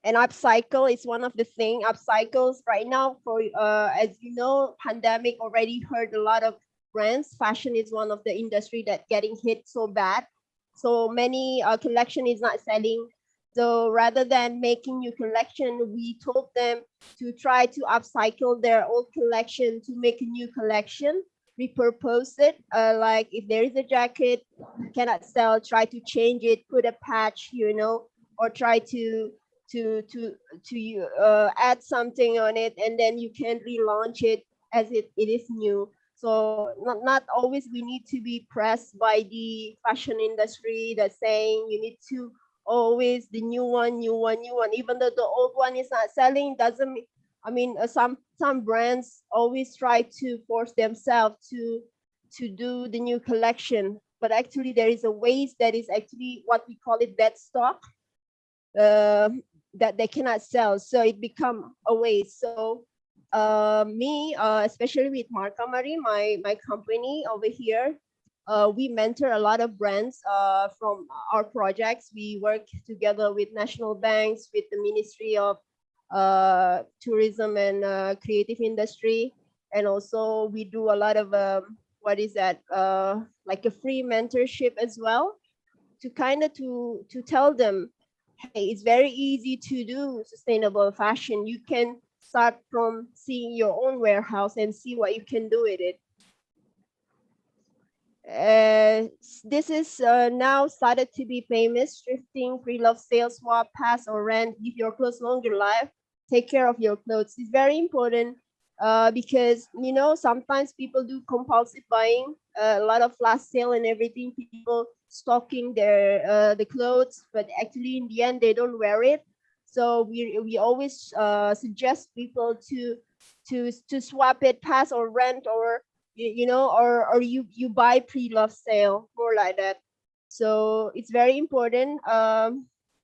And upcycle is one of the thing. Upcycles right now, for as you know, pandemic already hurt a lot of brands. Fashion is one of the industry that getting hit so bad, so many collection is not selling. So rather than making new collection, we told them to try to upcycle their old collection to make a new collection, repurpose it. Like if there is a jacket cannot sell, try to change it, put a patch, or try to add something on it, and then you can relaunch it as it is new. So not always we need to be pressed by the fashion industry that's saying you need to always the new one, even though the old one is not selling. Doesn't mean, some brands always try to force themselves to do the new collection, but actually there is a waste that is actually what we call it dead stock, that they cannot sell, so it become a waste. So me, especially with Marka Mari, my company over here, we mentor a lot of brands from our projects. We work together with national banks, with the Ministry of Tourism and Creative Industry, and also we do a lot of like a free mentorship as well, to kind of to tell them, hey, it's very easy to do sustainable fashion. You can start from seeing your own warehouse and see what you can do with it. This is now started to be famous. Thrifting, pre-love sale, swap, pass or rent, give your clothes longer life, take care of your clothes. It's very important because sometimes people do compulsive buying, a lot of flash sale and everything, people stocking their the clothes, but actually in the end they don't wear it. So we always suggest people to swap it, pass or rent, or or you buy pre-love sale, more like that. So it's very important.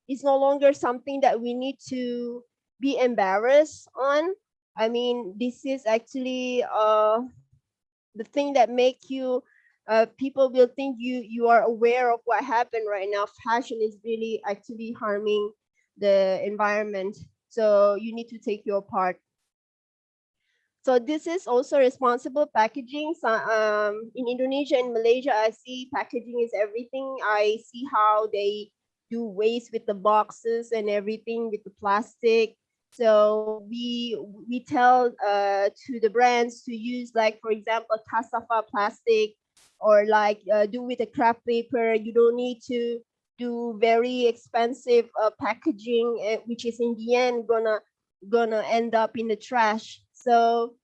It's no longer something that we need to be embarrassed on. This is actually the thing that make you people will think you are aware of what happened right now. Fashion is really actually harming the environment, so you need to take your part. So this is also responsible packaging. So, in Indonesia and Malaysia, I see packaging is everything. I see how they do waste with the boxes and everything with the plastic. So we tell to the brands to use, like, for example, cassava plastic, or like do with a craft paper. You don't need to do very expensive packaging, which is in the end gonna end up in the trash. So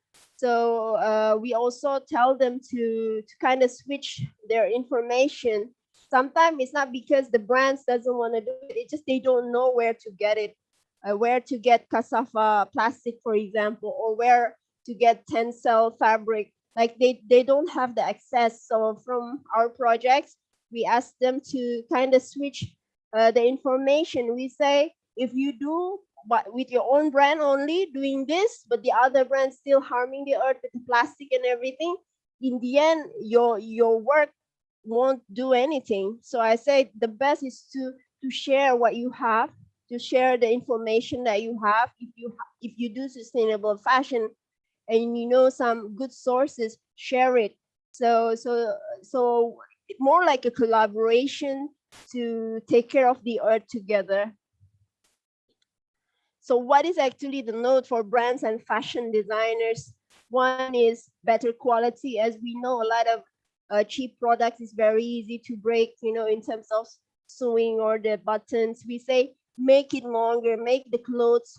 we also tell them to kind of switch their information. Sometimes it's not because the brands doesn't want to do it, it's just they don't know where to get it, where to get cassava plastic, for example, or where to get tencel fabric. Like they don't have the access. So from our projects, we ask them to kind of switch the information. We say, if you do but with your own brand only doing this, but the other brand still harming the earth with the plastic and everything, in the end, your work won't do anything. So I say the best is to share what you have, to share the information that you have. If you do sustainable fashion and you know some good sources, share it. So more like a collaboration to take care of the earth together. So what is actually the note for brands and fashion designers? One is better quality. As we know, a lot of cheap products is very easy to break, in terms of sewing or the buttons. We say make it longer, make the clothes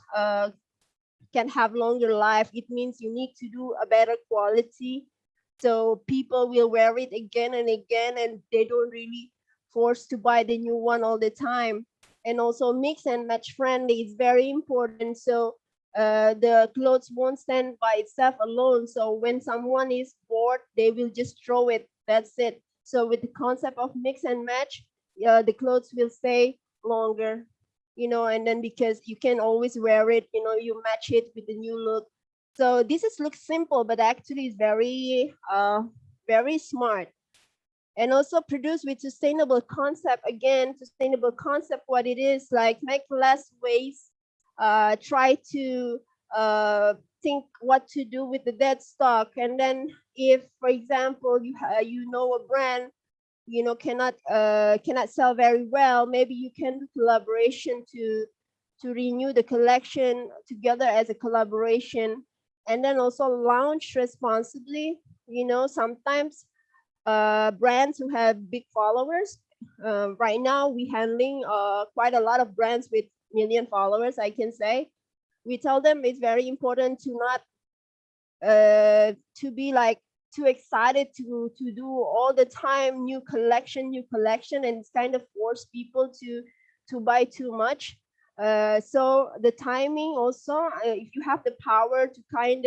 can have longer life. It means you need to do a better quality, so people will wear it again and again, and they don't really forced to buy the new one all the time. And also mix and match friendly is very important. So the clothes won't stand by itself alone. So when someone is bored, they will just throw it. That's it. So with the concept of mix and match, the clothes will stay longer, and then because you can always wear it, you match it with the new look. So this looks simple, but actually is very smart. And also produce with sustainable concept. Again, sustainable concept, what it is, like make less waste, try to think what to do with the dead stock. And then if, for example, you know a brand cannot sell very well, maybe you can do collaboration to renew the collection together as a collaboration. And then also launch responsibly. Sometimes brands who have big followers, right now we handling quite a lot of brands with million followers, I can say. We tell them it's very important to not to be like too excited to do all the time new collection, and it's kind of force people to buy too much. So the timing also, if you have the power to kind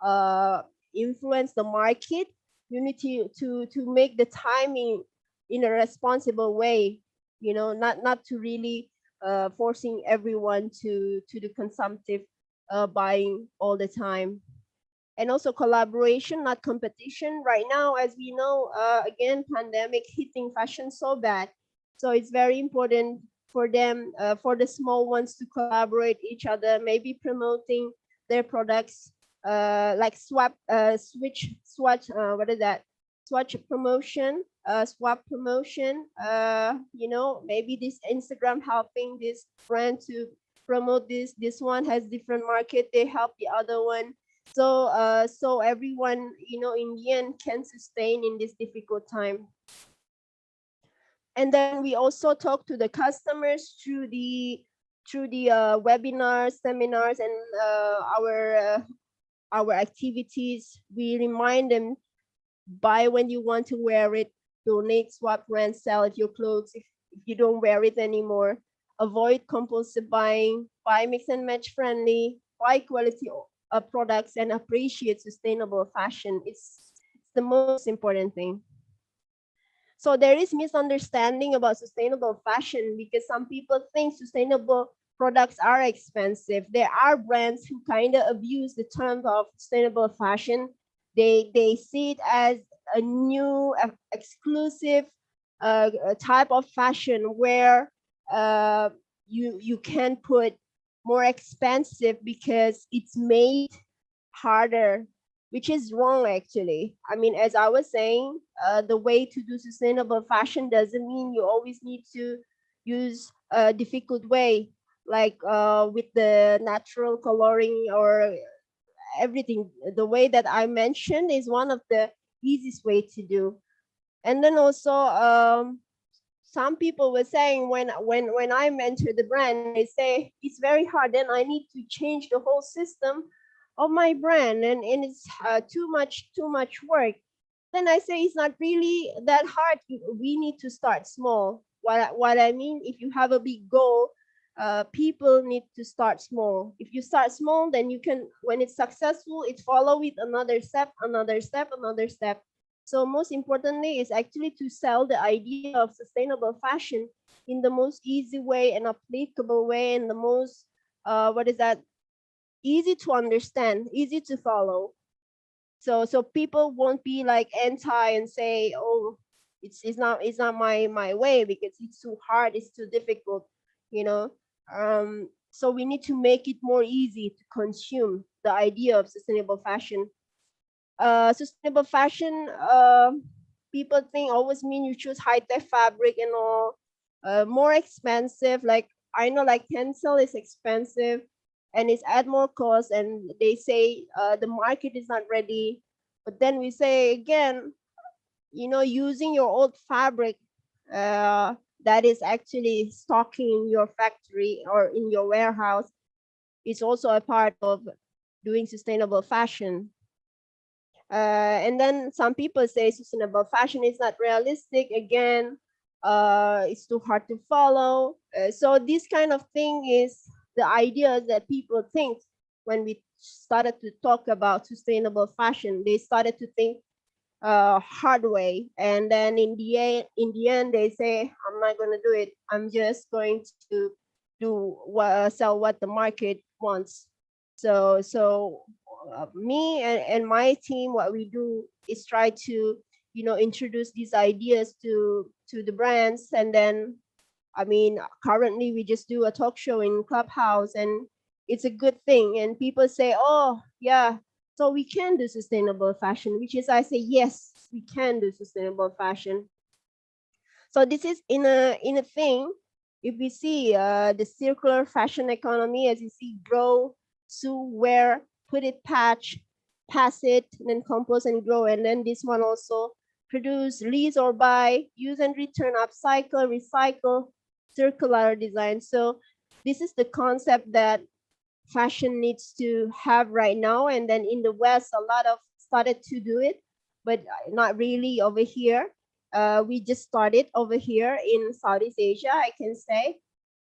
of influence the market, you need to make the timing in a responsible way, not to really forcing everyone to the consumptive buying all the time. And also collaboration, not competition. Right now, as we know, again, pandemic hitting fashion so bad. So it's very important for them, for the small ones, to collaborate each other, maybe promoting their products, like what is that? Swatch promotion, swap promotion. Maybe this Instagram helping this brand to promote this. This one has different market, they help the other one. So everyone, in the end, can sustain in this difficult time. And then we also talk to the customers through the webinars, seminars, and our activities. We remind them, buy when you want to wear it, donate, swap, rent, sell your clothes if you don't wear it anymore. Avoid compulsive buying, buy mix and match friendly, buy quality products, and appreciate sustainable fashion. It's the most important thing. So there is misunderstanding about sustainable fashion because some people think sustainable products are expensive. There are brands who kind of abuse the term of sustainable fashion. They see it as a new exclusive type of fashion where you can put more expensive because it's made harder, which is wrong actually. I mean, as I was saying, the way to do sustainable fashion doesn't mean you always need to use a difficult way, like with the natural coloring or everything. The way that I mentioned is one of the easiest way to do. And then also, some people were saying when I mentor the brand, and they say it's very hard, then I need to change the whole system of my brand, and it's too much work. Then I say it's not really that hard. We need to start small. What I mean, if you have a big goal, people need to start small. If you start small, then you can, when it's successful, it follow with another step, another step, another step. So most importantly is actually to sell the idea of sustainable fashion in the most easy way and applicable way, and the most what is that? Easy to understand, easy to follow. So people won't be like anti and say, oh, it's not my way because it's too hard, it's too difficult, you know. So we need to make it more easy to consume the idea of sustainable fashion. Sustainable fashion, people think always mean you choose high-tech fabric and all, more expensive. Like I know, like tencel is expensive, and it's add more cost. And they say the market is not ready. But then we say again, you know, using your old fabric that is actually stocking in your factory or in your warehouse is also a part of doing sustainable fashion. And then some people say sustainable fashion is not realistic. Again, it's too hard to follow. So this kind of thing is the ideas that people think when we started to talk about sustainable fashion. They started to think hard way, and then in the end they say, I'm not going to do it, I'm just going to do sell what the market wants. So me and my team, what we do is try to, you know, introduce these ideas to the brands. And then, I mean, currently we just do a talk show in Clubhouse, and it's a good thing. And people say, oh, yeah, so we can do sustainable fashion, which is, I say, yes, we can do sustainable fashion. So this is in a thing. If we see the circular fashion economy, as you see, grow, sew, wear, put it, patch, pass it, and then compose and grow. And then this one also produce, lease or buy, use and return, upcycle, recycle, circular design. So this is the concept that fashion needs to have right now. And then in the West, a lot of started to do it, but not really over here. We just started over here in Southeast Asia, I can say.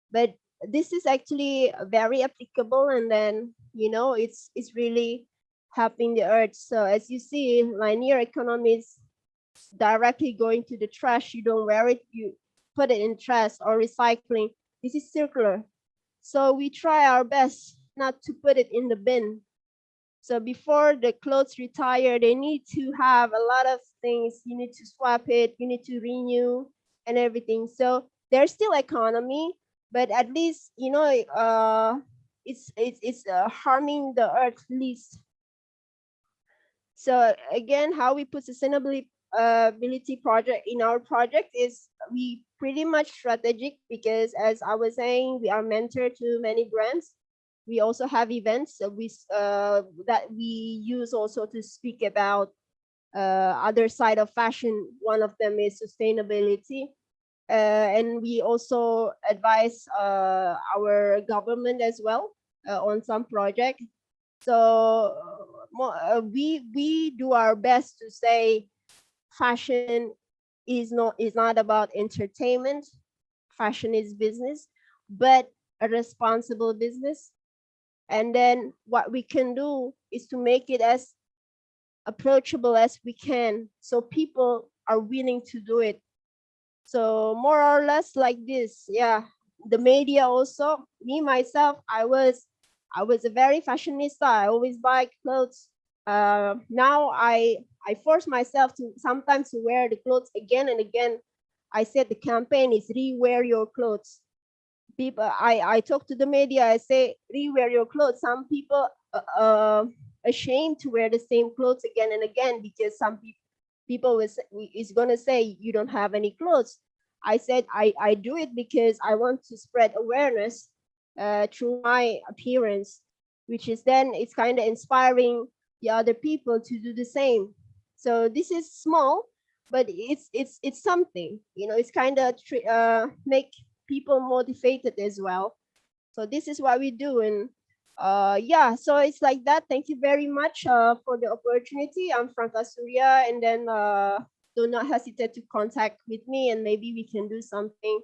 But this is actually very applicable. And then, you know, it's really helping the earth. So as you see, linear economy is directly going to the trash. You don't wear it, you put it in trash or recycling. This is circular. So we try our best not to put it in the bin. So before the clothes retire, they need to have a lot of things. You need to swap it, you need to renew and everything. So there's still economy, but at least, you know, it's harming the earth least. So again, how we put sustainability project in our project is we pretty much strategic, because as I was saying, we are mentor to many brands. We also have events that we use also to speak about other side of fashion. One of them is sustainability. And we also advise our government as well on some project. So we do our best to say fashion is not about entertainment. Fashion is business, but a responsible business. And then what we can do is to make it as approachable as we can, so people are willing to do it. So more or less like this. Yeah, the media also, me myself, I was a very fashionista. I always buy clothes. Now I force myself to sometimes to wear the clothes again and again. I said the campaign is rewear your clothes. People, I talk to the media, I say rewear your clothes. Some people ashamed to wear the same clothes again and again, because some people is gonna say you don't have any clothes. I said I do it because I want to spread awareness through my appearance, which is then it's kind of inspiring the other people to do the same. So this is small, but it's something, you know. It's kind of make people motivated as well. So this is what we do. And yeah, so it's like that. Thank you very much for the opportunity. I'm Franca Surya, and then do not hesitate to contact with me, and maybe we can do something.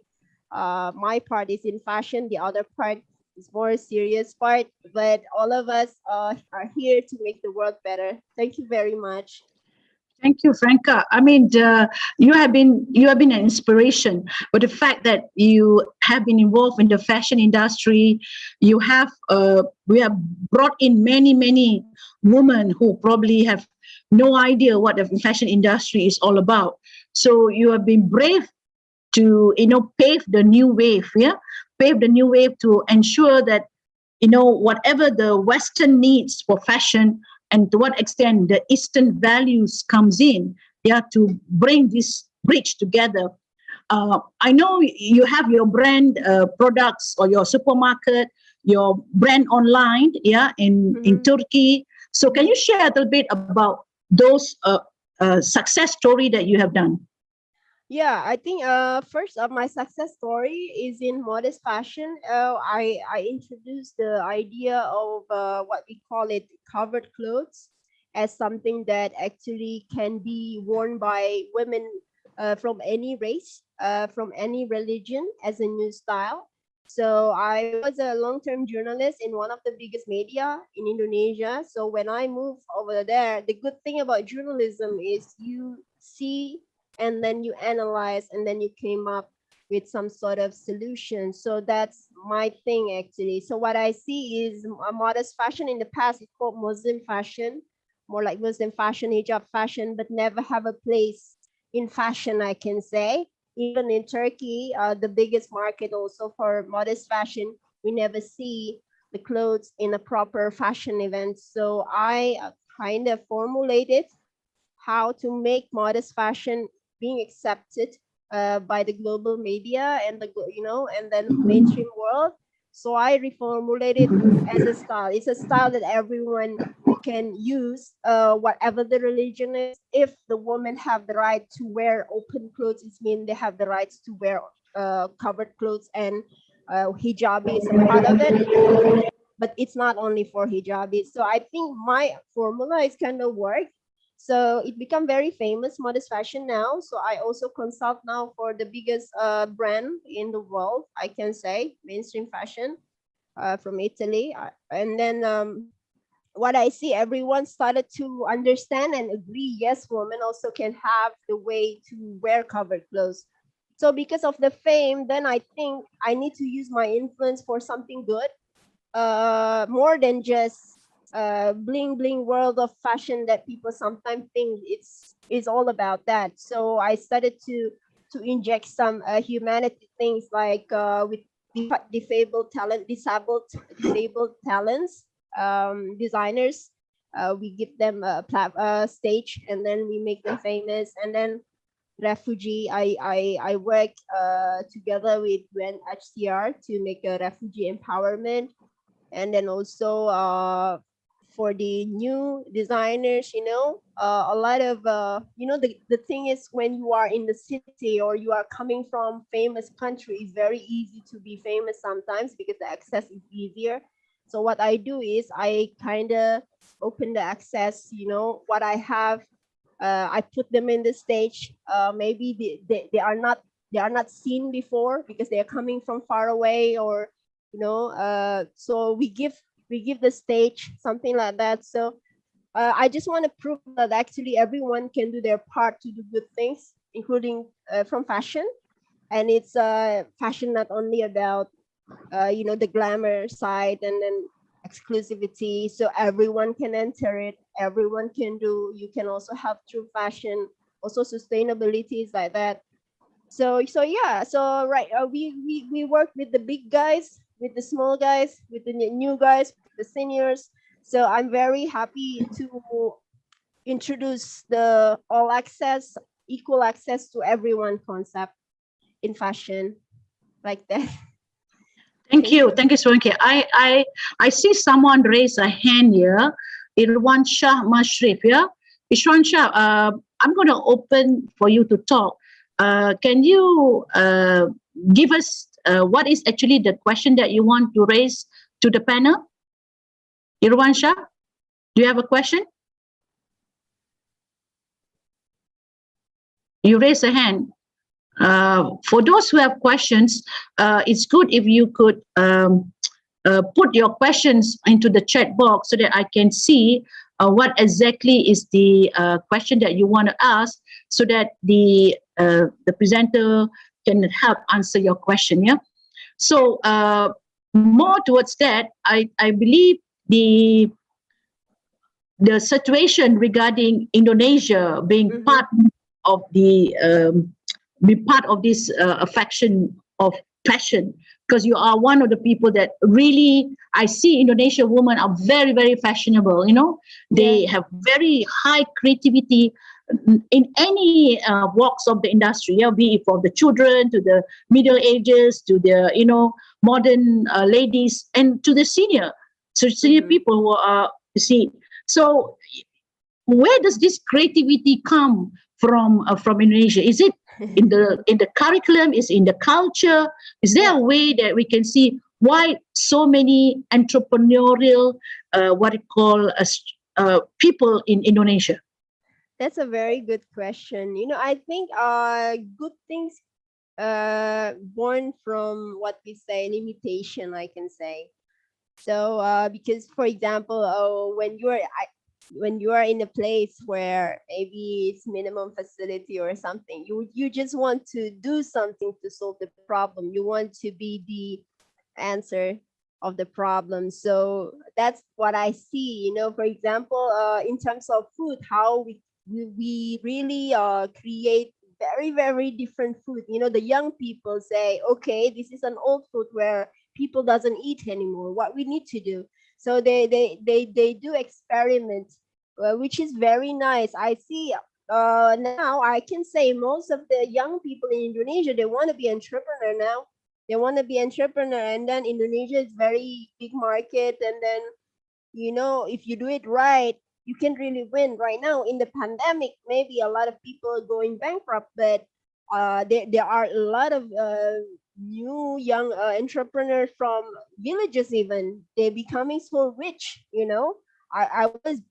My part is in fashion, the other part is more serious part, but all of us are here to make the world better. Thank you very much. Thank you, Franca. I mean, you have been an inspiration. But the fact that you have been involved in the fashion industry, we have brought in many women who probably have no idea what the fashion industry is all about. So you have been brave to pave the new wave, pave the new wave to ensure that whatever the Western needs for fashion and to what extent the Eastern values comes in, to bring this bridge together. I know you have your brand products or your supermarket, your brand online, in Turkey. So can you share a little bit about those success story that you have done? Yeah, I think first my success story is in modest fashion. I introduced the idea of what we call it covered clothes as something that actually can be worn by women from any race, from any religion as a new style. So I was a long-term journalist in one of the biggest media in Indonesia. So when I moved over there, the good thing about journalism is you see and then you analyze and then you came up with some sort of solution. So that's my thing actually. So what I see is a modest fashion in the past, it's called Muslim fashion, more like Muslim fashion, hijab fashion, but never have a place in fashion, I can say. Even in Turkey, the biggest market also for modest fashion, we never see the clothes in a proper fashion event. So I kind of formulated how to make modest fashion being accepted by the global media and and then mainstream world. So I reformulated as a style. It's a style that everyone can use, whatever the religion is. If the women have the right to wear open clothes, it means they have the rights to wear covered clothes, and hijabi is a part of it. But it's not only for hijabis. So I think my formula is kind of work. So it become very famous, modest fashion now. So I also consult now for the biggest brand in the world, I can say, mainstream fashion from Italy. And then what I see, everyone started to understand and agree, yes, women also can have the way to wear covered clothes. So because of the fame, then I think I need to use my influence for something good, more than just bling bling world of fashion that people sometimes think it's all about that. So I started to inject some humanity things, like with disabled talents, designers. We give them a stage and then we make them famous. And then refugee, I work together with UNHCR to make a refugee empowerment. And then also for the new designers, a lot of the thing is, when you are in the city or you are coming from famous country, it's very easy to be famous sometimes because the access is easier. So what I do is I kind of open the access, what I have, I put them in the stage. Maybe they are not seen before because they are coming from far away, or so we give the stage, something like that. So I just want to prove that actually everyone can do their part to do good things, including from fashion. And it's fashion not only about the glamour side and then exclusivity, so everyone can enter it, everyone can do. You can also have true fashion, also sustainability is like that. So yeah, so right, we work with the big guys, with the small guys, with the new guys, the seniors. So I'm very happy to introduce the all access, equal access to everyone concept in fashion, like that. Thank you, Swanky. I see someone raise a hand here. Irwan Shah Mashrif, yeah. Irwan Shah, I'm going to open for you to talk. Can you give us what is actually the question that you want to raise to the panel? Irwan Shah, do you have a question? You raise a hand. For those who have questions, it's good if you could put your questions into the chat box so that I can see what exactly is the question that you want to ask, so that the presenter can help answer your question. Yeah. So more towards that, I believe the situation regarding Indonesia being part of the be part of this affection of passion, because you are one of the people that really, I see Indonesian women are very, very fashionable. You know, they have very high creativity in any walks of the industry. Yeah, be it from the children to the middle ages to the modern ladies, and to the senior people who are, you see. So where does this creativity come from Indonesia? Is it in the curriculum? Is it in the culture? Is there a way that we can see why so many entrepreneurial what you call people in Indonesia? That's a very good question. I think good things born from what we say limitation, I can say. So because, for example, when you are in a place where maybe it's minimum facility or something, you just want to do something to solve the problem. You want to be the answer of the problem. So that's what I see. For example, in terms of food, how we really create very, very different food. The young people say, okay, this is an old food where people doesn't eat anymore. What we need to do. So they do experiments, which is very nice. I see now I can say most of the young people in Indonesia, they want to be entrepreneur now. They want to be entrepreneur, and then Indonesia is very big market, and then if you do it right, you can really win. Right now in the pandemic, maybe a lot of people are going bankrupt, but there are a lot of new young entrepreneurs from villages. Even they're becoming so rich. I was,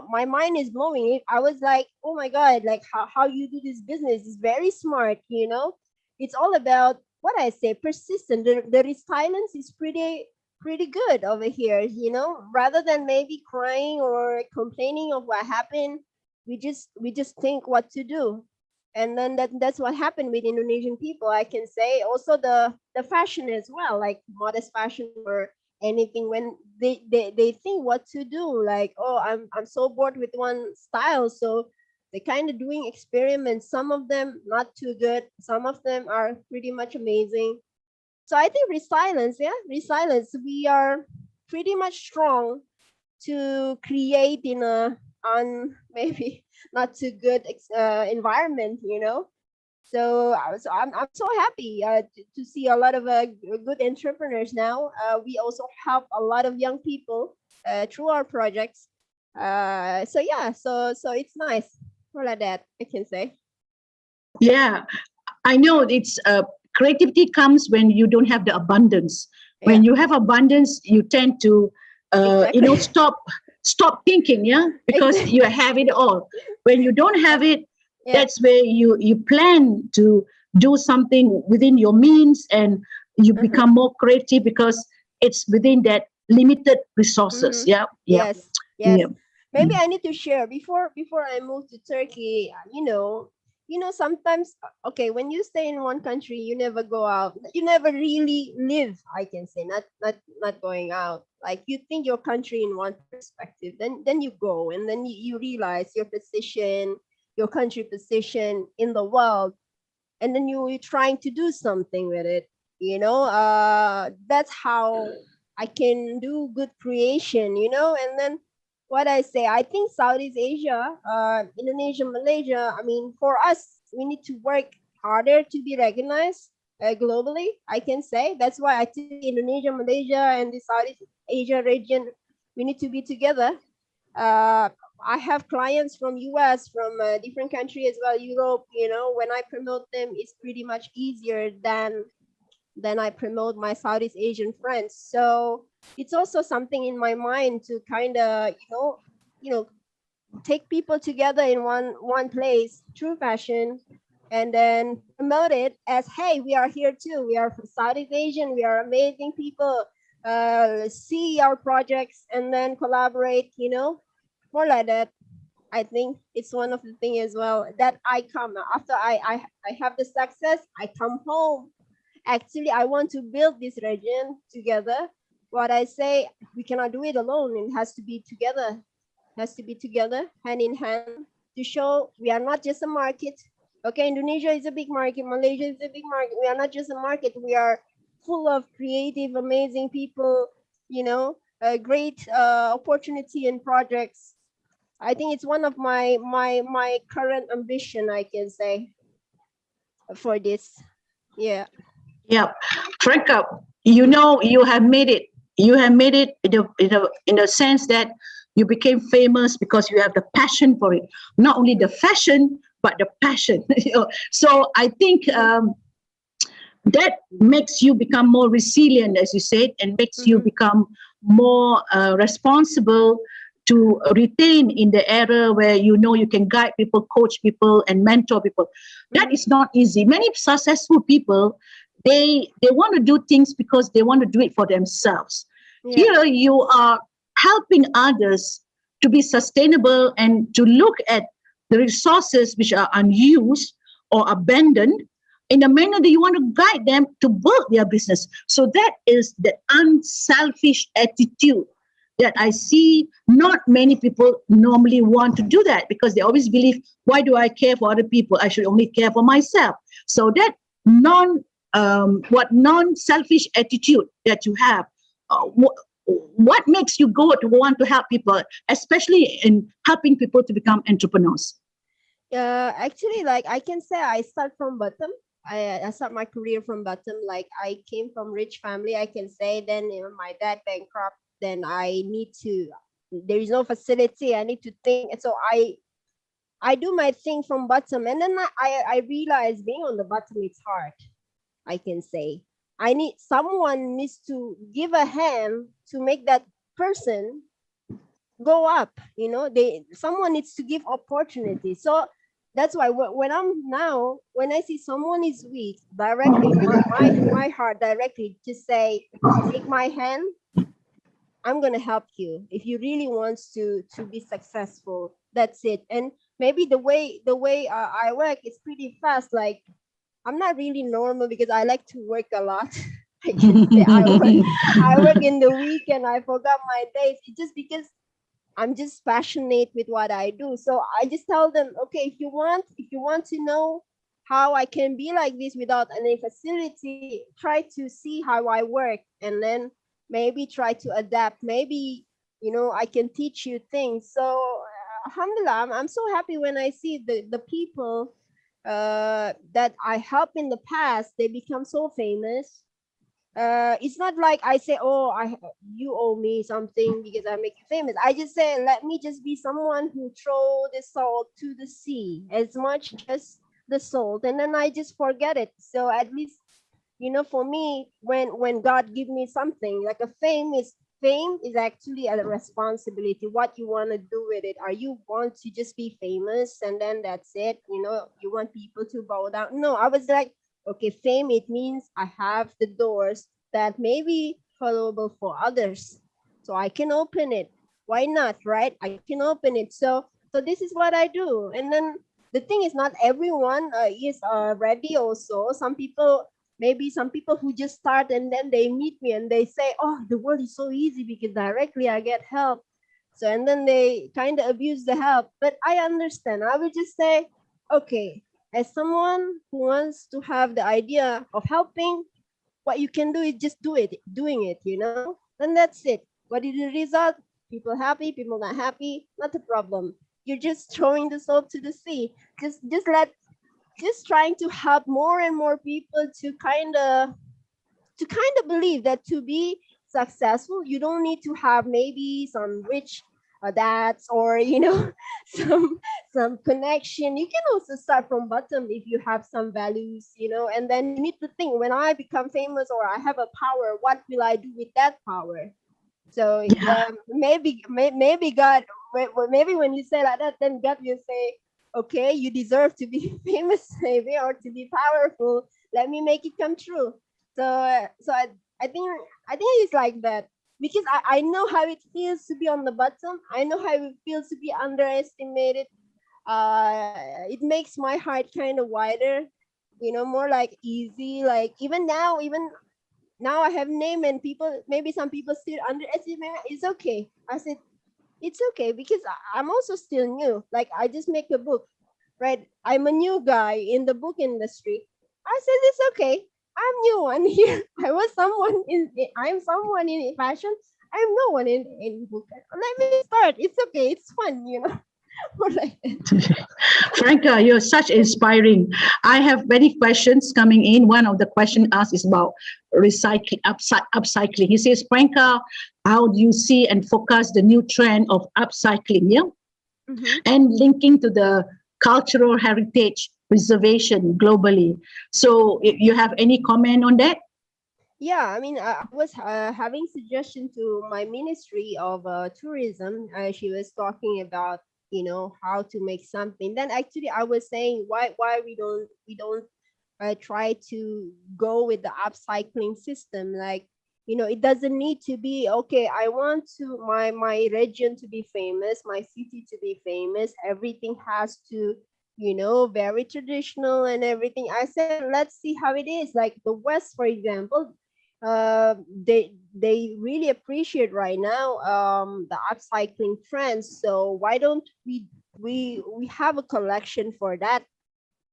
my mind is blowing. I was like, oh my god, like how you do this business is very smart. It's all about what I say, persistent. The resilience is pretty good over here. Rather than maybe crying or complaining of what happened, we just think what to do. And then that's what happened with Indonesian people, I can say. Also the fashion as well, like modest fashion or anything. When they think what to do, like, oh, I'm so bored with one style, so they kind of doing experiments. Some of them not too good, some of them are pretty much amazing. So I think resilience, we are pretty much strong to create in a maybe not too good environment. So I'm so happy to see a lot of good entrepreneurs now. We also help a lot of young people through our projects. So yeah, so it's nice for like that, I can say. Yeah, I know it's creativity comes when you don't have the abundance. When you have abundance, you tend to Exactly. stop thinking, yeah, because you have it all. When you don't have it, that's where you plan to do something within your means, and you become more creative because it's within that limited resources. Yeah, yeah, Yes. yeah. Maybe I need to share before I move to Turkey. Sometimes, okay, when you stay in one country, you never go out. You never really live, I can say. Not going out. Like, you think your country in one perspective, then you go, and then you realize your position, your country position in the world, and then you're trying to do something with it. That's how I can do good creation. And then what I say, I think Southeast Asia, Indonesia, Malaysia, I mean, for us, we need to work harder to be recognized globally, I can say. That's why I think Indonesia, Malaysia, and the Southeast Asia region, we need to be together. I have clients from US, from different countries as well, Europe. When I promote them, it's pretty much easier than I promote my Southeast Asian friends. So it's also something in my mind to kind of, take people together in one place through fashion, and then promote it as, hey, we are here too. We are Southeast Asian. We are amazing people. See our projects and then collaborate. more like that. I think it's one of the things as well that I come after I have the success, I come home. Actually, I want to build this region together. What I say, we cannot do it alone. It has to be together. Has to be together, hand in hand, to show we are not just a market. Okay, Indonesia is a big market. Malaysia is a big market. We are not just a market. We are full of creative, amazing people. You know, a great opportunity and projects. I think it's one of my current ambition, I can say, for this. Yeah. Yeah, Franca, you know you have made it. You have made it in a sense that you became famous because you have the passion for it. Not only the fashion, but the passion. You know? So I think that makes you become more resilient, as you said, and makes you become more responsible to retain in the era where you know you can guide people, coach people, and mentor people. That is not easy. Many successful people, they want to do things because they want to do it for themselves. Yeah. Here you are helping others to be sustainable and to look at the resources which are unused or abandoned in a manner that you want to guide them to build their business. So that is the unselfish attitude that I see. Not many people normally want to do that because they always believe, why do I care for other people? I should only care for myself. So that non-selfish attitude that you have, what makes you go to want to help people, especially in helping people to become entrepreneurs? Actually, like I can say I start from bottom. I start my career from bottom. Like I came from rich family, I can say. Then my dad bankrupt. Then I need to. There is no facility. I need to think. And so I do my thing from bottom, and then I realize being on the bottom it's hard. I can say someone needs to give a hand to make that person go up. You know, someone needs to give opportunity. So that's why when when I see someone is weak, directly my heart directly just say, take my hand. I'm gonna help you if you really wants to be successful. That's it. And maybe the way I work is pretty fast. Like I'm not really normal because I like to work a lot. I can say I work in the weekend. I forgot my days. It's just because I'm just passionate with what I do. So I just tell them, okay, if you want to know how I can be like this without any facility, try to see how I work, and then maybe try to adapt. Maybe I can teach you things. So alhamdulillah, I'm so happy when I see the people that I helped in the past, they become so famous. It's not like I say, oh, you owe me something because I make you famous. I just say, let me just be someone who throw the salt to the sea as much as the salt, and then I just forget it. So at least, for me, when God give me something like a fame is actually a responsibility. What you want to do with it? Are you want to just be famous and then that's it? You want people to bow down? No, I was like, okay, fame, it means I have the doors that may be followable for others. So I can open it. Why not, right? I can open it. So this is what I do. And then the thing is, not everyone is ready also. Maybe some people who just start and then they meet me and they say, oh, the world is so easy because directly I get help. So, and then they kind of abuse the help. But I understand. I would just say, okay, as someone who wants to have the idea of helping, what you can do is just doing it, then that's it. What is the result? People happy, people not happy, not a problem. You're just throwing the salt to the sea. Just trying to help more and more people to kind of believe that to be successful, you don't need to have maybe some rich dads or some connection. You can also start from bottom if you have some values, and then you need to think, when I become famous or I have a power, what will I do with that power? So maybe God, maybe when you say like that, then God will say, okay, you deserve to be famous maybe or to be powerful. Let me make it come true. So I think it's like that. because I know how it feels to be on the bottom. I know how it feels to be underestimated. It makes my heart kind of wider, more like easy. Like even now I have name and people, maybe some people still underestimate me. It's okay. I said, it's okay because I'm also still new. Like I just make a book, right? I'm a new guy in the book industry. I said, it's okay. I'm new one here. I'm someone in fashion. I'm no one in book. Let me start. It's okay. It's fun. More like that. Franca, you're such inspiring. I have many questions coming in. One of the question asked is about recycling, upcycling. He says, Franca, how do you see and focus the new trend of upcycling? Yeah, and linking to the cultural heritage preservation globally. So, you have any comment on that? Yeah, I mean, I was having suggestion to my Ministry of Tourism. She was talking about how to make something. Then actually, I was saying why we don't try to go with the upcycling system. Like it doesn't need to be okay. I want to my region to be famous, my city to be famous. Everything has to very traditional and everything. I said let's see how it is. Like the West, for example, they really appreciate right now the upcycling trends. So why don't we have a collection for that?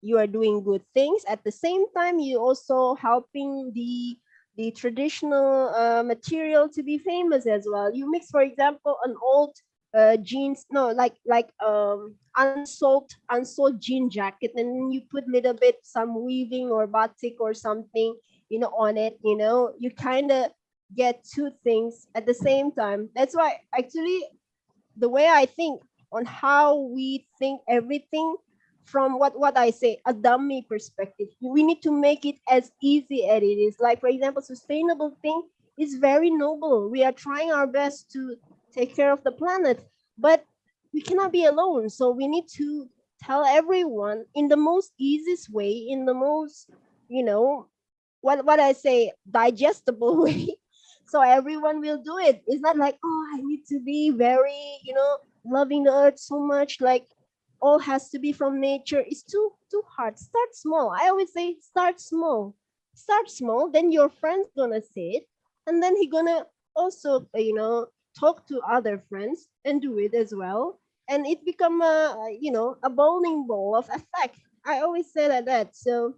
You are doing good things at the same time. You also helping the traditional material to be famous as well. You mix, for example, an old jeans, no, like unsold jean jacket, and then you put little bit some weaving or batik or something on it. You kind of get two things at the same time. That's why actually the way I think on how we think everything from what I say, a dummy perspective. We need to make it as easy as it is. Like for example, sustainable thing is very noble. We are trying our best to take care of the planet, but we cannot be alone. So we need to tell everyone in the most easiest way, in the most, what I say, digestible way. So everyone will do it. It's not like, oh, I need to be very, loving the earth so much. Like all has to be from nature. It's too hard. Start small. I always say start small. Start small. Then your friend's gonna see it, and then he gonna also talk to other friends and do it as well. And it become a bowling ball of effect. I always say that. So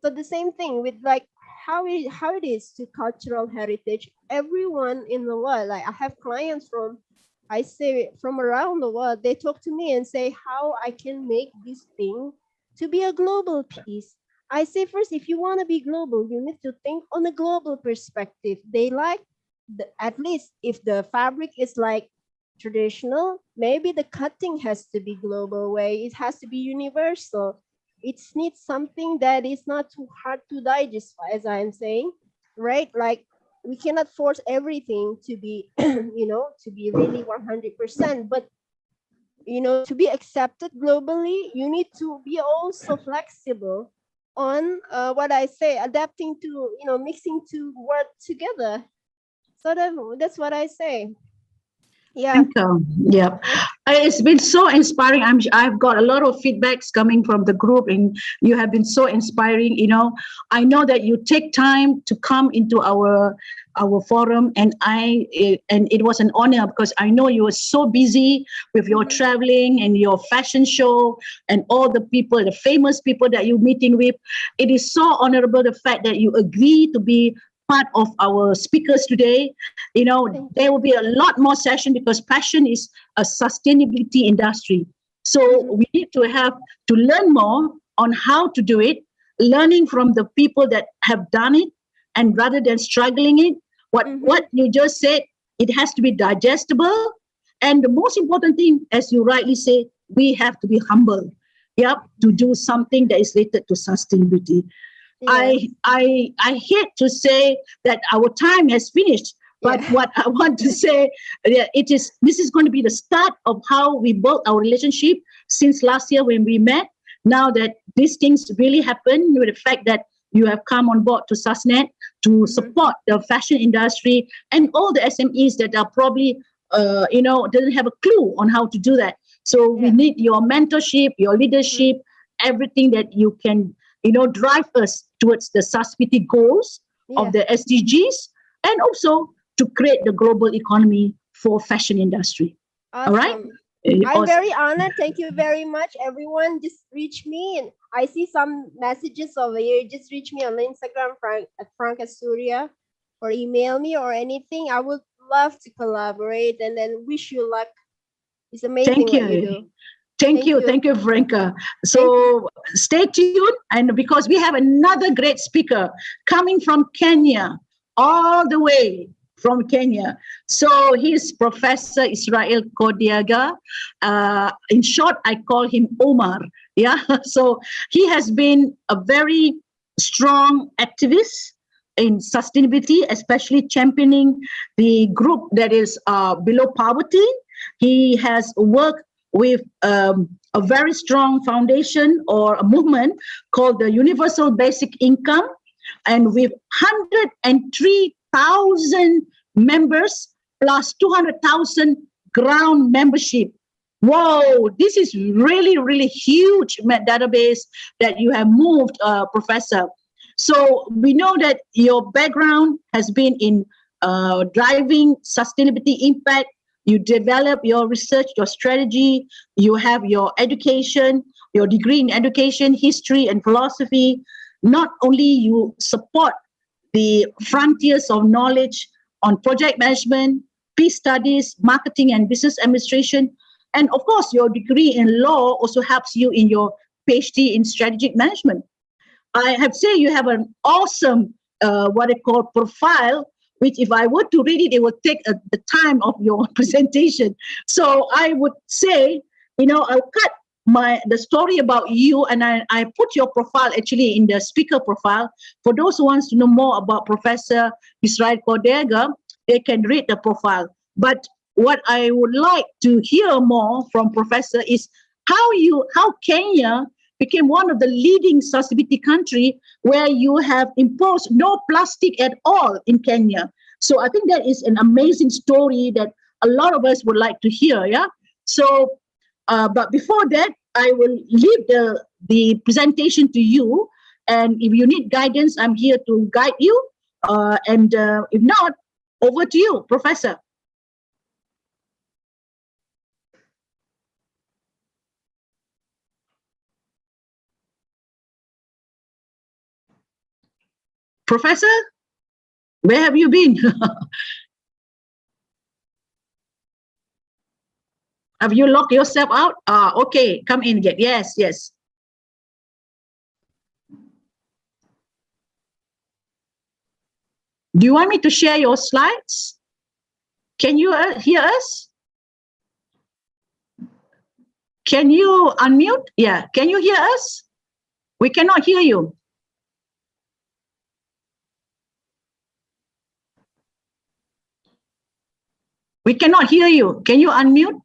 the same thing with like how it is to cultural heritage. Everyone in the world, like I have clients from around the world. They talk to me and say how I can make this thing to be a global piece. I say first, if you want to be global, you need to think on a global perspective. They like at least if the fabric is like traditional, maybe the cutting has to be global way. It has to be universal. It needs something that is not too hard to digest, as I'm saying, right? Like we cannot force everything to be, to be really 100%. But to be accepted globally, you need to be also flexible on what I say, adapting to, mixing to work together. So that's what I say. Yeah. Thank you. Yeah, it's been so inspiring. I've got a lot of feedbacks coming from the group, and you have been so inspiring. I know that you take time to come into our forum, and it was an honor because I know you were so busy with your traveling and your fashion show and all the people, the famous people that you're meeting with. It is so honorable the fact that you agree to be part of our speakers today. There will be a lot more session because fashion is a sustainability industry. So we need to learn more on how to do it, learning from the people that have done it, and rather than struggling it, what you just said, it has to be digestible. And the most important thing, as you rightly say, we have to be humble, to do something that is related to sustainability. Yes. I hate to say that our time has finished, but what I want to say, this is going to be the start of how we built our relationship since last year when we met. Now that these things really happen, with the fact that you have come on board to SUSNET to support the fashion industry and all the SMEs that are probably, doesn't have a clue on how to do that. So we need your mentorship, your leadership, everything that you can, drive us towards the sustainability goals of the SDGs, and also to create the global economy for fashion industry. Awesome. All right? I'm Awesome. very honored. Thank you very much. Everyone, just reach me. And I see some messages over here. Just reach me on Instagram, Frank Asturia, or email me or anything. I would love to collaborate and then wish you luck. It's amazing what you do. Thank you, Franca. So stay tuned, and because we have another great speaker coming from Kenya, all the way from Kenya. So he's Professor Israel Kodiaga. In short, I call him Omar. Yeah. So he has been a very strong activist in sustainability, especially championing the group that is below poverty. He has worked with a very strong foundation or a movement called the Universal Basic Income, and with 103,000 members plus 200,000 ground membership. Whoa, this is really, really huge database that you have moved, Professor. So we know that your background has been in driving sustainability impact. You develop your research, your strategy, you have your education, your degree in education, history, and philosophy. Not only you support the frontiers of knowledge on project management, peace studies, marketing, and business administration, and of course, your degree in law also helps you in your PhD in strategic management. I have to say you have an awesome, what I call profile, which if I were to read it, it would take the time of your presentation. So I would say, I'll cut the story about you, and I put your profile actually in the speaker profile. For those who wants to know more about Professor Israel Kodiaga, they can read the profile. But what I would like to hear more from Professor is how Kenya became one of the leading sustainability country where you have imposed no plastic at all in Kenya. So I think that is an amazing story that a lot of us would like to hear. Yeah. So, but before that, I will leave the presentation to you. And if you need guidance, I'm here to guide you. And if not, over to you, Professor. Professor, where have you been? Have you locked yourself out? Okay, come in again. Yes, yes. Do you want me to share your slides? Can you hear us? Can you unmute? Yeah, can you hear us? We cannot hear you. We cannot hear you. Can you unmute?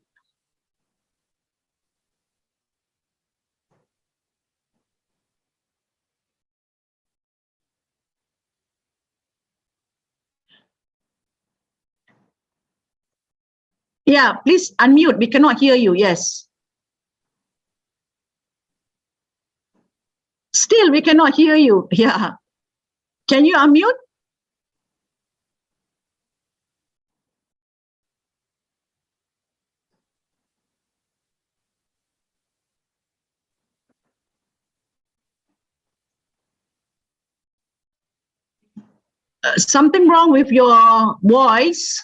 Yeah, please unmute. We cannot hear you. Yes. Still, we cannot hear you. Yeah. Can you unmute? Something wrong with your voice?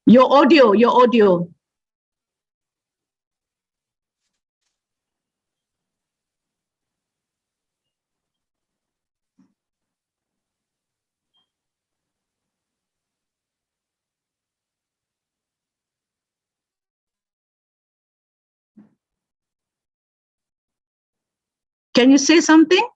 Your audio, your audio. Can you say something?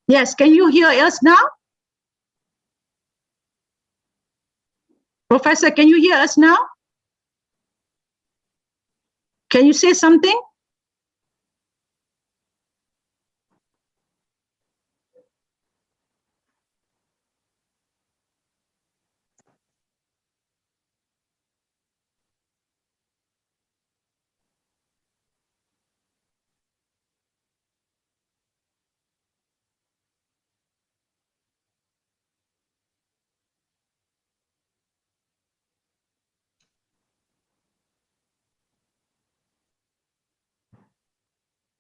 Yes, can you hear us now? Professor, can you hear us now? Can you say something?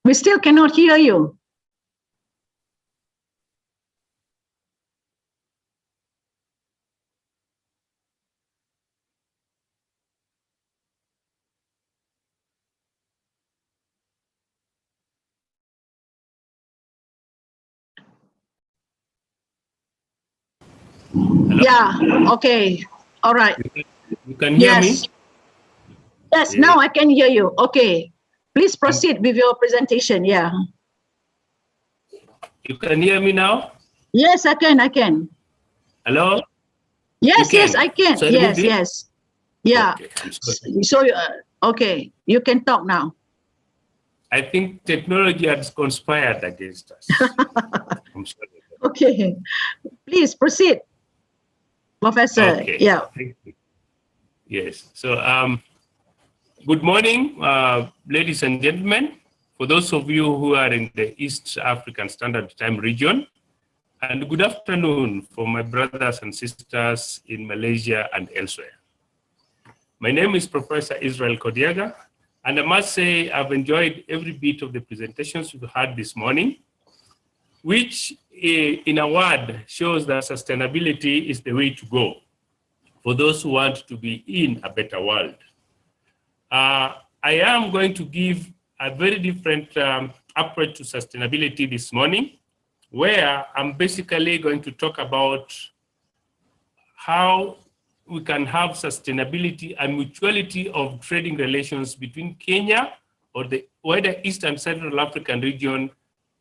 We still cannot hear you. Hello? Yeah, okay. All right. You can hear Yes. me? Yes, Yeah. now I can hear you. Okay. Please proceed with your presentation. Yeah. You can hear me now? Yes, I can. Hello? Yes, You yes, can? I can. Sorry, Yes, Mufti? yes. Yeah. Okay, I'm sorry. So, okay, you can talk now. I think technology has conspired against us. I'm sorry. Okay. Please proceed, Professor. Okay, Yeah. thank you. Yes, so good morning, ladies and gentlemen. For those of you who are in the East African Standard Time region, and good afternoon for my brothers and sisters in Malaysia and elsewhere. My name is Professor Israel Kodiaga, and I must say I've enjoyed every bit of the presentations we've had this morning, which in a word shows that sustainability is the way to go for those who want to be in a better world. I am going to give a very different approach to sustainability this morning, where I'm basically going to talk about how we can have sustainability and mutuality of trading relations between Kenya or the wider East and Central African region,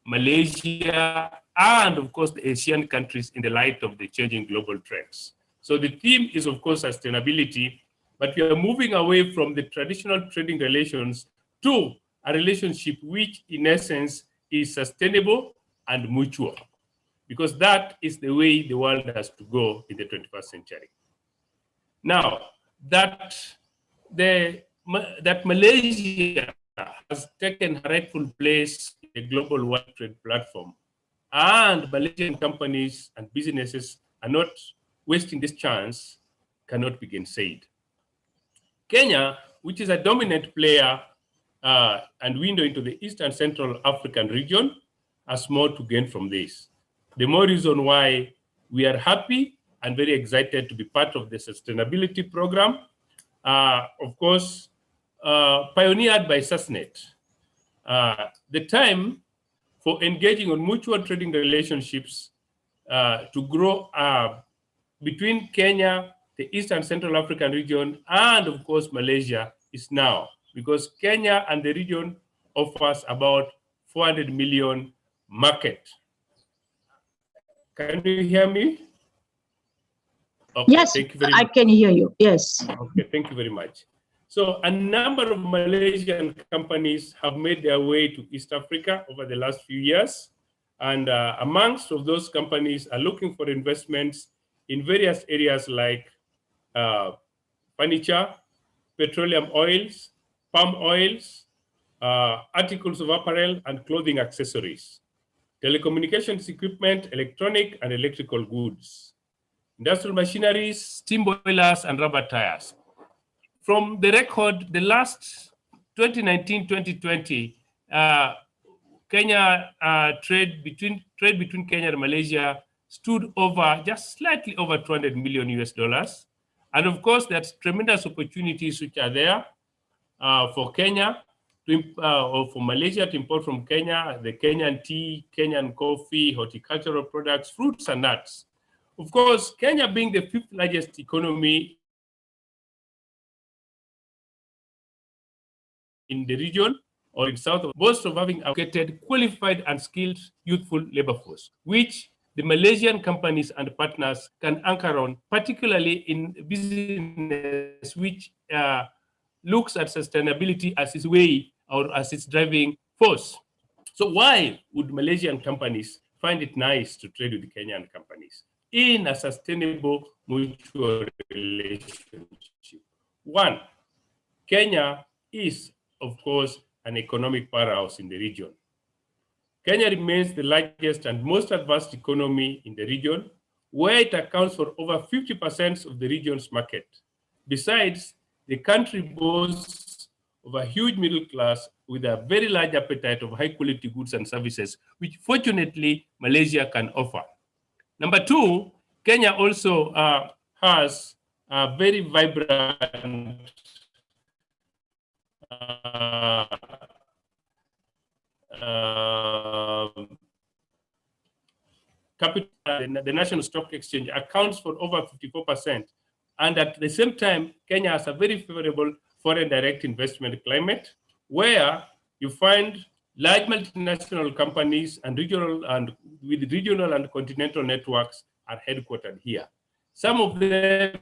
Malaysia, and of course the Asian countries in the light of the changing global trends. So the theme is of course sustainability, but we are moving away from the traditional trading relations to a relationship which in essence is sustainable and mutual, because that is the way the world has to go in the 21st century. Now, that Malaysia has taken a rightful place in the global world trade platform, and Malaysian companies and businesses are not wasting this chance, cannot be gainsaid. Kenya, which is a dominant player and window into the East and Central African region, has more to gain from this. The more reason why we are happy and very excited to be part of the sustainability program, of course, pioneered by SASNET. The time for engaging on mutual trading relationships to grow between Kenya, the East and Central African region, and of course Malaysia is now, because Kenya and the region offers about 400 million market. Can you hear me? Okay, Yes, thank you very I much. can hear you. Yes. Okay, thank you very much. So a number of Malaysian companies have made their way to East Africa over the last few years. And amongst of those companies are looking for investments in various areas like furniture, petroleum oils, palm oils, articles of apparel and clothing accessories, telecommunications equipment, electronic and electrical goods, industrial machineries, steam boilers and rubber tires. From the record, the last 2019-2020, Kenya trade between Kenya and Malaysia stood over just slightly over 200 million US dollars. And of course, there's tremendous opportunities which are there for Kenya or for Malaysia to import from Kenya, the Kenyan tea, Kenyan coffee, horticultural products, fruits and nuts. Of course, Kenya being the 5th largest economy in the region, or in south of boast of having educated, qualified, and skilled youthful labor force, which the Malaysian companies and partners can anchor on, particularly in business which looks at sustainability as its way or as its driving force. So why would Malaysian companies find it nice to trade with Kenyan companies in a sustainable mutual relationship? One, Kenya is, of course, an economic powerhouse in the region. Kenya remains the largest and most advanced economy in the region, where it accounts for over 50% of the region's market. Besides, the country boasts of a huge middle class with a very large appetite of high quality goods and services, which fortunately Malaysia can offer. Number two, Kenya also has a very vibrant capital, the National Stock Exchange accounts for over 54%. And at the same time, Kenya has a very favorable foreign direct investment climate where you find large multinational companies and regional and with regional and continental networks are headquartered here. Some of them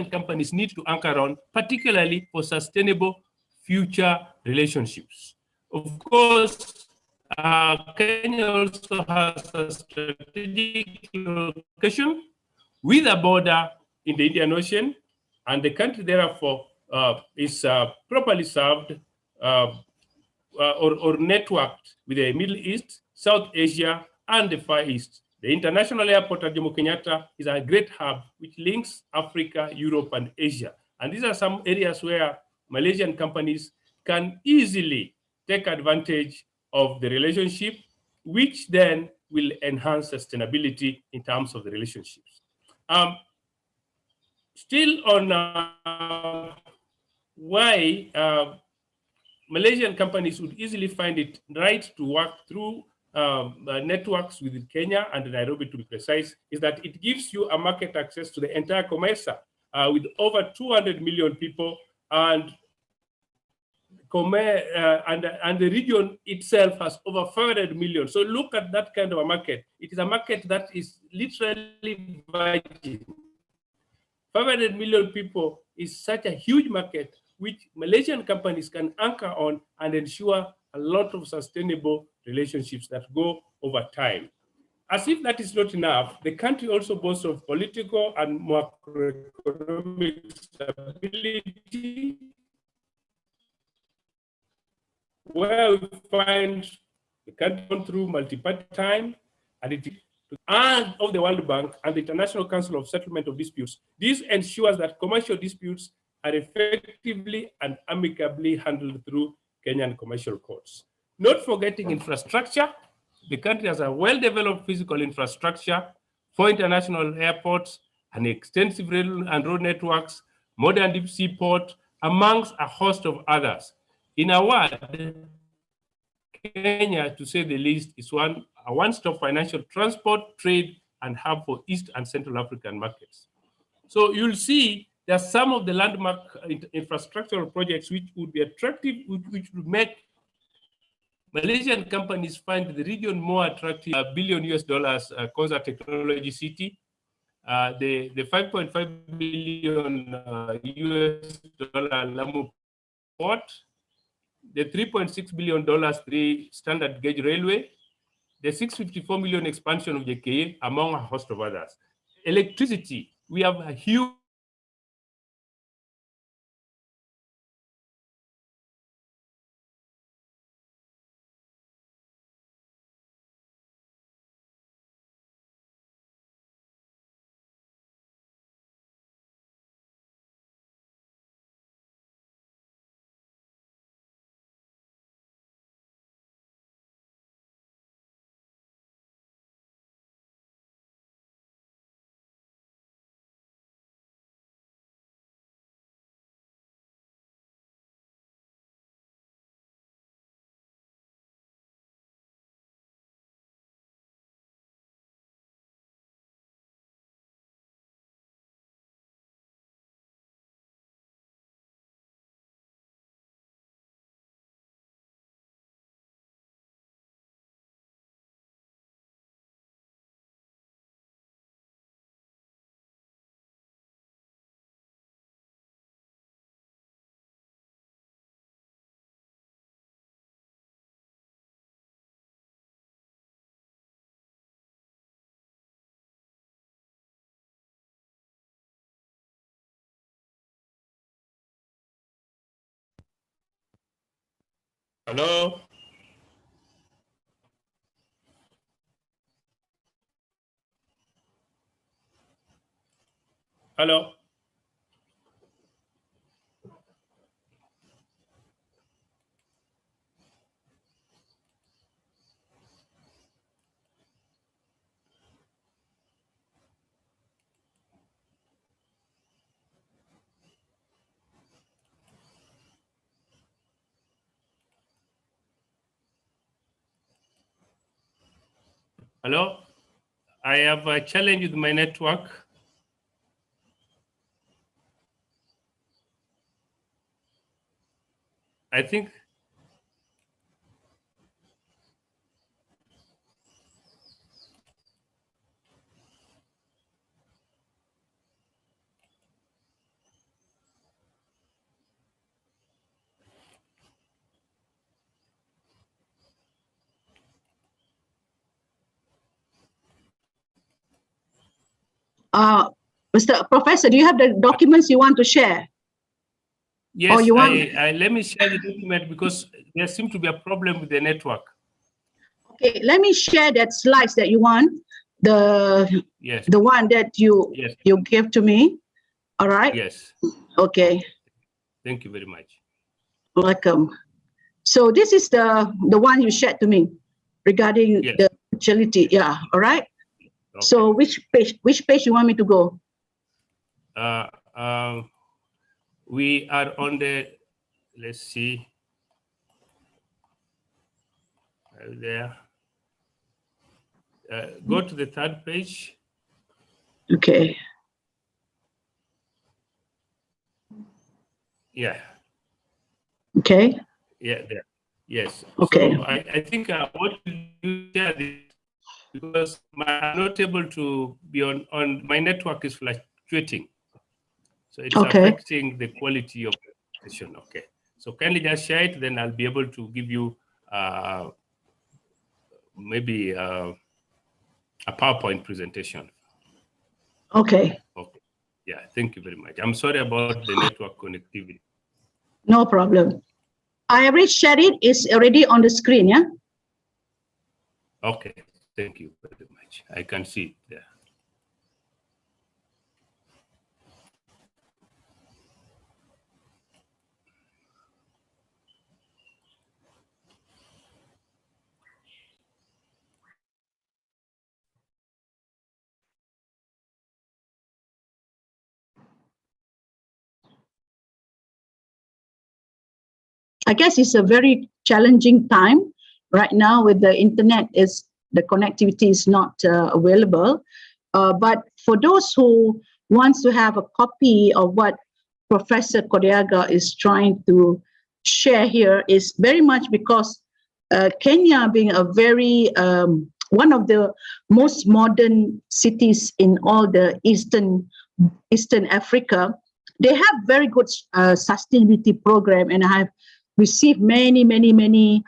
companies need to anchor on, particularly for sustainable future relationships. Of course, Kenya also has a strategic location with a border in the Indian Ocean, and the country therefore is properly served or networked with the Middle East, South Asia, and the Far East. The International Airport at Jomo Kenyatta is a great hub which links Africa, Europe, and Asia. And these are some areas where Malaysian companies can easily take advantage of the relationship, which then will enhance sustainability in terms of the relationships. Still on why Malaysian companies would easily find it right to work through networks within Kenya and Nairobi, to be precise, is that it gives you a market access to the entire COMESA with over 200 million people, and and the region itself has over 500 million. So look at that kind of a market. It is a market that is literally virgin. 500 million people is such a huge market which Malaysian companies can anchor on and ensure a lot of sustainable relationships that go over time. As if that is not enough, the country also boasts of political and macroeconomic stability, where we find the country gone through multi-party time and of the World Bank and the International Council of Settlement of Disputes. This ensures that commercial disputes are effectively and amicably handled through Kenyan commercial courts. Not forgetting infrastructure, the country has a well-developed physical infrastructure, 4 international airports, an extensive rail and road networks, modern deep sea port, amongst a host of others. In a word, Kenya, to say the least, is a one-stop financial transport, trade, and hub for East and Central African markets. So you'll see that some of the landmark infrastructural projects which would be attractive, which would make Malaysian companies find the region more attractive. $1 billion Konza Technology City, the $5.5 billion Lamu Port, the $3.6 billion 3 standard gauge railway, the 654 million expansion of JKA, among a host of others. Electricity, we have a huge Hello? Hello? Hello? I have a challenge with my network. I think Mr. Professor, do you have the documents you want to share? yes, you want- let me share the document because there seems to be a problem with the network. Okay, let me share that slides that you want. Yes. The one that you Yes. you gave to me. All right. Yes. Okay. Thank you very much. Welcome. So this is the one you shared to me regarding Yes. the agility. Yeah. All right. Okay. So which page you want me to go? We are on the, let's see, there. Go to the third page. Okay. Yeah. Okay. Yeah, there. Yes. Okay. So I think what you share this because I'm not able to be on my network is fluctuating. So it's Okay. affecting the quality of the session. Okay. So kindly just share it, then I'll be able to give you maybe a PowerPoint presentation. Okay. Okay. Yeah, thank you very much. I'm sorry about the network connectivity. No problem. I already shared it. It's already on the screen. Yeah. Okay. Thank you very much. I can see it there. I guess it's a very challenging time right now with the internet is the connectivity is not available. But for those who wants to have a copy of what Professor Kodeaga is trying to share here is very much because Kenya being a very one of the most modern cities in all the Eastern Africa, they have very good sustainability program, and I have received many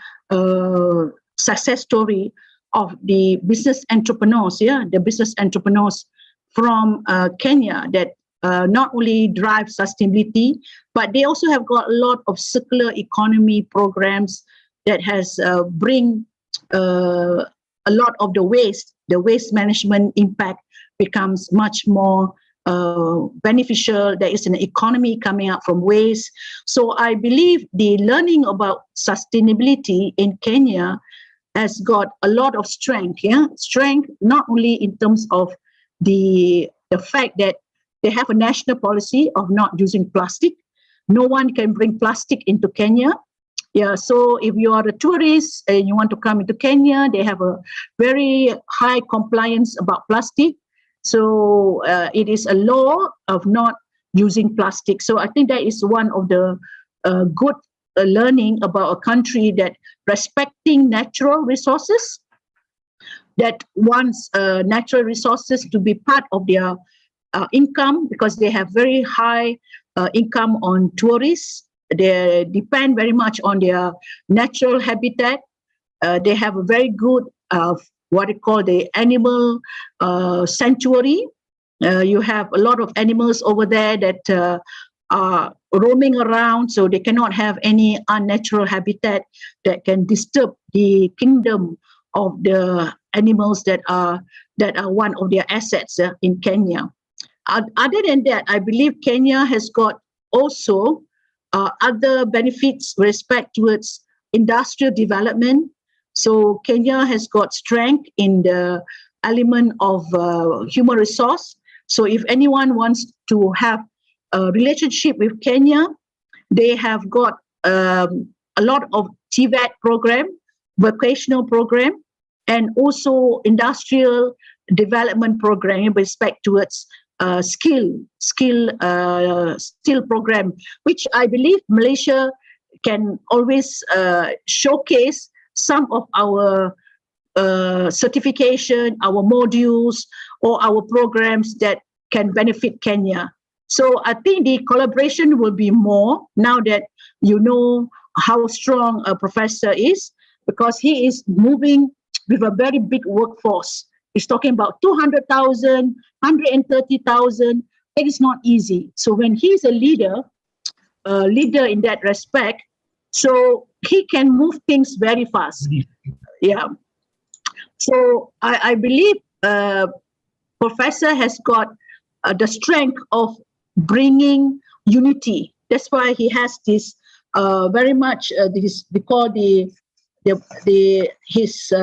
success story of the business entrepreneurs, the business entrepreneurs from Kenya that not only drive sustainability, but they also have got a lot of circular economy programs that has bring a lot of the waste management impact becomes much more beneficial. There is an economy coming out from waste. So I believe the learning about sustainability in Kenya has got a lot of strength. Strength not only in terms of the fact that they have a national policy of not using plastic. No one can bring plastic into Kenya. Yeah, so if you are a tourist and you want to come into Kenya, they have a very high compliance about plastic. So it is a law of not using plastic. So I think that is one of the good learning about a country that respecting natural resources, that wants natural resources to be part of their income because they have very high income on tourists. They depend very much on their natural habitat. They have a very good what they call the animal sanctuary. You have a lot of animals over there that are roaming around, so they cannot have any unnatural habitat that can disturb the kingdom of the animals that are one of their assets in Kenya. Other than that, I believe Kenya has got also other benefits with respect towards industrial development. So Kenya has got strength in the element of human resource. So if anyone wants to have a relationship with Kenya, they have got a lot of TVET program, vocational program, and also industrial development program with respect towards skill program, which I believe Malaysia can always showcase some of our certification, our modules, or our programs that can benefit Kenya. So I think the collaboration will be more now that you know how strong a professor is, because he is moving with a very big workforce. He's talking about 200,000, 130,000. It is not easy. So when he's a leader in that respect, so he can move things very fast. Yeah. So I believe Professor has got the strength of bringing unity. That's why he has this very much this we call his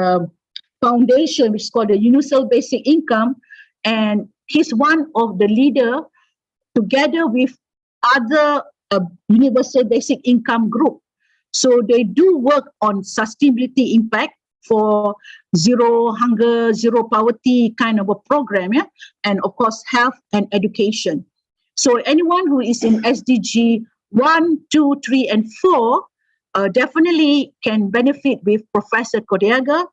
foundation, which is called the Universal Basic Income, and he's one of the leader together with other Universal Basic Income group. So they do work on sustainability impact for zero hunger, zero poverty kind of a program, yeah? And of course health and education. So anyone who is in SDG 1, 2, 3, and 4 definitely can benefit with Professor Kodiaga,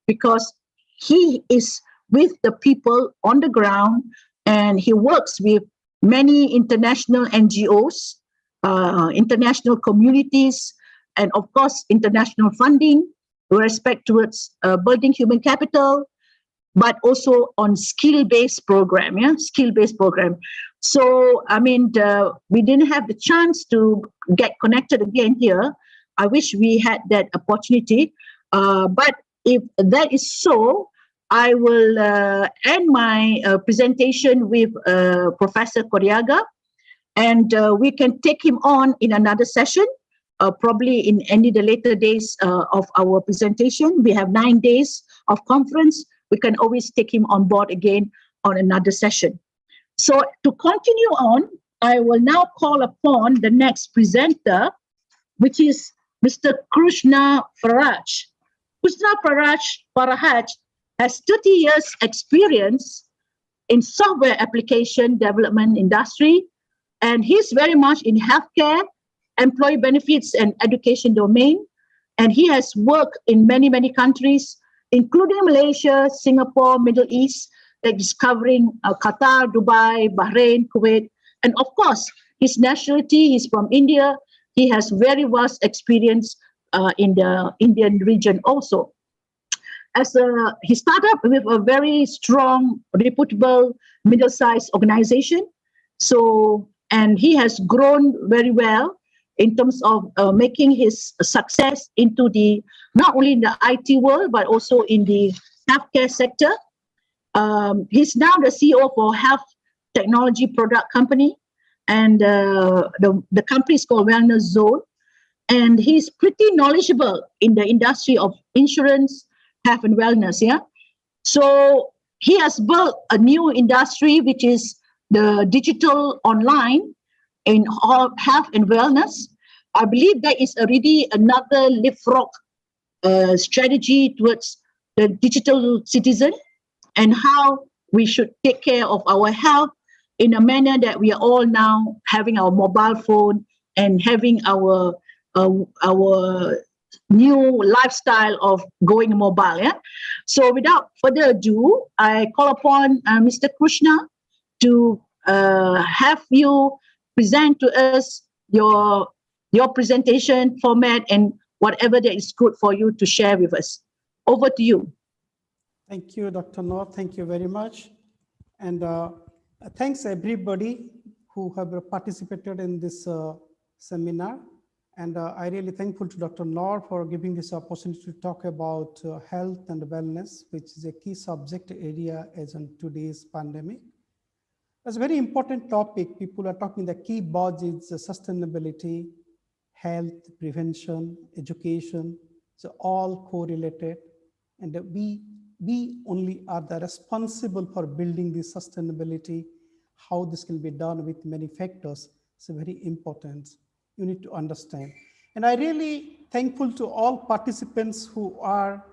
because he is with the people on the ground and he works with many international NGOs, international communities, and of course international funding with respect towards building human capital, but also on skill-based program, yeah, skill-based program. So, I mean, we didn't have the chance to get connected again here. I wish we had that opportunity. But if that is so, I will end my presentation with Professor Kodiaga, and we can take him on in another session, probably in any of the later days of our presentation. We have 9 days of conference. We can always take him on board again on another session. So to continue on, I will now call upon the next presenter, which is Mr. Krishna Faraj. Krishna Faraj has 30 years experience in software application development industry, and he's very much in healthcare, employee benefits, and education domain. And he has worked in many, many countries, including Malaysia, Singapore, Middle East, like covering Qatar, Dubai, Bahrain, Kuwait, and of course, his nationality is from India. He has very vast experience in the Indian region also. He started with a very strong, reputable, middle-sized organization. So, and he has grown very well in terms of making his success into not only in the IT world, but also in the healthcare sector. He's now the CEO for Health Technology Product Company, and the company is called Wellness Zone. And he's pretty knowledgeable in the industry of insurance, health and wellness, yeah? So he has built a new industry, which is the digital online in health and wellness. I believe that is already another leapfrog strategy towards the digital citizen and how we should take care of our health in a manner that we are all now having our mobile phone and having our new lifestyle of going mobile. Yeah. So without further ado, I call upon Mr. Krishna to have you present to us your presentation format and whatever that is good for you to share with us. Over to you. Thank you, Dr. Noor. Thank you very much. And thanks everybody who have participated in this seminar. And I really thankful to Dr. Noor for giving this opportunity to talk about health and wellness, which is a key subject area as in today's pandemic. It's a very important topic. People are talking, the key buzz is sustainability, health, prevention, education. So all correlated. And we only are the responsible for building this sustainability. How this can be done with many factors. It's very important. You need to understand. And I really thankful to all participants who are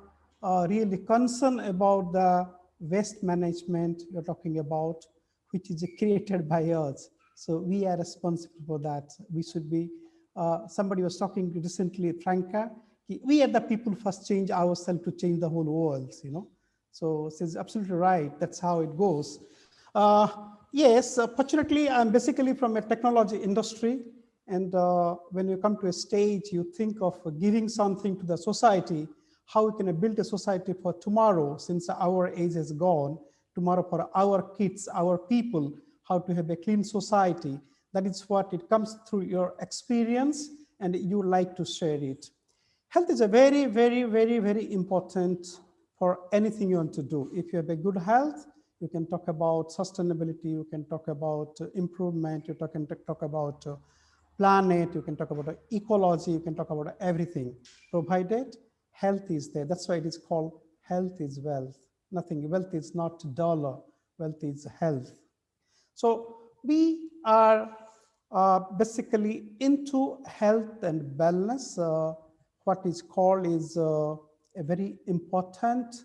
really concerned about the waste management you're talking about, which is created by us. So we are responsible for that. We should be, somebody was talking recently, Franca, we are the people first change ourselves to change the whole world, you know. So she's absolutely right. That's how it goes. Yes, fortunately, I'm basically from a technology industry. And when you come to a stage, you think of giving something to the society, how we can build a society for tomorrow, since our age is gone, tomorrow for our kids, our people, how to have a clean society. That is what it comes through your experience and you like to share it. Health is a very, very, very, very important for anything you want to do. If you have a good health, you can talk about sustainability, you can talk about improvement, you can talk about planet, you can talk about ecology, you can talk about everything, provided health is there. That's why it is called health is wealth. Nothing, wealth is not dollar, wealth is health. So we are basically into health and wellness. What is called is a very important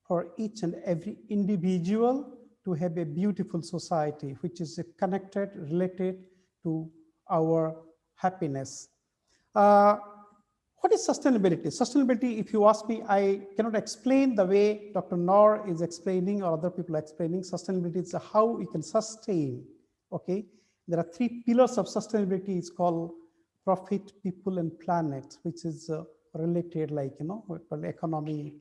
for each and every individual to have a beautiful society, which is connected, related to our happiness. What is sustainability? Sustainability, if you ask me, I cannot explain the way Dr. Noor is explaining or other people are explaining. Sustainability is how we can sustain, okay? There are three pillars of sustainability. It's called profit, people, and planet, which is related, like, you know, economy,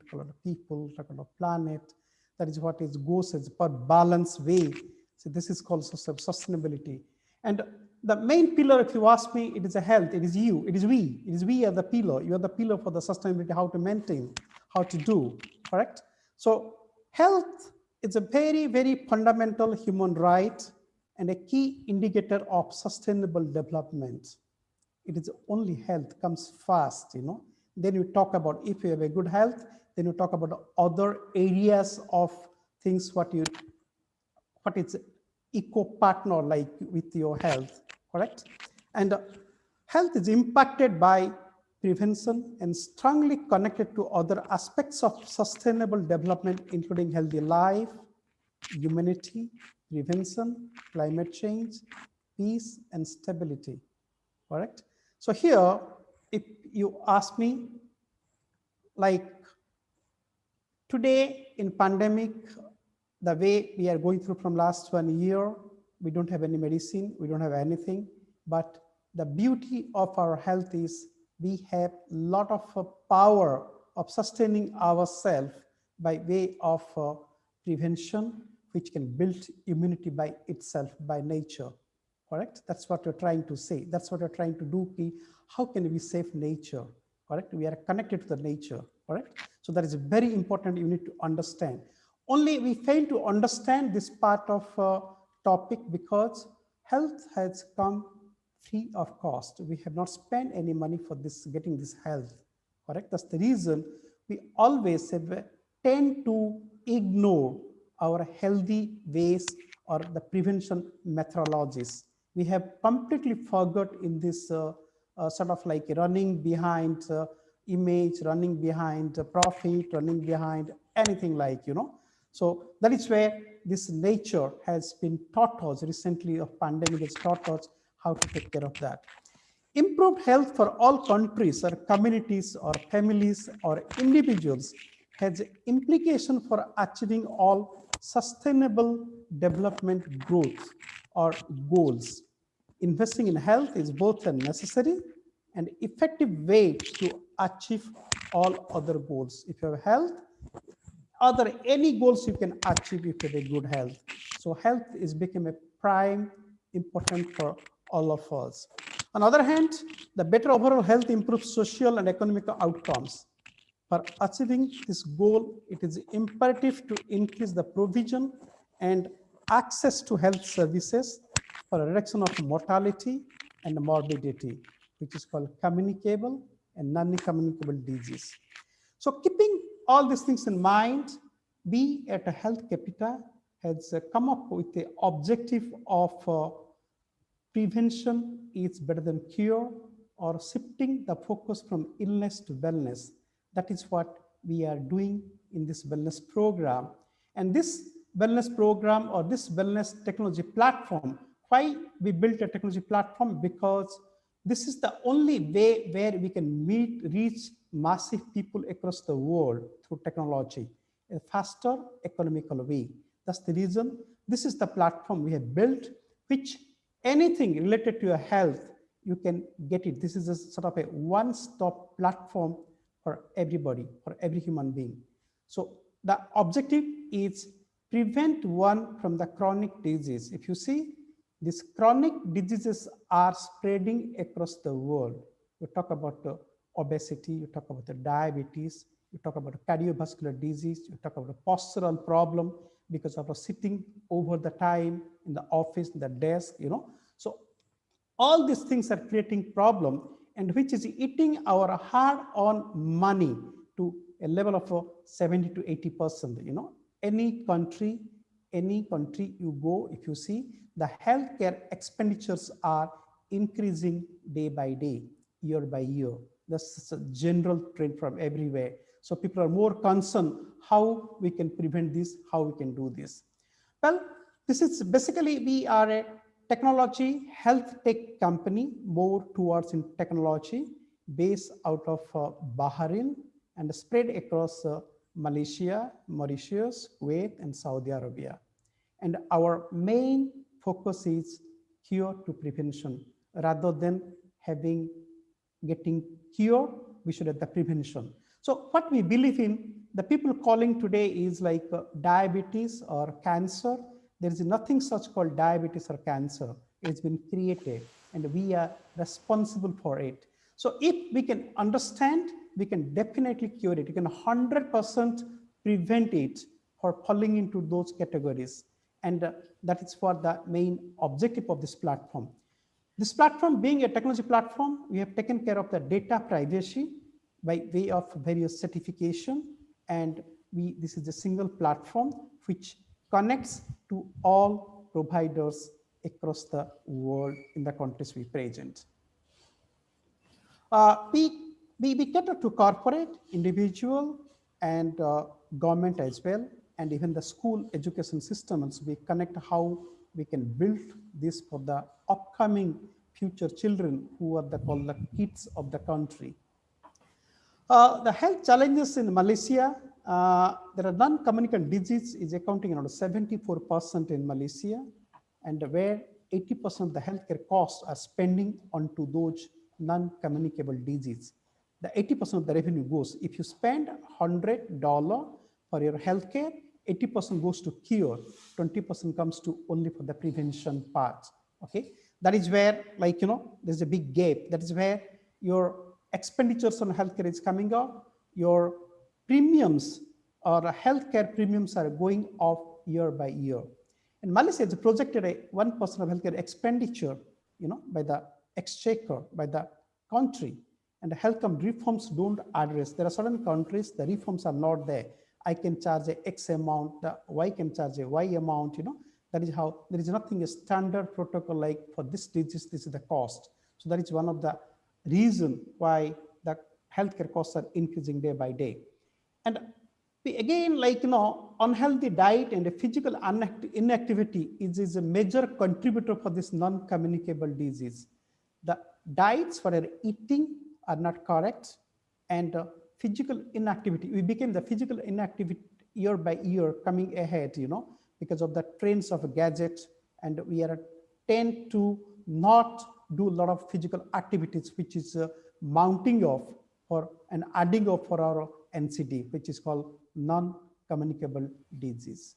people, planet. That is what it goes as per balanced way. So this is called sustainability. And the main pillar, if you ask me, it is a health, it is you, it is we are the pillar. You are the pillar for the sustainability, how to maintain, how to do, correct? So health is a very, very fundamental human right and a key indicator of sustainable development. It is only health comes first, you know. Then you talk about, if you have a good health, then you talk about other areas of things, what is eco partner like with your health, correct? And health is impacted by prevention and strongly connected to other aspects of sustainable development, including healthy life, humanity, prevention, climate change, peace, and stability, correct? So here, if you ask me, like today in pandemic, the way we are going through from last 1 year, we don't have any medicine, we don't have anything, but the beauty of our health is we have a lot of power of sustaining ourselves by way of prevention, which can build immunity by itself, by nature, correct? That's what you're trying to say. That's what you're trying to do. How can we save nature, correct? We are connected to the nature, correct? So that is very important, you need to understand. Only we fail to understand this part of topic because health has come free of cost. We have not spent any money for this, getting this health, correct? That's the reason we always tend to ignore our healthy ways or the prevention methodologies. We have completely forgot in this sort of like running behind image, running behind profit, running behind anything like, you know. So that is where this nature has been taught us recently of pandemic has taught us how to take care of that. Improved health for all countries or communities or families or individuals has implication for achieving all sustainable development growth or goals. Investing in health is both a necessary and effective way to achieve all other goals. If you have health, any goals you can achieve if you have a good health. So health is become a prime important for all of us. On the other hand, the better overall health improves social and economic outcomes. For achieving this goal, it is imperative to increase the provision and access to health services for a reduction of mortality and morbidity, which is called communicable and non-communicable disease. So keeping all these things in mind, we at Health Capita has come up with the objective of prevention is better than cure, or shifting the focus from illness to wellness. That is what we are doing in this wellness program. And this wellness program or this wellness technology platform, why we built a technology platform? Because this is the only way where we can reach massive people across the world through technology, a faster economical way. That's the reason this is the platform we have built, which anything related to your health, you can get it. This is a sort of a one-stop platform for everybody, for every human being. So the objective is prevent one from the chronic disease. If you see, these chronic diseases are spreading across the world. You talk about obesity, you talk about the diabetes, you talk about cardiovascular disease, you talk about a postural problem because of sitting over the time in the office, in the desk, So all these things are creating problem, and which is eating our hard-earned money to a level of 70 to 80%. Any country you go, if you see, the healthcare expenditures are increasing day by day, year by year. That's a general trend from everywhere. So people are more concerned how we can prevent this, how we can do this. Well, this is basically, we are a technology health tech company, more towards in technology, based out of Bahrain and spread across Malaysia, Mauritius, Kuwait, and Saudi Arabia. And our main focus is cure to prevention. Rather than getting cure, we should have the prevention. So what we believe in, the people calling today is like diabetes or cancer. There is nothing such called diabetes or cancer. It's been created and we are responsible for it. So if we can understand, we can definitely cure it. You can 100% prevent it for falling into those categories. And that is for the main objective of this platform. This platform being a technology platform, we have taken care of the data privacy by way of various certification. And this is a single platform which connects to all providers across the world in the countries we present. We cater to corporate, individual, and government as well, and even the school education systems. We connect how we can build this for the upcoming future children who are called the kids of the country. The health challenges in Malaysia, there are non-communicable disease is accounting around 74% in Malaysia, and where 80% of the healthcare costs are spending onto those non-communicable disease. The 80% of the revenue goes, if you spend $100 for your healthcare, 80% goes to cure, 20% comes to only for the prevention part. Okay, that is where, there's a big gap. That is where your expenditures on healthcare is coming up, your premiums or healthcare premiums are going up year by year. And Malaysia has projected a 1% of healthcare expenditure, by the exchequer, by the country, and the health reforms don't address. There are certain countries, the reforms are not there. I can charge a X amount, the Y can charge a Y amount, that is how there is nothing a standard protocol like for this disease, this is the cost. So that is one of the reason why the healthcare costs are increasing day by day. And we again, unhealthy diet and a physical inactivity is a major contributor for this non-communicable disease. The diets for our eating are not correct, and physical inactivity, we became the physical inactivity year by year coming ahead, because of the trends of gadgets, and we are tend to not do a lot of physical activities, which is mounting off for and adding off for our NCD, which is called non-communicable disease.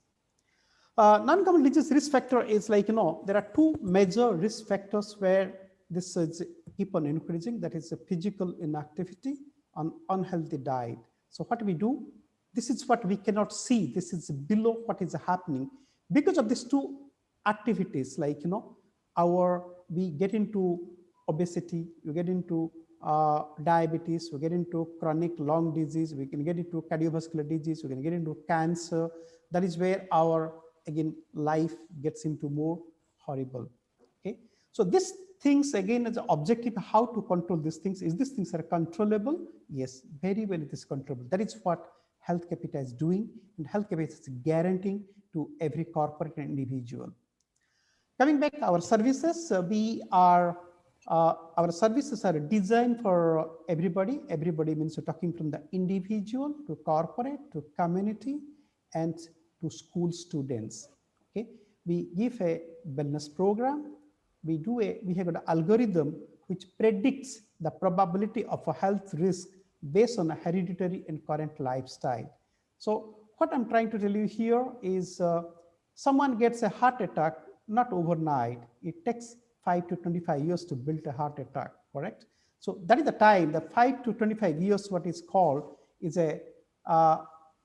Non-communicable disease risk factor is like, there are two major risk factors where this is keep on increasing. That is a physical inactivity and unhealthy diet. So what we do, this is what we cannot see. This is below what is happening. Because of these two activities, like, we get into obesity, we get into diabetes, we get into chronic lung disease, we can get into cardiovascular disease, we can get into cancer. That is where our, again, life gets into more horrible. Okay, so these things, again, is the objective, how to control these things. Is these things are controllable? Yes, very well it is controllable. That is what Health Capita is doing, and Health Capita is guaranteeing to every corporate and individual. Coming back, our services, our services are designed for everybody. Everybody means you're talking from the individual to corporate to community and to school students. Okay, we give a wellness program. We have an algorithm which predicts the probability of a health risk based on a hereditary and current lifestyle. So what I'm trying to tell you here is someone gets a heart attack, not overnight. It takes 5 to 25 years to build a heart attack, correct? So that is the time, the 5 to 25 years, what is called is a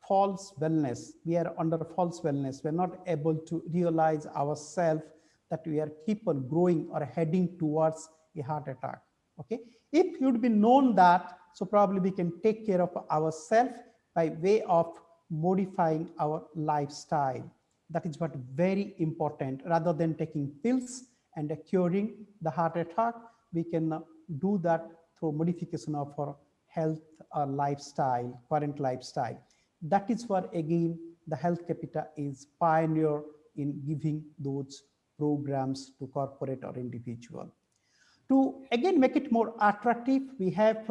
false wellness. We are under false wellness. We're not able to realize ourselves that we are keep on growing or heading towards a heart attack, okay? If you'd be known that, so probably we can take care of ourselves by way of modifying our lifestyle. That is what very important. Rather than taking pills and curing the heart attack, we can do that through modification of our health lifestyle, current lifestyle. That is where, again, the Health Capita is pioneer in giving those programs to corporate or individual. To again make it more attractive, we have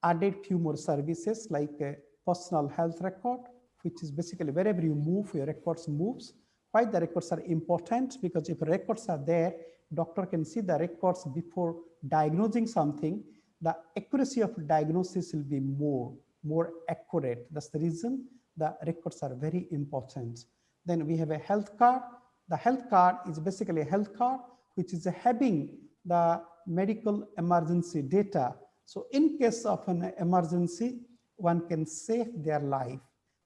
added few more services like a personal health record, which is basically wherever you move, your records moves. Why the records are important? Because if records are there, doctor can see the records before diagnosing something. The accuracy of diagnosis will be more accurate. That's the reason the records are very important. Then we have a health card. The health card is basically a health card which is having the medical emergency data. So in case of an emergency, one can save their life.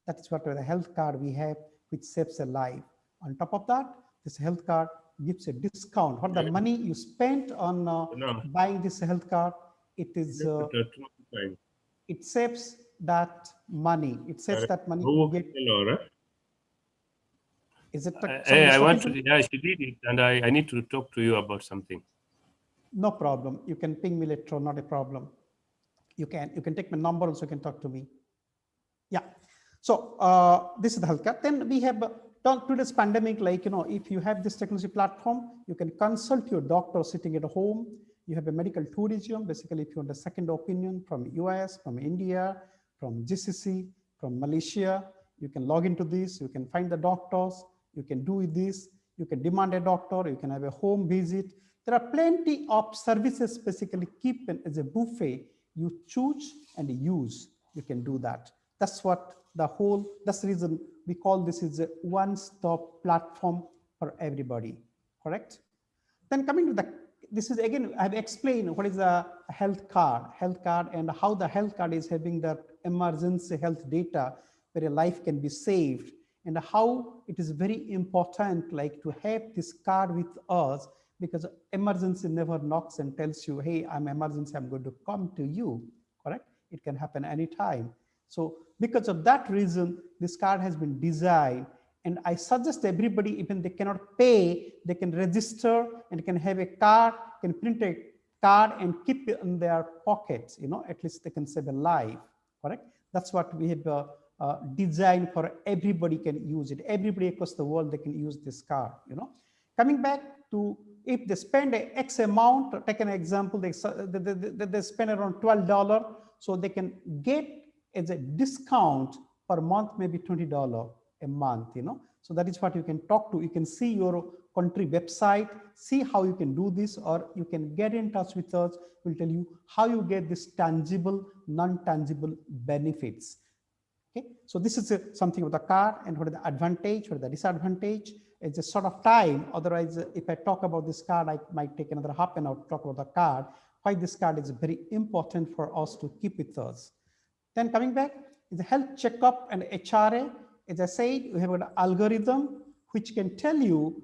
That is what the health card we have, which saves a life. On top of that, this health card gives a discount. What the money you spent on buying this health card, it is it saves that money. It saves that money. Is it? I want to. Yeah, she did it, and I need to talk to you about something. No problem. You can ping me later. Not a problem. You can take my number also. You can talk to me. Yeah. So this is the healthcare. Then we have today's pandemic. Like, if you have this technology platform, you can consult your doctor sitting at home. You have a medical tourism. Basically, if you want a second opinion from US, from India, from GCC, from Malaysia, you can log into this. You can find the doctors. You can do this. You can demand a doctor. You can have a home visit. There are plenty of services basically keep as a buffet. You choose and use. You can do that. That's what that's the reason we call this is a one-stop platform for everybody, correct? Then coming to this is again, I've explained what is a health card and how the health card is having the emergency health data where a life can be saved, and how it is very important like to have this card with us, because emergency never knocks and tells you, hey, I'm emergency, I'm going to come to you, correct? It can happen anytime. So because of that reason, this card has been designed, and I suggest everybody, even they cannot pay, they can register and can have a card, can print a card and keep it in their pockets, at least they can save a life, correct? That's what we have designed for everybody can use it. Everybody across the world, they can use this card, Coming back to, if they spend X amount, take an example, they spend around $12, so they can get as a discount per month, maybe $20 a month, So that is what you can talk to. You can see your country website, see how you can do this, or you can get in touch with us. We'll tell you how you get this tangible, non-tangible benefits. Okay, so this is something with the card and what is the advantage, what is the disadvantage. It's a sort of time. Otherwise, if I talk about this card, I might take another half an hour to talk about the card. Why this card is very important for us to keep with us. Then coming back is a health checkup and HRA. As I said, we have an algorithm which can tell you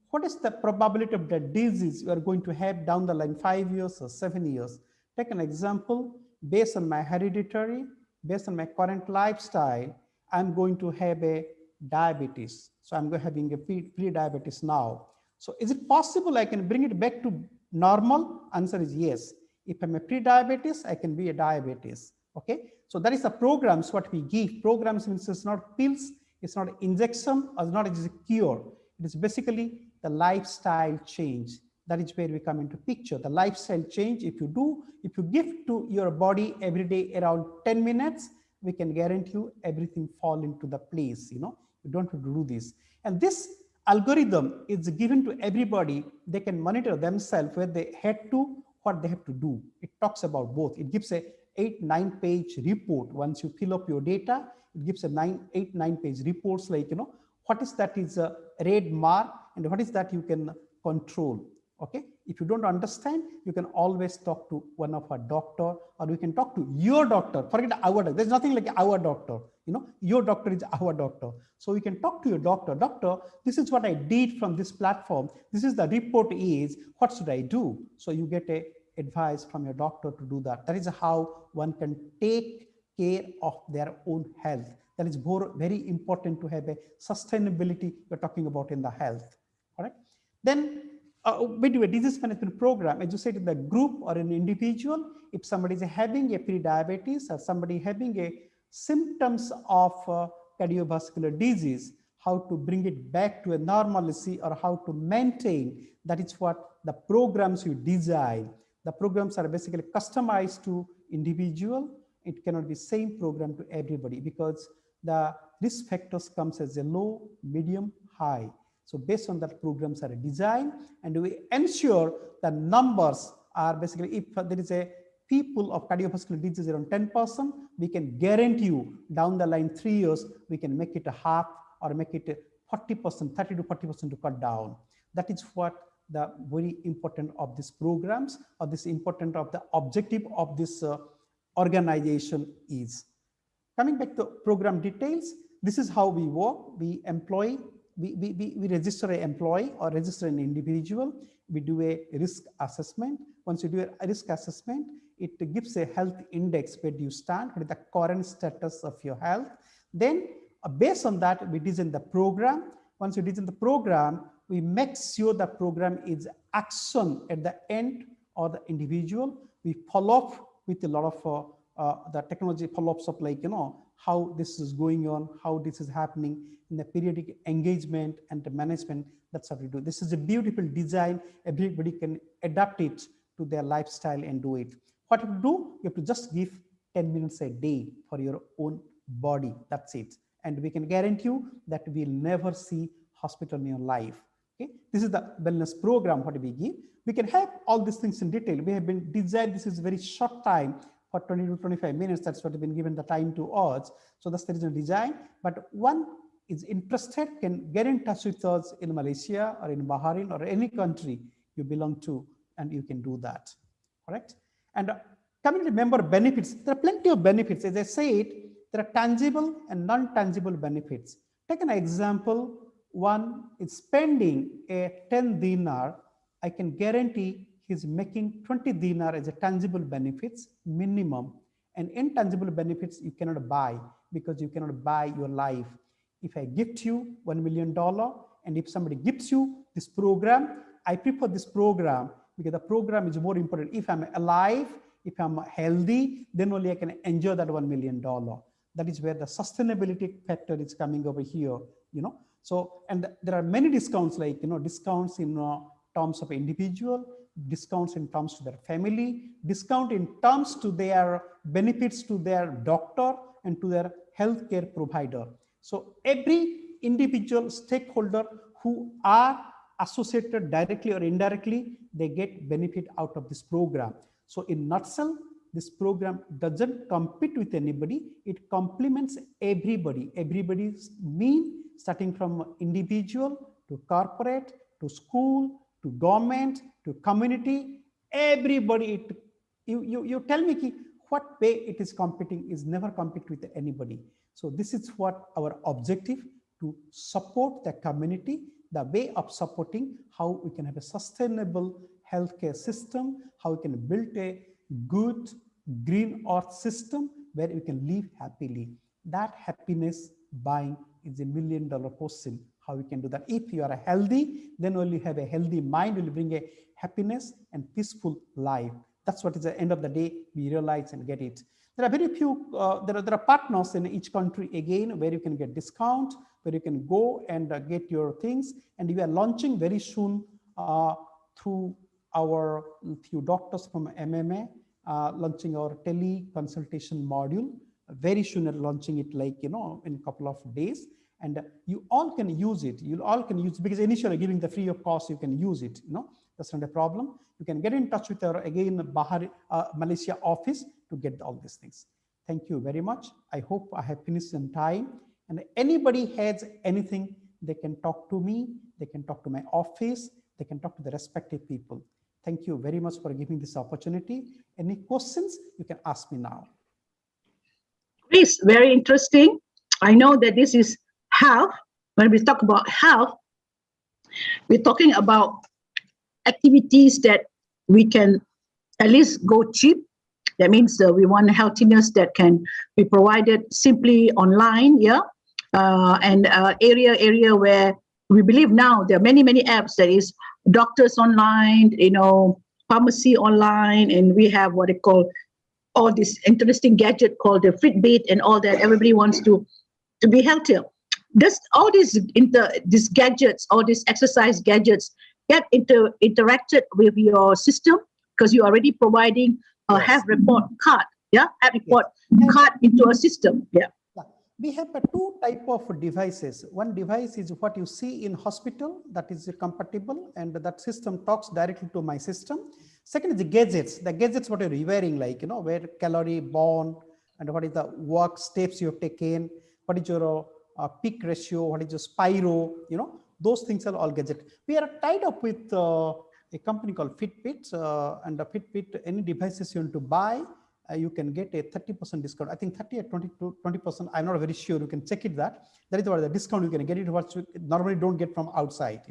what is the probability of the disease you are going to have down the line 5 years or 7 years. Take an example, based on my hereditary, based on my current lifestyle, I'm going to have a diabetes. So I'm having a pre-diabetes now. So is it possible I can bring it back to normal? Answer is yes. If I'm a pre-diabetes, I can be a diabetes. Okay, so that is the programs what we give. Programs means it's not pills, it's not injection, or it's not a cure. It is basically the lifestyle change. That is where we come into picture. The lifestyle change, if you give to your body every day around 10 minutes, we can guarantee you everything fall into the place. You don't have to do this. And this algorithm is given to everybody. They can monitor themselves where they had to, what they have to do. It talks about both. It gives a 8-9 page report. Once you fill up your data, it gives a 8-9 page reports like, what is that is a red mark and what is that you can control. Okay, if you don't understand, you can always talk to one of our doctor, or you can talk to your doctor. Forget our doctor. There's nothing like our doctor. Your doctor is our doctor. So you can talk to your doctor. Doctor, this is what I did from this platform. This is the report is, what should I do? So you get a advice from your doctor to do that. That is how one can take care of their own health. That is very important to have a sustainability we're talking about in the health. All right. Then we do a disease management program. As you said, in the group or an individual, if somebody is having a pre-diabetes or somebody having a symptoms of cardiovascular disease, how to bring it back to a normalcy or how to maintain, that is what the programs you design. The programs are basically customized to individual. It cannot be same program to everybody because the risk factors comes as a low, medium, high. So based on that, programs are designed, and we ensure the numbers are basically, if there is a people of cardiovascular disease around 10%, we can guarantee you down the line 3 years, we can make it a half or make it a 40%, 30 to 40% to cut down. That is what the very important of these programs, or this important of the objective of this organization is. Coming back to program details, this is how we work. We employ, we register an employee or register an individual. We do a risk assessment. Once you do a risk assessment, it gives a health index where you stand, what is the current status of your health. Then based on that, we design the program. Once you design the program, we make sure the program is action at the end or the individual. We follow up with a lot of the technology follow-ups of how this is going on, how this is happening in the periodic engagement and the management. That's what we do. This is a beautiful design. Everybody can adapt it to their lifestyle and do it. What you do, you have to just give 10 minutes a day for your own body. That's it. And we can guarantee you that we'll never see hospital in your life. Okay, this is the wellness program. What we give, we can have all these things in detail. We have been designed. This is very short time for 20 to 25 minutes. That's what has been given the time to us. So that's the reason design. But one is interested can get in touch with us in Malaysia or in Bahrain or any country you belong to, and you can do that. Correct? And coming to member benefits, there are plenty of benefits. As I said, there are tangible and non-tangible benefits. Take an example. One is spending a 10 dinar. I can guarantee he's making 20 dinar as a tangible benefits minimum, and intangible benefits you cannot buy because you cannot buy your life. If I gift you $1 million, and if somebody gives you this program, I prefer this program because the program is more important. If I'm alive, if I'm healthy, then only I can enjoy that $1 million. That is where the sustainability factor is coming over here, So, and there are many discounts like, discounts in terms of individual, discounts in terms to their family, discount in terms to their benefits to their doctor and to their healthcare provider. So every individual stakeholder who are associated directly or indirectly, they get benefit out of this program. So in nutshell, This program doesn't compete with anybody. It complements everybody. Everybody's mean, starting from individual to corporate, to school, to government, to community, everybody. You tell me what way it is competing is never compete with anybody. So this is what our objective, to support the community, the way of supporting how we can have a sustainable healthcare system, how we can build a good green earth system where we can live happily. That happiness buying is a $1 million question. How we can do that? If you are healthy, then only have a healthy mind will bring a happiness and peaceful life. That's what is the end of the day we realize and get it. There are very few, there are partners in each country again where you can get discount, where you can go and get your things. And we are launching very soon through our few doctors from MMA, launching our tele-consultation module. Very soon launching it, like, in a couple of days. And you all can use it. You all can use it because initially giving the free of cost, you can use it. That's not a problem. You can get in touch with our, again, Malaysia office to get all these things. Thank you very much. I hope I have finished in time. And anybody has anything, they can talk to me. They can talk to my office. They can talk to the respective people. Thank you very much for giving this opportunity. Any questions, you can ask me now. Chris, very interesting. I know that this is health. When we talk about health, we're talking about activities that we can at least go cheap. That means we want healthiness that can be provided simply online, yeah, and area where we believe now there are many apps. That is doctors online, pharmacy online, and we have what they call all this interesting gadget called the Fitbit and all that. Everybody wants to be healthier. Does all these gadgets, all these exercise gadgets, get interacted with your system because you're already providing a health report card, yeah, health report card into a system, yeah. We have two type of devices. One device is what you see in hospital, that is compatible, and that system talks directly to my system. Second is the gadgets. The gadgets what you're wearing, like, where calorie burn, and what is the work steps you have taken, what is your peak ratio, what is your spiro, those things are all gadget. We are tied up with a company called Fitbit, and the Fitbit, any devices you want to buy, you can get a 30% discount. I think 30 or 20%. I'm not very sure. You can check it. That is what the discount you can get it. What you normally don't get from outside.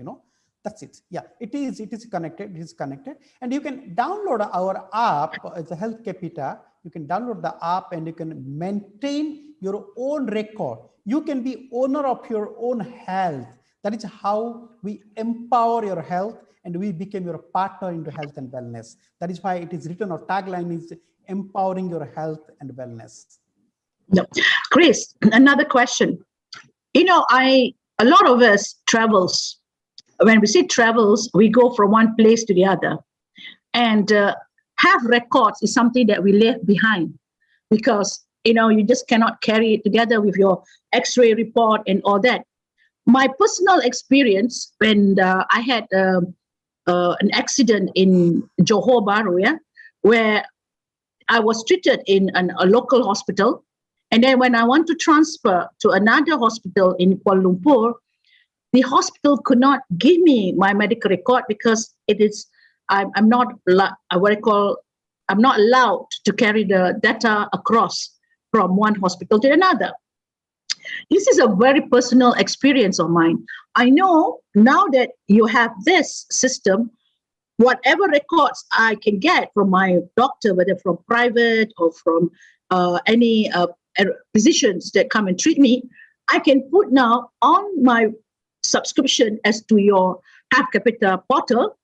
That's it. Yeah, it is connected. It is connected, and you can download our app. It's a Health Capita. You can download the app and you can maintain your own record. You can be owner of your own health. That is how we empower your health, and we became your partner into health and wellness. That is why it is written. Our tagline is empowering your health and wellness. No. Chris, another question. A lot of us travels. When we say travels, we go from one place to the other, and have records is something that we left behind because you just cannot carry it together with your X-ray report and all that. My personal experience when I had an accident in Johor Bahru, yeah, where I was treated in a local hospital. And then when I want to transfer to another hospital in Kuala Lumpur, the hospital could not give me my medical record because I'm not allowed to carry the data across from one hospital to another. This is a very personal experience of mine. I know now that you have this system, whatever records I can get from my doctor, whether from private or from any physicians that come and treat me, I can put now on my subscription as to your Health Capita portal,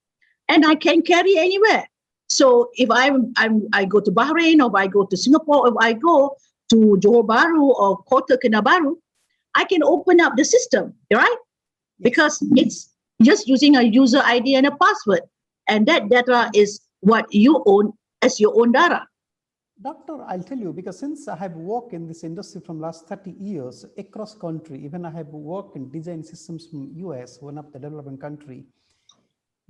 and I can carry anywhere. So if I go to Bahrain, or if I go to Singapore, or if I go to Johor Bahru or Kota Kinabalu, I can open up the system, right? Because it's just using a user ID and a password. And that data is what you own as your own data. Doctor, I'll tell you, because since I have worked in this industry from last 30 years across country, even I have worked in design systems from US, one of the developing country.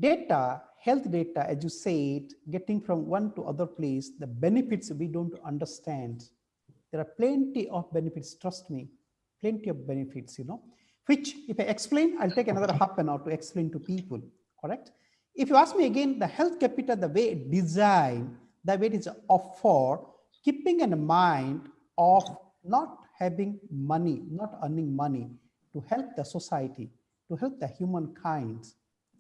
Data, health data, as you said, getting from one to other place, the benefits we don't understand. There are plenty of benefits, trust me, plenty of benefits, which if I explain, I'll take another half an hour to explain to people, correct? If you ask me again, the health capita, the way it designed, the way it is offered, keeping in mind of not having money, not earning money to help the society, to help the humankind.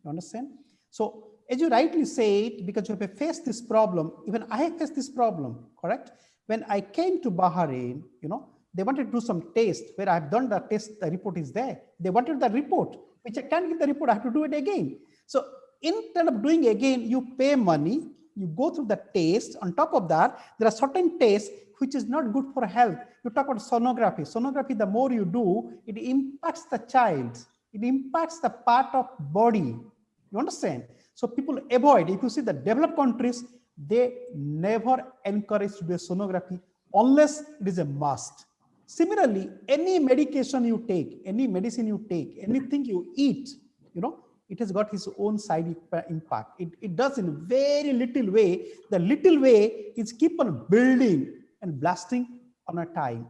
You understand? So as you rightly said, because you have faced this problem, even I have faced this problem, correct? When I came to Bahrain, they wanted to do some test where I've done the test, the report is there. They wanted the report, which I can't get the report, I have to do it again. So instead of doing again, you pay money, you go through the test. On top of that, there are certain tests which is not good for health. You talk about sonography. Sonography, the more you do, it impacts the child. It impacts the part of body. You understand? So people avoid. If you see the developed countries, they never encourage to do a sonography unless it is a must. Similarly, any medication you take, any medicine you take, anything you eat, it has got its own side impact. It does in very little way. The little way is keep on building and blasting on a time.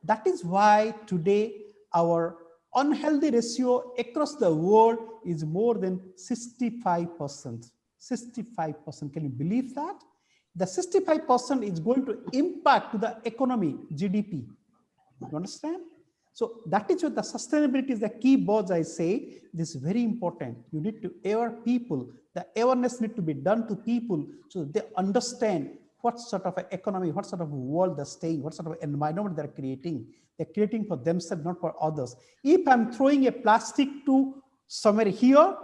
That is why today our unhealthy ratio across the world is more than 65%. 65%. Can you believe that? The 65% is going to impact to the economy, GDP. You understand? So that is what the sustainability is the key words I say. This is very important. You need to aware people. The awareness need to be done to people so that they understand what sort of an economy, what sort of world they're staying, what sort of environment they're creating. They're creating for themselves, not for others. If I'm throwing a plastic to somewhere here,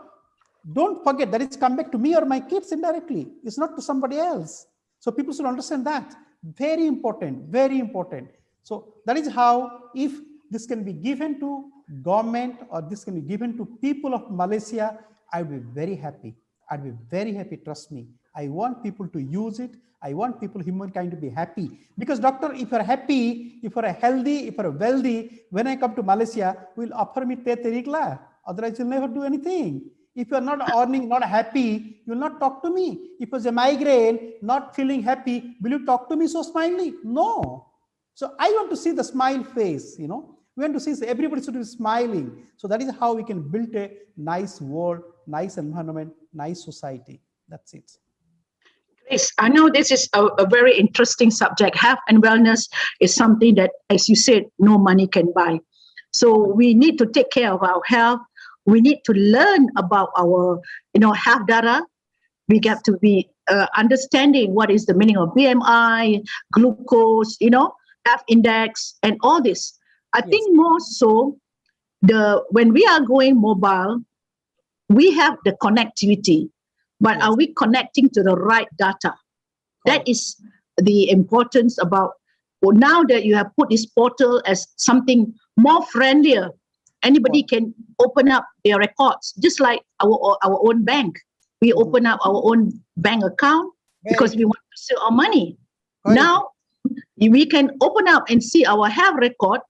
don't forget that it's come back to me or my kids indirectly. It's not to somebody else. So people should understand that. Very important, very important. So that is how, if this can be given to government or this can be given to people of Malaysia, I'd be very happy. I'd be very happy, trust me. I want people to use it. I want people, humankind, to be happy. Because doctor, if you're happy, if you're healthy, if you're wealthy, when I come to Malaysia, will offer me te terikla. Otherwise, you'll never do anything. If you're not earning, not happy, you'll not talk to me. If it's a migraine, not feeling happy, will you talk to me so smiley? No. So I want to see the smile face, We want to see everybody should be smiling. So that is how we can build a nice world, nice environment, nice society. That's it. Yes, I know this is a very interesting subject. Health and wellness is something that, as you said, no money can buy. So we need to take care of our health. We need to learn about our, health data. We get to be understanding what is the meaning of BMI, glucose, F index, and all this. I think more so, when we are going mobile, we have the connectivity, but are we connecting to the right data? That is the importance about, now that you have put this portal as something more friendlier, anybody can open up their records, just like our own bank. We open up our own bank account because we want to save our money. Now, we can open up and see our health record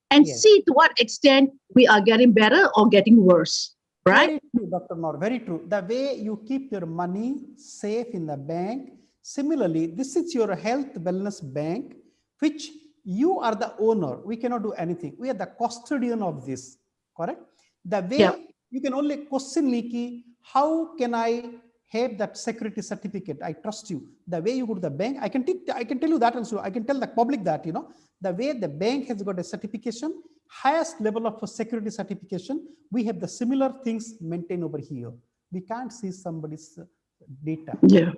and see to what extent we are getting better or getting worse, right? Very true, Dr. Noor, very true. The way you keep your money safe in the bank, similarly, this is your health wellness bank, which you are the owner. We cannot do anything. We are the custodian of this, correct? The way you can only question me, how can I have that security certificate? I trust you. The way you go to the bank, I can tell you that also. I can tell the public that, the way the bank has got a certification, highest level of security certification, we have the similar things maintained over here. We can't see somebody's data. Yeah,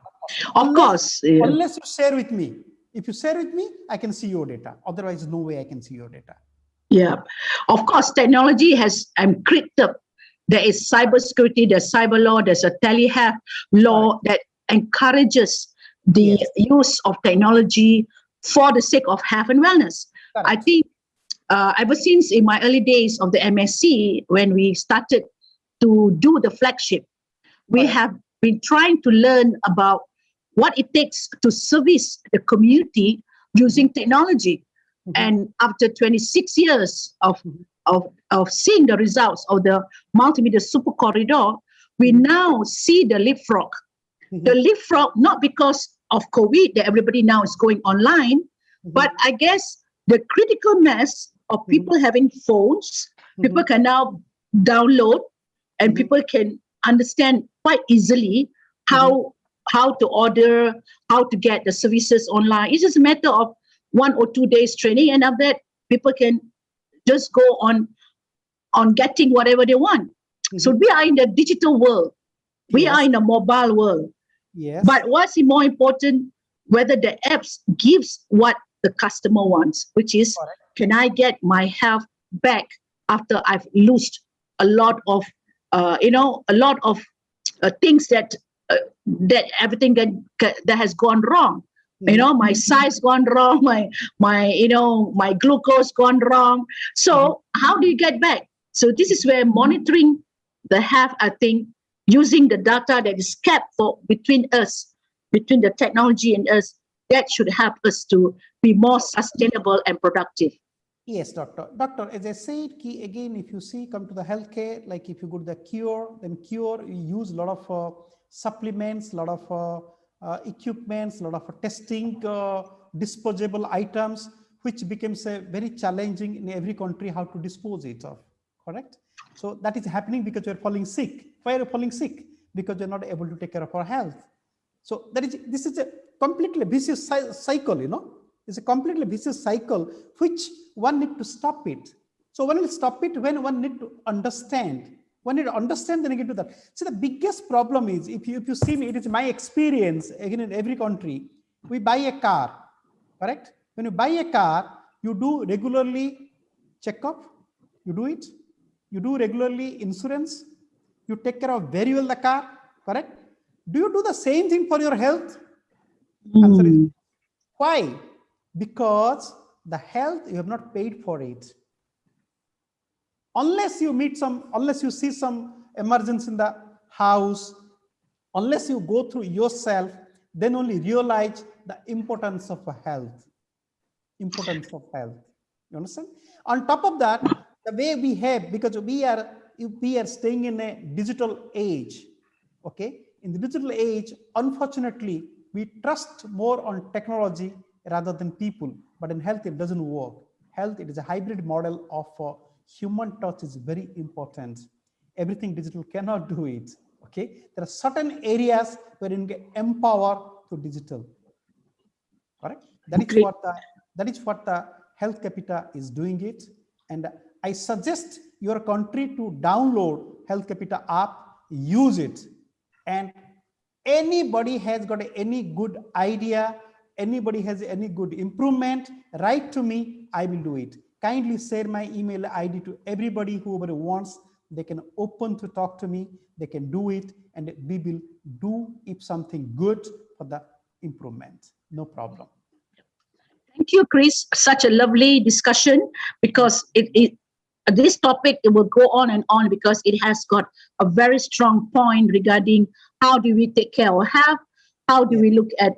of course. Yeah. Unless you share with me. If you share with me, I can see your data. Otherwise, no way I can see your data. Yeah, of course, technology has encrypted. There is cybersecurity, there's cyber law, there's a telehealth law that encourages the use of technology for the sake of health and wellness. I think ever since in my early days of the MSc, when we started to do the flagship, we have been trying to learn about what it takes to service the community using technology. And after 26 years of seeing the results of the multimedia super corridor, we now see the leapfrog. The leapfrog, not because of COVID that everybody now is going online, but I guess the critical mass of people having phones, people can now download and people can understand quite easily how to order, how to get the services online. It's just a matter of 1 or 2 days training, and after that, people can just go on getting whatever they want. So we are in the digital world. We are in a mobile world. Yes. But what's more important, whether the apps gives what the customer wants, which is, can I get my health back after I've lost a lot of, things that everything that has gone wrong. My size gone wrong, my glucose gone wrong. So how do you get back? So this is where monitoring the health, I think, using the data that is kept between the technology and us, that should help us to be more sustainable and productive. Yes, doctor. Doctor, as I said, again, if you see, come to the healthcare, like if you go to the cure, you use a lot of supplements, a lot of equipments, a lot of testing, disposable items, which becomes very challenging in every country how to dispose it of, correct? So that is happening because you're falling sick. Why are you falling sick? Because you're not able to take care of our health. So this is a completely vicious cycle, It's a completely vicious cycle, which one need to stop it. So one will stop it when one need to understand. One need to understand, then you get to that. So the biggest problem is, if you see me, it is my experience, again, in every country, we buy a car, correct? When you buy a car, you do regularly checkup, you do it. You do regularly insurance, you take care of very well the car, correct? Do you do the same thing for your health? Answer is why? Because the health, you have not paid for it. Unless you see some emergency in the house, unless you go through yourself, then only realize the importance of health. Importance of health. You understand? On top of that, the way we have, because we are staying in a digital age, okay? In the digital age, unfortunately, we trust more on technology rather than people, but in health, it doesn't work. Health, it is a hybrid model of human touch is very important. Everything digital cannot do it, okay? There are certain areas where you can empower to digital, correct? That is what the Health Capita is doing it. And I suggest your country to download Health Capita app, use it. And anybody has got any good idea, anybody has any good improvement, write to me, I will do it. Kindly share my email ID to everybody, whoever wants. They can open to talk to me, they can do it, and we will do if something good for the improvement. No problem. Thank you, Chris. Such a lovely discussion, because this topic, it will go on and on, because it has got a very strong point regarding how do we take care of our health, how do we look at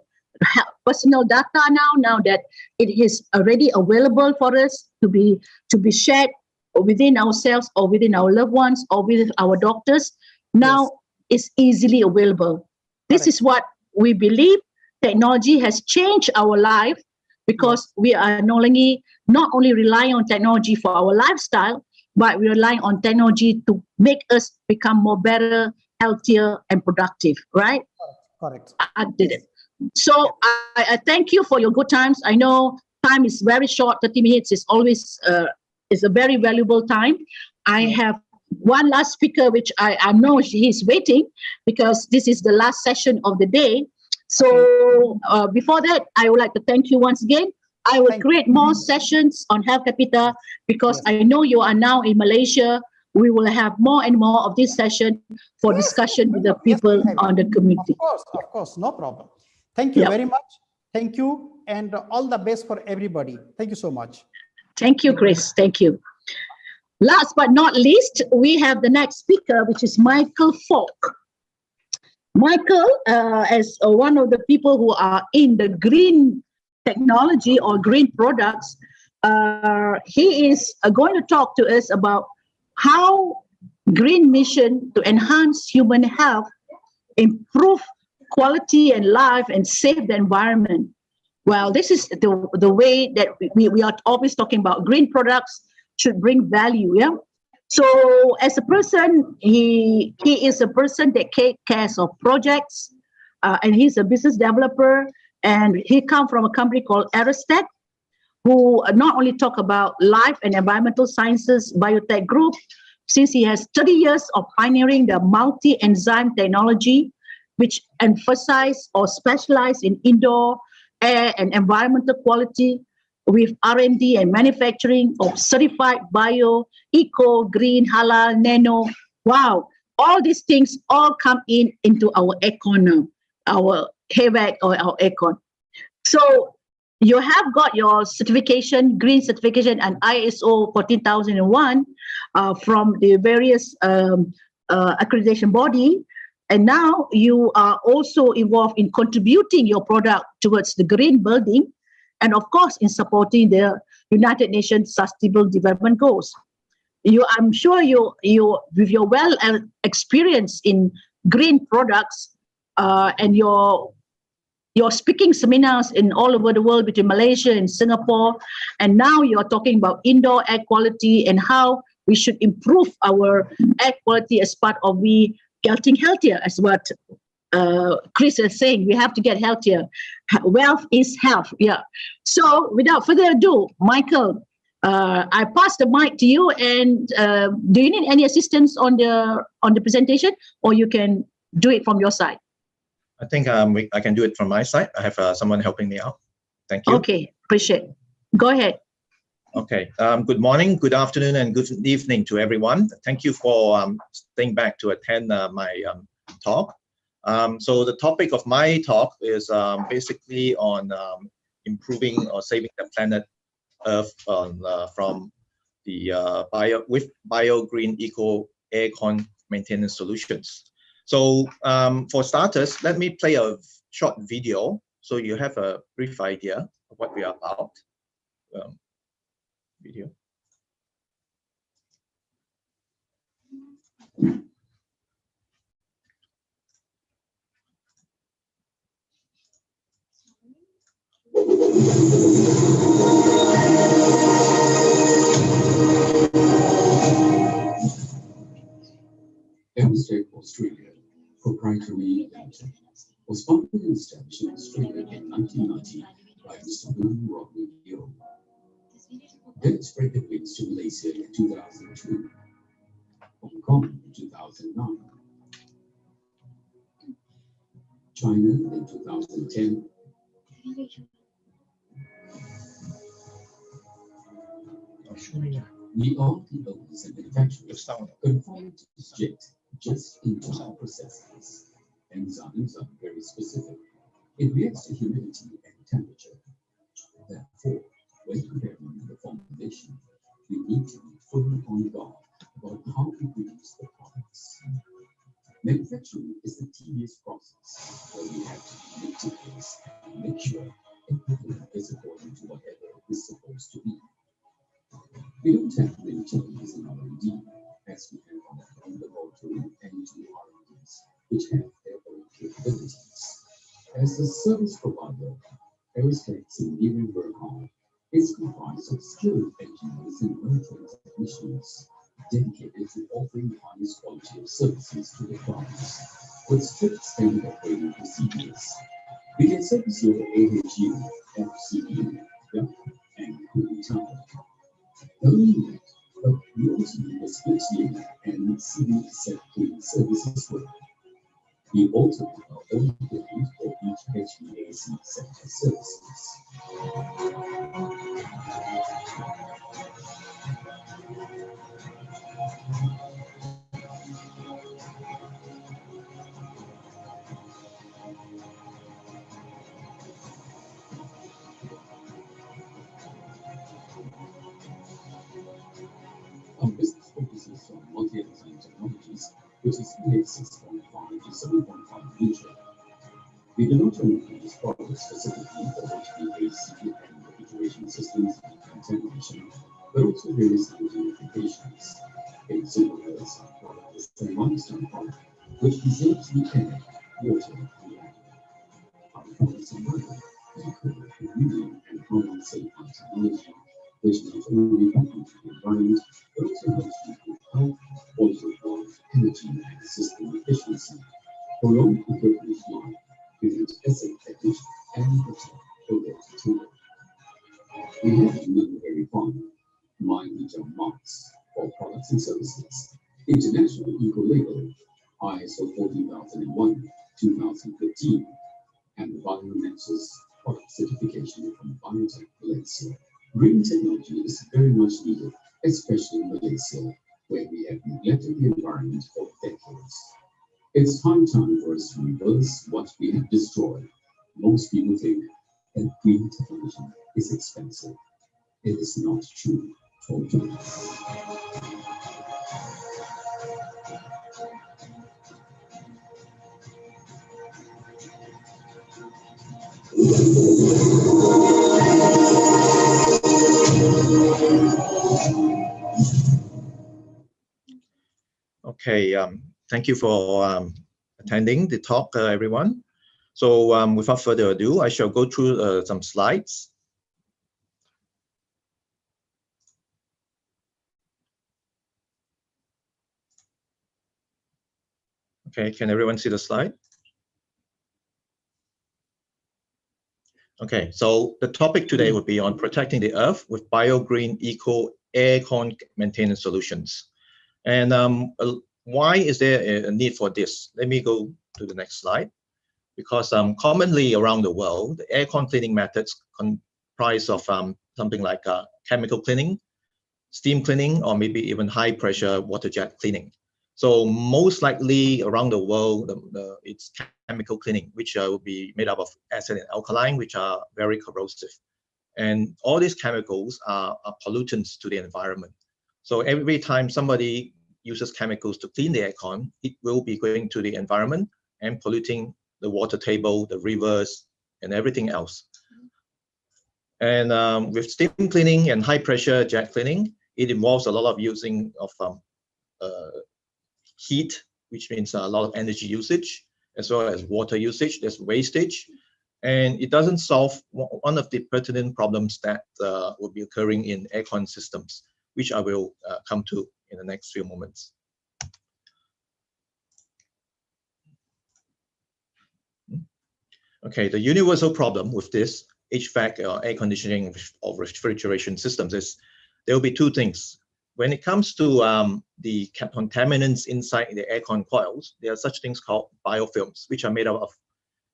personal data now that it is already available for us to be shared within ourselves or within our loved ones or with our doctors. Now it's easily available. This is what we believe. Technology has changed our life, because we are not only relying on technology for our lifestyle, but we rely on technology to make us become more better, healthier, and productive, right? Correct. I did it. So I thank you for your good times. I know time is very short. 30 minutes is always is a very valuable time. I have one last speaker, which I know he's waiting, because this is the last session of the day. So before that, I would like to thank you once again. I will create more sessions on Health Capita, because I know you are now in Malaysia. We will have more and more of this session for discussion with the people on the community. Of course, no problem. Thank you very much. Thank you, and all the best for everybody. Thank you so much. Thank you, Chris. Thank you. Last but not least, we have the next speaker, which is Michael Falk. Michael, as one of the people who are in the green technology or green products, he is going to talk to us about how green mission to enhance human health, improve quality and life, and save the environment. Well, this is the way that we are always talking about green products should bring value. Yeah. So as a person, he is a person that cares of projects, and he's a business developer, and he come from a company called Aerostat, who not only talk about life and environmental sciences biotech group, since he has 30 years of pioneering the multi-enzyme technology, which emphasize or specialize in indoor air and environmental quality with R&D and manufacturing of certified bio, eco, green, halal, nano. Wow, all these things all come into our econ now, our HVAC or our econ. So you have got your certification, green certification, and ISO 14001 from the various accreditation body. And now you are also involved in contributing your product towards the green building, and of course in supporting the United Nations Sustainable Development Goals. I'm sure you with your well experience in green products and your speaking seminars in all over the world between Malaysia and Singapore, and now you're talking about indoor air quality and how we should improve our air quality as part of we getting healthier, as what Chris is saying. We have to get healthier. Wealth is health. Yeah. So without further ado, Michael, I pass the mic to you. And do you need any assistance on the presentation, or you can do it from your side? I think I can do it from my side. I have someone helping me out. Thank you. Okay, appreciate it. Go ahead. Okay. Good morning, good afternoon, and good evening to everyone. Thank you for staying back to attend my talk. So the topic of my talk is basically on improving or saving the planet Earth from the bio green eco aircon maintenance solutions. So for starters, let me play a short video so you have a brief idea of what we are about. Video. Aerostat Australia Proprietary Limited was founded and established in Australia in 1990 by Mr. William Rodney Gill. Then it spread the wings to Malaysia in 2002, Hong Kong in 2009, China in 2010, we are the owners and manufacturers confined to just-in-time processes. Enzymes are very specific. It reacts to humidity and temperature. Therefore, when preparing the formulation, we need to be fully on guard about how we produce the products. Manufacturing is the tedious process where we have to be meticulous and make sure everything is according to whatever it is supposed to be. We don't have many challenges in R&D, as we have on our own laboratory and two R&Ds, which have their own capabilities. As a service provider, Aerostats in Newry Berhad is comprised of skilled engineers and well-trained technicians dedicated to offering the highest quality of services to the clients with strict standard operating procedures. We can service your AHU, FCU, and cooling tower. Not only that, but we also do the switchgear and CD set cleaning services work. We also have our own equipment for each HVAC sector services. Our business focuses on multi-enzyme technologies, which is pH 6.5 to 7.5 nature. We do not only produce products specifically for HVAC and refrigeration systems and contamination, but also various other applications. In simple words, our a milestone product which preserves the air, water, and land. Our products are vital, eco, renewable, and carbon safe technology, which not only benefits the environment, but also helps improve health, quality of life, energy, and system efficiency. Prolonged equipment life, prevent asset damage, and protect product material. We have another very fun, My Eco marks for products and services. International Eco Label, ISO 14001, 2015, and the Bionexus product certification from Biotech Malaysia. Green technology is very much needed, especially in Malaysia, where we have neglected the environment for decades. It's high time for us to reverse what we have destroyed. Most people think that green technology is expensive. It is not true, totally. Okay, thank you for attending the talk, everyone. So without further ado, I shall go through some slides. Okay, can everyone see the slide? Okay, so the topic today would be on protecting the Earth with bio-green eco aircon maintenance solutions. And why is there a need for this? Let me go to the next slide. Because commonly around the world, the aircon cleaning methods comprise of something like chemical cleaning, steam cleaning, or maybe even high pressure water jet cleaning. So most likely around the world, it's chemical cleaning, which will be made up of acid and alkaline, which are very corrosive. And all these chemicals are pollutants to the environment. So every time somebody uses chemicals to clean the aircon, it will be going to the environment and polluting the water table, the rivers, and everything else. And with steam cleaning and high pressure jet cleaning, it involves a lot of using of heat, which means a lot of energy usage, as well as water usage. There's wastage, and it doesn't solve one of the pertinent problems that will be occurring in aircon systems, which I will come to in the next few moments. Okay, the universal problem with this HVAC air conditioning or refrigeration systems is there will be two things. When it comes to the contaminants inside the aircon coils, there are such things called biofilms, which are made up of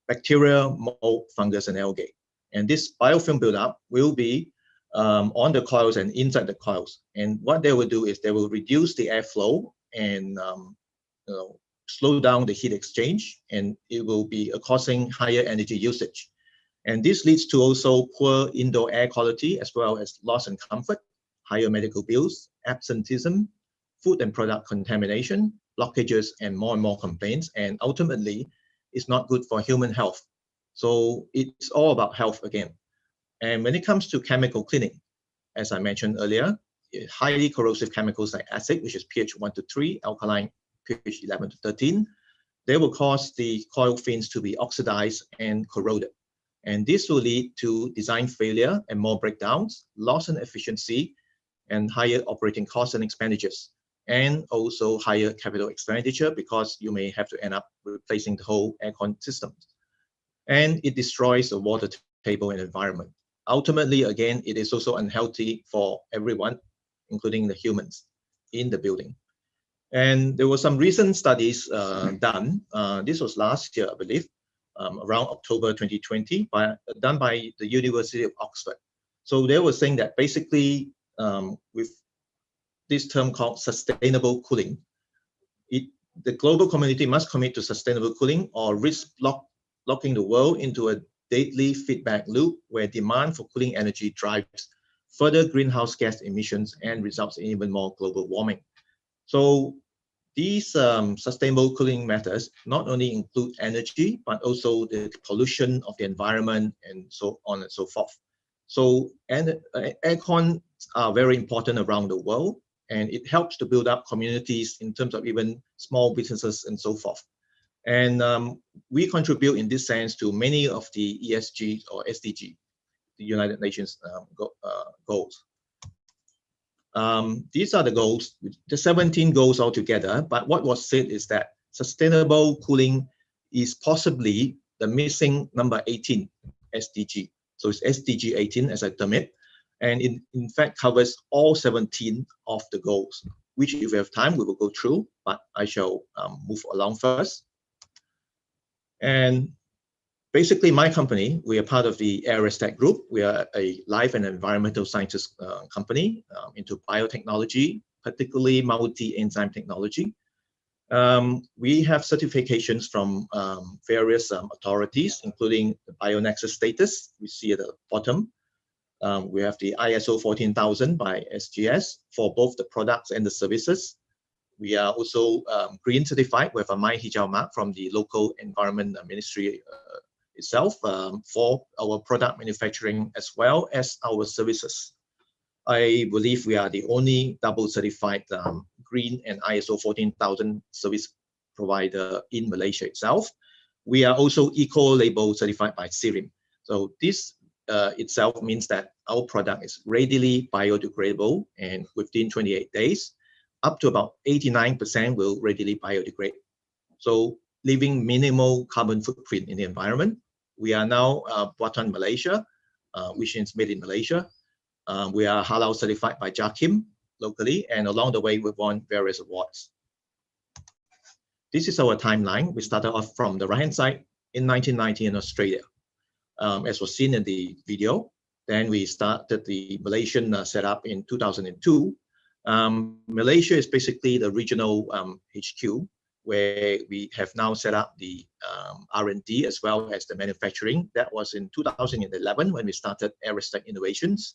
bacteria, mold, fungus, and algae. And this biofilm buildup will be on the coils and inside the coils. And what they will do is they will reduce the airflow and slow down the heat exchange, and it will be causing higher energy usage. And this leads to also poor indoor air quality, as well as loss in comfort, higher medical bills, absenteeism, food and product contamination, blockages, and more complaints. And ultimately, it's not good for human health. So it's all about health again. And when it comes to chemical cleaning, as I mentioned earlier, highly corrosive chemicals like acid, which is pH 1 to 3, alkaline, pH 11 to 13, they will cause the coil fins to be oxidized and corroded. And this will lead to design failure and more breakdowns, loss in efficiency, and higher operating costs and expenditures, and also higher capital expenditure because you may have to end up replacing the whole aircon system. And it destroys the water table and environment. Ultimately, again, it is also unhealthy for everyone, including the humans in the building. And there were some recent studies done. This was last year, I believe, around October 2020, done by the University of Oxford. So they were saying that basically with this term called sustainable cooling, the global community must commit to sustainable cooling or risk locking the world into a deadly feedback loop where demand for cooling energy drives further greenhouse gas emissions and results in even more global warming. So these sustainable cooling methods not only include energy, but also the pollution of the environment and so on and so forth. So aircon are very important around the world, and it helps to build up communities in terms of even small businesses and so forth. And we contribute in this sense to many of the ESG or SDG, the United Nations goals. These are the goals, the 17 goals altogether, but what was said is that sustainable cooling is possibly the missing number 18 SDG. So it's SDG 18 as I term it, and it in fact covers all 17 of the goals, which if we have time, we will go through, but I shall move along first. And basically, my company, we are part of the Aerostech Group. We are a life and environmental sciences company into biotechnology, particularly multi-enzyme technology. We have certifications from various authorities, including the BioNexus status, we see at the bottom. We have the ISO 14000 by SGS for both the products and the services. We are also green certified with a My Hijau mark from the local environment ministry itself for our product manufacturing as well as our services. I believe we are the only double certified green and ISO 14000 service provider in Malaysia itself. We are also eco-label certified by CIRIM. So this itself means that our product is readily biodegradable, and within 28 days, up to about 89% will readily biodegrade. So leaving minimal carbon footprint in the environment. We are now Buatan Malaysia, which is made in Malaysia. We are halal certified by JAKIM locally, and along the way we've won various awards. This is our timeline. We started off from the right-hand side in 1990 in Australia, as was seen in the video. Then we started the Malaysian setup in 2002. Malaysia is basically the regional HQ, where we have now set up the R&D as well as the manufacturing. That was in 2011 when we started Aerostech Innovations.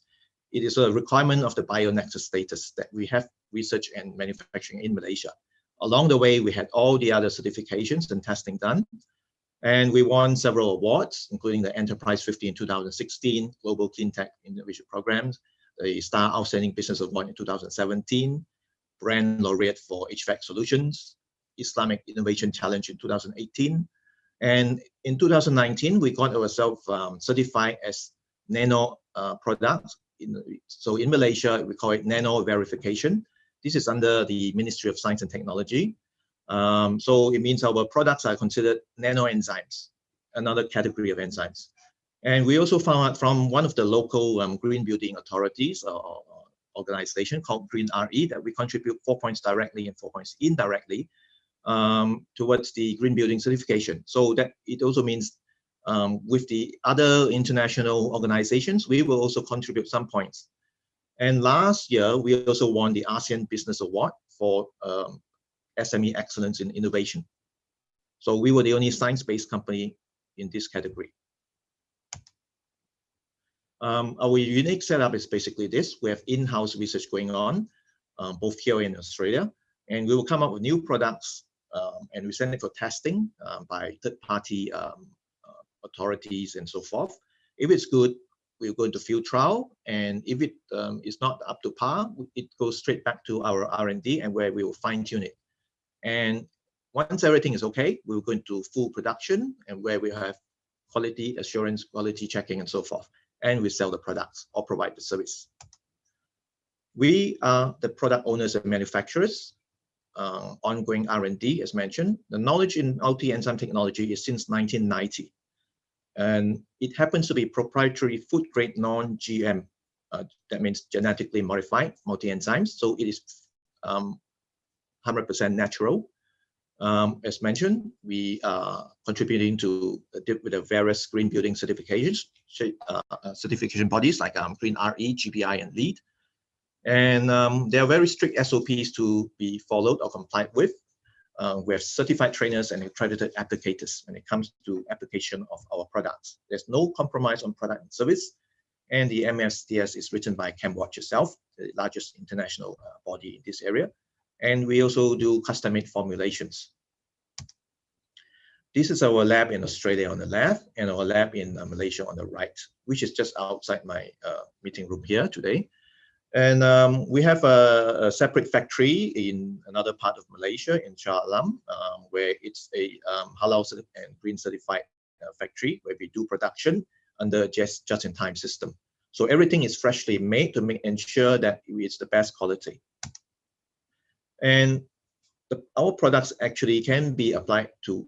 It is a requirement of the BioNexus status that we have research and manufacturing in Malaysia. Along the way, we had all the other certifications and testing done. And we won several awards, including the Enterprise 50 in 2016, Global Clean Tech Innovation Programs, the Star Outstanding Business Award in 2017, Brand Laureate for HVAC Solutions, Islamic Innovation Challenge in 2018. And in 2019, we got ourselves certified as nano products. So in Malaysia, we call it nano verification. This is under the Ministry of Science and Technology. So it means our products are considered nano enzymes, another category of enzymes. And we also found out from one of the local green building authorities or organization called Green RE that we contribute 4 points directly and 4 points indirectly towards the green building certification. So that it also means with the other international organizations, we will also contribute some points. And last year, we also won the ASEAN Business Award for SME Excellence in Innovation. So we were the only science-based company in this category. Our unique setup is basically this. We have in-house research going on, both here in Australia, and we will come up with new products and we send it for testing by third-party authorities and so forth. If it's good, we'll go into field trial, and if it is not up to par, it goes straight back to our R&D and where we will fine-tune it. And once everything is okay, we'll go into full production and where we have quality assurance, quality checking, and so forth. And we sell the products or provide the service. We are the product owners and manufacturers, ongoing R&D as mentioned. The knowledge in multi-enzyme technology is since 1990. And it happens to be proprietary food-grade non-GM. That means genetically modified multi-enzymes. So it is 100% natural. As mentioned, we are contributing to with the various green building certifications, certification bodies like Green RE, GBI, and LEED. And there are very strict SOPs to be followed or complied with. We have certified trainers and accredited applicators when it comes to application of our products. There's no compromise on product and service. And the MSDS is written by ChemWatch itself, the largest international body in this area. And we also do custom-made formulations. This is our lab in Australia on the left and our lab in Malaysia on the right, which is just outside my meeting room here today. And we have a separate factory in another part of Malaysia, in Shah Alam, where it's a halal and green certified factory where we do production under just-in-time system. So everything is freshly made to ensure that it's the best quality. And our products actually can be applied to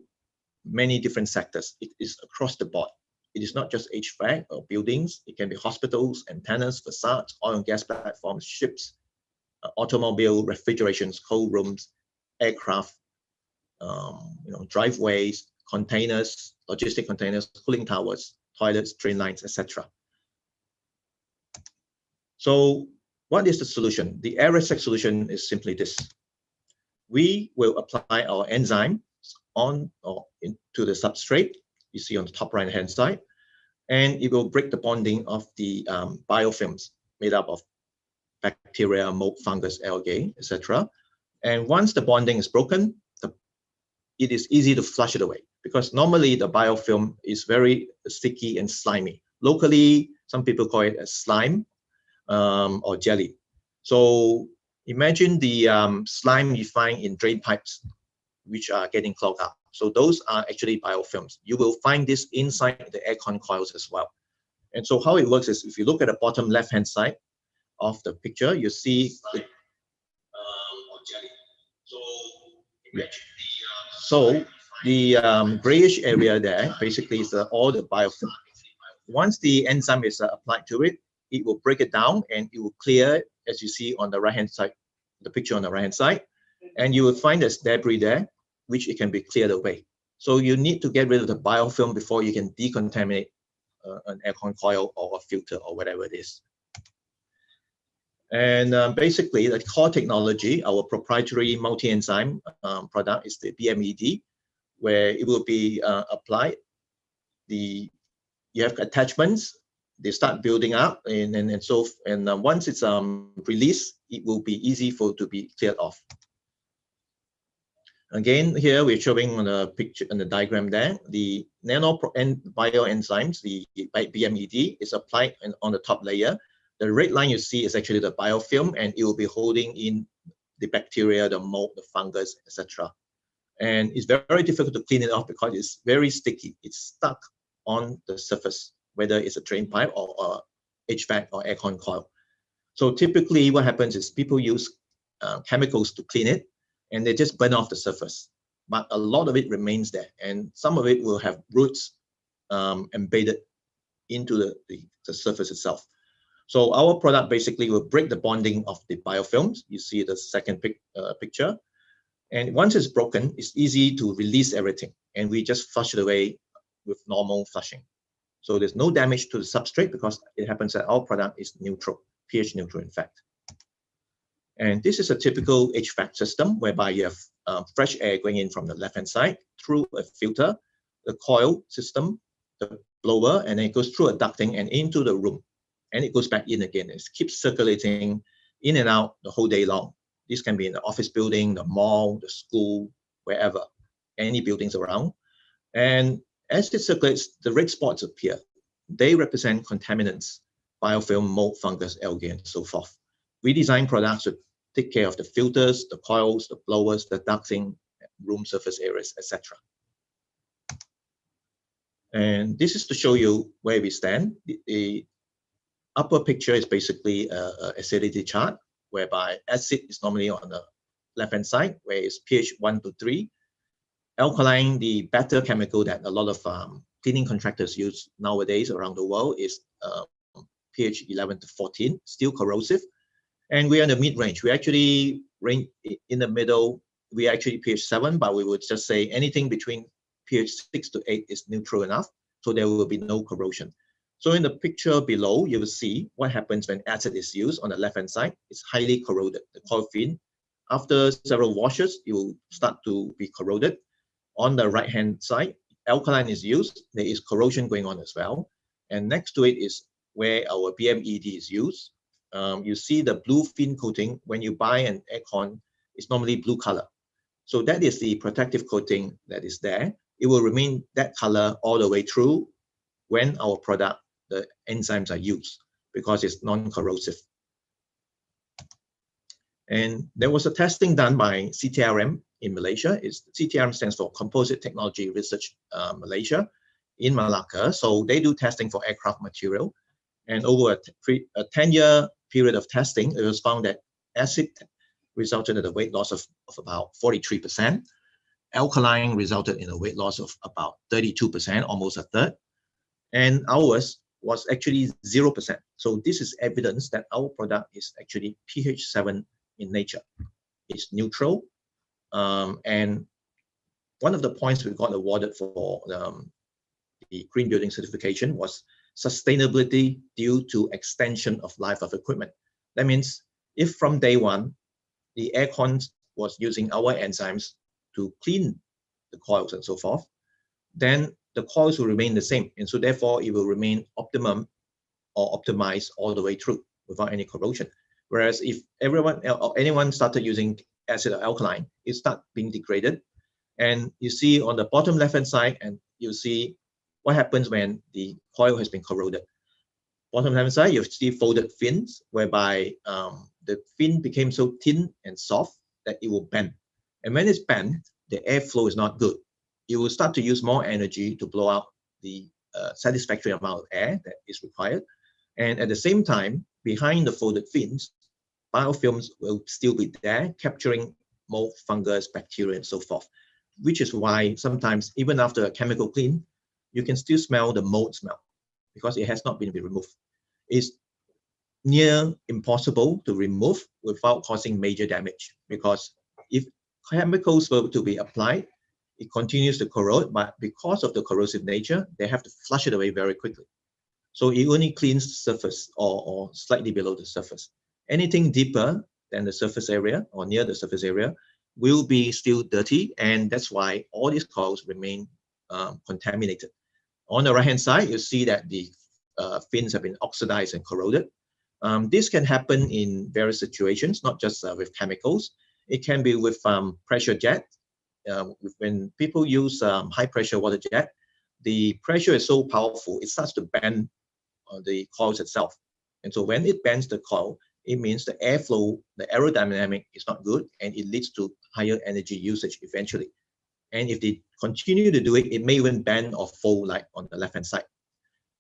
many different sectors. It is across the board. It is not just HVAC or buildings. It can be hospitals, antennas, facades, oil and gas platforms, ships, automobile, refrigerations, cold rooms, aircraft, driveways, containers, logistic containers, cooling towers, toilets, train lines, etc. So what is the solution? The AeroSec solution is simply this. We will apply our enzyme on or into the substrate, you see on the top right hand side, and it will break the bonding of the biofilms made up of bacteria, mold, fungus, algae, etc. And once the bonding is broken, it is easy to flush it away, because normally the biofilm is very sticky and slimy. Locally, some people call it a slime or jelly. So imagine the slime you find in drain pipes, which are getting clogged up. So those are actually biofilms. You will find this inside the aircon coils as well. And so how it works is, if you look at the bottom left-hand side of the picture, you see the jelly. So the grayish area there basically is all the biofilm. Once the enzyme is applied to it, it will break it down and it will clear, as you see on the right-hand side, the picture on the right-hand side, and you will find there's debris there, which it can be cleared away. So you need to get rid of the biofilm before you can decontaminate an aircon coil or a filter or whatever it is. And basically, the core technology, our proprietary multi-enzyme product, is the BMED, where it will be applied. You have attachments, they start building up, and once it's released, it will be easy to be cleared off. Again, here we're showing on the picture, on the diagram there, the bioenzymes, the BMED, is applied on the top layer. The red line you see is actually the biofilm, and it will be holding in the bacteria, the mold, the fungus, etc. And it's very difficult to clean it off because it's very sticky. It's stuck on the surface, whether it's a drain pipe or HVAC or aircon coil. So typically what happens is people use chemicals to clean it, and they just burn off the surface. But a lot of it remains there, and some of it will have roots embedded into the surface itself. So our product basically will break the bonding of the biofilms. You see the second picture. And once it's broken, it's easy to release everything. And we just flush it away with normal flushing. So there's no damage to the substrate because it happens that our product is neutral, pH neutral in fact. And this is a typical HVAC system whereby you have fresh air going in from the left-hand side through a filter, the coil system, the blower, and then it goes through a ducting and into the room. And it goes back in again. It keeps circulating in and out the whole day long. This can be in the office building, the mall, the school, wherever, any buildings around. And as it circulates, the red spots appear. They represent contaminants, biofilm, mold, fungus, algae, and so forth. We design products to take care of the filters, the coils, the blowers, the ducting, room surface areas, etc. And this is to show you where we stand. The upper picture is basically a acidity chart, whereby acid is normally on the left-hand side, where it's pH 1 to 3. Alkaline, the better chemical that a lot of cleaning contractors use nowadays around the world, is pH 11 to 14, still corrosive. And we are in the mid-range. We actually range in the middle. We actually pH 7, but we would just say anything between pH 6 to 8 is neutral enough, so there will be no corrosion. So in the picture below, you will see what happens when acid is used on the left-hand side. It's highly corroded. The coil fin, after several washes, it will start to be corroded. On the right-hand side, alkaline is used. There is corrosion going on as well. And next to it is where our BMED is used. You see the blue fin coating. When you buy an aircon, it's normally blue color. So that is the protective coating that is there. It will remain that color all the way through when our product, the enzymes, are used, because it's non-corrosive. And there was a testing done by CTRM in Malaysia. CTRM stands for Composite Technology Research Malaysia in Malacca. So they do testing for aircraft material. And over a 10-year period of testing, it was found that acid resulted in a weight loss of about 43%. Alkaline resulted in a weight loss of about 32%, almost a third. And ours was actually 0%. So this is evidence that our product is actually pH 7 in nature. It's neutral. And one of the points we got awarded for the green building certification was sustainability due to extension of life of equipment. That means if from day one, the aircon was using our enzymes to clean the coils and so forth, then the coils will remain the same. And so therefore it will remain optimum or optimized all the way through without any corrosion. Whereas if anyone started using acid or alkaline, it starts being degraded. And you see on the bottom left-hand side, and you see what happens when the coil has been corroded. Bottom left-hand side, you see folded fins, whereby the fin became so thin and soft that it will bend. And when it's bent, the airflow is not good. You will start to use more energy to blow out the satisfactory amount of air that is required. And at the same time, behind the folded fins, biofilms will still be there, capturing mold, fungus, bacteria, and so forth, which is why sometimes, even after a chemical clean, you can still smell the mold smell because it has not been removed. It's near impossible to remove without causing major damage, because if chemicals were to be applied, it continues to corrode, but because of the corrosive nature, they have to flush it away very quickly. So it only cleans the surface or slightly below the surface. Anything deeper than the surface area or near the surface area will be still dirty, and that's why all these coils remain contaminated. On the right-hand side, you see that the fins have been oxidized and corroded. This can happen in various situations, not just with chemicals. It can be with pressure jet. When people use high pressure water jet, the pressure is so powerful, it starts to bend the coils itself. And so when it bends the coil, it means the airflow, the aerodynamic is not good, and it leads to higher energy usage eventually. And if they continue to do it, it may even bend or fold like on the left-hand side.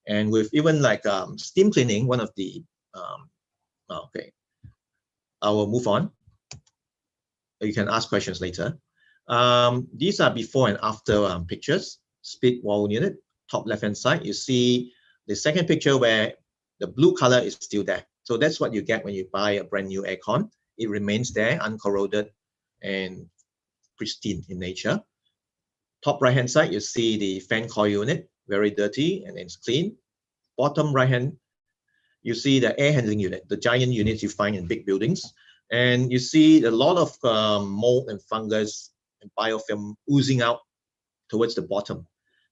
And with even like steam cleaning, one of the, okay, I will move on. You can ask questions later. These are before and after pictures. Split wall unit, top left-hand side, you see the second picture where the blue color is still there. So that's what you get when you buy a brand new aircon. It remains there, uncorroded and pristine in nature. Top right-hand side, you see the fan coil unit, very dirty and it's clean. Bottom right-hand, you see the air handling unit, the giant units you find in big buildings. And you see a lot of mold and fungus and biofilm oozing out towards the bottom.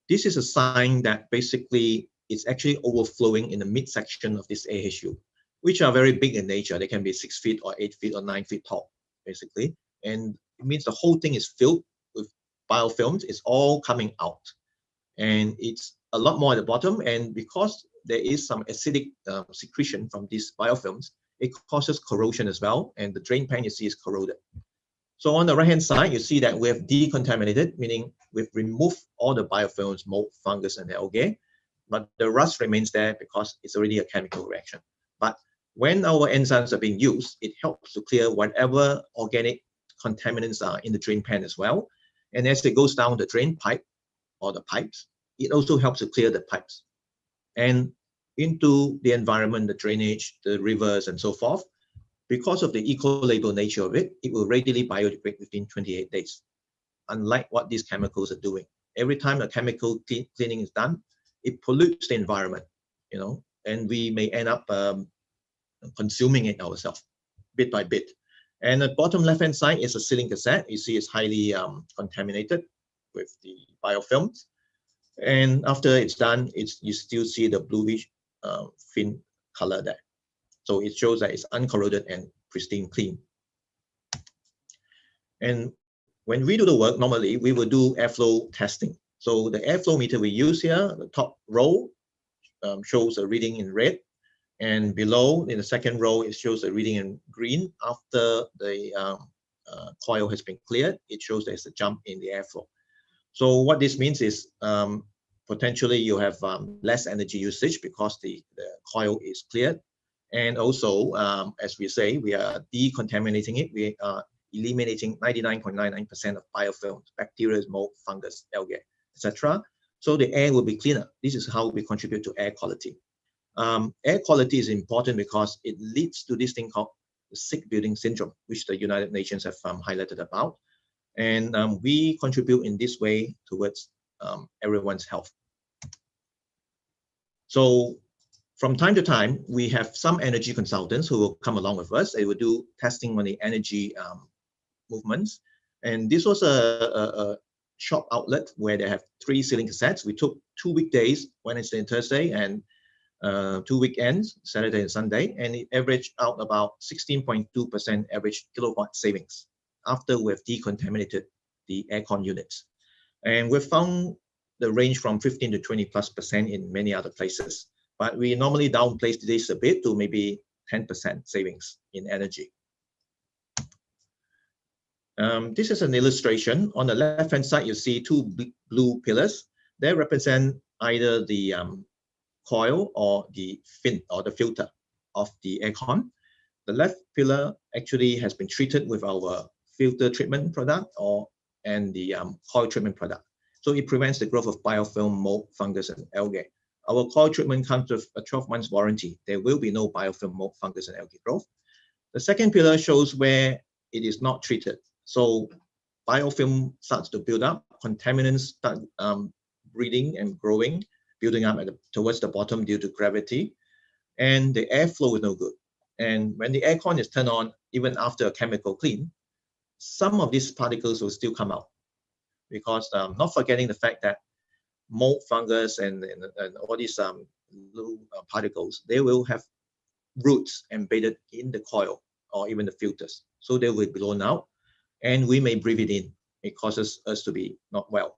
This is a sign that basically it's actually overflowing in the midsection of this AHU, which are very big in nature. They can be 6 feet or 8 feet or 9 feet tall, basically. And it means the whole thing is filled with biofilms. It's all coming out. And it's a lot more at the bottom. And because there is some acidic secretion from these biofilms, it causes corrosion as well. And the drain pan you see is corroded. So on the right-hand side, you see that we have decontaminated, meaning we've removed all the biofilms, mold, fungus, and algae, but the rust remains there because it's already a chemical reaction. But when our enzymes are being used, it helps to clear whatever organic contaminants are in the drain pan as well. And as it goes down the drain pipe or the pipes, it also helps to clear the pipes. And into the environment, the drainage, the rivers, and so forth. Because of the eco-label nature of it, it will readily biodegrade within 28 days, unlike what these chemicals are doing. Every time a chemical cleaning is done, it pollutes the environment, you know, and we may end up consuming it ourselves, bit by bit. And the bottom left-hand side is a sealing cassette. You see it's highly contaminated with the biofilms. And after it's done, you still see the bluish fin color there. So it shows that it's uncorroded and pristine clean. And when we do the work, normally we will do airflow testing. So the airflow meter we use here, the top row shows a reading in red. And below in the second row, it shows the reading in green. After the coil has been cleared, it shows there's a jump in the airflow. So what this means is potentially you have less energy usage because the coil is cleared. And also, as we say, we are decontaminating it. We are eliminating 99.99% of biofilms, bacteria, mold, fungus, algae, etc. So the air will be cleaner. This is how we contribute to air quality. Air quality is important because it leads to this thing called the sick building syndrome, which the United Nations have highlighted about. And we contribute in this way towards everyone's health. So from time to time, we have some energy consultants who will come along with us. They will do testing on the energy movements. And this was a shop outlet where they have 3 ceiling cassettes. We took 2 weekdays, Wednesday and Thursday, and 2 weekends, Saturday and Sunday, and it averaged out about 16.2% average kilowatt savings after we've decontaminated the aircon units. And we've found the range from 15 to 20+% in many other places. But we normally downplay this a bit to maybe 10% savings in energy. This is an illustration. On the left-hand side, you see 2 blue pillars. They represent either the coil or the fin or the filter of the aircon. The left pillar actually has been treated with our filter treatment product and the coil treatment product. So it prevents the growth of biofilm, mold, fungus, and algae. Our coil treatment comes with a 12 months warranty. There will be no biofilm, mold, fungus, and algae growth. The second pillar shows where it is not treated. So biofilm starts to build up, contaminants start breeding and growing, building up towards the bottom due to gravity, and the airflow is no good. And when the aircon is turned on, even after a chemical clean, some of these particles will still come out because not forgetting the fact that mold, fungus, and all these little particles, they will have roots embedded in the coil or even the filters. So they will be blown out and we may breathe it in. It causes us to be not well.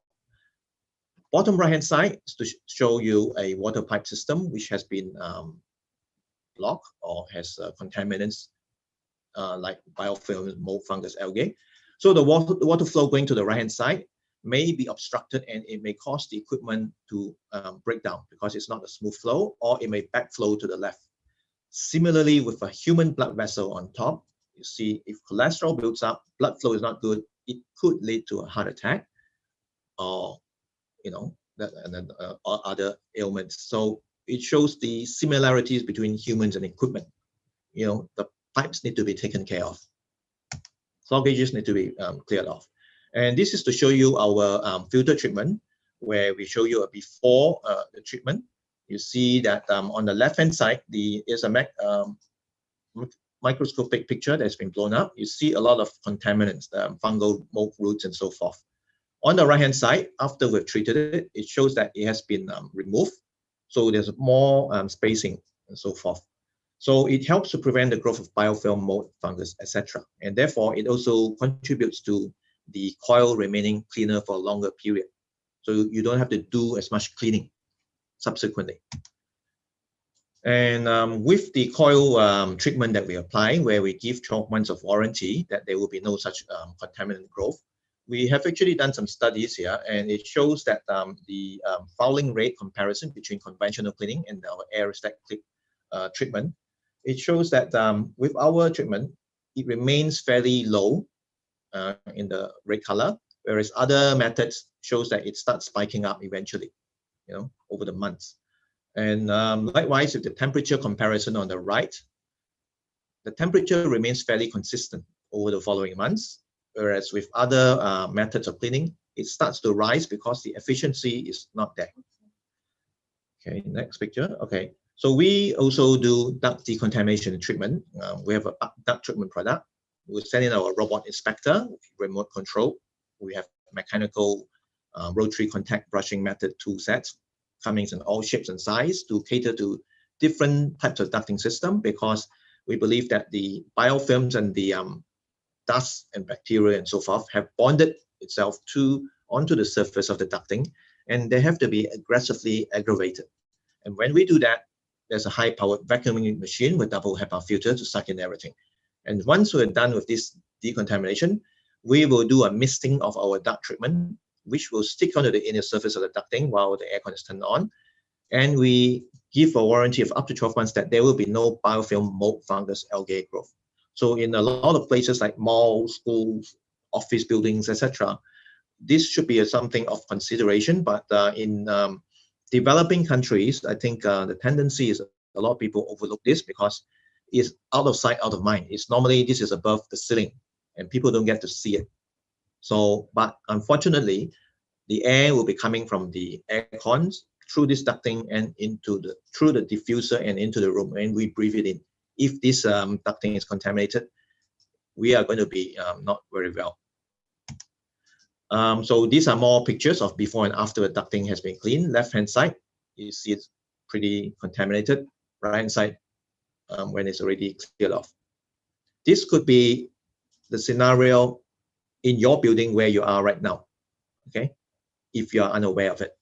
Bottom right-hand side is to show you a water pipe system which has been blocked or has contaminants like biofilm, mold, fungus, algae. So the water flow going to the right-hand side may be obstructed and it may cause the equipment to break down because it's not a smooth flow, or it may backflow to the left. Similarly, with a human blood vessel on top, you see if cholesterol builds up, blood flow is not good, it could lead to a heart attack or or other ailments. So it shows the similarities between humans and equipment. The pipes need to be taken care of. Cloggages need to be cleared off. And this is to show you our filter treatment, where we show you a before the treatment. You see that on the left-hand side, is a microscopic picture that's been blown up. You see a lot of contaminants, fungal, mold, roots, and so forth. On the right-hand side, after we've treated it, it shows that it has been removed. So there's more spacing and so forth. So it helps to prevent the growth of biofilm, mold, fungus, etc. And therefore, it also contributes to the coil remaining cleaner for a longer period. So you don't have to do as much cleaning subsequently. And with the coil treatment that we apply, where we give 12 months of warranty, that there will be no such contaminant growth, we have actually done some studies here, and it shows that the fouling rate comparison between conventional cleaning and our aerostat treatment, it shows that with our treatment, it remains fairly low in the red color, whereas other methods shows that it starts spiking up eventually, over the months. And likewise, with the temperature comparison on the right, the temperature remains fairly consistent over the following months, whereas with other methods of cleaning, it starts to rise because the efficiency is not there. Okay, next picture. Okay, so we also do duct decontamination treatment. We have a duct treatment product. We send in our robot inspector, remote control. We have mechanical rotary contact brushing method tool sets coming in all shapes and sizes to cater to different types of ducting system, because we believe that the biofilms and the dust and bacteria and so forth have bonded itself onto the surface of the ducting, and they have to be aggressively aggravated. And when we do that, there's a high-powered vacuuming machine with double HEPA filter to suck in everything. And once we're done with this decontamination, we will do a misting of our duct treatment, which will stick onto the inner surface of the ducting while the aircon is turned on. And we give a warranty of up to 12 months that there will be no biofilm, mold, fungus, algae growth. So in a lot of places like malls, schools, office buildings, etc., this should be something of consideration. But in developing countries, I think the tendency is a lot of people overlook this because it's out of sight, out of mind. It's normally this is above the ceiling and people don't get to see it. So, but unfortunately, the air will be coming from the air cons through this ducting and through the diffuser and into the room, and we breathe it in. If this ducting is contaminated, we are going to be not very well. So these are more pictures of before and after the ducting has been cleaned. Left-hand side, you see it's pretty contaminated. Right-hand side, when it's already cleared off. This could be the scenario in your building where you are right now, okay, if you are unaware of it.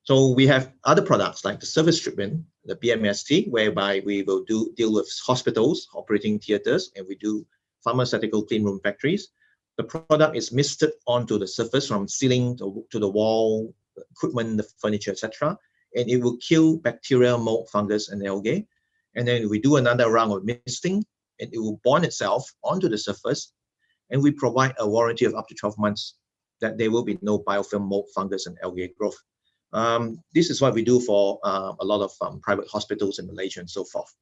So we have other products like the surface treatment, the BMST, whereby we will deal with hospitals, operating theaters, and we do pharmaceutical clean room factories. The product is misted onto the surface from ceiling to the wall, equipment, the furniture, etc., and it will kill bacteria, mold, fungus, and algae. And then we do another round of misting, and it will bond itself onto the surface, and we provide a warranty of up to 12 months that there will be no biofilm, mold, fungus, and algae growth. This is what we do for a lot of private hospitals in Malaysia and so forth.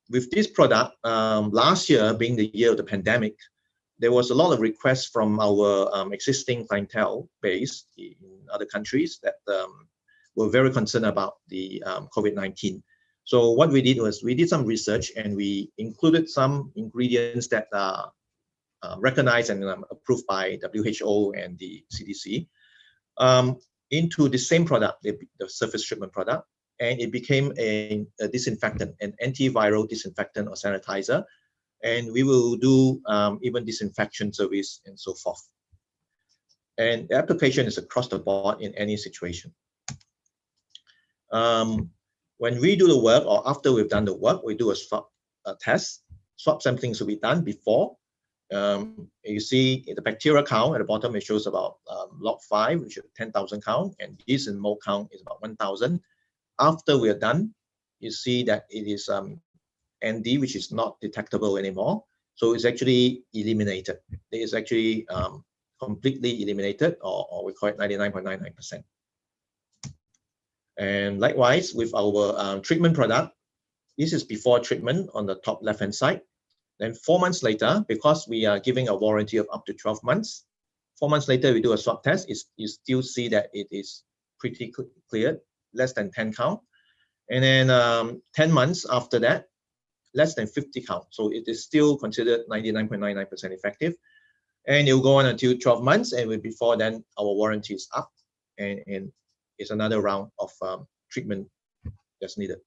With this product, last year being the year of the pandemic, there was a lot of requests from our existing clientele base in other countries that were very concerned about the COVID-19. So what we did was we did some research and we included some ingredients that are recognized and approved by WHO and the CDC into the same product, the surface treatment product, and it became a disinfectant, an antiviral disinfectant or sanitizer. And we will do even disinfection service and so forth. And the application is across the board in any situation. When we do the work or after we've done the work, we do a swab test. Swab sampling will be done before. You see the bacteria count at the bottom, it shows about log 5, which is 10,000 count, and yeast and mold count is about 1,000. After we are done, you see that it is ND, which is not detectable anymore. So it's actually eliminated. It is actually completely eliminated, or we call it 99.99%. And likewise, with our treatment product, this is before treatment on the top left-hand side. Then 4 months later, because we are giving a warranty of up to 12 months, 4 months later, we do a swab test. You still see that it is pretty clear, less than 10 count. And then 10 months after that, less than 50 count. So it is still considered 99.99% effective. And it will go on until 12 months. And before then, our warranty is up. And it's another round of treatment that's needed.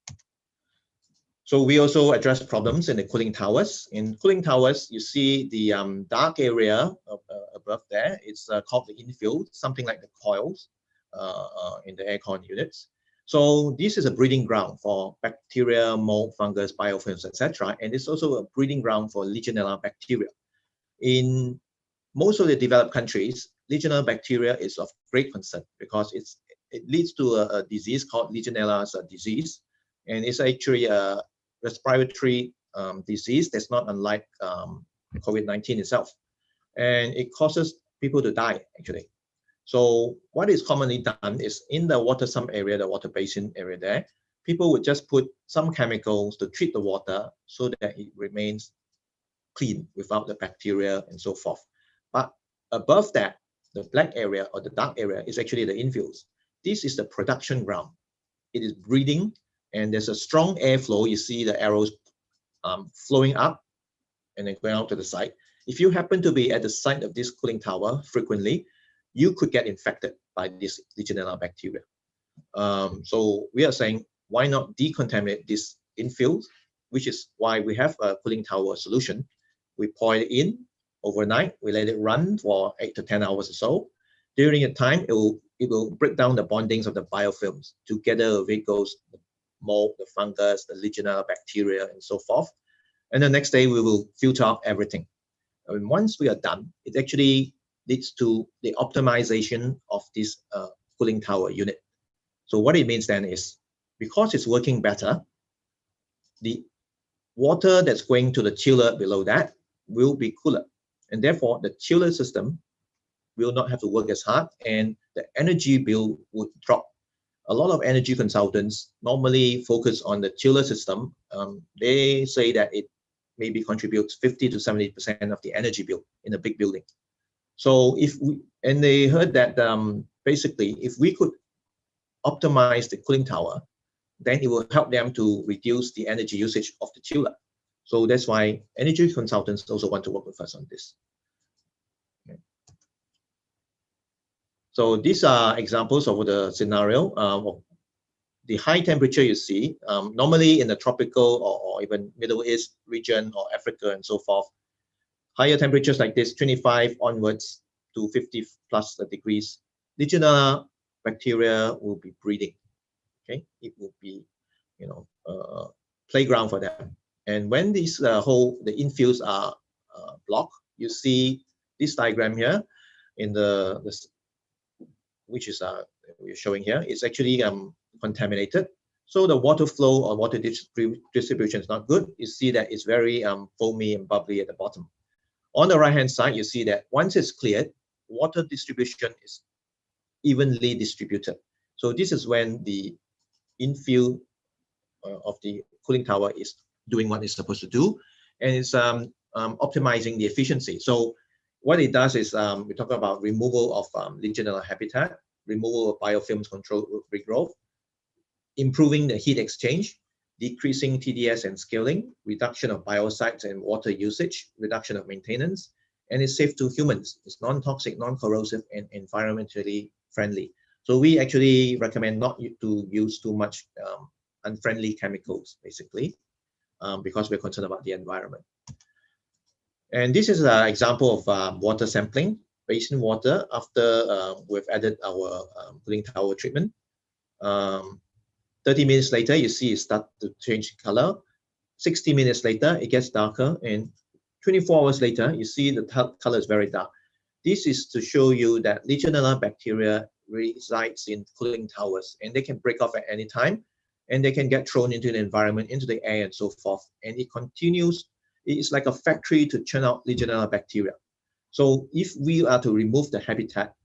So we also address problems in the cooling towers. In cooling towers, you see the dark area above there. It's called the infield, something like the coils in the aircon units. So this is a breeding ground for bacteria, mold, fungus, biofilms, etc. And it's also a breeding ground for Legionella bacteria. In most of the developed countries, Legionella bacteria is of great concern because it leads to a disease called Legionella disease. And it's actually a respiratory disease that's not unlike COVID-19 itself. And it causes people to die, actually. So what is commonly done is in the water sump area, the water basin area there, people would just put some chemicals to treat the water so that it remains clean without the bacteria and so forth. But above that, the black area or the dark area is actually the infields. This is the production ground. It is breeding, and there's a strong airflow. You see the arrows flowing up and then going out to the side. If you happen to be at the site of this cooling tower frequently, you could get infected by this Legionella bacteria. So we are saying, why not decontaminate this infield, which is why we have a cooling tower solution. We pour it in overnight, we let it run for 8 to 10 hours or so. During the time, it will it will break down the bondings of the biofilms together with it goes the mold, the fungus, the Legionella bacteria, and so forth. And the next day we will filter out everything. And once we are done, it actually leads to the optimization of this cooling tower unit. So what it means then is, because it's working better, the water that's going to the chiller below that will be cooler. And therefore, the chiller system will not have to work as hard and the energy bill would drop. A lot of energy consultants normally focus on the chiller system. They say that it maybe contributes 50 to 70% of the energy bill in a big building. So and they heard that basically if we could optimize the cooling tower, then it will help them to reduce the energy usage of the chiller. So that's why energy consultants also want to work with us on this. Okay. So these are examples of the scenario. The high temperature you see, normally in the tropical or even Middle East region or Africa and so forth, higher temperatures like this, 25 onwards to 50 plus degrees, Legionella bacteria will be breeding. Okay, it will be, playground for them. And when these the infills are blocked, you see this diagram here in which is we're showing here. It's actually contaminated. So the water flow or water distribution is not good. You see that it's very foamy and bubbly at the bottom. On the right-hand side, you see that once it's cleared, water distribution is evenly distributed. So this is when the infill of the cooling tower is doing what it's supposed to do, and it's optimizing the efficiency. So what it does is we talk about removal of Legionella habitat, removal of biofilms, control regrowth, improving the heat exchange, decreasing TDS and scaling, reduction of biocides and water usage, reduction of maintenance, and it's safe to humans. It's non-toxic, non-corrosive, and environmentally friendly. So we actually recommend not to use too much unfriendly chemicals, basically, because we're concerned about the environment. And this is an example of water sampling, basin water after we've added our cooling tower treatment. 30 minutes later, you see it start to change color. 60 minutes later, it gets darker, and 24 hours later, you see the color is very dark. This is to show you that Legionella bacteria resides in cooling towers, and they can break off at any time, and they can get thrown into the environment, into the air, and so forth. And it continues. It's like a factory to churn out Legionella bacteria. So if we are to remove the habitat,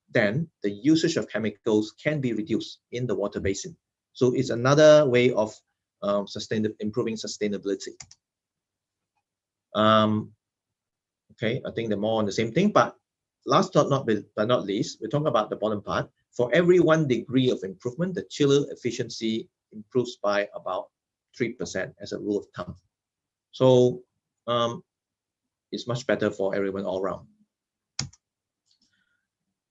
then the usage of chemicals can be reduced in the water basin. So it's another way of improving sustainability. Okay, I think they're more on the same thing, but last but not least, we talk about the bottom part. For every 1 degree of improvement, the chiller efficiency improves by about 3% as a rule of thumb. So it's much better for everyone all around.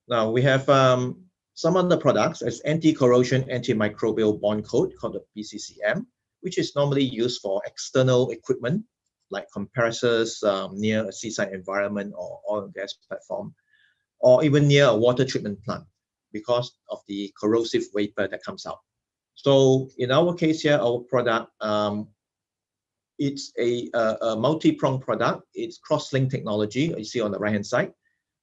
Now we have some other products as anti-corrosion, antimicrobial bond coat called the PCCM, which is normally used for external equipment like compressors near a seaside environment or oil and gas platform, or even near a water treatment plant because of the corrosive vapor that comes out. So in our case here, our product, it's a multi-pronged product. It's cross-link technology, you see on the right-hand side.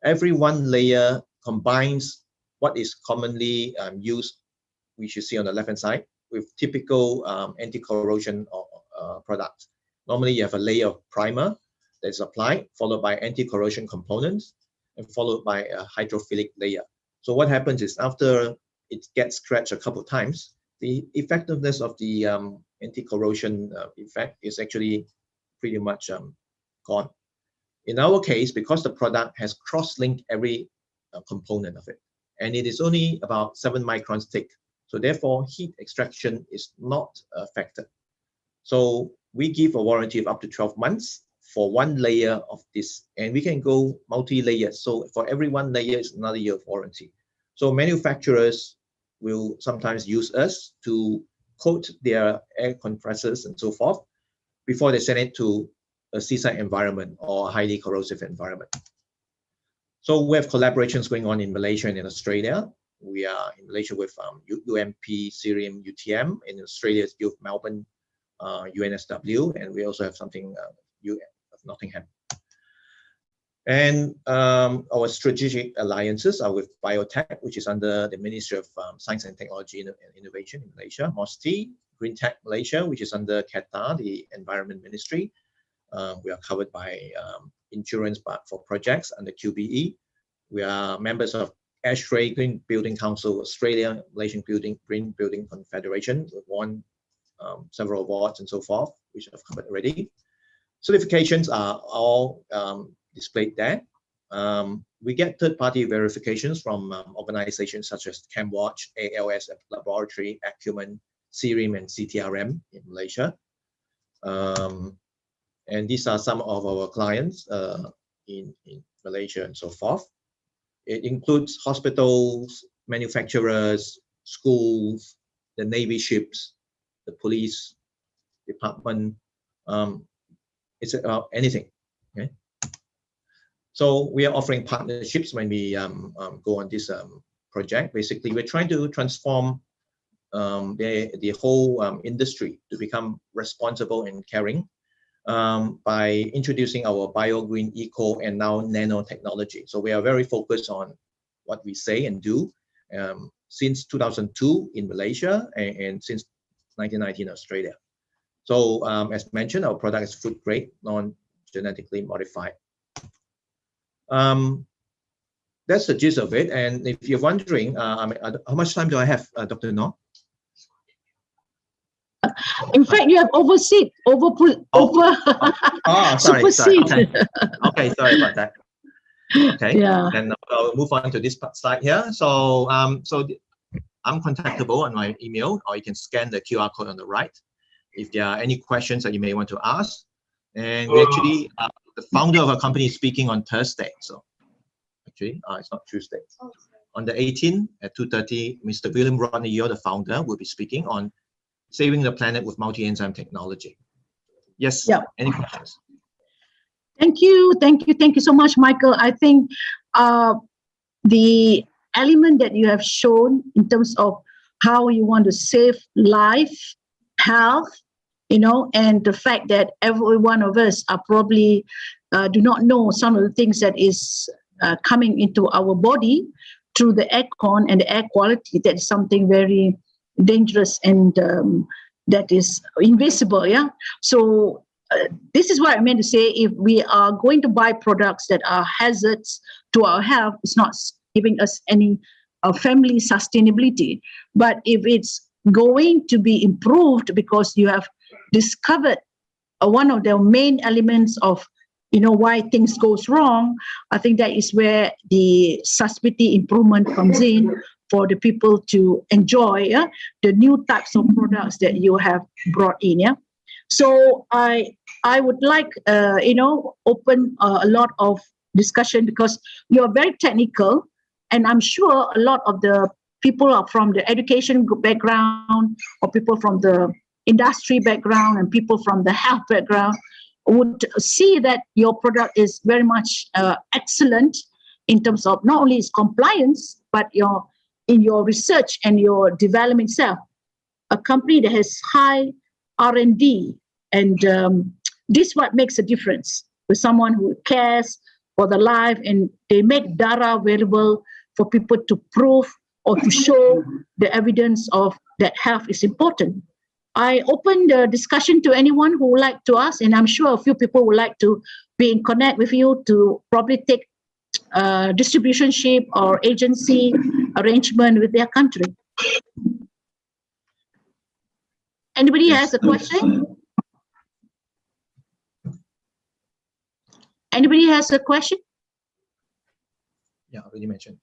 Every one layer combines what is commonly used, which you see on the left-hand side, with typical anti-corrosion products. Normally, you have a layer of primer that's applied, followed by anti-corrosion components, and followed by a hydrophilic layer. So what happens is after it gets scratched a couple of times, the effectiveness of the anti-corrosion effect is actually pretty much gone. In our case, because the product has cross-linked every component of it, and it is only about 7 microns thick, so therefore heat extraction is not affected. So we give a warranty of up to 12 months for 1 layer of this, and we can go multi-layers. So for every 1 layer is another year of warranty. So manufacturers will sometimes use us to coat their air compressors and so forth before they send it to a seaside environment or a highly corrosive environment. So we have collaborations going on in Malaysia and in Australia. We are in Malaysia with UMP, Cerium, UTM. In Australia, it's Youth Melbourne, UNSW, and we also have something of Nottingham. And our strategic alliances are with biotech, which is under the Ministry of Science and Technology and Innovation in Malaysia, MOSTI, Green Tech Malaysia, which is under Qatar, the Environment Ministry. We are covered by insurance for projects under QBE. We are members of ASHRAE, Green Building Council Australia, Malaysian Green Building Confederation. We've won several awards and so forth, which I've covered already. Certifications are all displayed there. We get third-party verifications from organizations such as ChemWatch, ALS Laboratory, Acumen, Cerium, and CTRM in Malaysia. And these are some of our clients in Malaysia and so forth. It includes hospitals, manufacturers, schools, the Navy ships, the police department. It's about anything. Okay. So we are offering partnerships when we go on this project. Basically, we're trying to transform the whole industry to become responsible and caring by introducing our bio-green, eco, and now nanotechnology. So we are very focused on what we say and do since 2002 in Malaysia and since 1990 in Australia. So as mentioned, our product is food grade, non-genetically modified. That's the gist of it. And if you're wondering, how much time do I have, Dr. Noor? In fact, you have supersede. Sorry. Okay, sorry about that. Okay, yeah. Then I'll move on to this slide here. So, I'm contactable on my email, or you can scan the QR code on the right if there are any questions that you may want to ask. And we actually, the founder of our company is speaking on Thursday. So actually, it's not Tuesday. On the 18th at 2:30, Mr. William Rodney, you're the founder, will be speaking on saving the planet with multi-enzyme technology. Yes, yeah. Any questions? Thank you so much, Michael. I think the element that you have shown in terms of how you want to save life, health, and the fact that every one of us are probably do not know some of the things that is coming into our body through the aircon and the air quality. That is something very dangerous and that is invisible. Yeah. So this is what I meant to say. If we are going to buy products that are hazards to our health, it's not giving us any family sustainability. But if it's going to be improved because you have discovered one of the main elements of why things goes wrong, I think that is where the sustainability improvement comes in for the people to enjoy the new types of products that you have brought in. Yeah. So I would like open a lot of discussion because you are very technical, and I'm sure a lot of the people are from the education background or people from the industry background and people from the health background would see that your product is very much excellent in terms of not only its compliance, but in your research and your development itself. A company that has high R&D, and this is what makes a difference with someone who cares for the life, and they make data available for people to prove or to show the evidence of that health is important. I open the discussion to anyone who would like to ask, and I'm sure a few people would like to be in connect with you to probably take distributionship or agency arrangement with their country. Anybody has a question? Anybody has a question? Yeah, already mentioned.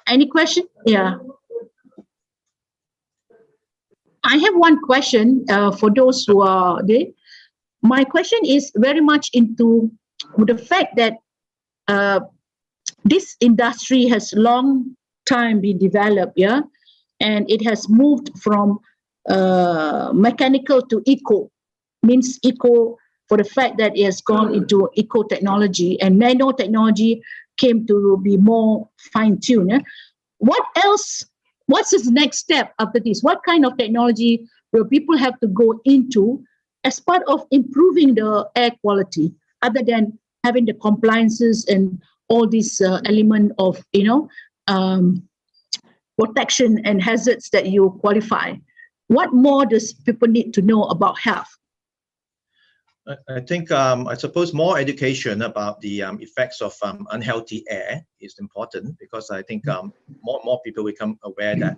Any question? Yeah. I have one question for those who are there. My question is very much into the fact that this industry has long time been developed, yeah, and it has moved from mechanical to eco. Means eco for the fact that it has gone into eco-technology and nanotechnology came to be more fine-tuned. What else? What's the next step after this? What kind of technology will people have to go into as part of improving the air quality, other than having the compliances and all these element of, protection and hazards that you qualify? What more does people need to know about health? I think, I suppose more education about the effects of unhealthy air is important, because I think more people become aware that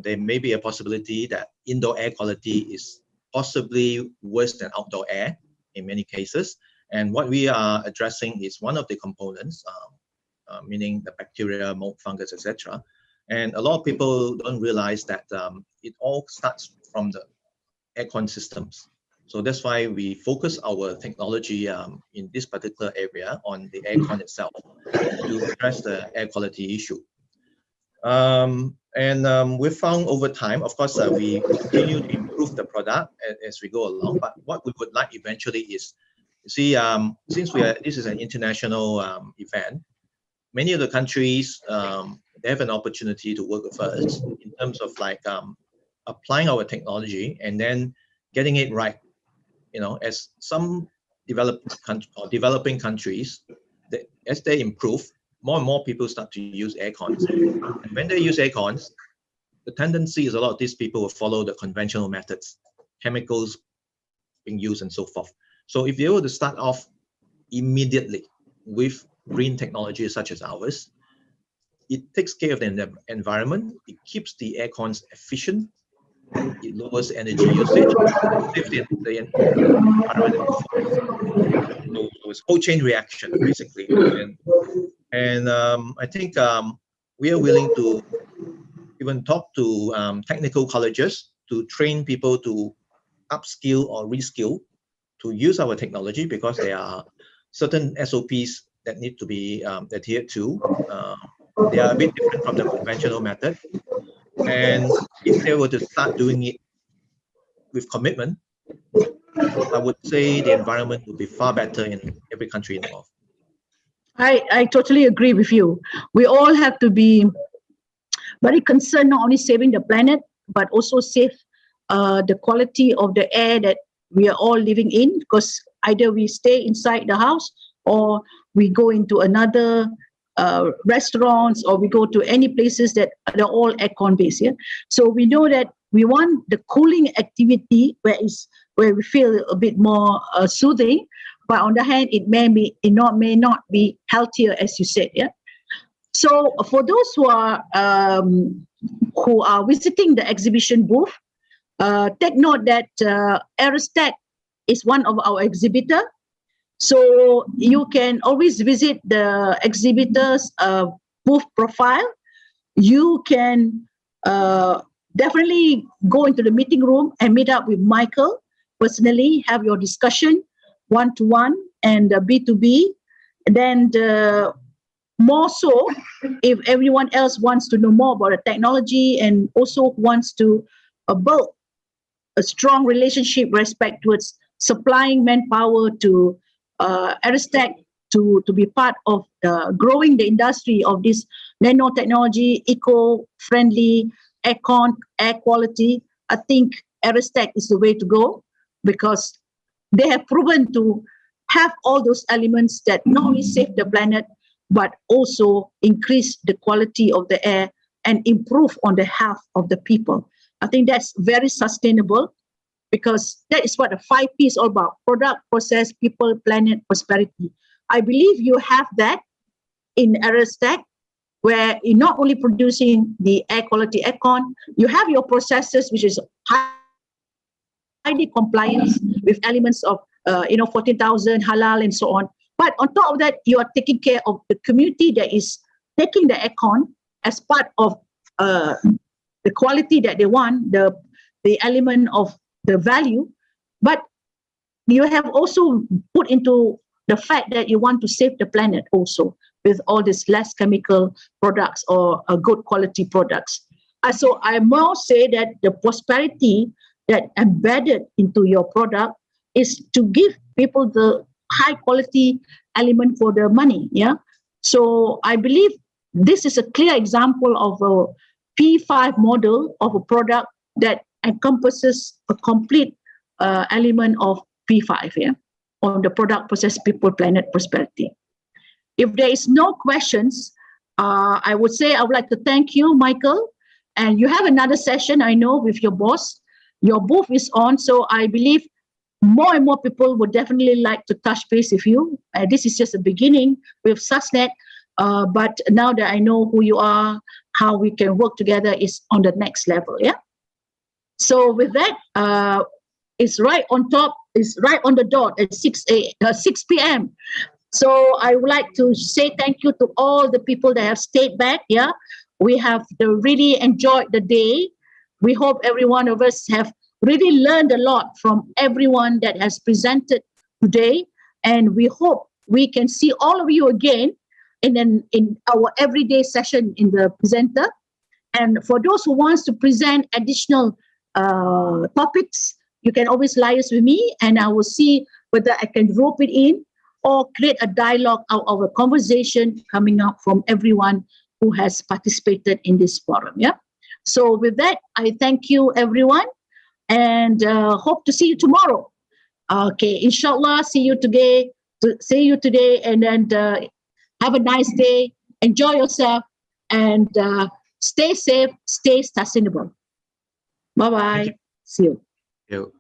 there may be a possibility that indoor air quality is possibly worse than outdoor air in many cases. And what we are addressing is one of the components, meaning the bacteria, mold, fungus, etc. And a lot of people don't realize that it all starts from the aircon systems. So that's why we focus our technology in this particular area on the aircon itself to address the air quality issue. We found over time, of course, we continue to improve the product as we go along. But what we would like eventually is, see, since this is an international event, many of the countries they have an opportunity to work with us in terms of like applying our technology and then getting it right. As some developing countries, as they improve, more and more people start to use air cons. And when they use air cons, the tendency is a lot of these people will follow the conventional methods, chemicals being used and so forth. So if you were to start off immediately with green technology such as ours, it takes care of the environment, it keeps the air cons efficient, it lowers energy usage, saves the environment. So it's whole chain reaction basically. And I think we are willing to even talk to technical colleges to train people to upskill or reskill to use our technology, because there are certain SOPs that need to be adhered to. They are a bit different from the conventional method. And if they were to start doing it with commitment, I would say the environment would be far better in every country involved. I totally agree with you. We all have to be very concerned, not only saving the planet, but also save the quality of the air that we are all living in, because either we stay inside the house or we go into another restaurants, or we go to any places that are all aircon based. Yeah? So we know that we want the cooling activity where we feel a bit more soothing, but on the hand, it may not be healthier, as you said. Yeah. So for those who are visiting the exhibition booth, take note that Aerostat is one of our exhibitor. So you can always visit the exhibitor's booth profile. You can definitely go into the meeting room and meet up with Michael personally, have your discussion one-to-one and B2B. And then more so, if everyone else wants to know more about the technology and also wants to build a strong relationship respect towards supplying manpower to Aerostat to be part of growing the industry of this nanotechnology, eco-friendly aircon, air quality, I think Aerostat is the way to go, because they have proven to have all those elements that not only save the planet, but also increase the quality of the air and improve on the health of the people. I think that's very sustainable, because that is what the 5 P is all about: product, process, people, planet, prosperity. I believe you have that in Aerostat, where you're not only producing the air quality aircon, you have your processes, which is highly compliant with elements of 14,000 halal and so on. But on top of that, you are taking care of the community that is taking the aircon as part of the quality that they want, the element of the value. But you have also put into the fact that you want to save the planet also with all these less chemical products or good quality products. So I must say that the prosperity that embedded into your product is to give people the high quality element for their money. Yeah. So I believe this is a clear example of a P5 model of a product that encompasses a complete element of P5, yeah, on the product, process, people, planet, prosperity. If there is no questions, I would say I would like to thank you, Michael. And you have another session, I know, with your boss. Your booth is on, so I believe more and more people would definitely like to touch base with you. This is just a beginning with Susnet, but now that I know who you are, how we can work together is on the next level, yeah? So with that, it's right on top, it's right on the dot at 6 p.m. So I would like to say thank you to all the people that have stayed back, yeah? We have really enjoyed the day. We hope every one of us have really learned a lot from everyone that has presented today. And we hope we can see all of you again in our everyday session in the presenter. And for those who wants to present additional topics, you can always liaise with me and I will see whether I can rope it in or create a dialogue out of a conversation coming up from everyone who has participated in this forum. Yeah. So with that, I thank you, everyone, and hope to see you tomorrow. Okay, inshallah, see you today, and then have a nice day. Enjoy yourself, and stay safe, stay sustainable. Bye bye. See you.